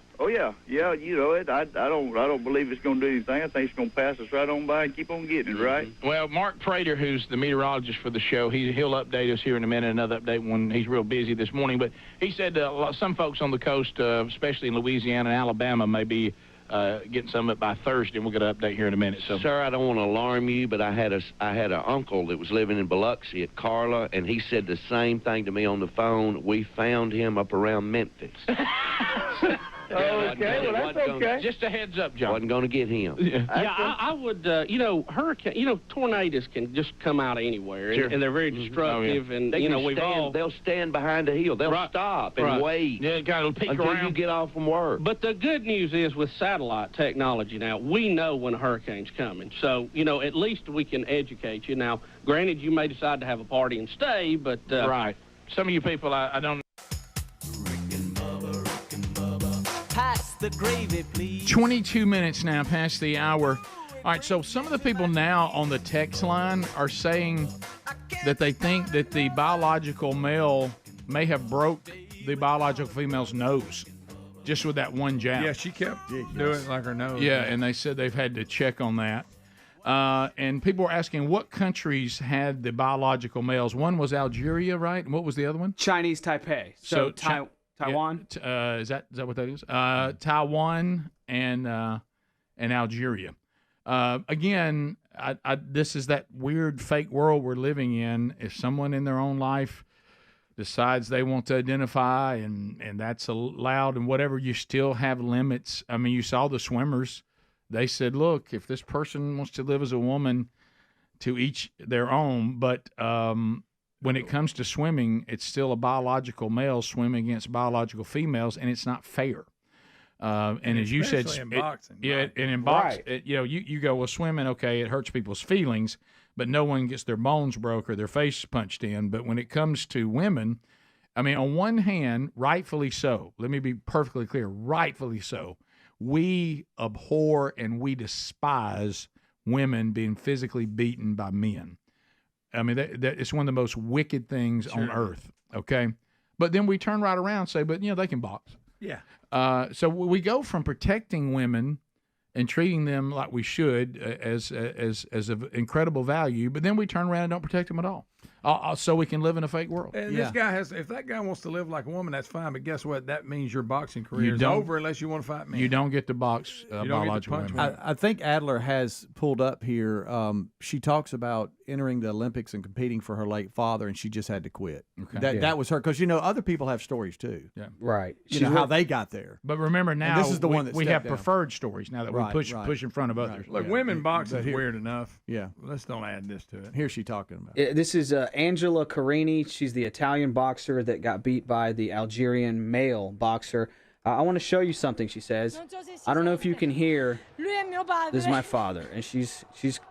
Yeah, you know it. I don't believe it's going to do anything. I think it's going to pass us right on by and keep on getting it, right? Well, Mark Prater, who's the meteorologist for the show, he'll update us here in a minute. Another update when he's real busy this morning. But he said some folks on the coast, especially in Louisiana and Alabama, may be getting some of it by Thursday, and we'll get an update here in a minute. So, sir, I don't want to alarm you, but I had an uncle that was living in Biloxi at Carla, and he said the same thing to me on the phone. We found him up around Memphis. Okay, well, that's okay. Just a heads up, John. Wasn't going to get him. Yeah, I would, hurricane, tornadoes can just come out of anywhere, Sure. and they're very destructive, and, they'll stand behind a hill. They'll stop and wait until you get off from work. But the good news is with satellite technology now, we know when a hurricane's coming. So, at least we can educate you. Now, granted, you may decide to have a party and stay, but... right. Some of you people, I don't... Pass the gravy, please. 22 minutes now past the hour. All right, so some of the people now on the text line are saying that they think that the biological male may have broke the biological female's nose just with that one jab. Yeah, she kept doing it like her nose. Yeah, and they said they've had to check on that. And people were asking what countries had the biological males. One was Algeria, right? And what was the other one? Chinese Taipei. So Taiwan? Yeah, is that what that is? Taiwan and Algeria. Again, this is that weird fake world we're living in. If someone in their own life decides they want to identify and that's allowed and whatever, you still have limits. I mean, you saw the swimmers. They said, look, if this person wants to live as a woman, to each their own, but when it comes to swimming, it's still a biological male swimming against biological females, and it's not fair. And as you said, in boxing, and in boxing, you go, well, swimming, okay, it hurts people's feelings, but no one gets their bones broke or their face punched in. But when it comes to women, I mean, on one hand, rightfully so. Let me be perfectly clear, rightfully so. We abhor and we despise women being physically beaten by men. I mean, it's one of the most wicked things on earth, okay? But then we turn right around and say, but, they can box. Yeah. So we go from protecting women and treating them like we should as of incredible value, but then we turn around and don't protect them at all, so we can live in a fake world. And this guy if that guy wants to live like a woman, that's fine. But guess what? That means your boxing career is over unless you want to fight men. You don't get to box biological women. I think Adler has pulled up here. She talks about entering the Olympics and competing for her late father, and she just had to quit. Okay. That was her, because other people have stories too. Yeah, right. How they got there. But remember now, and this is the one that we have down. preferred stories now that we push in front of others. Look, women boxing is weird enough. Yeah, let's don't add this to it. Here's she talking about. This is Angela Carini. She's the Italian boxer that got beat by the Algerian male boxer. I want to show you something, she says. I don't know if you can hear. This is my father, and she's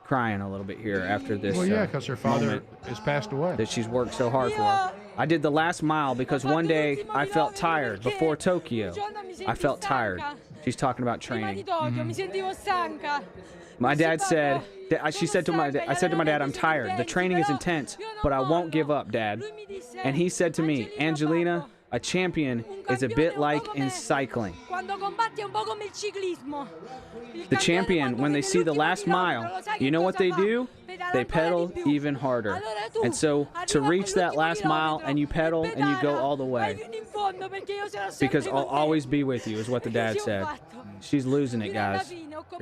crying a little bit here after this. Well, yeah, because her father has passed away. That she's worked so hard for. I did the last mile because one day I felt tired before Tokyo. I felt tired. She's talking about training. My dad said, I said to my dad, I'm tired. The training is intense, but I won't give up, Dad. And he said to me, Angelina, a champion is a bit like in cycling. The champion, when they see the last mile, you know what they do? They pedal even harder. And so to reach that last mile, and you pedal and you go all the way. Because I'll always be with you, is what the dad said. She's losing it, guys.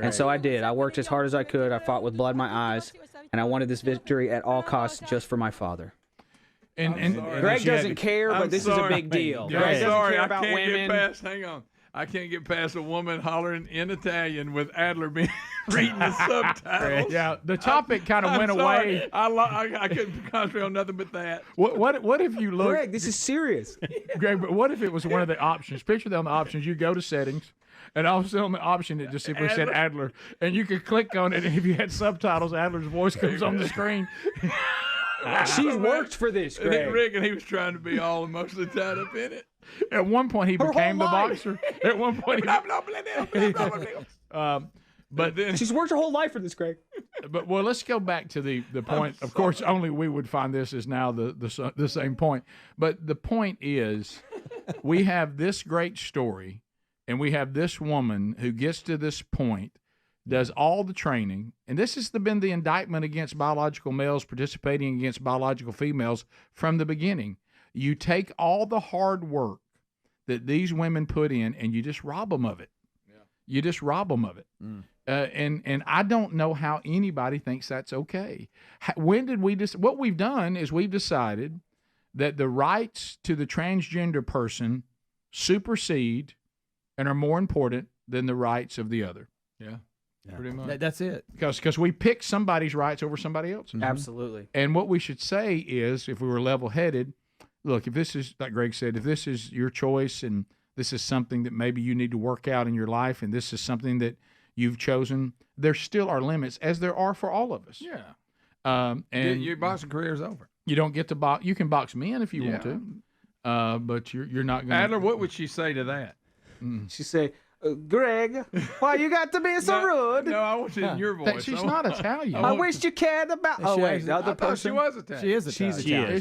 And so I did. I worked as hard as I could. I fought with blood in my eyes. And I wanted this victory at all costs just for my father. And Greg doesn't care, but this is a big deal. Greg doesn't care about women. Hang on. I can't get past a woman hollering in Italian with Adler being reading the subtitles. Yeah, the topic kind of went away. I couldn't concentrate on nothing but that. What if you look? Greg, this is serious. Greg, but what if it was one of the options? Picture that on the options. You go to settings, and all of a sudden on the option it just simply said Adler, and you could click on it, and if you had subtitles, Adler's voice comes on the screen. She's worked for this, Greg. Rick, and he was trying to be all emotionally tied up in it. At one point, he became the boxer. At one point, but then she's worked her whole life for this, Greg. But well, let's go back to the point. Of course, only we would find this is now the same point. But the point is, we have this great story, and we have this woman who gets to this point, does all the training, and this has been the indictment against biological males participating against biological females from the beginning. You take all the hard work that these women put in, and you just rob them of it. Yeah. You just rob them of it. And I don't know how anybody thinks that's okay. When did we what we've done is we've decided that the rights to the transgender person supersede and are more important than the rights of the other. Yeah. Pretty much. That's it. Because we pick somebody's rights over somebody else's. Absolutely. And what we should say is, if we were level-headed, look, if this is, like Greg said, if this is your choice and this is something that maybe you need to work out in your life and this is something that you've chosen, there still are limits, as there are for all of us. Yeah. And your boxing career is over. You don't get to box. You can box men if you want to, but you're not going to. Adler, what would she say to that? She'd say, Greg, why you got to be so rude? No, I want it in your voice. She's not Italian. I wish you cared about. Oh wait, the other person. She was Italian. She is Italian. She's Italian.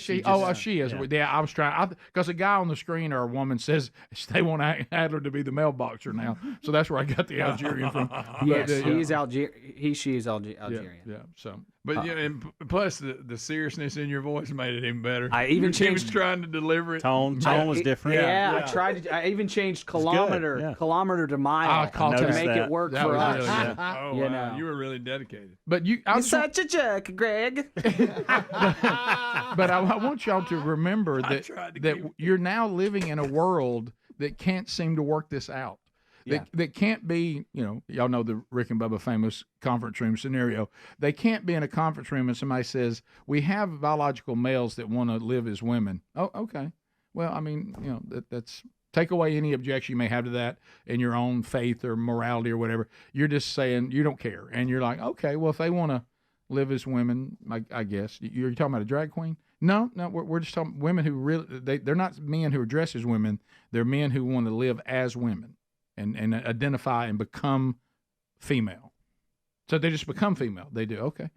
Is she? She is. Yeah, I was trying because a guy on the screen or a woman says they want Adler to be the male boxer now, so that's where I got the Algerian from. Yes, he is Algerian. She is Algerian. Yeah. So, but and plus the seriousness in your voice made it even better. I even He was changed trying to deliver it. Tone was different. Yeah, I tried to. I even changed kilometer to mile to make it work for us. Really oh, you wow. know. You were really dedicated. But you're such a jerk, Greg. But I want y'all to remember that you're now living in a world that can't seem to work this out. That can't be, y'all know the Rick and Bubba famous conference room scenario. They can't be in a conference room and somebody says, we have biological males that want to live as women. Oh, okay. Well, I mean, that's take away any objection you may have to that in your own faith or morality or whatever. You're just saying you don't care. And you're like, okay, well, if they want to live as women, I guess. You're talking about a drag queen? No, we're just talking women who really, they're not men who are dressed as women. They're men who want to live as women. And identify and become female. So they just become female. They do. Okay.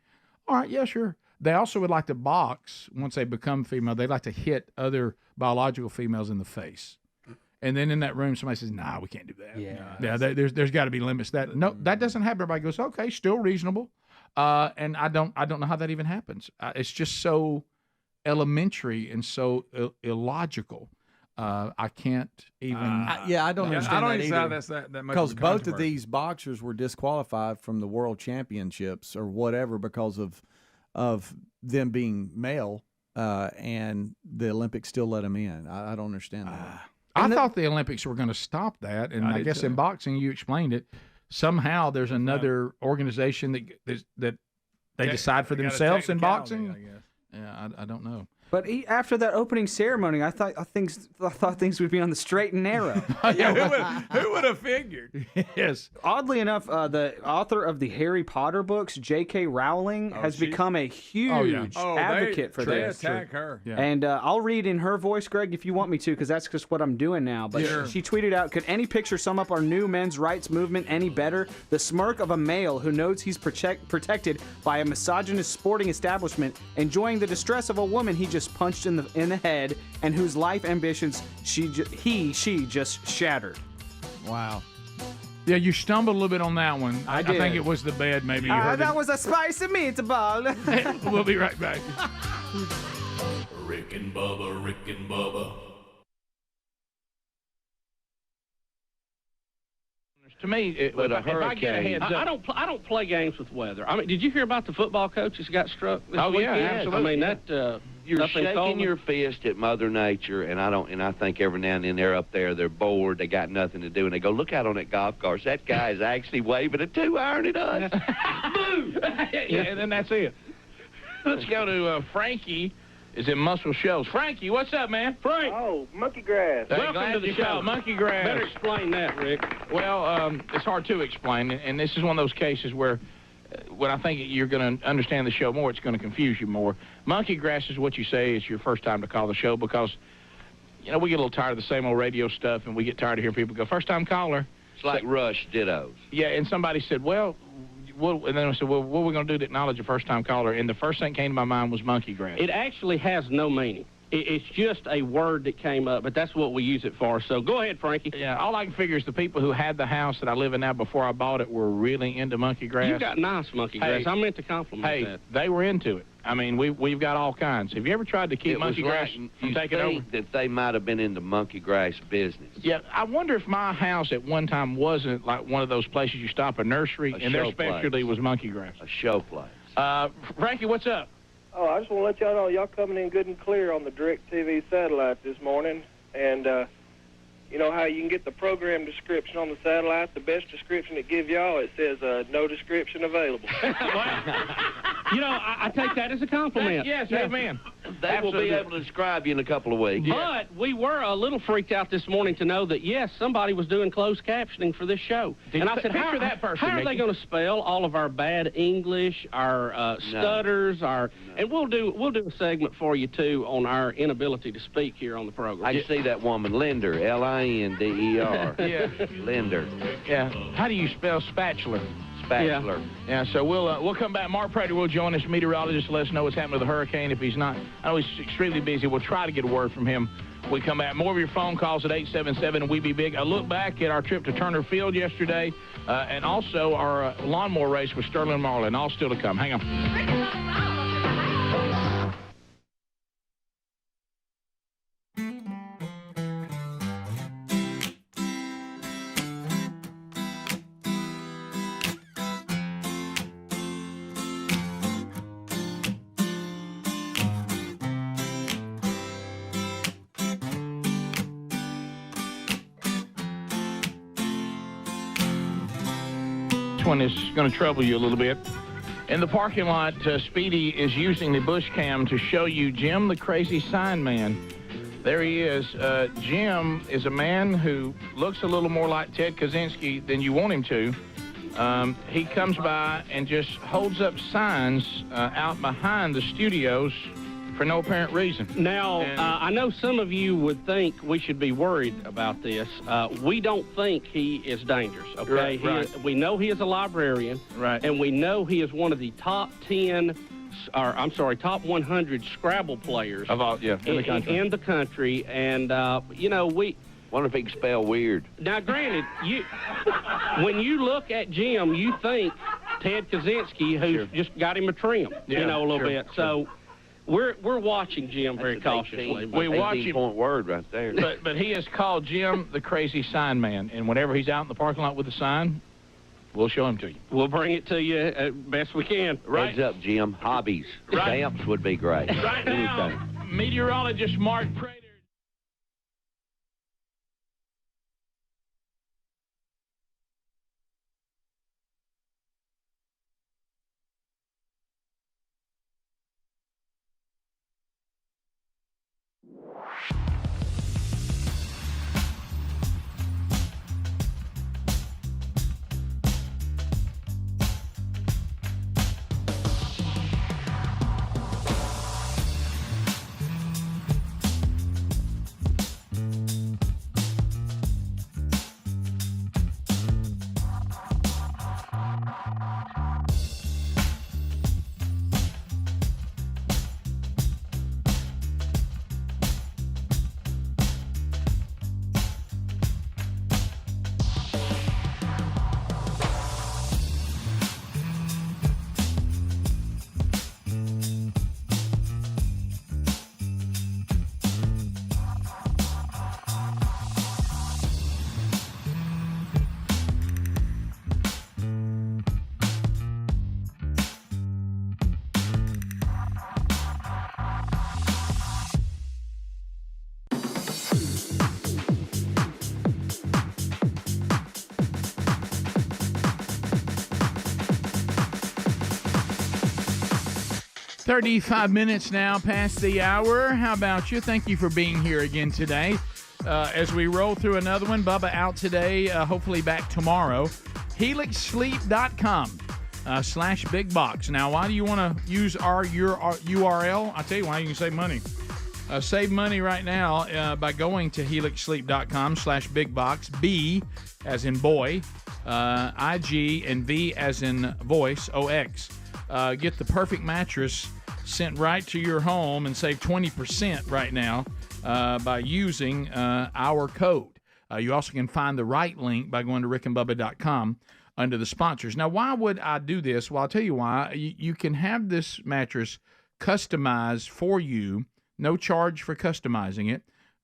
All right. Yeah, sure. They also would like to box. Once they become female, they like to hit other biological females in the face. And then in that room, somebody says, nah, we can't do that. Yeah. There's got to be limits. That doesn't happen. Everybody goes, okay, still reasonable. And I don't know how that even happens. It's just so elementary and so illogical. I can't even. I don't understand I don't that even either. That's that much because of a both of controversy. these boxers were disqualified from the world championships or whatever because of them being male, and the Olympics still let them in. I don't understand that. I thought the Olympics were going to stop that, and I guess in boxing, you explained it. Somehow, there's another organization that they decide for themselves in boxing. Yeah, I don't know. But after that opening ceremony, I thought things would be on the straight and narrow. Yeah, who would have figured? Yes. Oddly enough, the author of the Harry Potter books, J.K. Rowling, has become a huge advocate for this. They attack her. Yeah. And I'll read in her voice, Greg, if you want me to, because that's just what I'm doing now. But she tweeted out, could any picture sum up our new men's rights movement any better? The smirk of a male who knows he's protected by a misogynist sporting establishment, enjoying the distress of a woman he just punched in the head, and whose life ambitions she just shattered. Wow. Yeah, you stumbled a little bit on that one. I think it was the bed. Maybe you heard that was a spicy meatball. We'll be right back. Rick and Bubba, Rick and Bubba. To me, if I get a heads up, I don't play games with weather. I mean, did you hear about the football coaches got struck this weekend? Yeah, absolutely. I mean that. You're shaking your fist at Mother Nature, and I think every now and then they're up there, they're bored, they got nothing to do, and they go, look out on that golf course. That guy is actually waving a 2-iron at us. Boom! Yeah, and then that's it. Let's go to Frankie. Is in Muscle Shoals. Frankie, what's up, man? Frank. Oh, monkey grass. Welcome to the show. Monkey grass. Better explain that, Rick. Well, it's hard to explain, and this is one of those cases where when I think you're going to understand the show more, it's going to confuse you more. Monkey grass is what you say is your first time to call the show because, we get a little tired of the same old radio stuff, and we get tired of hearing people go, first-time caller. It's like Rush dittos. Yeah, and somebody said, and then I said, well, what are we going to do to acknowledge a first-time caller? And the first thing that came to my mind was monkey grass. It actually has no meaning. It's just a word that came up, but that's what we use it for. So go ahead, Frankie. Yeah, all I can figure is the people who had the house that I live in now before I bought it were really into monkey grass. You got nice monkey grass. I meant to compliment that. They were into it. I mean, we've got all kinds. Have you ever tried to keep monkey grass from taking over? That they might have been in the monkey grass business. Yeah, I wonder if my house at one time wasn't like one of those places you stop a nursery, and their specialty was monkey grass. A show place. Frankie, what's up? Oh, I just want to let y'all know y'all coming in good and clear on the DirecTV satellite this morning. And you know how you can get the program description on the satellite? The best description it gives y'all, it says no description available. I take that as a compliment. Yes, amen. They will be able to describe you in a couple of weeks. But we were a little freaked out this morning to know that, yes, somebody was doing closed captioning for this show. And I said, how are they going to spell all of our bad English, our stutters, and we'll do a segment for you, too, on our inability to speak here on the program. I can see that woman, Linder, Linder. Yeah. Linder. Yeah. How do you spell spatula? Spatula. Yeah, so we'll come back. Mark Prater will join us, meteorologist, to let us know what's happening with the hurricane. If he's not, I know he's extremely busy. We'll try to get a word from him. We come back. More of your phone calls at 877 We Be Big. A look back at our trip to Turner Field yesterday, and also our lawnmower race with Sterling Marlin. All still to come. Hang on. 1 is going to trouble you a little bit. In the parking lot, Speedy is using the bush cam to show you Jim the Crazy Sign Man. There he is. Jim is a man who looks a little more like Ted Kaczynski than you want him to. He comes by and just holds up signs out behind the studios for no apparent reason. Now, I know some of you would think we should be worried about this. We don't think he is dangerous, okay? Right. We know he is a librarian. Right. And we know he is one of the top 100 Scrabble players of all, in the country. In the country. And, we... Wonder if he can spell weird. Now, granted, when you look at Jim, you think Ted Kaczynski, who's just got him a trim, a little bit. So... We're watching Jim very cautiously. We watch him. 18-point word right there. But he is called Jim the Crazy Sign Man, and whenever he's out in the parking lot with the sign, we'll show him to you. We'll bring it to you best we can. Heads up, Jim. Hobbies. Stamps would be great. Right now, meteorologist Mark Prater. "35 minutes now past the hour. How about you? Thank you for being here again today. As we roll through another one, Bubba out today, hopefully back tomorrow. HelixSleep.com /big box. Now, why do you want to use our URL? I'll tell you why. You can save money. Save money right now by going to HelixSleep.com /big box. B as in boy, IG, and V as in voice, OX. Get the perfect mattress sent right to your home and save 20% right now by using our code. You also can find the right link by going to rickandbubba.com under the sponsors. Now, why would I do this? Well, I'll tell you why. You can have this mattress customized for you, no charge for customizing it.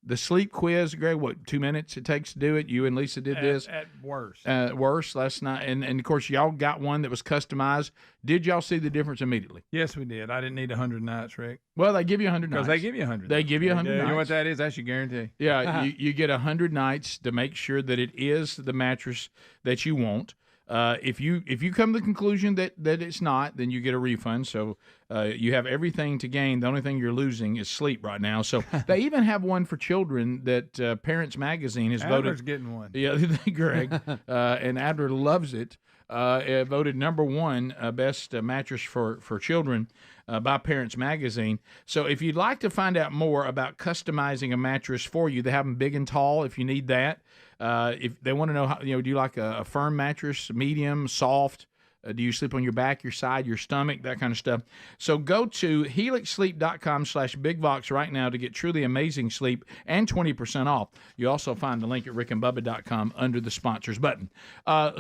The sleep quiz, Greg, 2 minutes it takes to do it? You and Lisa did this? At worst. Worst last night. And, of course, y'all got one that was customized. Did y'all see the difference immediately? Yes, we did. I didn't need 100 nights, Rick. Well, they give you 100 nights. Because they give you 100 They give you 100 nights. You know what that is? That's your guarantee. Yeah, you get 100 nights to make sure that it is the mattress that you want. If you come to the conclusion that it's not, then you get a refund. So You have everything to gain. The only thing you're losing is sleep right now. So they even have one for children that Parents Magazine has voted. Adler's getting one. Yeah, Greg. And Adler loves it. It voted #1 best mattress for children by Parents Magazine. So if you'd like to find out more about customizing a mattress for you, they have them big and tall if you need that. If they want to know how, do you like a firm mattress, medium, soft? Do you sleep on your back, your side, your stomach, that kind of stuff? So go to helixsleep.com/bigvox right now to get truly amazing sleep and 20% off. You also find the link at rickandbubba.com under the sponsors button.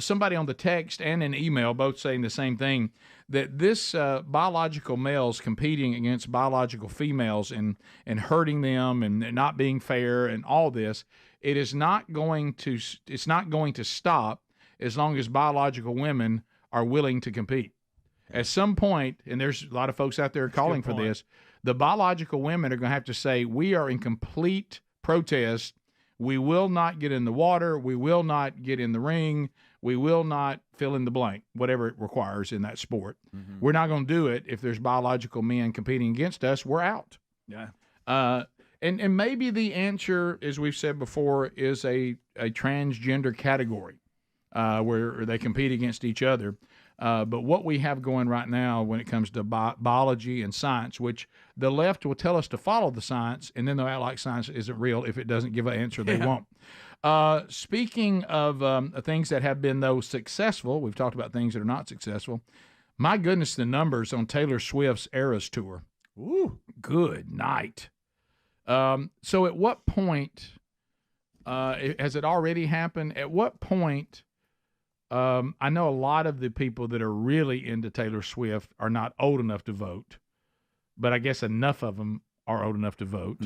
Somebody on the text and an email both saying the same thing, that this biological males competing against biological females and hurting them and not being fair and all this, it's not going to stop as long as biological women are willing to compete. At some point, and there's a lot of folks out there calling for this, the biological women are going to have to say, we are in complete protest. We will not get in the water. We will not get in the ring. We will not fill in the blank, whatever it requires in that sport. Mm-hmm. We're not going to do it if there's biological men competing against us. We're out. Yeah. And maybe the answer, as we've said before, is a transgender category. Where they compete against each other. But what we have going right now when it comes to biology and science, which the left will tell us to follow the science, and then they'll act like science isn't real if it doesn't give an answer they want. Speaking of things that have been, though, successful, we've talked about things that are not successful. My goodness, the numbers on Taylor Swift's Eras Tour. Ooh, good night. So at what point, has it already happened? At what point... I know a lot of the people that are really into Taylor Swift are not old enough to vote, but I guess enough of them are old enough to vote,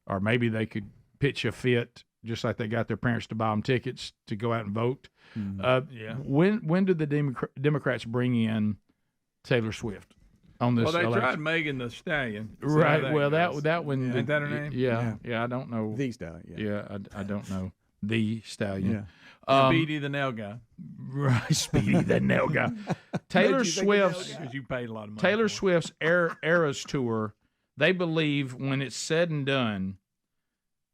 or maybe they could pitch a fit just like they got their parents to buy them tickets to go out and vote. When did the Democrats bring in Taylor Swift on this? Well, they election? tried Megan the Stallion. Right. Well, that one. Ain't that her name? Yeah. I don't know. The Stallion. Yeah, I don't know. The Stallion. Yeah. Speedy the nail guy. Right, Speedy the nail guy. Taylor Swift's because you paid a lot of money. Taylor Swift's Eras Tour, they believe when it's said and done,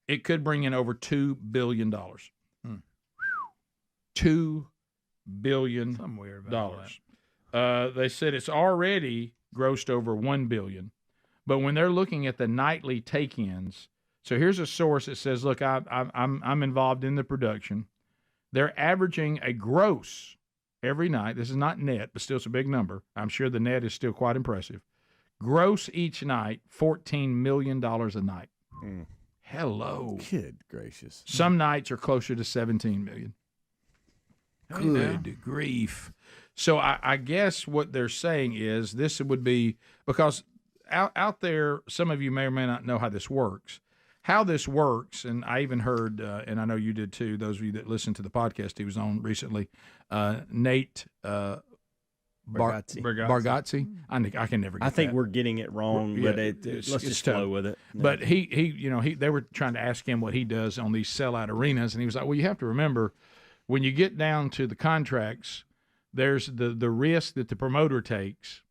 it could bring in over $2 billion. $2 billion. Somewhere about that. They said it's already grossed over $1 billion, but when they're looking at the nightly take-ins, so here's a source that says, look, I'm involved in the production. They're averaging a gross every night. This is not net, but still it's a big number. I'm sure the net is still quite impressive. Gross each night, $14 million a night. Hello. Good gracious. Some nights are closer to $17 million. Good grief. So I guess what they're saying is this would be, because out there, some of you may or may not know how this works. How this works, and I even heard, and I know you did too, those of you that listened to the podcast he was on recently, Nate Bargatze. I can never get I think that. we're getting it wrong, but let's just flow with it. But they were trying to ask him what he does on these sellout arenas, and he was like, well, you have to remember, when you get down to the contracts, there's the risk that the promoter takes,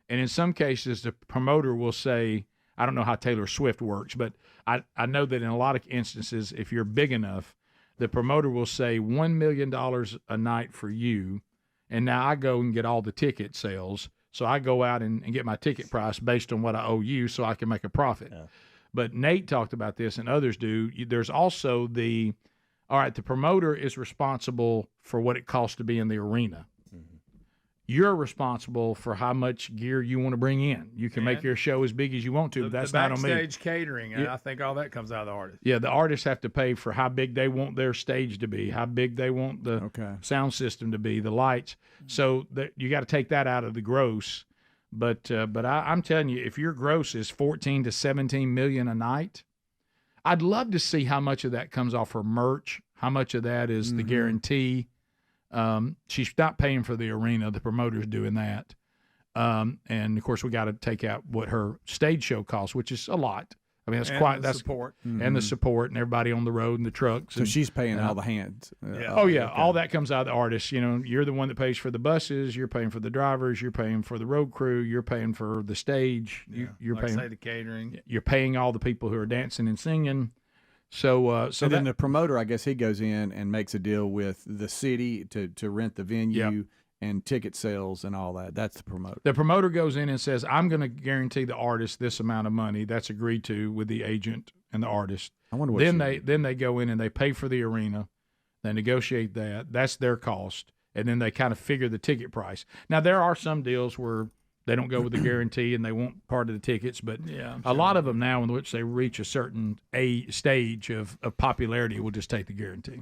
and in some cases the promoter will say, I don't know how Taylor Swift works, but I know that in a lot of instances, if you're big enough, the promoter will say $1 million a night for you, and now I go and get all the ticket sales, so I go out and get my ticket price based on what I owe you so I can make a profit. Yeah. But Nate talked about this, and others do. There's also the promoter is responsible for what it costs to be in the arena. You're responsible for how much gear you want to bring in. You can make your show as big as you want to, but that's not on me. Backstage catering, I think all that comes out of the artist. Yeah, the artists have to pay for how big they want their stage to be, how big they want the sound system to be, the lights. So you got to take that out of the gross. But I'm telling you, if your gross is 14 to 17 million a night, I'd love to see how much of that comes off her merch, how much of that is the guarantee. She's not paying for the arena. The promoter's doing that. And, of course, we got to take out what her stage show costs, which is a lot. I mean, that's And quite the that's support. and the support and everybody on the road and the trucks. So and, she's paying all the hands. all that comes out of the artist. You know, you're the one that pays for the buses. You're paying for the drivers. You're paying for the road crew. You're paying for the stage. You're like paying say the catering. You're paying all the people who are dancing and singing. So then the promoter, I guess he goes in and makes a deal with the city to rent the venue and ticket sales and all that. That's the promoter. The promoter goes in and says, I'm going to guarantee the artist this amount of money. That's agreed to with the agent and the artist. I wonder what then they go in and they pay for the arena. They negotiate that. That's their cost. And then they kind of figure the ticket price. Now, there are some deals where they don't go with the guarantee and they want part of the tickets, but a lot of them now in which they reach a certain stage of popularity will just take the guarantee.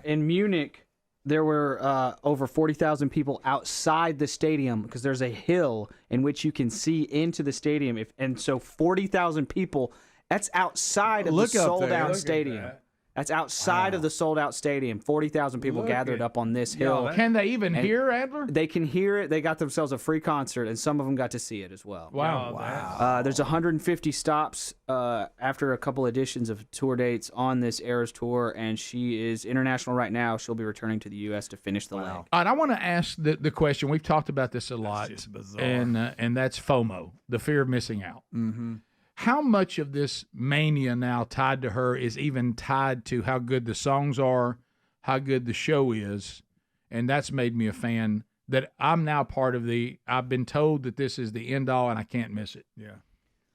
In Munich, there were over 40,000 people outside the stadium because there's a hill in which you can see into the stadium. And so 40,000 people, that's outside of the sold-out stadium. That's outside of the sold-out stadium. 40,000 people gathered up on this hill. Can they even hear Adler? They can hear it. They got themselves a free concert, and some of them got to see it as well. Wow. There's 150 stops after a couple editions of tour dates on this Eras tour, and she is international right now. She'll be returning to the U.S. to finish the leg. All right, I want to ask the question. We've talked about this a lot, and that's FOMO, the fear of missing out. Mm-hmm. How much of this mania now tied to her is even tied to how good the songs are, how good the show is, and that's made me a fan. That I'm now part of I've been told that this is the end all, and I can't miss it. Yeah.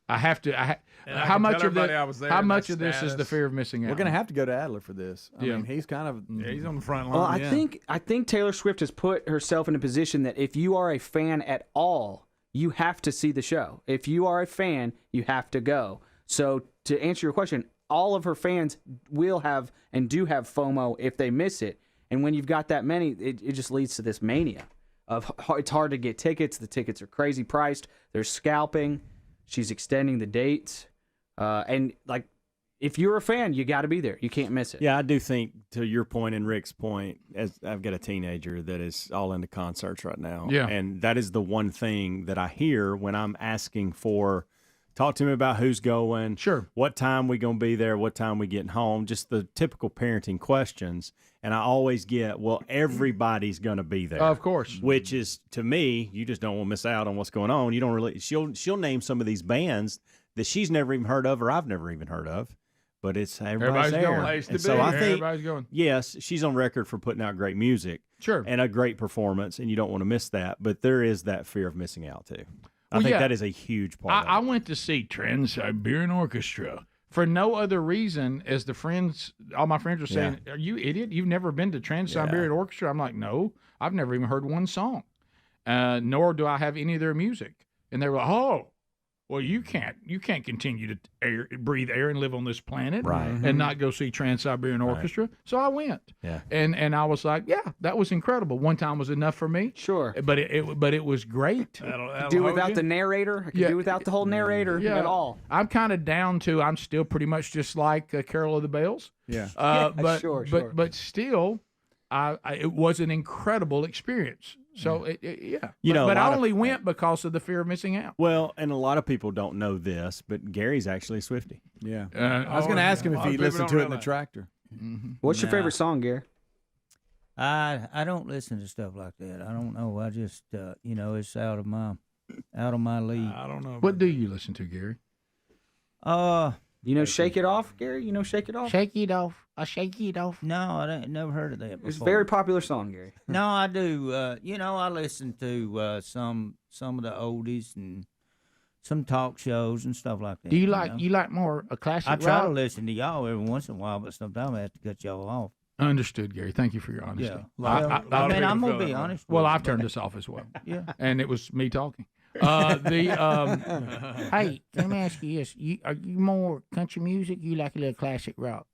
I have to. How much of this is the fear of missing out? We're going to have to go to Adler for this. I mean, he's kind of he's on the front line. Well, I think Taylor Swift has put herself in a position that if you are a fan at all, you have to see the show. If you are a fan, you have to go. So to answer your question, all of her fans will have and do have FOMO if they miss it. And when you've got that many, it just leads to this mania of it's hard to get tickets. The tickets are crazy priced. They're scalping. She's extending the dates. And like, if you're a fan, you got to be there. You can't miss it. Yeah, I do think, to your point and Rick's point, as I've got a teenager that is all into concerts right now. Yeah. And that is the one thing that I hear when I'm asking for, talk to me about who's going. Sure. What time we going to be there, what time we getting home, just the typical parenting questions. And I always get, well, everybody's going to be there. Of course. Which is, to me, you just don't want to miss out on what's going on. You don't really, she'll name some of these bands that she's never even heard of or I've never even heard of. But it's everybody's there. Going. And so I think, everybody's going. yes, she's on record for putting out great music. Sure. And a great performance, and you don't want to miss that. But there is that fear of missing out, too. I think that is a huge part of it. I went to see Trans-Siberian Orchestra for no other reason as all my friends were saying, are you idiot? You've never been to Trans-Siberian Orchestra? I'm like, no, I've never even heard one song, nor do I have any of their music. And they were like, oh, well, you can't continue to breathe air and live on this planet and not go see Trans-Siberian Orchestra. So I went. Yeah. And I was like, yeah, that was incredible. One time was enough for me. Sure. But it was great. That'll do without the narrator. I can do without the whole narrator at all. I'm kind of down to, I'm still pretty much just like Carol of the Bells. Yeah. Sure. But still, it was an incredible experience. So, but I only went because of the fear of missing out. Well, and a lot of people don't know this, but Gary's actually a Swiftie. Yeah. I was going to ask him if he listened to it in the tractor. Mm-hmm. What's your favorite song, Gary? I don't listen to stuff like that. I don't know. I just it's out of my league. I don't know. What do you listen to, Gary? Shake It Off, Gary? You know Shake It Off? Shake It Off. I shake it off. No, I never heard of that before. It's a very popular song, Gary. No, I do. I listen to some of the oldies and some talk shows and stuff like that. Do you like more a classic rock? I try to listen to y'all every once in a while, but sometimes I have to cut y'all off. Understood, Gary. Thank you for your honesty. Yeah. I'm going to be honest. Well, I've turned this off as well. Yeah. And it was me talking. Hey, let me ask you this. Are you more country music? You like a little classic rock?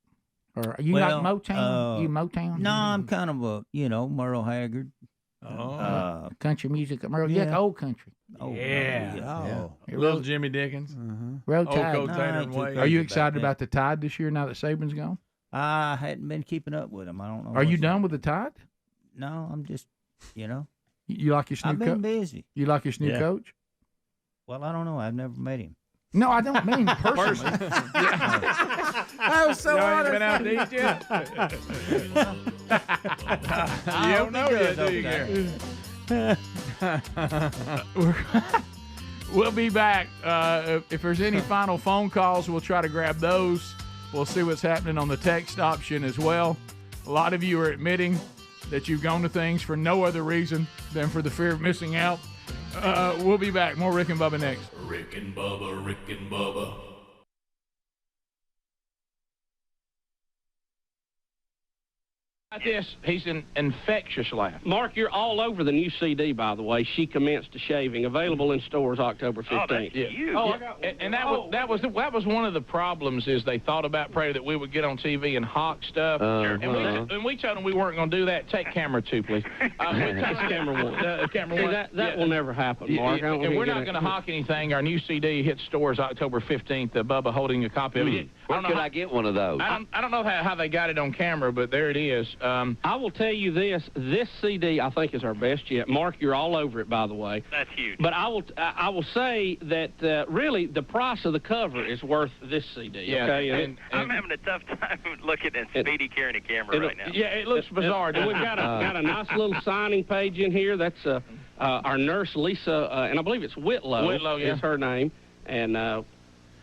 Or are you like Motown? You Motown? No, I'm kind of a, Merle Haggard. Oh. Country music. Merle, you like old country. Oh, yeah. Little Jimmy Dickens. Roll Tide. Old Tater and Wade. Are you excited about the Tide this year now that Saban's gone? I hadn't been keeping up with him. I don't know. Are you done with the Tide? No, I'm just, You like your new coach? I've been busy. You like your new coach? Well, I don't know. I've never met him. No, I don't mean personally. I was so honest. Been out to eat yet? You don't know yet, do you, Gary? We'll be back. If there's any final phone calls, we'll try to grab those. We'll see what's happening on the text option as well. A lot of you are admitting that you've gone to things for no other reason than for the fear of missing out. We'll be back. More Rick and Bubba next. Rick and Bubba, Rick and Bubba. This, he's an infectious laugh. Mark, you're all over the new CD, by the way. She Commenced to Shaving, available in stores October 15th. Oh, that's huge. Oh, and that was one of the problems is they thought about Prater that we would get on TV and hawk stuff. And we told them we weren't going to do that. Take camera 2, please. Camera 1. Camera 1. That will never happen, Mark. And we're not going to hawk anything. Our new CD hits stores October 15th. Bubba holding a copy of it. Where could I get one of those? I don't know how they got it on camera, but there it is. I will tell you this CD I think is our best yet. Mark, you're all over it, by the way. That's huge. But I will say that really the price of the cover is worth this CD. Yeah, okay? And I'm having a tough time looking at Speedy carrying a camera right now. Yeah, it looks bizarre. And we've got a nice little signing page in here. That's our nurse, Lisa, and I believe it's Whitlow. Whitlow, yeah. Is her name. And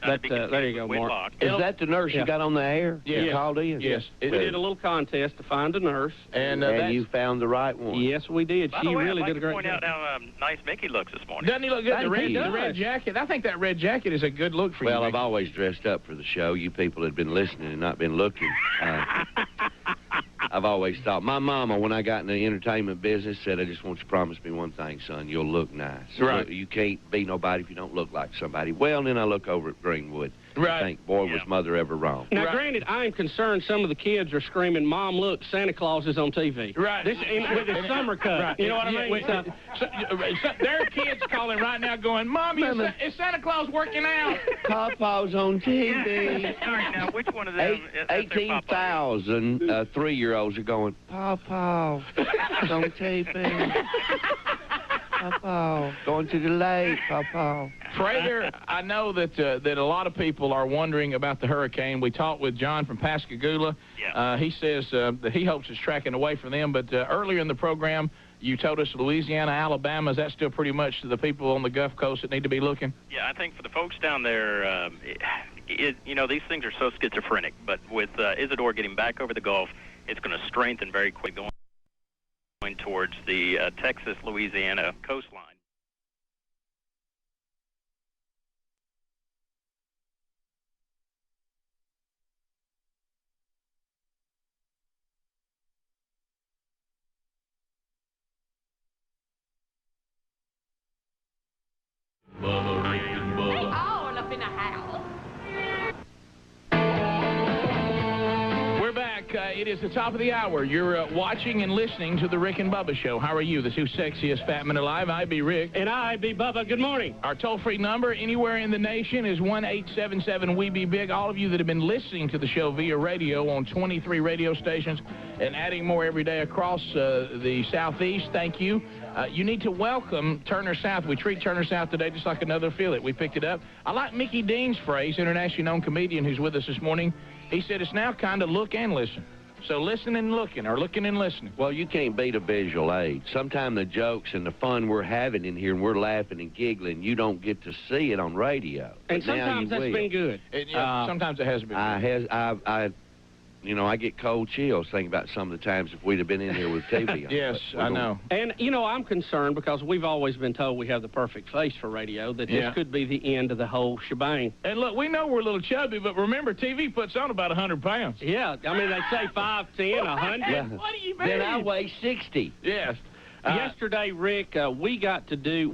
there you go, Mark. Is that the nurse you got on the air? Yeah. You called in? Yes. We did a little contest to find a nurse. And you found the right one. Yes, we did. By She the way, really I'd like did a great to point job. out how nice Mickey looks this morning. Doesn't he look good? The He red jacket. I think that red jacket is a good look for you. Well, I've always dressed up for the show. You people had been listening and not been looking. I've always thought, my mama, when I got in the entertainment business, said, I just want you to promise me one thing, son, you'll look nice. Right. You can't be nobody if you don't look like somebody. Well, and then I look over at Greenwood. Right. I think, boy, was mother ever wrong. Now, granted, I am concerned some of the kids are screaming, Mom, look, Santa Claus is on TV. Right. With his summer cut. Right. You know what I mean? There are kids calling right now going, Mommy, is Santa Claus working out? Papa's on TV. All right, now, which one of them? 18,000 3-year-olds are going, Papa, it's on TV. Papa, going to the lake, Papa. Prater, I know that a lot of people are wondering about the hurricane. We talked with John from Pascagoula. Yeah. He says that he hopes it's tracking away from them. But earlier in the program, you told us Louisiana, Alabama. Is that still pretty much to the people on the Gulf Coast that need to be looking? Yeah, I think for the folks down there, these things are so schizophrenic. But with Isidore getting back over the Gulf, it's going to strengthen very quick going towards the Texas-Louisiana coastline. Bubba, Rick and Bubba. All up in the house. We're back. It is the top of the hour. You're watching and listening to the Rick and Bubba Show. How are you? The two sexiest fat men alive. I be Rick. And I be Bubba. Good morning. Our toll-free number anywhere in the nation is 1-877-WE-BE-BIG. All of you that have been listening to the show via radio on 23 radio stations and adding more every day across the Southeast, thank you. You need to welcome Turner South. We treat Turner South today just like another affiliate. We picked it up. I like Mickey Dean's phrase, internationally known comedian who's with us this morning. He said it's now kind of look and listen. So listen and looking, or looking and listening. Well, you can't beat a visual aid. Sometimes the jokes and the fun we're having in here and we're laughing and giggling, you don't get to see it on radio. And sometimes that's been good. Sometimes it has been good. I get cold chills thinking about some of the times if we'd have been in here with TV on. Yes, I know. And, I'm concerned because we've always been told we have the perfect face for radio, that this could be the end of the whole shebang. And look, we know we're a little chubby, but remember, TV puts on about 100 pounds. Yeah, I mean, they say 5'10", 100. Yeah. What do you mean? Then I weigh 60. Yes. Yesterday, Rick, we've got to do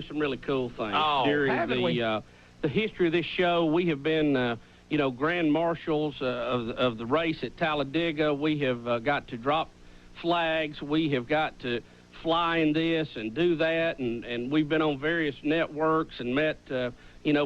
some really cool things during the history of this show. We have been... grand marshals of the race at Talladega. We have got to drop flags. We have got to fly in this and do that. And we've been on various networks and met,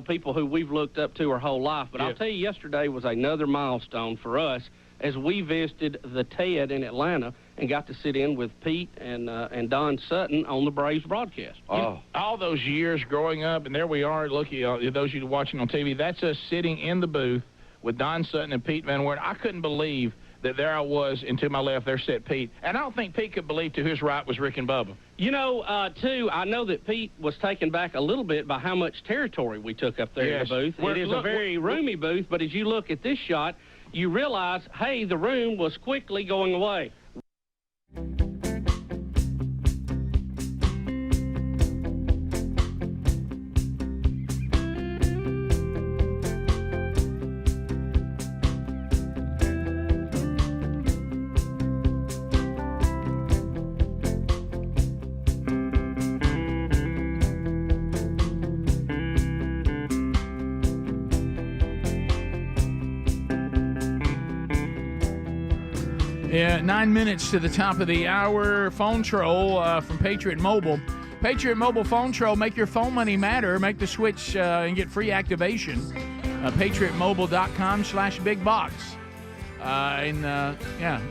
people who we've looked up to our whole life. But I'll tell you, yesterday was another milestone for us as we visited the TED in Atlanta and got to sit in with Pete and Don Sutton on the Braves broadcast. All those years growing up, and there we are, looking, those of you watching on TV, that's us sitting in the booth with Don Sutton and Pete Van Wert. I couldn't believe that there I was, and to my left, there sat Pete. And I don't think Pete could believe to his right was Rick and Bubba. Too, I know that Pete was taken back a little bit by how much territory we took up there in the booth. It is a very roomy booth, but as you look at this shot, you realize, hey, the room was quickly going away. Yeah, 9 minutes to the top of the hour. Phone troll from Patriot Mobile. Patriot Mobile phone troll. Make your phone money matter. Make the switch and get free activation. PatriotMobile.com/bigbox.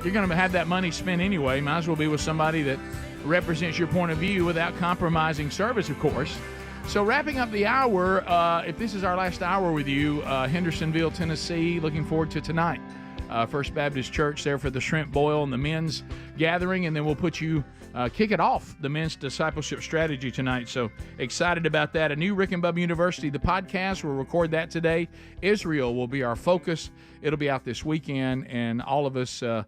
You're going to have that money spent anyway. Might as well be with somebody that represents your point of view without compromising service, of course. So wrapping up the hour, if this is our last hour with you, Hendersonville, Tennessee, looking forward to tonight. First Baptist Church there for the shrimp boil and the men's gathering, and then we'll kick it off, the men's discipleship strategy tonight. So excited about that. A new Rick and Bubba University, the podcast, we'll record that today. Israel will be our focus. It'll be out this weekend, and all of us are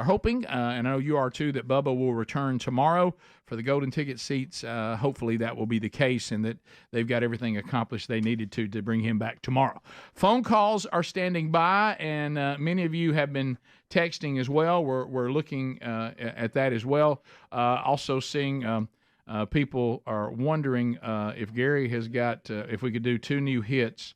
hoping, and I know you are too, that Bubba will return tomorrow for the golden ticket seats. Hopefully that will be the case and that they've got everything accomplished they needed to bring him back tomorrow. Phone calls are standing by, and many of you have been texting as well. We're looking at that as well. Also seeing people are wondering if Gary has got, if we could do 2 new hits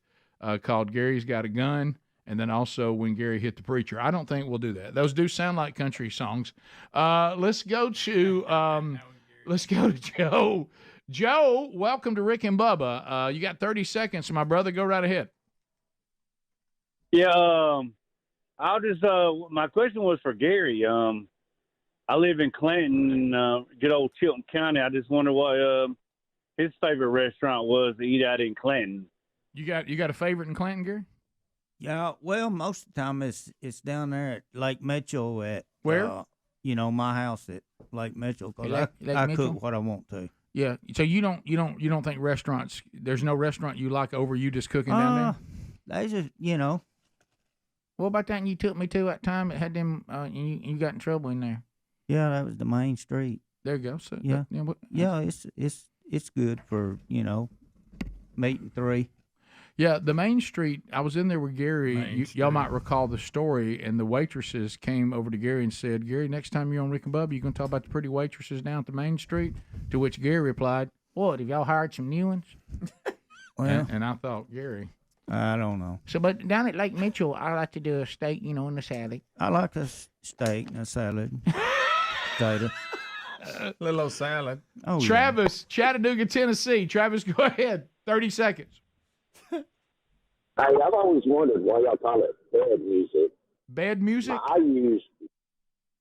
called Gary's Got a Gun, and then also When Gary Hit the Preacher. I don't think we'll do that. Those do sound like country songs. Let's go to Joe. Joe, welcome to Rick and Bubba. You got 30 seconds, my brother. Go right ahead. Yeah, I'll just my question was for Gary. I live in Clinton, good old Chilton County. I just wonder what his favorite restaurant was to eat at in Clinton. You got a favorite in Clinton, Gary? Yeah, well, most of the time it's down there at Lake Mitchell at where? My house at Lake Mitchell, because Lake I Mitchell? cook what I want to. Yeah. So you don't think restaurants? There's no restaurant you like over you just cooking down there? They just What about that? And you took me to that time it had them. And you got in trouble in there. Yeah, that was the main street. There you go. So yeah, it's good for meeting 3. Yeah, the main street. I was in there with Gary. Y'all might recall the story. And the waitresses came over to Gary and said, "Gary, next time you're on Rick and Bubba, you gonna talk about the pretty waitresses down at the main street?" To which Gary replied, "What? Have y'all hired some new ones?" Well, and I thought, Gary, I don't know. So, but down at Lake Mitchell, I like to do a steak, and a salad. I like a steak and a salad. Potato. Little old salad. Oh, Travis, Chattanooga, Tennessee. Travis, go ahead. 30 seconds. Hey, I've always wondered why y'all call it bed music. Bed music? I use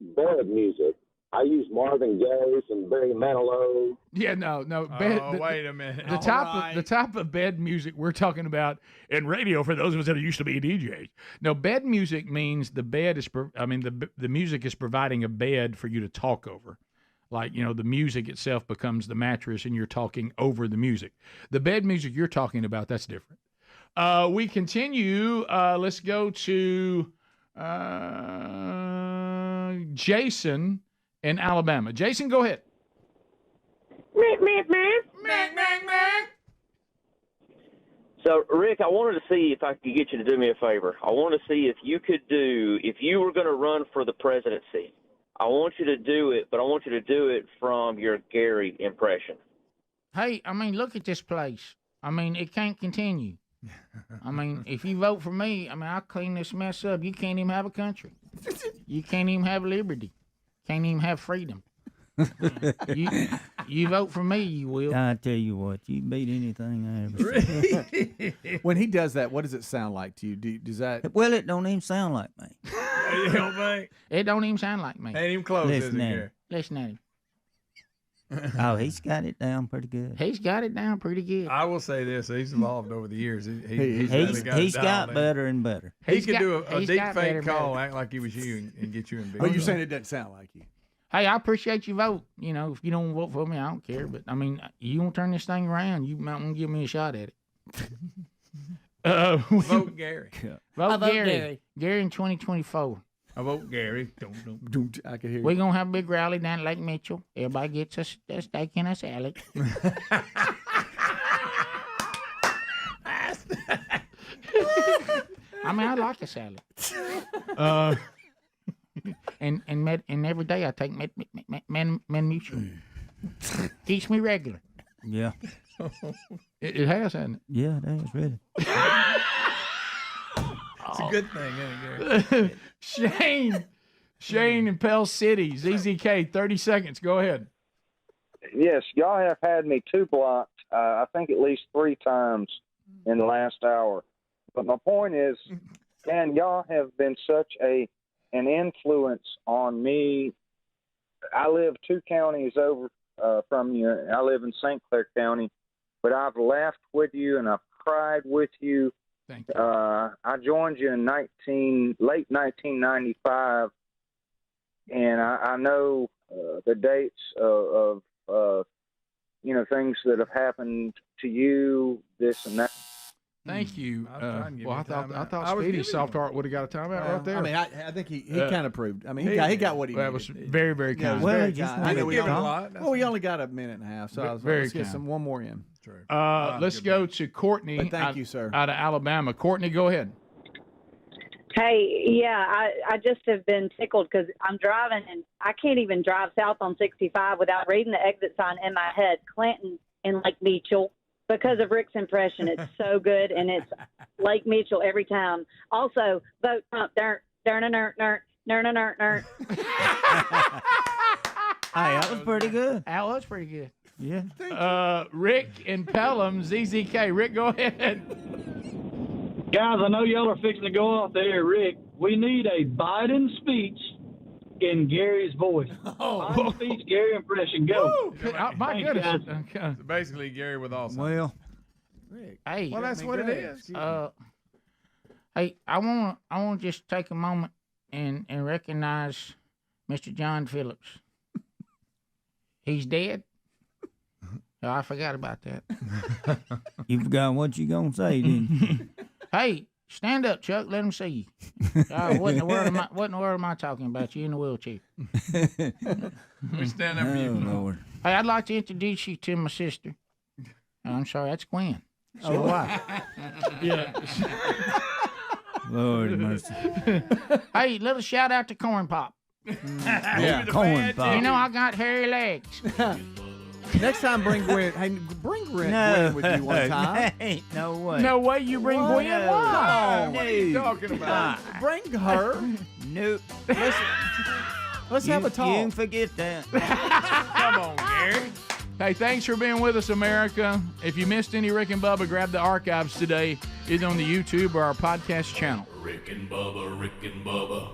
bed music. I use Marvin Gaye and Barry Manilow. Yeah, no. Wait a minute. The type of bed music we're talking about in radio, for those of us that used to be DJs. No, bed music means the bed is. The music is providing a bed for you to talk over. Like, the music itself becomes the mattress, and you're talking over the music. The bed music you're talking about, that's different. We continue. Let's go to Jason in Alabama. Jason, go ahead. So, Rick, I wanted to see if I could get you to do me a favor. I want to see if you were going to run for the presidency. I want you to do it, but I want you to do it from your Gary impression. Hey, look at this place. It can't continue. If you vote for me, I'll clean this mess up. You can't even have a country. You can't even have liberty. Can't even have freedom. You vote for me, you will. I tell you what, you beat anything I ever seen. When he does that, what does it sound like to you? Does that? Well, it don't even sound like me. You don't think? It don't even sound like me. Ain't even close, is it, Gary? Listen at him. Oh, he's got it down pretty good. He's got it down pretty good. I will say this: he's evolved over the years. He's got better and better. He could do a deep fake call, act like he was you, and get you in big. Oh, you're saying it doesn't sound like you? Hey, I appreciate your vote. You know, if you don't vote for me, I don't care. But I mean, you want to turn this thing around, you might want to give me a shot at it. Vote Gary. Vote Gary. Gary in 2024. I vote Gary. I can hear you. We're going to have a big rally down at Lake Mitchell. Everybody gets a steak and a salad. I mean, I like a salad. And every day I take Men Mutual. Keeps me regular. Yeah. It has, hasn't it? Yeah, it has, really. It's a good thing, isn't it, Gary? Shane in Pell City, ZZK, 30 seconds. Go ahead. Yes, y'all have had me two blocked, I think at least 3 times in the last hour. But my point is, man, y'all have been such an influence on me. I live 2 counties over from you. I live in St. Clair County, but I've laughed with you and I've cried with you. Thank you. I joined you in late 1995, and I know the dates of things that have happened to you, this and that. Thank you. I thought I was Speedy giving Soft Heart would have got a timeout right there. I mean, I think he kind of proved. I mean, he got what he That needed. was very, very kind. I know we only, we only got a minute and a half, so I was Very let's get kind. one more in. True. Let's go to Courtney. But thank you, sir. Out of Alabama. Courtney, go ahead. Hey, yeah, I just have been tickled because I'm driving and I can't even drive south on 65 without reading the exit sign in my head, Clinton and Lake Mitchell, because of Rick's impression. It's so good, and it's Lake Mitchell every time. Also, vote Trump. Hey, Hey, that was pretty good. That was pretty good. Yeah. Rick in Pelham, ZZK. Rick, go ahead. Guys, I know y'all are fixing to go out there, Rick. We need a Biden speech in Gary's voice. Biden speech, Gary impression. Go. My Thanks, goodness. guys. So basically, Gary with Alzheimer's. Well, Rick. Hey, Well, that's what it is. Hey, I want to just take a moment and recognize Mr. John Phillips. He's dead. Oh, I forgot about that. you forgot what you gonna say, didn't you? Hey, stand up, Chuck. Let him see you. What in the world am I talking about? You in the wheelchair. We stand up for you. Lord. Hey, I'd like to introduce you to my sister. I'm sorry, that's Gwen. So why? Yeah. Lord mercy. Hey, little shout out to Corn Pop. Yeah, corn pop. You know I got hairy legs. Next time, bring Gwen. Hey, bring Gwen with you one time. Ain't no way. No way you bring Gwen. No. Why? What are you talking about? Bring her. Nope. Let's have a talk. You can forget that. Come on, Gary. Hey, thanks for being with us, America. If you missed any Rick and Bubba, grab the archives today, either on the YouTube or our podcast channel. Rick and Bubba, Rick and Bubba.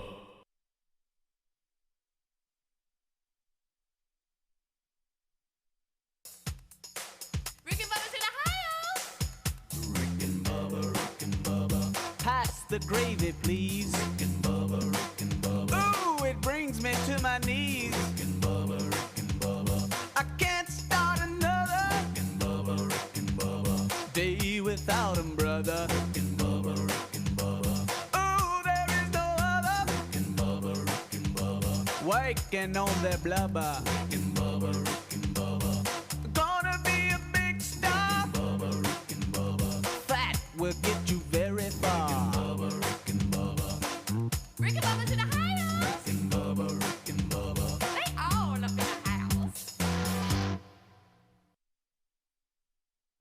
Pass the gravy, please. Rick and Bubba, Rick and Bubba. Ooh, it brings me to my knees. Rick and Bubba, Rick and Bubba. I can't start another. Rick and Bubba, Rick and Bubba. Day without 'em, brother. Rick and Bubba, Rick and Bubba. Ooh, there is no other. Rick and Bubba, Rick and Bubba. Waking on their blubber. Rick and Bubba, Rick and Bubba. Gonna be a big star. Rick and Bubba, Rick and Bubba. Fat will get you